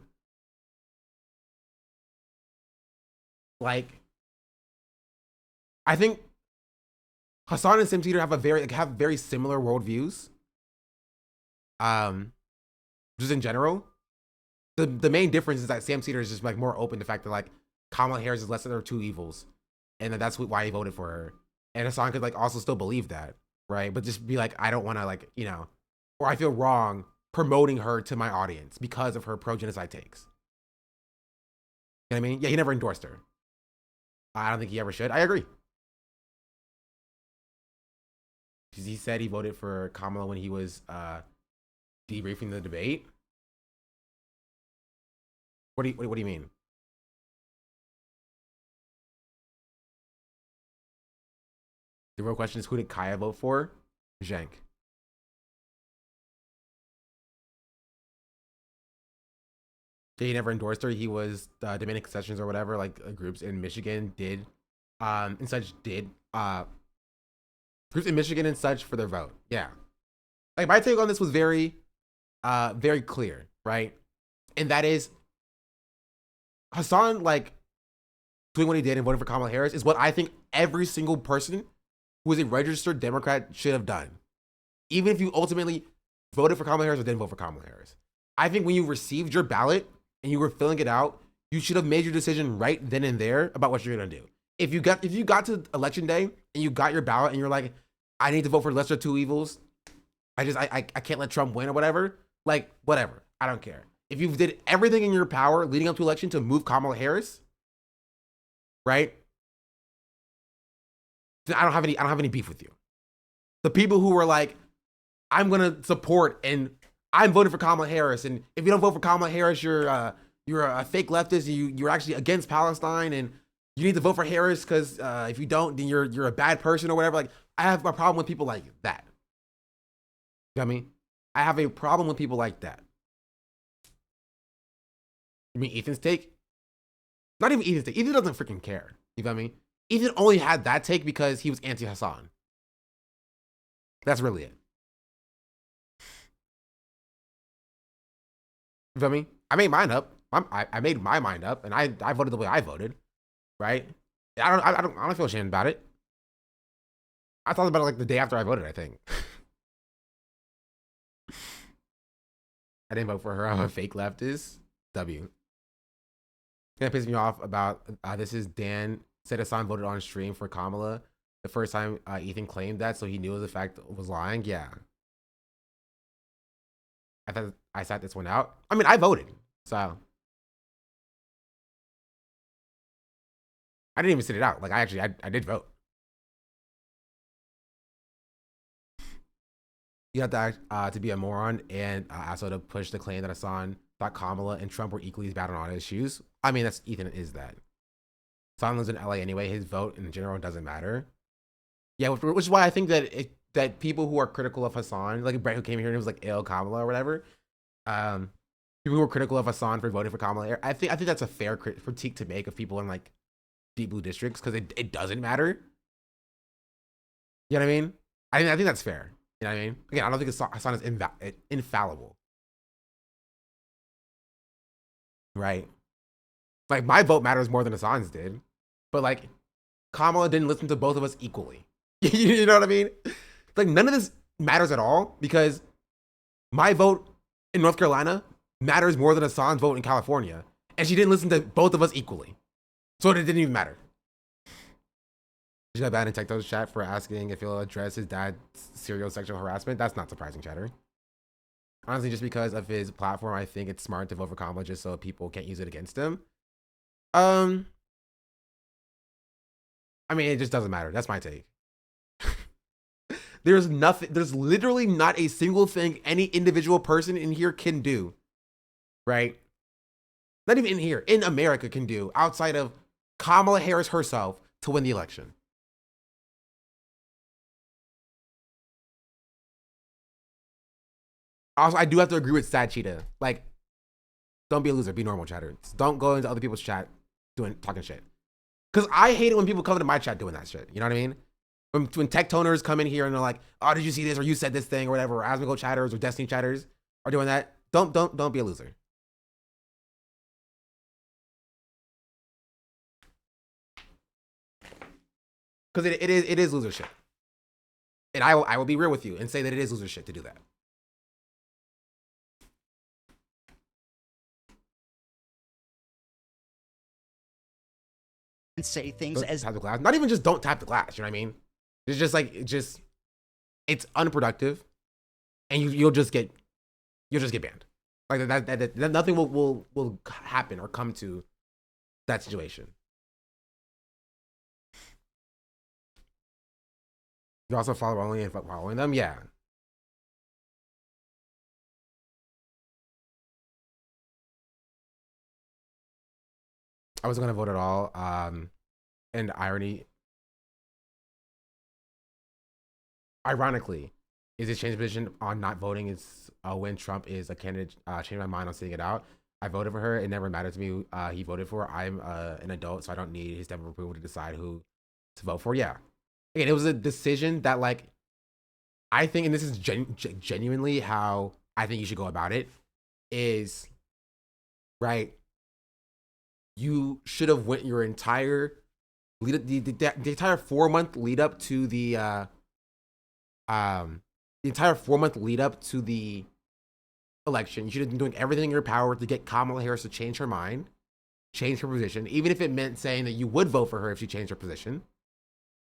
Like, I think Hassan and Sim Teeter have very similar worldviews. Just in general, the main difference is that Sam Teeter is just like more open to the fact that like Kamala Harris is less than her two evils, and that's why he voted for her. And Hassan could like also still believe that, right? But just be like, I don't want to like, you know, or I feel wrong promoting her to my audience because of her pro-genocide takes. You know what I mean? Yeah, he never endorsed her. I don't think he ever should. I agree. He said he voted for Kamala when he was debriefing the debate. What do you mean? The real question is, who did Kaya vote for? Zhenk. He never endorsed her. He was Dominican Sessions or whatever, like groups in Michigan did, and such did. Groups in Michigan and such for their vote. Yeah. Like my take on this was very clear, right? And that is Hassan, like, doing what he did and voting for Kamala Harris is what I think every single person who is a registered Democrat should have done. Even if you ultimately voted for Kamala Harris or didn't vote for Kamala Harris. I think when you received your ballot and you were filling it out, you should have made your decision right then and there about what you're gonna do. If you got to election day and you got your ballot and you're like, I need to vote for lesser two evils, I can't let Trump win or whatever, like, whatever. I don't care. If you did everything in your power leading up to election to move Kamala Harris, right? Then I don't have any beef with you. The people who were like, I'm gonna support and I'm voting for Kamala Harris, and if you don't vote for Kamala Harris, you're a fake leftist. You're actually against Palestine, and you need to vote for Harris because if you don't, then you're a bad person or whatever. Like, I have a problem with people like that. You know what I mean? I have a problem with people like that. You mean Ethan's take? Not even Ethan's take. Ethan doesn't freaking care. You know what I mean? Ethan only had that take because he was anti-Hassan. That's really it. You know what I mean? I made mine up. I made my mind up, and I voted the way I voted, right? I don't feel ashamed about it. I thought about it like the day after I voted, I think. I didn't vote for her. I'm a fake leftist. W. That pisses me off about this is Dan said Hassan voted on stream for Kamala the first time Ethan claimed that, so he knew the fact was lying. Yeah. I thought I sat this one out. I mean, I voted, so I didn't even sit it out. Like, I did vote. You have to be a moron and also to push the claim that Hassan thought Kamala and Trump were equally as bad on all issues. I mean, that's Ethan is that. Hassan lives in LA anyway. His vote in general doesn't matter. Yeah, which is why I think that people who are critical of Hassan, like Brett who came here and was like ill Kamala or whatever, people who are critical of Hassan for voting for Kamala, I think that's a fair critique to make of people in like deep blue districts because it doesn't matter. You know what I mean? I think that's fair. You know what I mean? Again, I don't think Hassan is infallible. Right? Like, my vote matters more than Hassan's did. But, like, Kamala didn't listen to both of us equally. You know what I mean? Like, none of this matters at all because my vote in North Carolina matters more than Hassan's vote in California. And she didn't listen to both of us equally. So it didn't even matter. She got banned in Tectone's chat for asking if he'll address his dad's serial sexual harassment. That's not surprising, chatter. Honestly, just because of his platform, I think it's smart to vote for Kamala just so people can't use it against him. I mean, it just doesn't matter. That's my take. There's nothing, there's literally not a single thing any individual person in here can do, right? Not even in here, in America can do outside of Kamala Harris herself to win the election. Also, I do have to agree with Sad Cheetah. Like, don't be a loser, be normal, chatter. Don't go into other people's chat talking shit. Because I hate it when people come into my chat doing that shit. You know what I mean? When Tectoners come in here and they're like, oh, did you see this? Or you said this thing or whatever. Or Asmongold chatters or Destiny chatters are doing that. Don't be a loser. Because it is loser shit. And I will be real with you and say that it is loser shit to do that. And say things Don't as tap the glass. Not even just don't tap the glass. You know what I mean? It's just like it's unproductive, and you'll just get banned. Like that nothing will happen or come to that situation. You also follow only and following them, yeah. I wasn't gonna vote at all. And ironically, is this change position on not voting is when Trump is a candidate. Changed my mind on sitting it out. I voted for her. It never mattered to me. He voted for. I'm an adult, so I don't need his stamp of approval to decide who to vote for. Yeah, again, it was a decision that, like, I think, and this is genuinely how I think you should go about it. Is right. You should have went your entire lead up, the entire 4-month lead up to the entire 4-month lead up to the election. You should have been doing everything in your power to get Kamala Harris to change her mind, change her position, even if it meant saying that you would vote for her if she changed her position,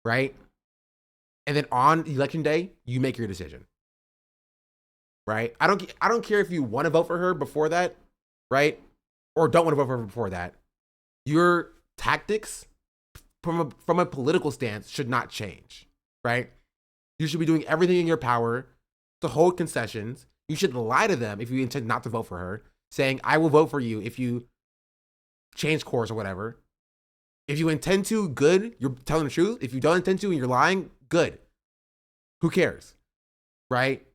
right? And then on election day, you make your decision, right? I don't care if you want to vote for her before that, right, or don't want to vote for her before that. Your tactics from a political stance should not change, right? You should be doing everything in your power to hold concessions. You should lie to them if you intend not to vote for her, saying, I will vote for you if you change course or whatever. If you intend to, good, you're telling the truth. If you don't intend to and you're lying, good. Who cares, right?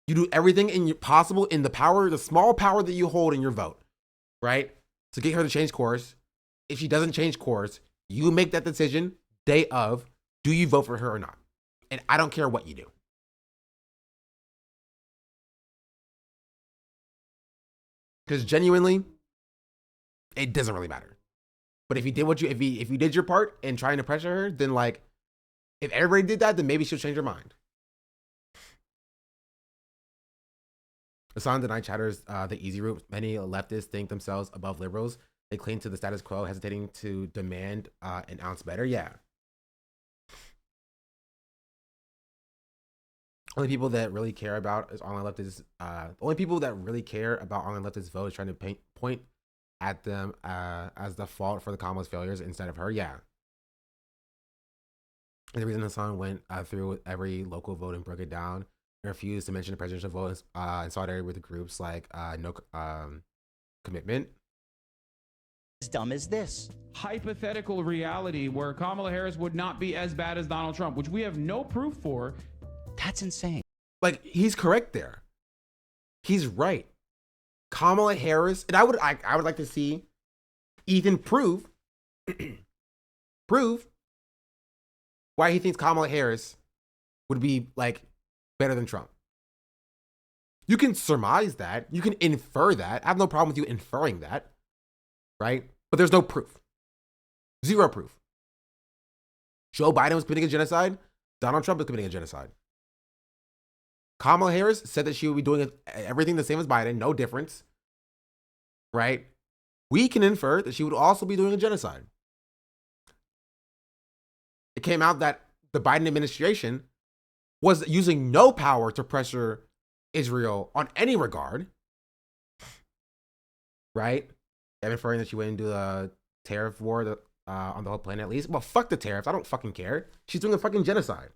You do everything possible in the power, the small power that you hold in your vote, right? To get her to change course. If she doesn't change course, you make that decision day of, do you vote for her or not? And I don't care what you do. Because genuinely, it doesn't really matter. But if you did if you did your part in trying to pressure her, then, like, if everybody did that, then maybe she'll change her mind. Assange denied chatters the easy route. Many leftists think themselves above liberals. They cling to the status quo, hesitating to demand an ounce better. Yeah. Only people that really care about is online leftists. Only people that really care about online leftists vote is trying to point at them as the fault for the Kamala's failures instead of her. Yeah. And the reason Hassan went through with every local vote and broke it down and refused to mention the presidential vote in solidarity with the groups like No Commitment. as dumb as this. Hypothetical reality where Kamala Harris would not be as bad as Donald Trump, which we have no proof for. That's insane. Like, he's correct there. He's right. Kamala Harris, and I would like to see Ethan prove why he thinks Kamala Harris would be, like, better than Trump. You can surmise that. You can infer that. I have no problem with you inferring that, right? But there's no proof. Zero proof. Joe Biden was committing a genocide. Donald Trump is committing a genocide. Kamala Harris said that she would be doing everything the same as Biden, no difference, right? We can infer that she would also be doing a genocide. It came out that the Biden administration was using no power to pressure Israel on any regard, right? I'm inferring that she went into a tariff war on the whole planet at least. Well, fuck the tariffs. I don't fucking care. She's doing a fucking genocide.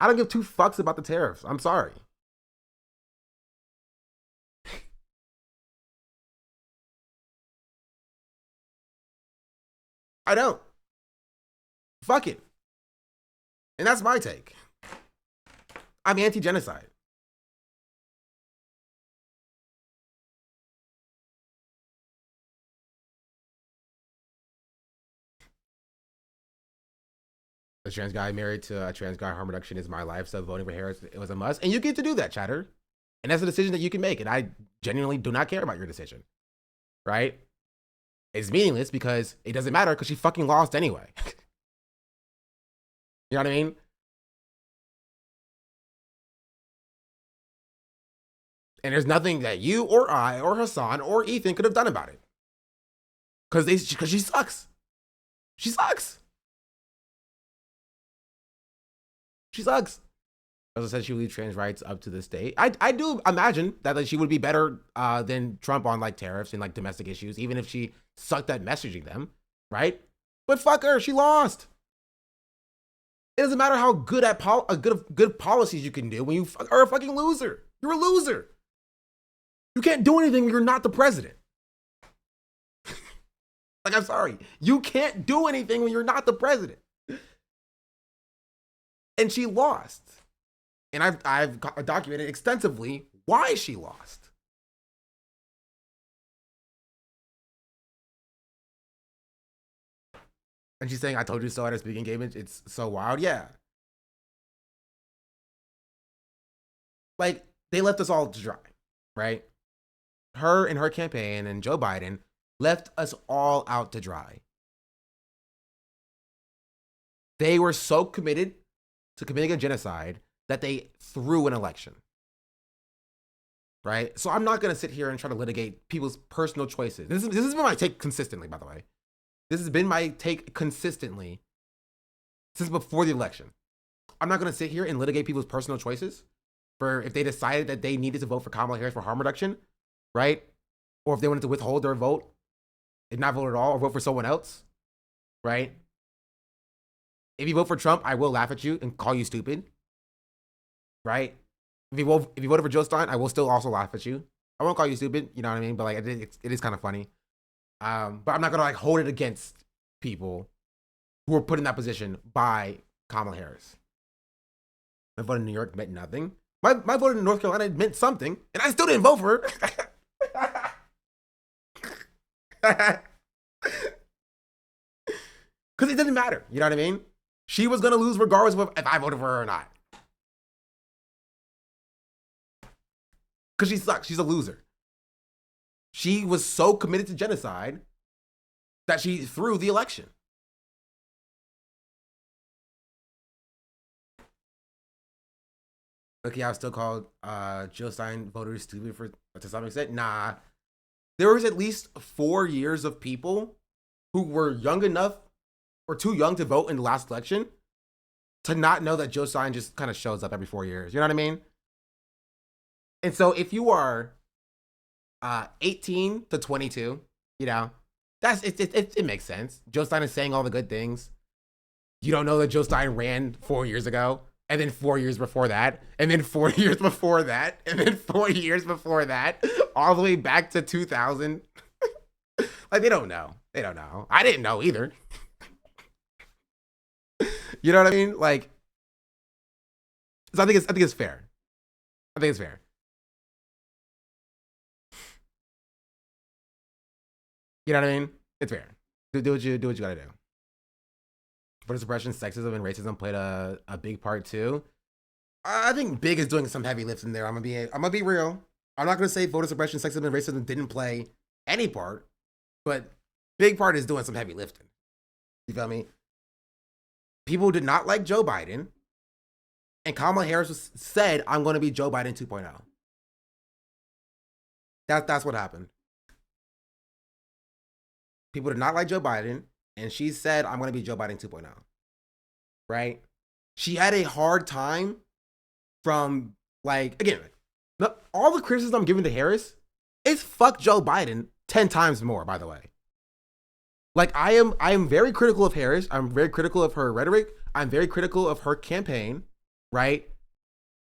I don't give two fucks about the tariffs. I'm sorry. I don't. Fuck it. And that's my take. I'm anti-genocide. A trans guy married to a trans guy, harm reduction is my life, so voting for Harris, it was a must. And you get to do that, chatter. And that's a decision that you can make. And I genuinely do not care about your decision. Right? It's meaningless because it doesn't matter because she fucking lost anyway. You know what I mean? And there's nothing that you or I or Hassan or Ethan could have done about it. Because she sucks. She sucks. She sucks. As I said, she would leave trans rights up to the state. I do imagine that like, she would be better than Trump on like tariffs and like domestic issues, even if she sucked at messaging them, right? But fuck her, she lost. It doesn't matter how good at good policies you can do when you are a fucking loser. You're a loser. You can't do anything when you're not the president. Like, I'm sorry. You can't do anything when you're not the president. And she lost. And I've documented extensively why she lost. And she's saying, I told you so at her speaking engagement. It's so wild. Yeah. Like, they left us all to dry, right? Her and her campaign and Joe Biden left us all out to dry. They were so committed to committing a genocide that they threw an election. Right? So I'm not going to sit here and try to litigate people's personal choices. This has been my take consistently, by the way. This has been my take consistently since before the election. I'm not going to sit here and litigate people's personal choices for if they decided that they needed to vote for Kamala Harris for harm reduction, right? Or if they wanted to withhold their vote and not vote at all or vote for someone else, right? If you vote for Trump, I will laugh at you and call you stupid, right? If you voted for Joe Stein, I will still also laugh at you. I won't call you stupid, you know what I mean? But like, it is kind of funny. But I'm not gonna like hold it against people who were put in that position by Kamala Harris. My vote in New York meant nothing. My vote in North Carolina meant something, and I still didn't vote for her. Because it didn't matter, you know what I mean? She was gonna lose regardless of if I voted for her or not. Because she sucks, she's a loser. She was so committed to genocide that she threw the election. Okay, I was still called Joe Stein voters stupid to some extent. Nah. There was at least 4 years of people who were young enough or too young to vote in the last election to not know that Joe Stein just kind of shows up every 4 years. You know what I mean? And so if you are 18 to 22, you know, that's it makes sense. Joe Stein is saying all the good things. You don't know that Joe Stein ran 4 years ago, and then 4 years before that, and then 4 years before that, and then 4 years before that, all the way back to 2000. Like, they don't know. They don't know. I didn't know either. You know what I mean? Like, so I think it's fair. I think it's fair. You know what I mean? It's fair. Do what you gotta do. Voter suppression, sexism, and racism played a big part too. I think Big is doing some heavy lifting there. I'm gonna be real. I'm not gonna say voter suppression, sexism, and racism didn't play any part, but Big part is doing some heavy lifting. You feel me? People did not like Joe Biden, and Kamala Harris said, "I'm going to be Joe Biden 2.0." That's what happened. People did not like Joe Biden, and she said, I'm going to be Joe Biden 2.0. Right? She had a hard time from, like, again, all the criticism I'm giving to Harris is fuck Joe Biden 10 times more, by the way. Like, I am very critical of Harris. I'm very critical of her rhetoric. I'm very critical of her campaign. right?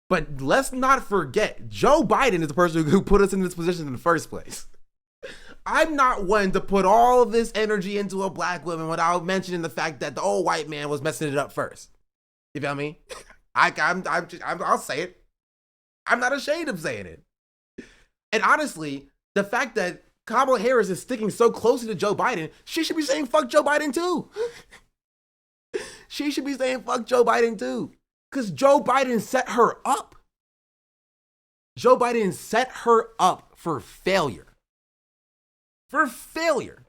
But let's not forget, Joe Biden is the person who put us in this position in the first place. I'm not one to put all of this energy into a black woman without mentioning the fact that the old white man was messing it up first. You feel me? I'll say it. I'm not ashamed of saying it. And honestly, the fact that Kamala Harris is sticking so closely to Joe Biden, she should be saying fuck Joe Biden too. She should be saying fuck Joe Biden too. Because Joe Biden set her up. Joe Biden set her up for failure. For failure.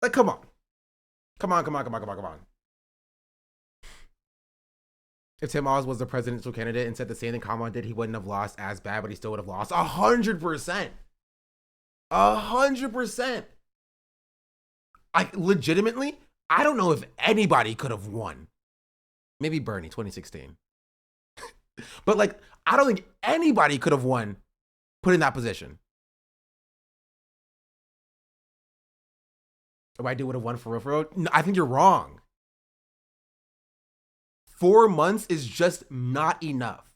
Like, come on. Come on. If Tim Oz was the presidential candidate and said the same thing Kamala did, he wouldn't have lost as bad, but he still would have lost 100%. 100%. Like, legitimately, I don't know if anybody could have won. Maybe Bernie, 2016. But, like, I don't think anybody could have won put in that position. If I would have won for real, no, I think you're wrong. 4 months is just not enough.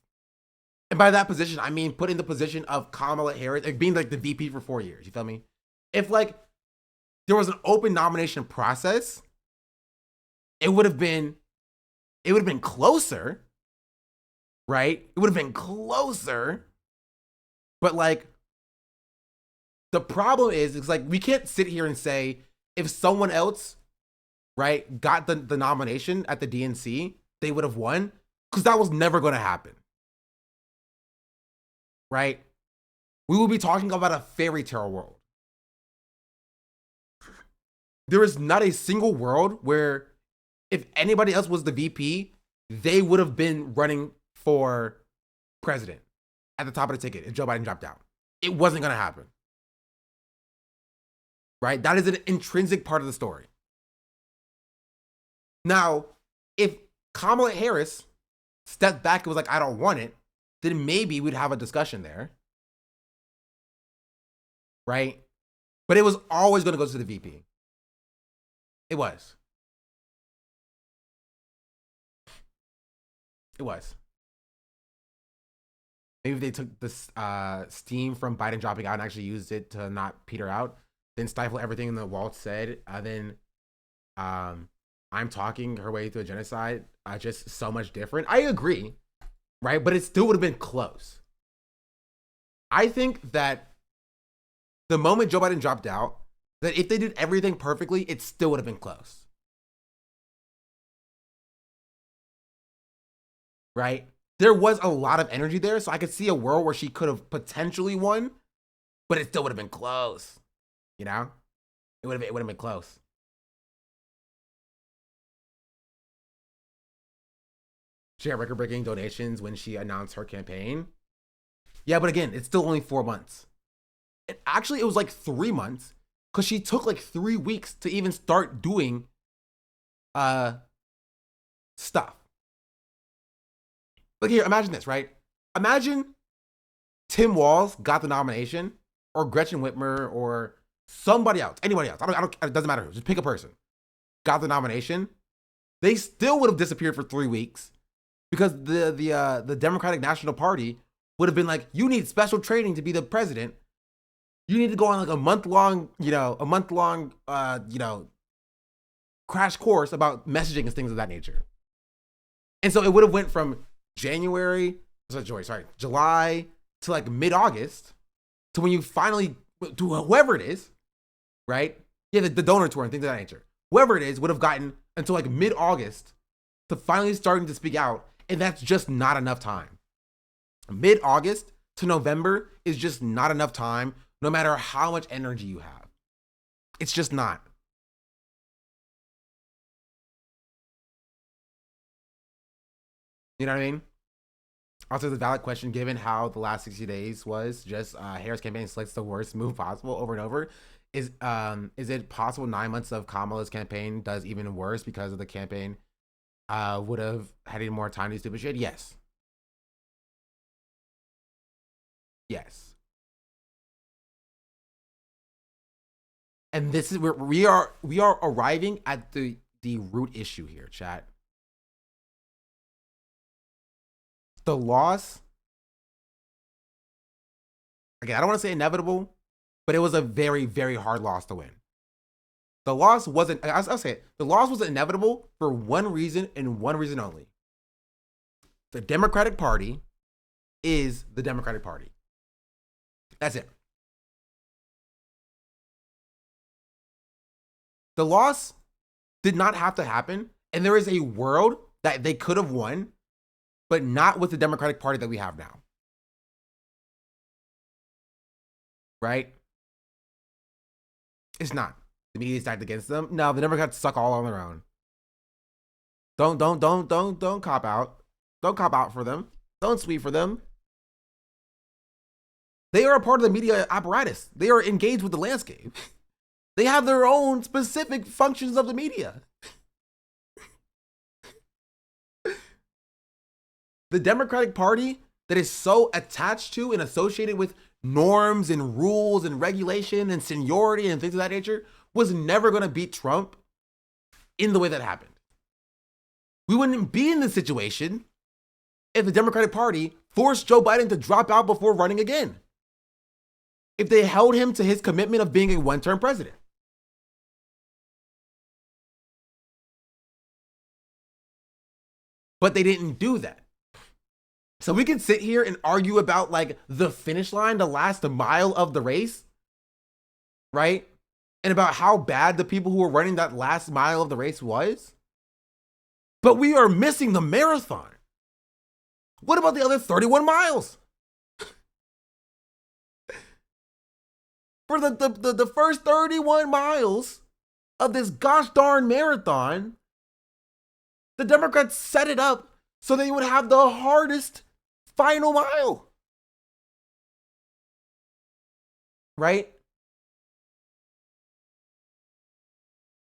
And by that position, I mean put in the position of Kamala Harris, like being like the VP for 4 years. You feel me? If like there was an open nomination process, it would have been closer, right? It would have been closer. But like the problem is, it's like we can't sit here and say if someone else, right, got the nomination at the DNC, they would have won, because that was never going to happen. Right? We will be talking about a fairy tale world. There is not a single world where if anybody else was the VP, they would have been running for president at the top of the ticket if Joe Biden dropped out. It wasn't going to happen. Right? That is an intrinsic part of the story. Now, if Kamala Harris stepped back and was like, I don't want it, then maybe we'd have a discussion there. Right? But it was always going to go to the VP. It was. It was. Maybe if they took this steam from Biden dropping out and actually used it to not peter out, then stifle everything in the Walt said, then I'm talking her way through a genocide, just so much different. I agree, right? But it still would have been close. I think that the moment Joe Biden dropped out, that if they did everything perfectly, it still would have been close. Right? There was a lot of energy there, so I could see a world where she could have potentially won, but it still would have been close. You know? It would have been close. She had record-breaking donations when she announced her campaign. Yeah, but again, it's still only 4 months. It was like 3 months, because she took like 3 weeks to even start doing stuff. Look here, imagine this, right? Imagine Tim Walz got the nomination, or Gretchen Whitmer, or somebody else, anybody else. It doesn't matter who. Just pick a person. Got the nomination. They still would have disappeared for 3 weeks. Because the Democratic National Party would have been like, you need special training to be the president. You need to go on like a month-long, crash course about messaging and things of that nature. And so it would have went from July to like mid-August to when you finally, to whoever it is, right? Yeah, the donor tour and things of that nature. Whoever it is would have gotten until like mid-August to finally starting to speak out. And that's just not enough time. Mid-August to November is just not enough time, no matter how much energy you have. It's just not. You know what I mean? Also, the valid question, given how the last 60 days was just Harris campaign selects the worst move possible over and over, is it possible 9 months of Kamala's campaign does even worse because of the campaign would have had any more time to do stupid shit? Yes. Yes. And this is where we are arriving at the the root issue here, chat. The loss, again, I don't want to say inevitable, but it was a very, very hard loss to win. The loss wasn't, I'll say it, the loss was inevitable for one reason and one reason only. The Democratic Party is the Democratic Party. That's it. The loss did not have to happen, and there is a world that they could have won, but not with the Democratic Party that we have now. Right? It's not. The media stacked against them. No, the Democrats suck all on their own. Don't cop out. Don't cop out for them. Don't sweep for them. They are a part of the media apparatus. They are engaged with the landscape. They have their own specific functions of the media. The Democratic Party that is so attached to and associated with norms and rules and regulation and seniority and things of that nature was never going to beat Trump in the way that happened. We wouldn't be in this situation if the Democratic Party forced Joe Biden to drop out before running again. If they held him to his commitment of being a one-term president. But they didn't do that. So we can sit here and argue about like the finish line, the last mile of the race, right? And about how bad the people who were running that last mile of the race was. But we are missing the marathon. What about the other 31 miles? For the first 31 miles of this gosh darn marathon, the Democrats set it up so they would have the hardest final mile. Right?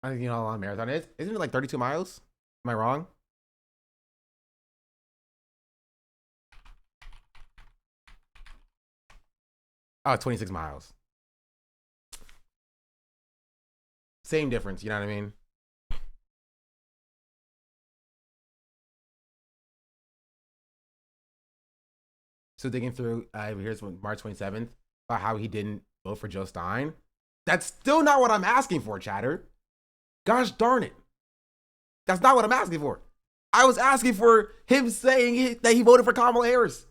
I think you know how long a marathon is. Isn't it like 32 miles? Am I wrong? Oh, 26 miles. Same difference, you know what I mean? So digging through, here's March 27th, about how he didn't vote for Joe Stein. That's still not what I'm asking for, chatter. Gosh darn it. That's not what I'm asking for. I was asking for him saying that he voted for Kamala Harris.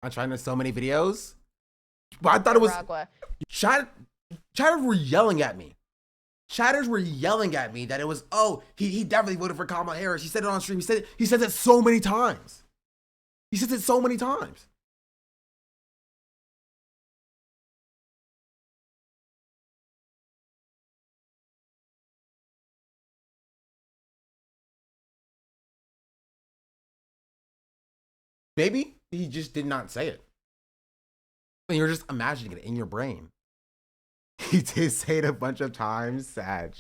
I'm trying to so many videos. But I thought it was chatters were yelling at me. Chatters were yelling at me that it was, oh, he definitely voted for Kamala Harris. He said it on stream. He said it so many times. He says it so many times. Maybe he just did not say it. And you're just imagining it in your brain. He did say it a bunch of times, Sag.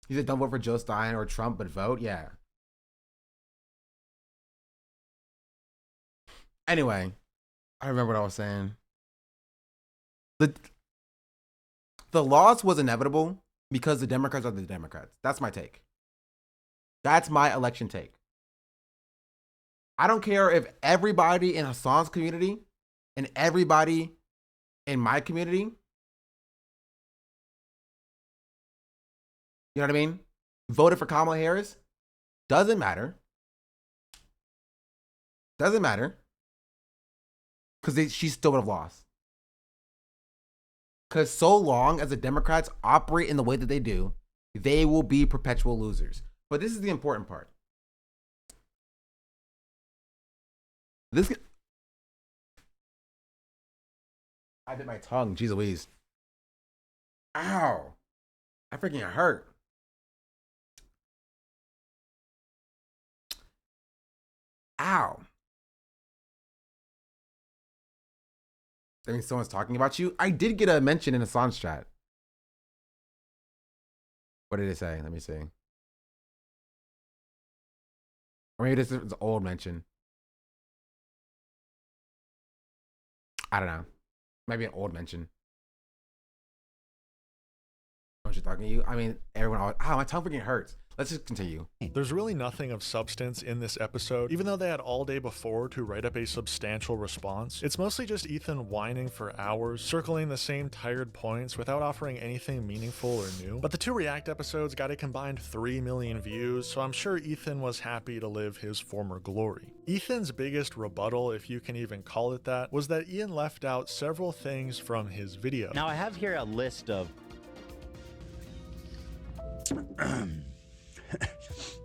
He said, don't vote for Joe Stein or Trump, but vote. Yeah. Anyway, I remember what I was saying. The loss was inevitable because the Democrats are the Democrats. That's my take. That's my election take. I don't care if everybody in Hassan's community and everybody in my community, you know what I mean, voted for Kamala Harris. Doesn't matter. Doesn't matter. Because she still would have lost. Because so long as the Democrats operate in the way that they do, they will be perpetual losers. But this is the important part. I bit my tongue. Jeez Louise. Ow. I freaking hurt. Ow. That means someone's talking about you. I did get a mention in Hassan's chat. What did it say? Let me see. Or maybe this is an old mention. I don't know. Maybe an old mention. What you talking to you? I mean, everyone always, my tongue freaking hurts. Let's just continue. There's really nothing of substance in this episode, even though they had all day before to write up a substantial response. It's mostly just Ethan whining for hours, circling the same tired points without offering anything meaningful or new. But the 2 React episodes got a combined 3 million views, so I'm sure Ethan was happy to live his former glory. Ethan's biggest rebuttal, if you can even call it that, was that Ian left out several things from his video. Now I have here a list of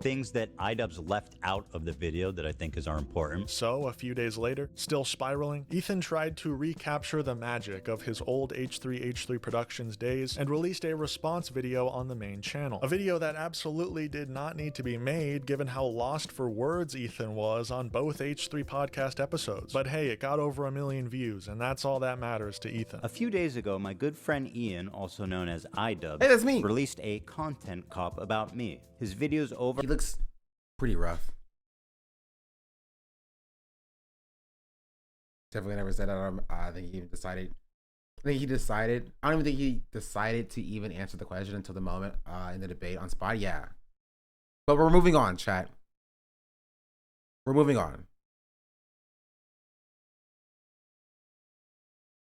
things that iDubbbz left out of the video that I think are important. So, a few days later, still spiraling, Ethan tried to recapture the magic of his old H3H3 Productions days and released a response video on the main channel. A video that absolutely did not need to be made given how lost for words Ethan was on both H3 podcast episodes. But hey, it got over 1 million views, and that's all that matters to Ethan. A few days ago, my good friend Ian, also known as iDubbbz, hey, that's me, released a content cop about me. His video's over. He looks pretty rough. Definitely never said that. I think he decided. I don't even think he decided to even answer the question until the moment in the debate on Spot. Yeah. But we're moving on, chat. We're moving on.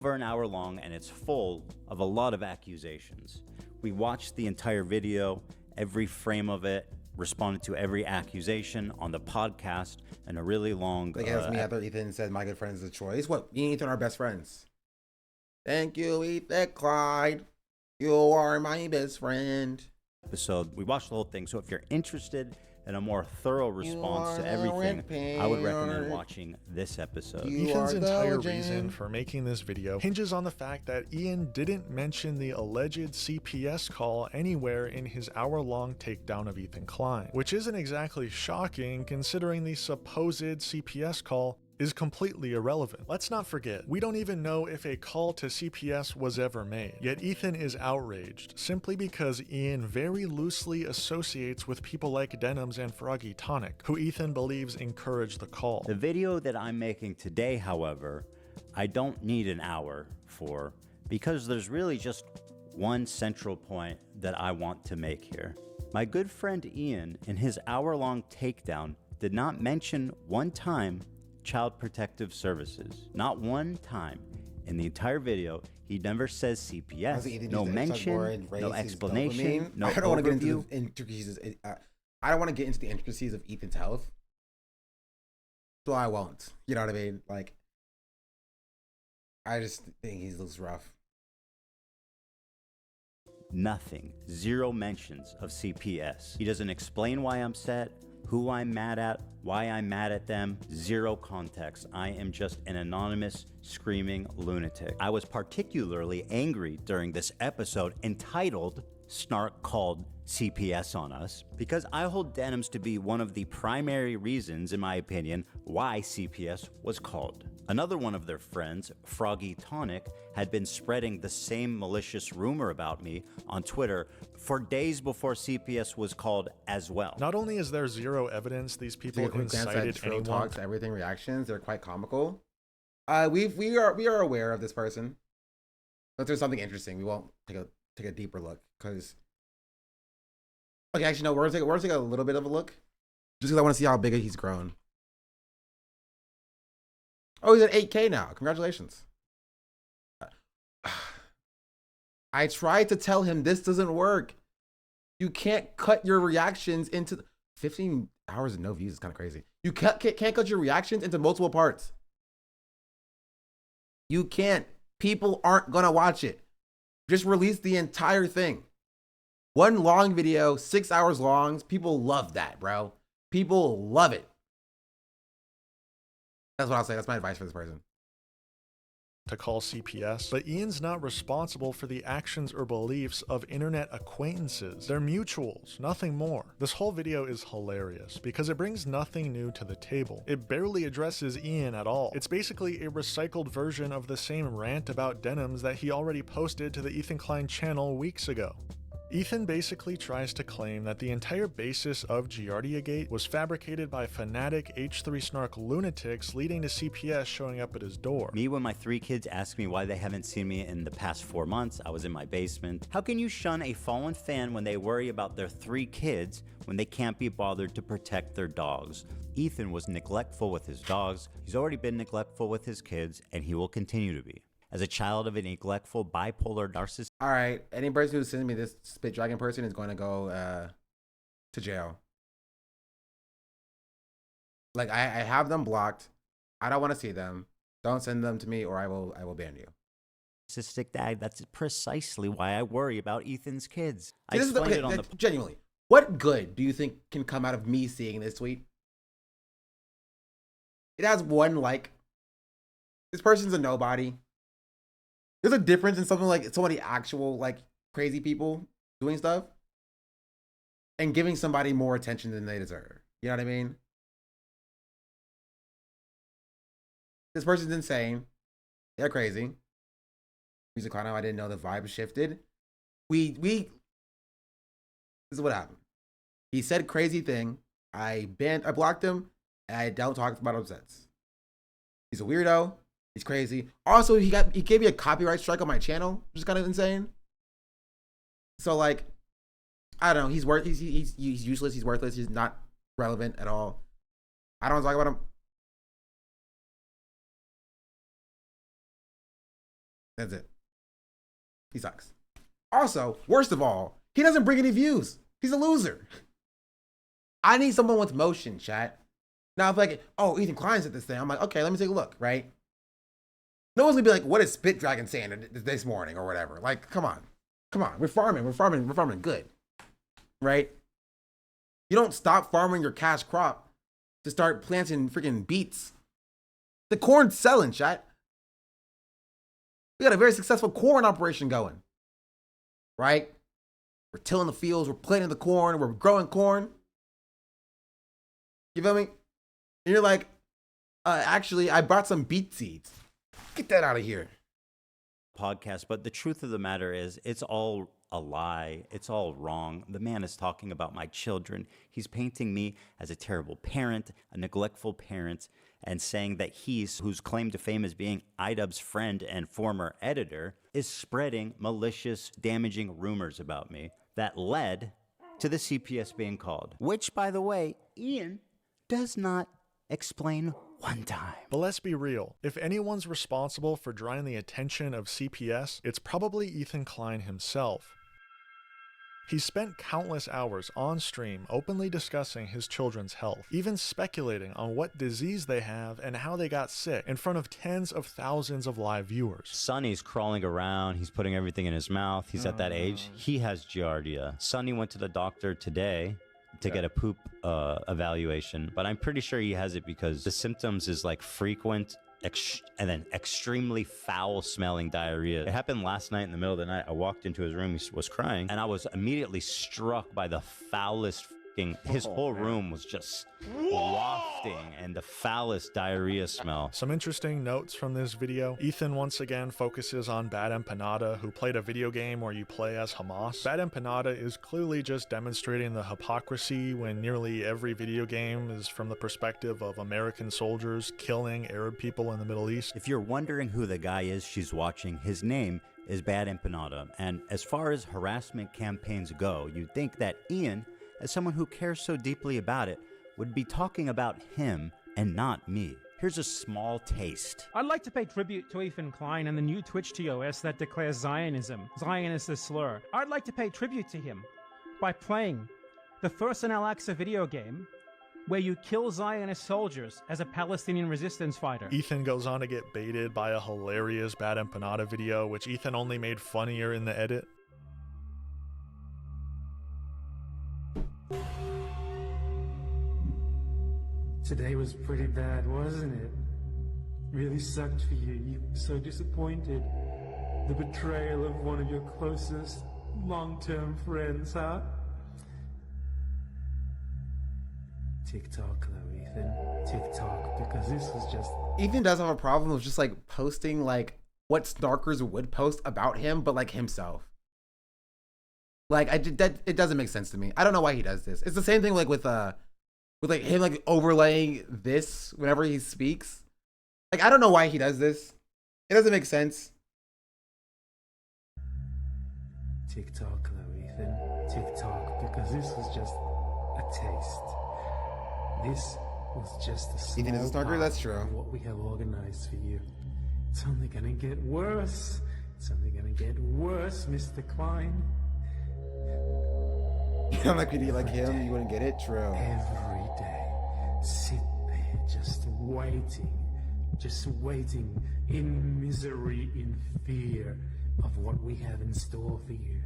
Over an hour long, and it's full of a lot of accusations. We watched the entire video, every frame of it, responded to every accusation on the podcast, and a really long. Like as me after Ethan said, "My good friend is a choice." What? Me and Ethan are best friends. Thank you, Ethan Klein. You are my best friend. Episode. We watched the whole thing, so if you're interested in a more thorough response to everything, I would recommend watching this episode. Ethan's entire reason for making this video hinges on the fact that Ian didn't mention the alleged CPS call anywhere in his hour-long takedown of Ethan Klein, which isn't exactly shocking considering the supposed CPS call is completely irrelevant. Let's not forget, we don't even know if a call to CPS was ever made, yet Ethan is outraged simply because Ian very loosely associates with people like Denims and Froggy Tonic, who Ethan believes encouraged the call. The video that I'm making today, however, I don't need an hour for, because there's really just one central point that I want to make here. My good friend Ian, in his hour-long takedown, did not mention one time Child Protective Services. Not one time. In the entire video, he never says CPS. No mention, no explanation, no I don't want to get into overview. the intricacies. I don't want to get into the intricacies of Ethan's health. So I won't. You know what I mean? Like, I just think he looks rough. Nothing. Zero mentions of CPS. He doesn't explain why I'm upset, who I'm mad at, why I'm mad at them. Zero context. I am just an anonymous, screaming lunatic. I was particularly angry during this episode entitled Snark Called CPS on Us, because I hold Denims to be one of the primary reasons, in my opinion, why CPS was called. Another one of their friends, Froggy Tonic, had been spreading the same malicious rumor about me on Twitter for days before CPS was called as well. Not only is there zero evidence these people incited anyone. Talks, everything reactions, they're quite comical. We are aware of this person. But there's something interesting. We won't take a deeper look because. Okay, actually no, we're gonna take a little bit of a look, just because I want to see how big he's grown. Oh, he's at 8K now. Congratulations. I tried to tell him this doesn't work. You can't cut your reactions into 15 hours and no views is kind of crazy. You can't cut your reactions into multiple parts. You can't. People aren't gonna watch it. Just release the entire thing. One long video, 6 hours long. People love that, bro. People love it. That's what I'll say. That's my advice for this person. To call CPS, but Ian's not responsible for the actions or beliefs of internet acquaintances. They're mutuals, nothing more. This whole video is hilarious because it brings nothing new to the table. It barely addresses Ian at all. It's basically a recycled version of the same rant about Denims that he already posted to the Ethan Klein channel weeks ago. Ethan basically tries to claim that the entire basis of Giardiagate was fabricated by fanatic H3 snark lunatics, leading to CPS showing up at his door. Me, when my 3 kids ask me why they haven't seen me in the past 4 months, I was in my basement. How can you shun a fallen fan when they worry about their 3 kids when they can't be bothered to protect their dogs? Ethan was neglectful with his dogs. He's already been neglectful with his kids, and he will continue to be. As a child of a neglectful, bipolar narcissist. All right, any person who sends me this spit dragon person is going to go to jail. Like I have them blocked. I don't want to see them. Don't send them to me, or I will ban you. Narcissistic dad. That's precisely why I worry about Ethan's kids. See, I explained it on the genuinely. What good do you think can come out of me seeing this tweet? It has 1 like. This person's a nobody. There's a difference in something like so many actual like crazy people doing stuff and giving somebody more attention than they deserve. You know what I mean? This person's insane. They're crazy. Music Klein, I didn't know the vibe shifted. This is what happened. He said crazy thing. I blocked him, and I don't talk about him since. He's a weirdo. He's crazy. Also, he gave me a copyright strike on my channel, which is kind of insane. So like, I don't know. He's useless. He's worthless. He's not relevant at all. I don't want to talk about him. That's it. He sucks. Also, worst of all, he doesn't bring any views. He's a loser. I need someone with motion, chat. Now, if like, oh, Ethan Klein's at this thing, I'm like, okay, let me take a look, right? No one's gonna be like, what is Spit Dragon saying this morning or whatever? Like, come on. We're farming good, right? You don't stop farming your cash crop to start planting freaking beets. The corn's selling, chat. We got a very successful corn operation going, right? We're tilling the fields, we're planting the corn, we're growing corn. You feel me? And you're like, actually, I brought some beet seeds. Get that out of here. Podcast, but the truth of the matter is, it's all a lie. It's all wrong. The man is talking about my children. He's painting me as a terrible parent, a neglectful parent, and saying that whose claim to fame as being iDubbbz's friend and former editor, is spreading malicious, damaging rumors about me that led to the CPS being called. Which, by the way, Ian does not explain one time. But let's be real. If anyone's responsible for drawing the attention of CPS, it's probably Ethan Klein himself. He spent countless hours on stream openly discussing his children's health, even speculating on what disease they have and how they got sick in front of tens of thousands of live viewers. Sonny's crawling around. He's putting everything in his mouth. He's at that age. He has Giardia. Sonny went to the doctor today to get a poop evaluation, but I'm pretty sure he has it because the symptoms is like frequent and then extremely foul smelling diarrhea. It happened last night in the middle of the night. I walked into his room, he was crying, and I was immediately struck by the foulest his whole room was just wafting and the foulest diarrhea smell. Some interesting notes from this video. Ethan once again focuses on Bad Empanada, who played a video game where you play as Hamas. Bad Empanada is clearly just demonstrating the hypocrisy when nearly every video game is from the perspective of American soldiers killing Arab people in the Middle East. If you're wondering who the guy is she's watching, his name is Bad Empanada. And as far as harassment campaigns go, you'd think that Ian, as someone who cares so deeply about it, would be talking about him and not me. Here's a small taste. I'd like to pay tribute to Ethan Klein and the new Twitch TOS that declares Zionism. Zion is a slur. I'd like to pay tribute to him by playing the first in Al-Aqsa video game where you kill Zionist soldiers as a Palestinian resistance fighter. Ethan goes on to get baited by a hilarious Bad Empanada video, which Ethan only made funnier in the edit. Today was pretty bad, wasn't it? Really sucked for you. You were so disappointed. The betrayal of one of your closest long-term friends, huh? TikTok, though, Ethan. TikTok, because this was just... Ethan does have a problem with just like posting like what snarkers would post about him, but like himself. Like that it doesn't make sense to me. I don't know why he does this. It's the same thing like with like him like overlaying this whenever he speaks. Like I don't know why he does this. It doesn't make sense. TikTok, though, Ethan. TikTok, because this was just a taste. This was just a small Ethan is a stalker. part That's true. of what we have organized for you. It's only gonna get worse. It's only gonna get worse, Mr. Klein. I'm like, could you like him? You wouldn't get it? True. Every day, sit there just waiting in misery, in fear of what we have in store for you.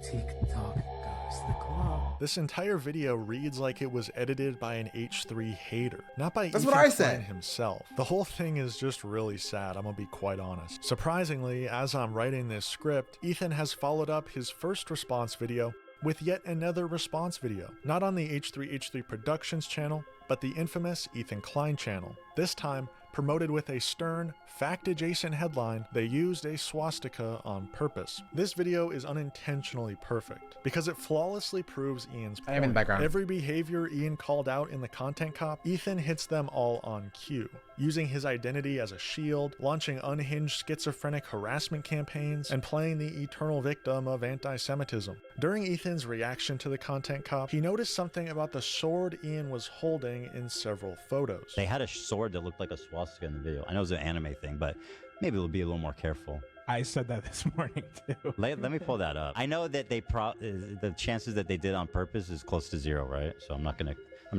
Tick-tock goes the clock. This entire video reads like it was edited by an H3 hater, not by That's Ethan what I Klein said. himself. The whole thing is just really sad, I'm gonna be quite honest. Surprisingly, as I'm writing this script, Ethan has followed up his first response video with yet another response video, not on the H3 Productions channel, but the infamous Ethan Klein channel. This time, promoted with a stern, fact-adjacent headline, they used a swastika on purpose. This video is unintentionally perfect, because it flawlessly proves Ian's point. I am in the background. Every behavior Ian called out in the content cop, Ethan hits them all on cue, using his identity as a shield, launching unhinged schizophrenic harassment campaigns, and playing the eternal victim of anti-Semitism. During Ethan's reaction to the content cop, he noticed something about the sword Ian was holding in several photos. They had a sword that looked like a swastika in the video. I know it was an anime thing, but maybe we'll be a little more careful. I said that this morning too. Let me pull that up. I know that the chances that they did on purpose is close to zero, right? So I'm not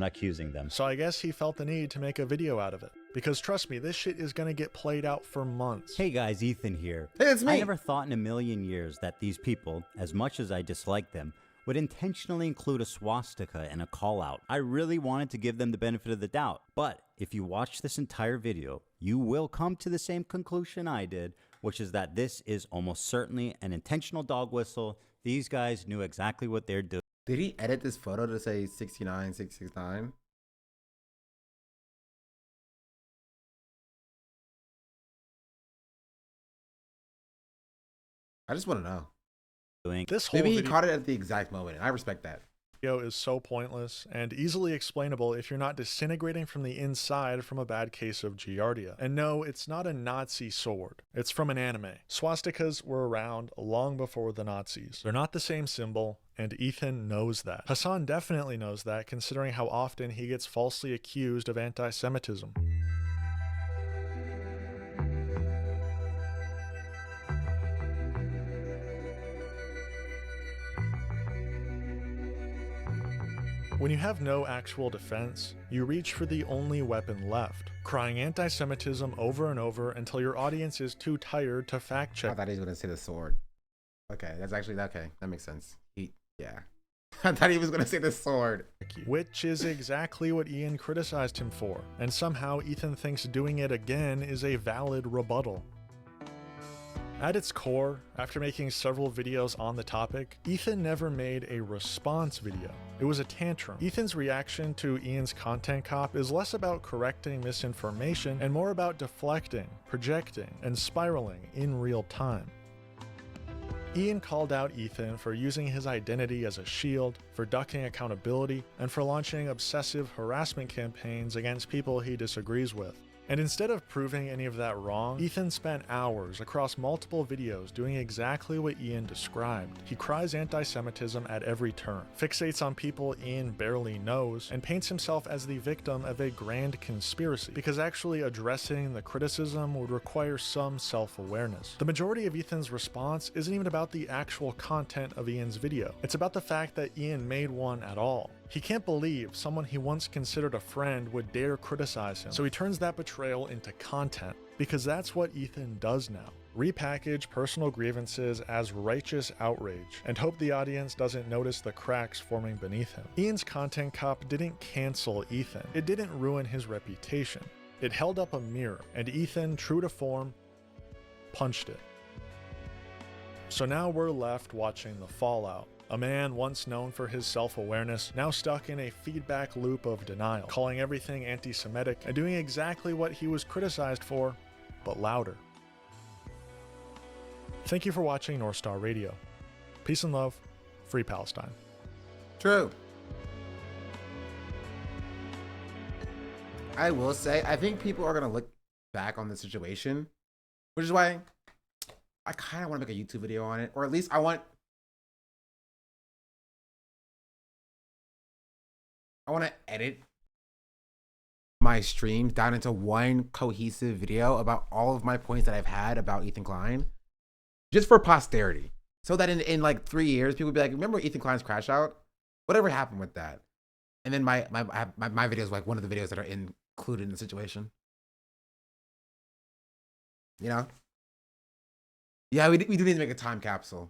accusing them. So I guess he felt the need to make a video out of it. Because trust me, this shit is gonna get played out for months. Hey guys, Ethan here. Hey, it's me. I never thought in a million years that these people, as much as I dislike them, would intentionally include a swastika in a call out. I really wanted to give them the benefit of the doubt. But if you watch this entire video, you will come to the same conclusion I did, which is that this is almost certainly an intentional dog whistle. These guys knew exactly what they're doing. Did he edit this photo to say 69669? I just want to know. This whole Maybe he video caught it at the exact moment, and I respect that. is so pointless and easily explainable if you're not disintegrating from the inside from a bad case of Giardia. And no, it's not a Nazi sword. It's from an anime. Swastikas were around long before the Nazis. They're not the same symbol, and Ethan knows that. Hassan definitely knows that, considering how often he gets falsely accused of anti-Semitism. When you have no actual defense, you reach for the only weapon left, crying anti-Semitism over and over until your audience is too tired to fact check. I thought he was going to say the sword. Okay, that's actually, okay, that makes sense. Yeah. I thought he was going to say the sword. Which is exactly what Ian criticized him for, and somehow Ethan thinks doing it again is a valid rebuttal. At its core, after making several videos on the topic, Ethan never made a response video. It was a tantrum. Ethan's reaction to Ian's content cop is less about correcting misinformation and more about deflecting, projecting, and spiraling in real time. Ian called out Ethan for using his identity as a shield, for ducking accountability, and for launching obsessive harassment campaigns against people he disagrees with. And instead of proving any of that wrong, Ethan spent hours across multiple videos doing exactly what Ian described. He cries anti-Semitism at every turn, fixates on people Ian barely knows, and paints himself as the victim of a grand conspiracy, because actually addressing the criticism would require some self-awareness. The majority of Ethan's response isn't even about the actual content of Ian's video. It's about the fact that Ian made one at all. He can't believe someone he once considered a friend would dare criticize him, so he turns that betrayal into content, because that's what Ethan does now. Repackage personal grievances as righteous outrage, and hope the audience doesn't notice the cracks forming beneath him. Ian's content cop didn't cancel Ethan. It didn't ruin his reputation. It held up a mirror, and Ethan, true to form, punched it. So now we're left watching the fallout. A man once known for his self-awareness, now stuck in a feedback loop of denial, calling everything anti-Semitic and doing exactly what he was criticized for, but louder. Thank you for watching North Star Radio. Peace and love. Free Palestine. True. I will say, I think people are gonna look back on the situation, which is why I kind of want to make a YouTube video on it, or at least I want to edit my streams down into one cohesive video about all of my points that I've had about Ethan Klein, just for posterity, so that in like 3 years, people will be like, remember Ethan Klein's crash out? Whatever happened with that? And then my videos, like one of the videos that are included in the situation. You know? Yeah, we do need to make a time capsule.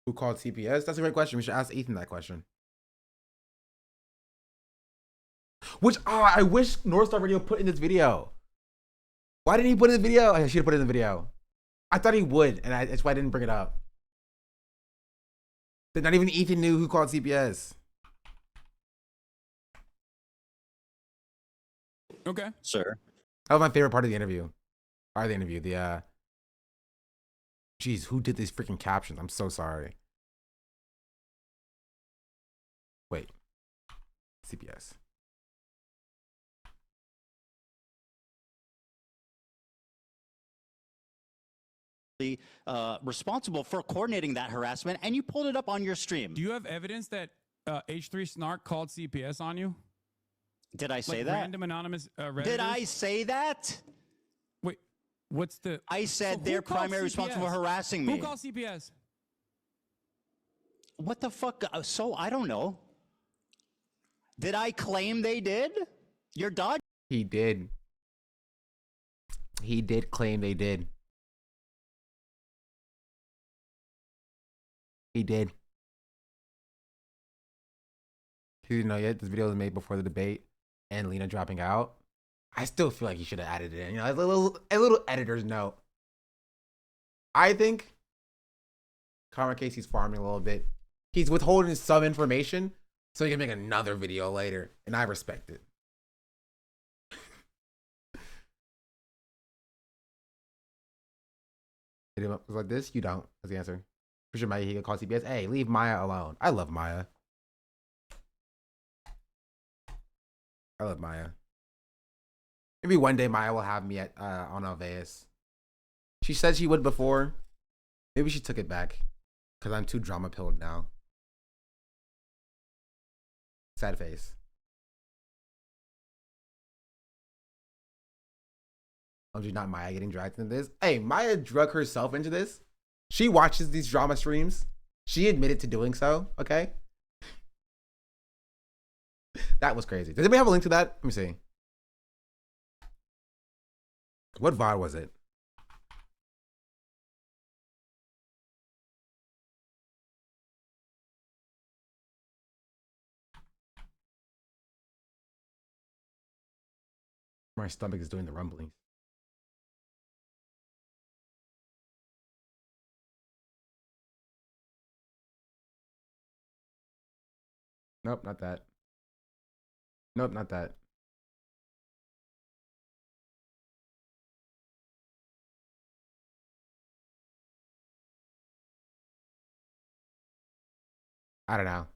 Who called CPS? That's a great question. We should ask Ethan that question. Which, I wish North Star Radio put in this video. Why didn't he put it in the video? I should have put it in the video. I thought he would, and that's why I didn't bring it up. That not even Ethan knew who called CPS. Okay. Sir. That was my favorite part of the interview. Geez, who did these freaking captions? I'm so sorry. Wait. CPS. Responsible for coordinating that harassment, and you pulled it up on your stream. Do you have evidence that H3 Snark called CPS on you? Did I say like that? Random anonymous Redditors? Did I say that? Wait, what's the... I said they're primary responsible for harassing me. Who called CPS? What the fuck? So, I don't know. Did I claim they did? Your dog? He did. He did claim they did. He did. He didn't know yet. This video was made before the debate and Lena dropping out. I still feel like he should have added it in. You know, a little editor's note. I think Conor Casey's farming a little bit. He's withholding some information so he can make another video later, and I respect it. Hit him up like this? You don't. That's the answer. For sure, Maya, he could call CBS. Hey, leave Maya alone. I love Maya. I love Maya. Maybe one day Maya will have me at on Alveus. She said she would before. Maybe she took it back because I'm too drama pilled now. Sad face. Oh, you're not Maya getting dragged into this? Hey, Maya drug herself into this. She watches these drama streams. She admitted to doing so, okay? That was crazy. Does anybody have a link to that? Let me see. What VOD was it? My stomach is doing the rumbling. Nope, not that. Nope, not that. I don't know.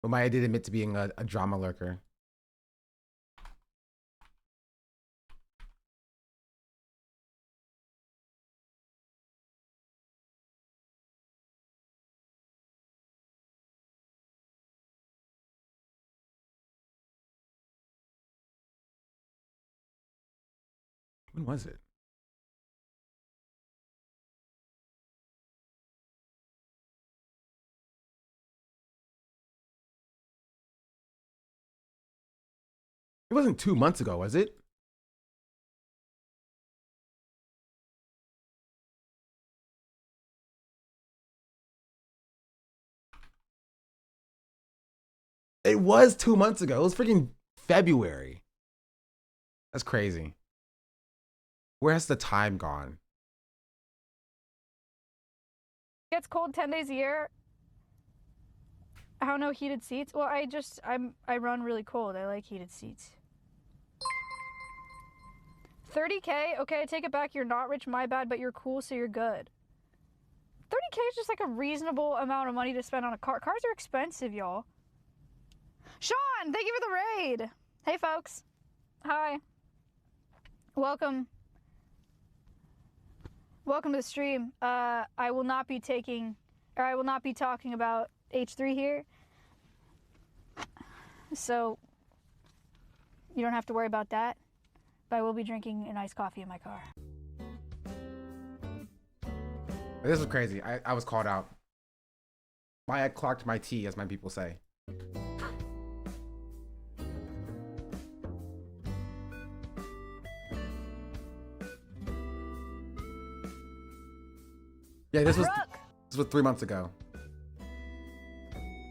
But Maya did admit to being a drama lurker. When was it? It wasn't 2 months ago, was it? It was 2 months ago. It was freaking February. That's crazy. Where has the time gone? Gets cold 10 days a year. How no heated seats? Well, I run really cold. I like heated seats. 30K? Okay, I take it back. You're not rich, my bad, but you're cool, so you're good. 30K is just like a reasonable amount of money to spend on a car. Cars are expensive, y'all. Sean, thank you for the raid. Hey, folks. Hi. Welcome. Welcome to the stream. I will not be talking about H3 here. So you don't have to worry about that. But I will be drinking an iced coffee in my car. This was crazy. I was called out. Maya clocked my tea, as my people say. Yeah, this was 3 months ago.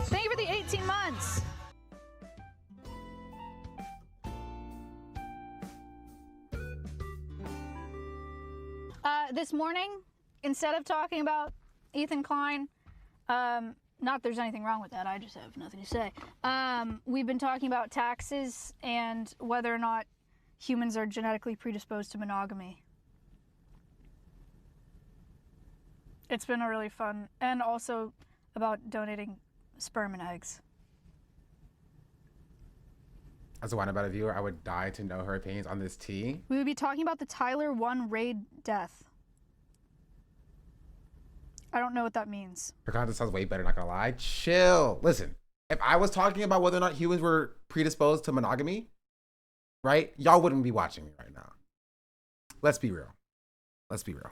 Thank you for the 18 months. This morning, instead of talking about Ethan Klein, not that there's anything wrong with that, I just have nothing to say. We've been talking about taxes and whether or not humans are genetically predisposed to monogamy. It's been a really fun, and also about donating sperm and eggs. As a Wine About a viewer, I would die to know her opinions on this tea. We would be talking about the Tyler 1 raid death. I don't know what that means. Her content sounds way better, not gonna lie. Chill. Listen, if I was talking about whether or not humans were predisposed to monogamy, right? Y'all wouldn't be watching me right now. Let's be real. Let's be real.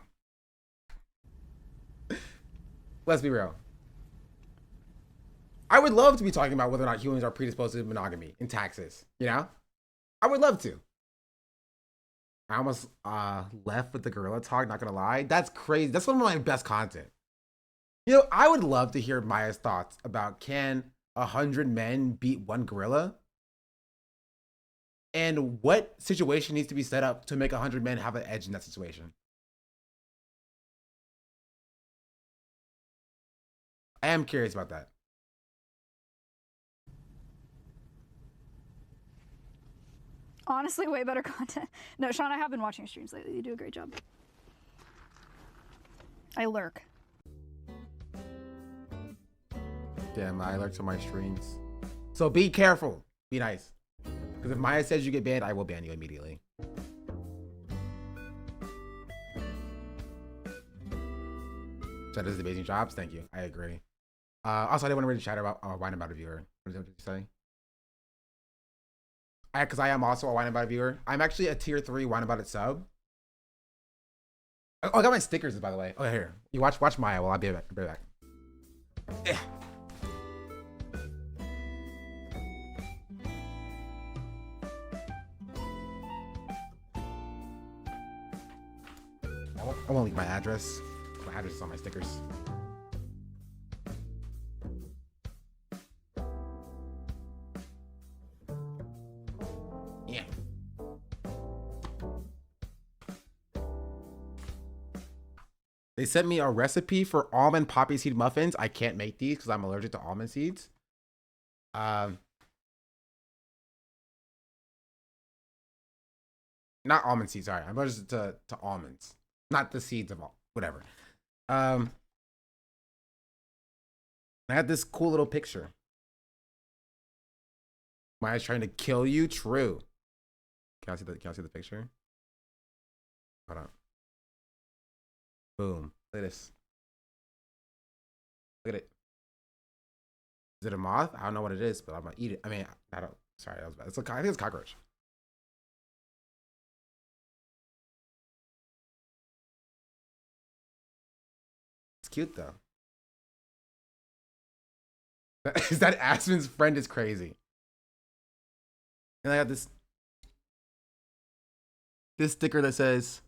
Let's be real. I would love to be talking about whether or not humans are predisposed to monogamy in taxes, you know? I would love to. I almost left with the gorilla talk, not gonna lie. That's crazy. That's one of my best content. You know, I would love to hear Maya's thoughts about can 100 men beat one gorilla? And what situation needs to be set up to make 100 men have an edge in that situation? I am curious about that. Honestly, way better content. No, Sean, I have been watching your streams lately. You do a great job. I lurk. Damn, I lurk to my streams. So be careful. Be nice. Because if Maya says you get banned, I will ban you immediately. Chad does amazing jobs. Thank you. I agree. Also, I didn't want to read the chat about Wine About a viewer. What did you say? Because I am also a Wine About a viewer. I'm actually a tier 3 Wine About It sub. Oh, I got my stickers, by the way. Oh, here. You watch Maya while I'll be back. I'll be back. Yeah. I won't leave my address. My address is on my stickers. Yeah. They sent me a recipe for almond poppy seed muffins. I can't make these because I'm allergic to almond seeds. Not almond seeds, sorry. I'm allergic to almonds. Not the seeds of all, whatever. I had this cool little picture. Maya's trying to kill you. True. Can I see the picture? Hold on. Boom. Look at this. Look at it. Is it a moth? I don't know what it is, but I'm gonna eat it. I mean, I don't. Sorry, that was bad. I think it's a cockroach. It's cute though. Is that Aspen's friend is crazy. And I got this sticker that says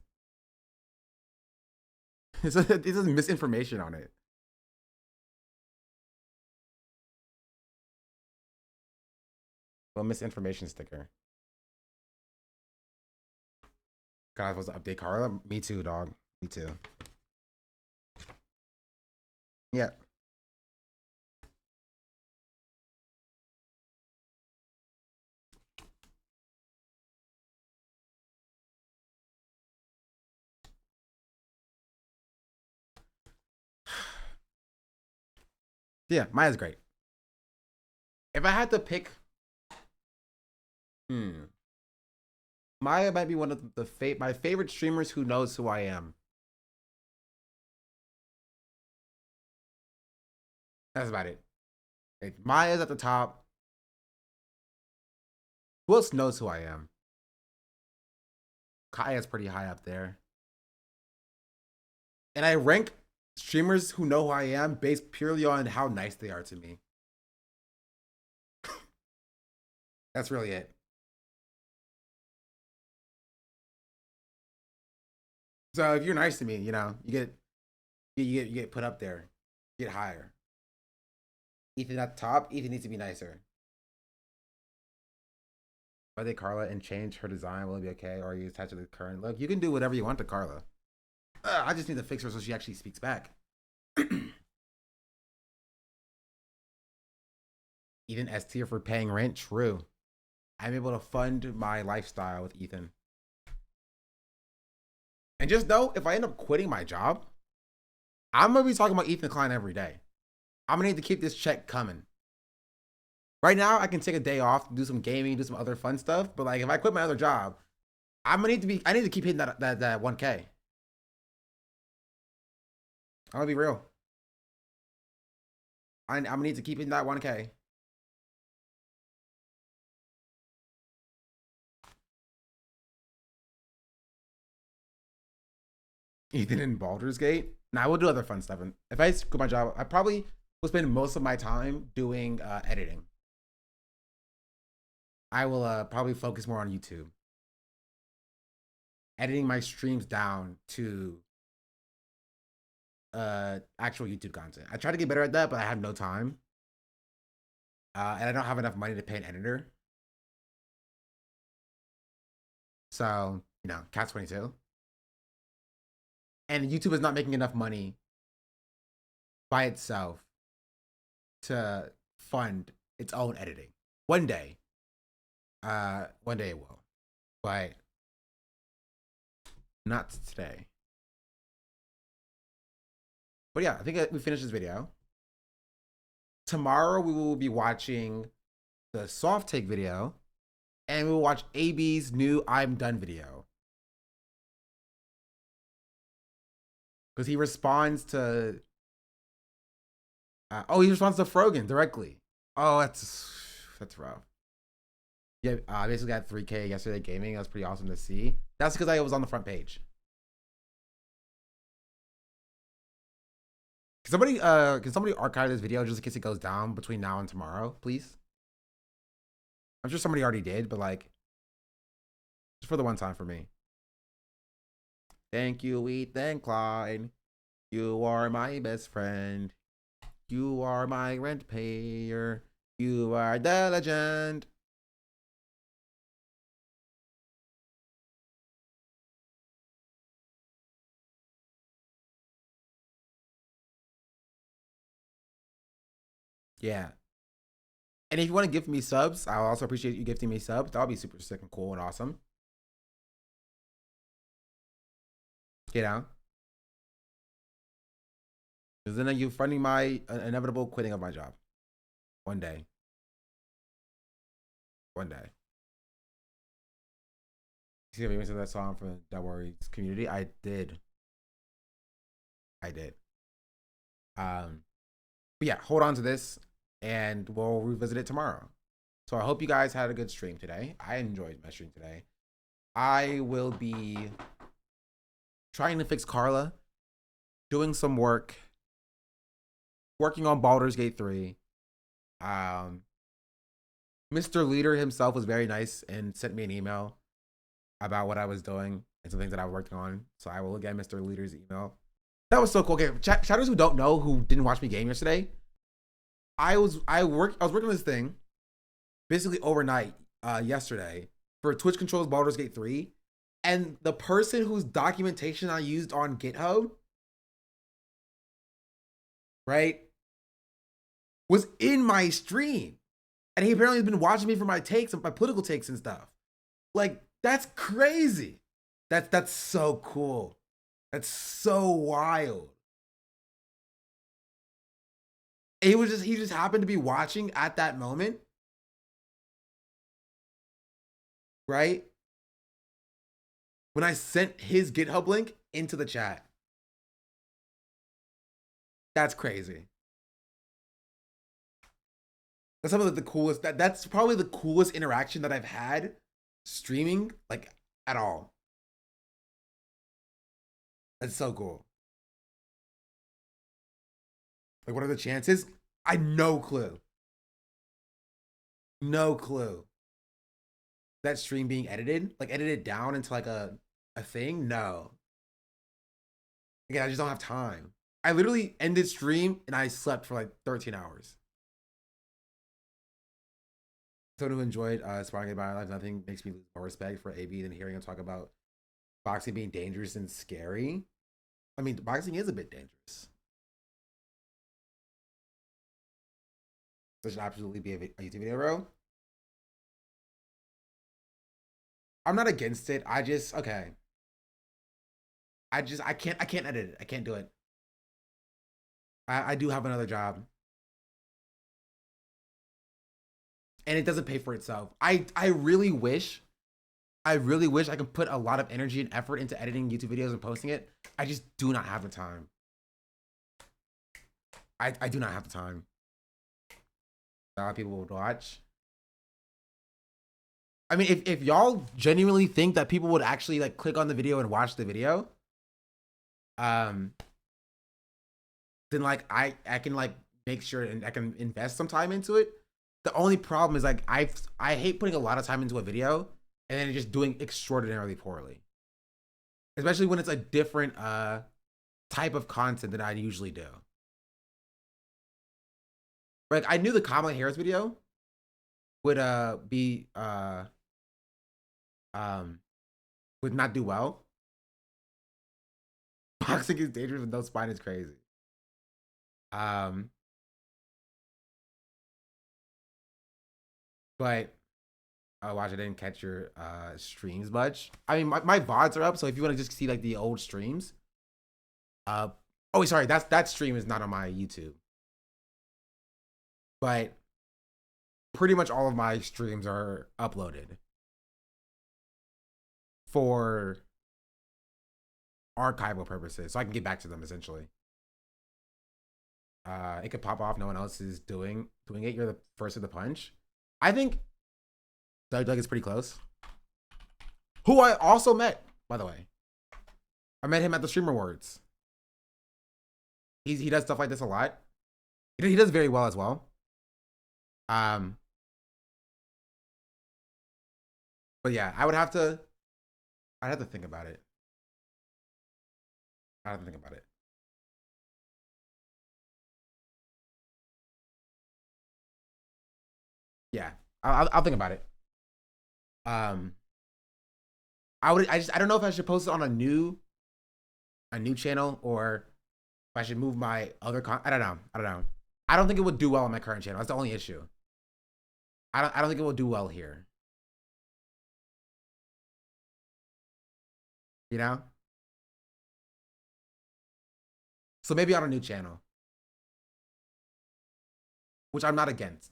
it says misinformation on it. Well, misinformation sticker. God, I was supposed to update Carla. Me too, dog. Me too. Yeah. Yeah, Maya's great. If I had to pick, Maya might be one of my favorite streamers who knows who I am. That's about it. Like, Maya's at the top. Who else knows who I am? Kaya's pretty high up there. And I rank streamers who know who I am based purely on how nice they are to me. That's really it. So if you're nice to me, you know, you get put up there, you get higher. Ethan at the top. Ethan needs to be nicer. Why they Carla and change her design? Will it be okay? Or are you attached to the current look? You can do whatever you want to Carla. I just need to fix her so she actually speaks back. Ethan S tier for paying rent. True. I'm able to fund my lifestyle with Ethan. And just know, if I end up quitting my job, I'm gonna be talking about Ethan Klein every day. I'm gonna need to keep this check coming. Right now, I can take a day off, do some gaming, do some other fun stuff. But like, if I quit my other job, I need to keep hitting that 1K. I'm gonna be real. I'm gonna need to keep hitting that 1K. Ethan in Baldur's Gate. Nah, we'll do other fun stuff. And if I quit my job, I probably will spend most of my time doing editing. I will probably focus more on YouTube. Editing my streams down to actual YouTube content. I try to get better at that, but I have no time. And I don't have enough money to pay an editor. So, you know, Cat's 22. And YouTube is not making enough money by itself to fund its own editing. One day it will, but not today. But yeah, I think we finished this video. Tomorrow we will be watching the soft take video, and we will watch AB's new I'm done video. Because he responds to he responds to Frogan directly. Oh, that's rough. Yeah, I basically got 3K yesterday gaming. That was pretty awesome to see. That's because I was on the front page. Can somebody archive this video just in case it goes down between now and tomorrow, please? I'm sure somebody already did, but like, just for the one time for me. Thank you, Ethan Klein. You are my best friend. You are my rent payer. You are the legend. Yeah. And if you want to give me subs, I'll also appreciate you gifting me subs. That'll be super sick and cool and awesome. You know? Because then you're funding my inevitable quitting of my job. One day. One day. See if you said that song from the Don't Worry community? I did. But yeah, hold on to this and we'll revisit it tomorrow. So I hope you guys had a good stream today. I enjoyed my stream today. I will be trying to fix Carla, doing some work, working on Baldur's Gate 3. Mr. Leader himself was very nice and sent me an email about what I was doing and some things that I was working on. So I will look at Mr. Leader's email. That was so cool. Okay, chatters who don't know, who didn't watch me game yesterday, I was working on this thing basically overnight yesterday for Twitch controls Baldur's Gate 3, and the person whose documentation I used on GitHub, right, was in my stream, and he apparently has been watching me for my takes, my political takes and stuff. Like, that's crazy. That's so cool. That's so wild. He just happened to be watching at that moment. Right? When I sent his GitHub link into the chat. That's crazy. That's some of the coolest, that's probably the coolest interaction that I've had streaming, like, at all. That's so cool. Like, what are the chances? I no clue. No clue. That stream being edited, like edited down into like a thing? No. Again, I just don't have time. I literally ended stream and I slept for like 13 hours. Someone who enjoyed Sparking by Life, nothing makes me lose more respect for AB than hearing him talk about boxing being dangerous and scary. I mean, boxing is a bit dangerous. This should absolutely be a YouTube video, bro. I'm not against it. I just, okay. I can't edit it. I can't do it. I do have another job. And it doesn't pay for itself. I really wish I could put a lot of energy and effort into editing YouTube videos and posting it. I just do not have the time. I do not have the time. A lot of people would watch. I mean, if y'all genuinely think that people would actually like click on the video and watch the video, then like I can like make sure and I can invest some time into it. The only problem is like I hate putting a lot of time into a video and then just doing extraordinarily poorly. Especially when it's a different type of content than I usually do. Like I knew the Kamala Harris video would would not do well. Boxing is dangerous with no spine is crazy. But watch, I didn't catch your streams much. I mean, my VODs are up, so if you want to just see like the old streams, oh sorry, that stream is not on my YouTube. But pretty much all of my streams are uploaded for archival purposes, so I can get back to them essentially. It could pop off. No one else is doing it. You're the first of the punch. I think Doug is pretty close. Who I also met, by the way. I met him at the Streamer Awards. He does stuff like this a lot. He does very well as well. But yeah, I'd have to think about it. I have to think about it. Yeah, I'll think about it. I don't know if I should post it on a new channel or if I should move my other I don't know. I don't think it would do well on my current channel. That's the only issue. I don't think it will do well here. You know? So maybe on a new channel. Which I'm not against.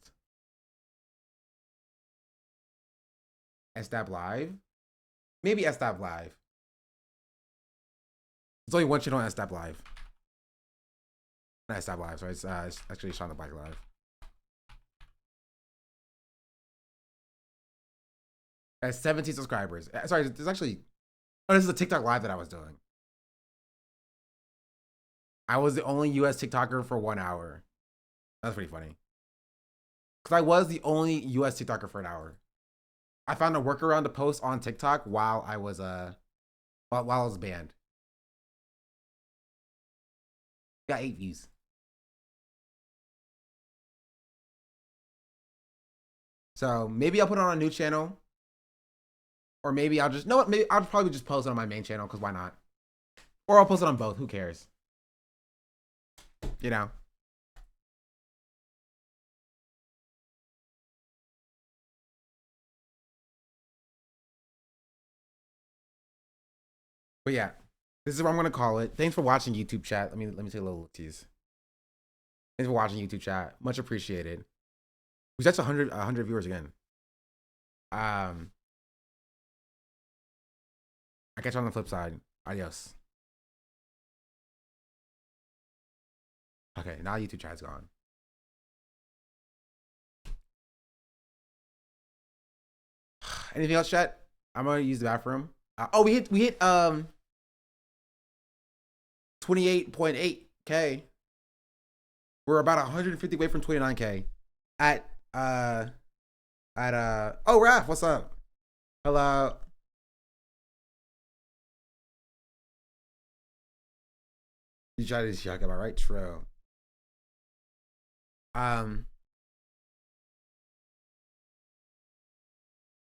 SDAB Live? Maybe SDAB Live. There's only one channel on SDAB Live. Not SDAB Live, sorry. It's actually Sean the Black Live. Has 17 subscribers. Sorry, there's actually... Oh, this is a TikTok Live that I was doing. I was the only US TikToker for 1 hour. That's pretty funny. Because I was the only US TikToker for an hour. I found a workaround to post on TikTok while I was banned. Got 8 views. So maybe I'll put it on a new channel. Or maybe I'll just, no, maybe I'll probably just post it on my main channel, because why not? Or I'll post it on both, who cares? You know? But yeah, this is what I'm gonna call it. Thanks for watching, YouTube chat. Let me take a little tease. Thanks for watching, YouTube chat. Much appreciated. That's 100 viewers again. I catch you on the flip side. Adios. Okay, now YouTube chat's gone. Anything else, chat? I'm gonna use the bathroom. Oh, we hit 28.8K. We're about 150 away from 29K. Oh, Raph, what's up? Hello. You try to check about right? True. And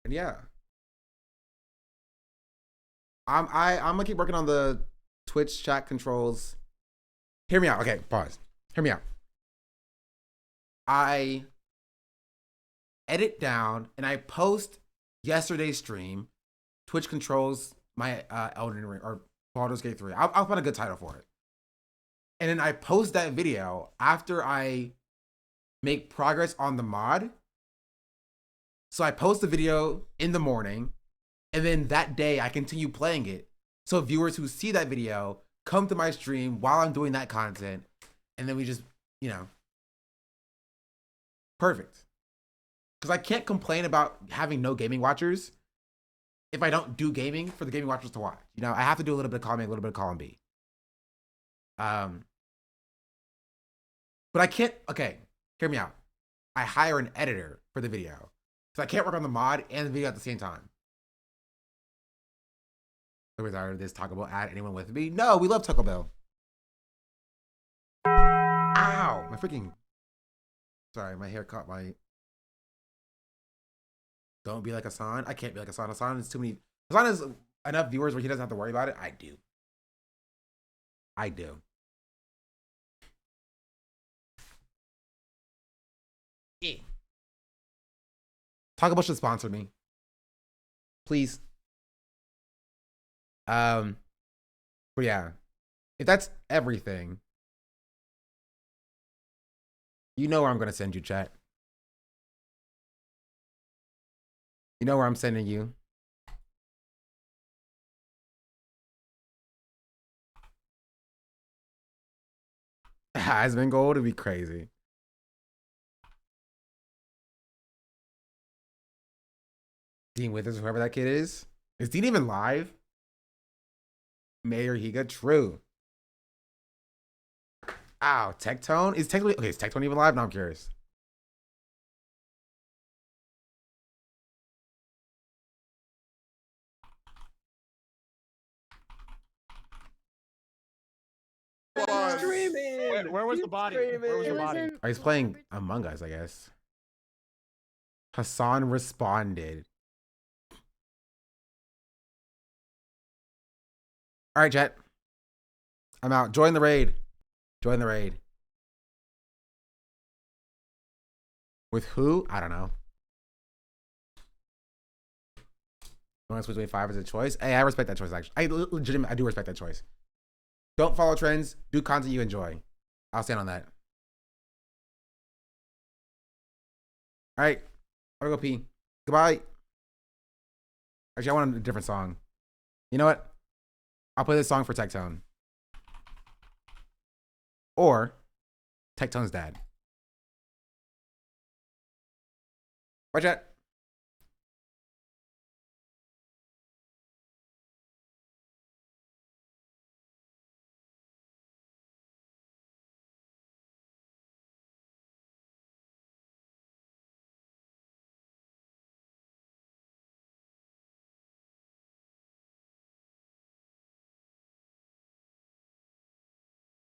yeah. I'm gonna keep working on the Twitch chat controls. Hear me out. Okay, pause. Hear me out. I edit down and I post yesterday's stream. Twitch controls my Elden Ring or Baldur's Gate 3. I'll find a good title for it. And then I post that video after I make progress on the mod. So I post the video in the morning, and then that day I continue playing it. So viewers who see that video come to my stream while I'm doing that content, and then we just, perfect. Because I can't complain about having no gaming watchers if I don't do gaming for the gaming watchers to watch. I have to do a little bit of column A, a little bit of column B. But I can't, okay, hear me out. I hire an editor for the video. So I can't work on the mod and the video at the same time. This Taco Bell ad, anyone with me? No, we love Taco Bell. Ow, my freaking, sorry, my hair caught my, don't be like Hassan. I can't be like Hassan. Hassan is too many, Hassan has enough viewers where he doesn't have to worry about it. I do. Yeah. Taco Bell should sponsor me. Please. But yeah. If that's everything, you know where I'm gonna send you, chat. You know where I'm sending you. Heisman Gold would be crazy. Dean Withers, whoever that kid is. Is Dean even live? Mayor Higa, true. Ow, Tectone? Is Tectone even live? No, I'm curious. Where was the body? Where was the body? Oh, he's playing Among Us, I guess. Hassan responded. All right, chat. I'm out. Join the raid. Join the raid. With who? I don't know. You want to switch 25 as a choice? Hey, I respect that choice, actually. I legitimately, I do respect that choice. Don't follow trends. Do content you enjoy. I'll stand on that. All right. I'm gonna go pee. Goodbye. Actually, I want a different song. You know what? I'll play this song for Tectone. Or Tectone's dad. Bye, chat.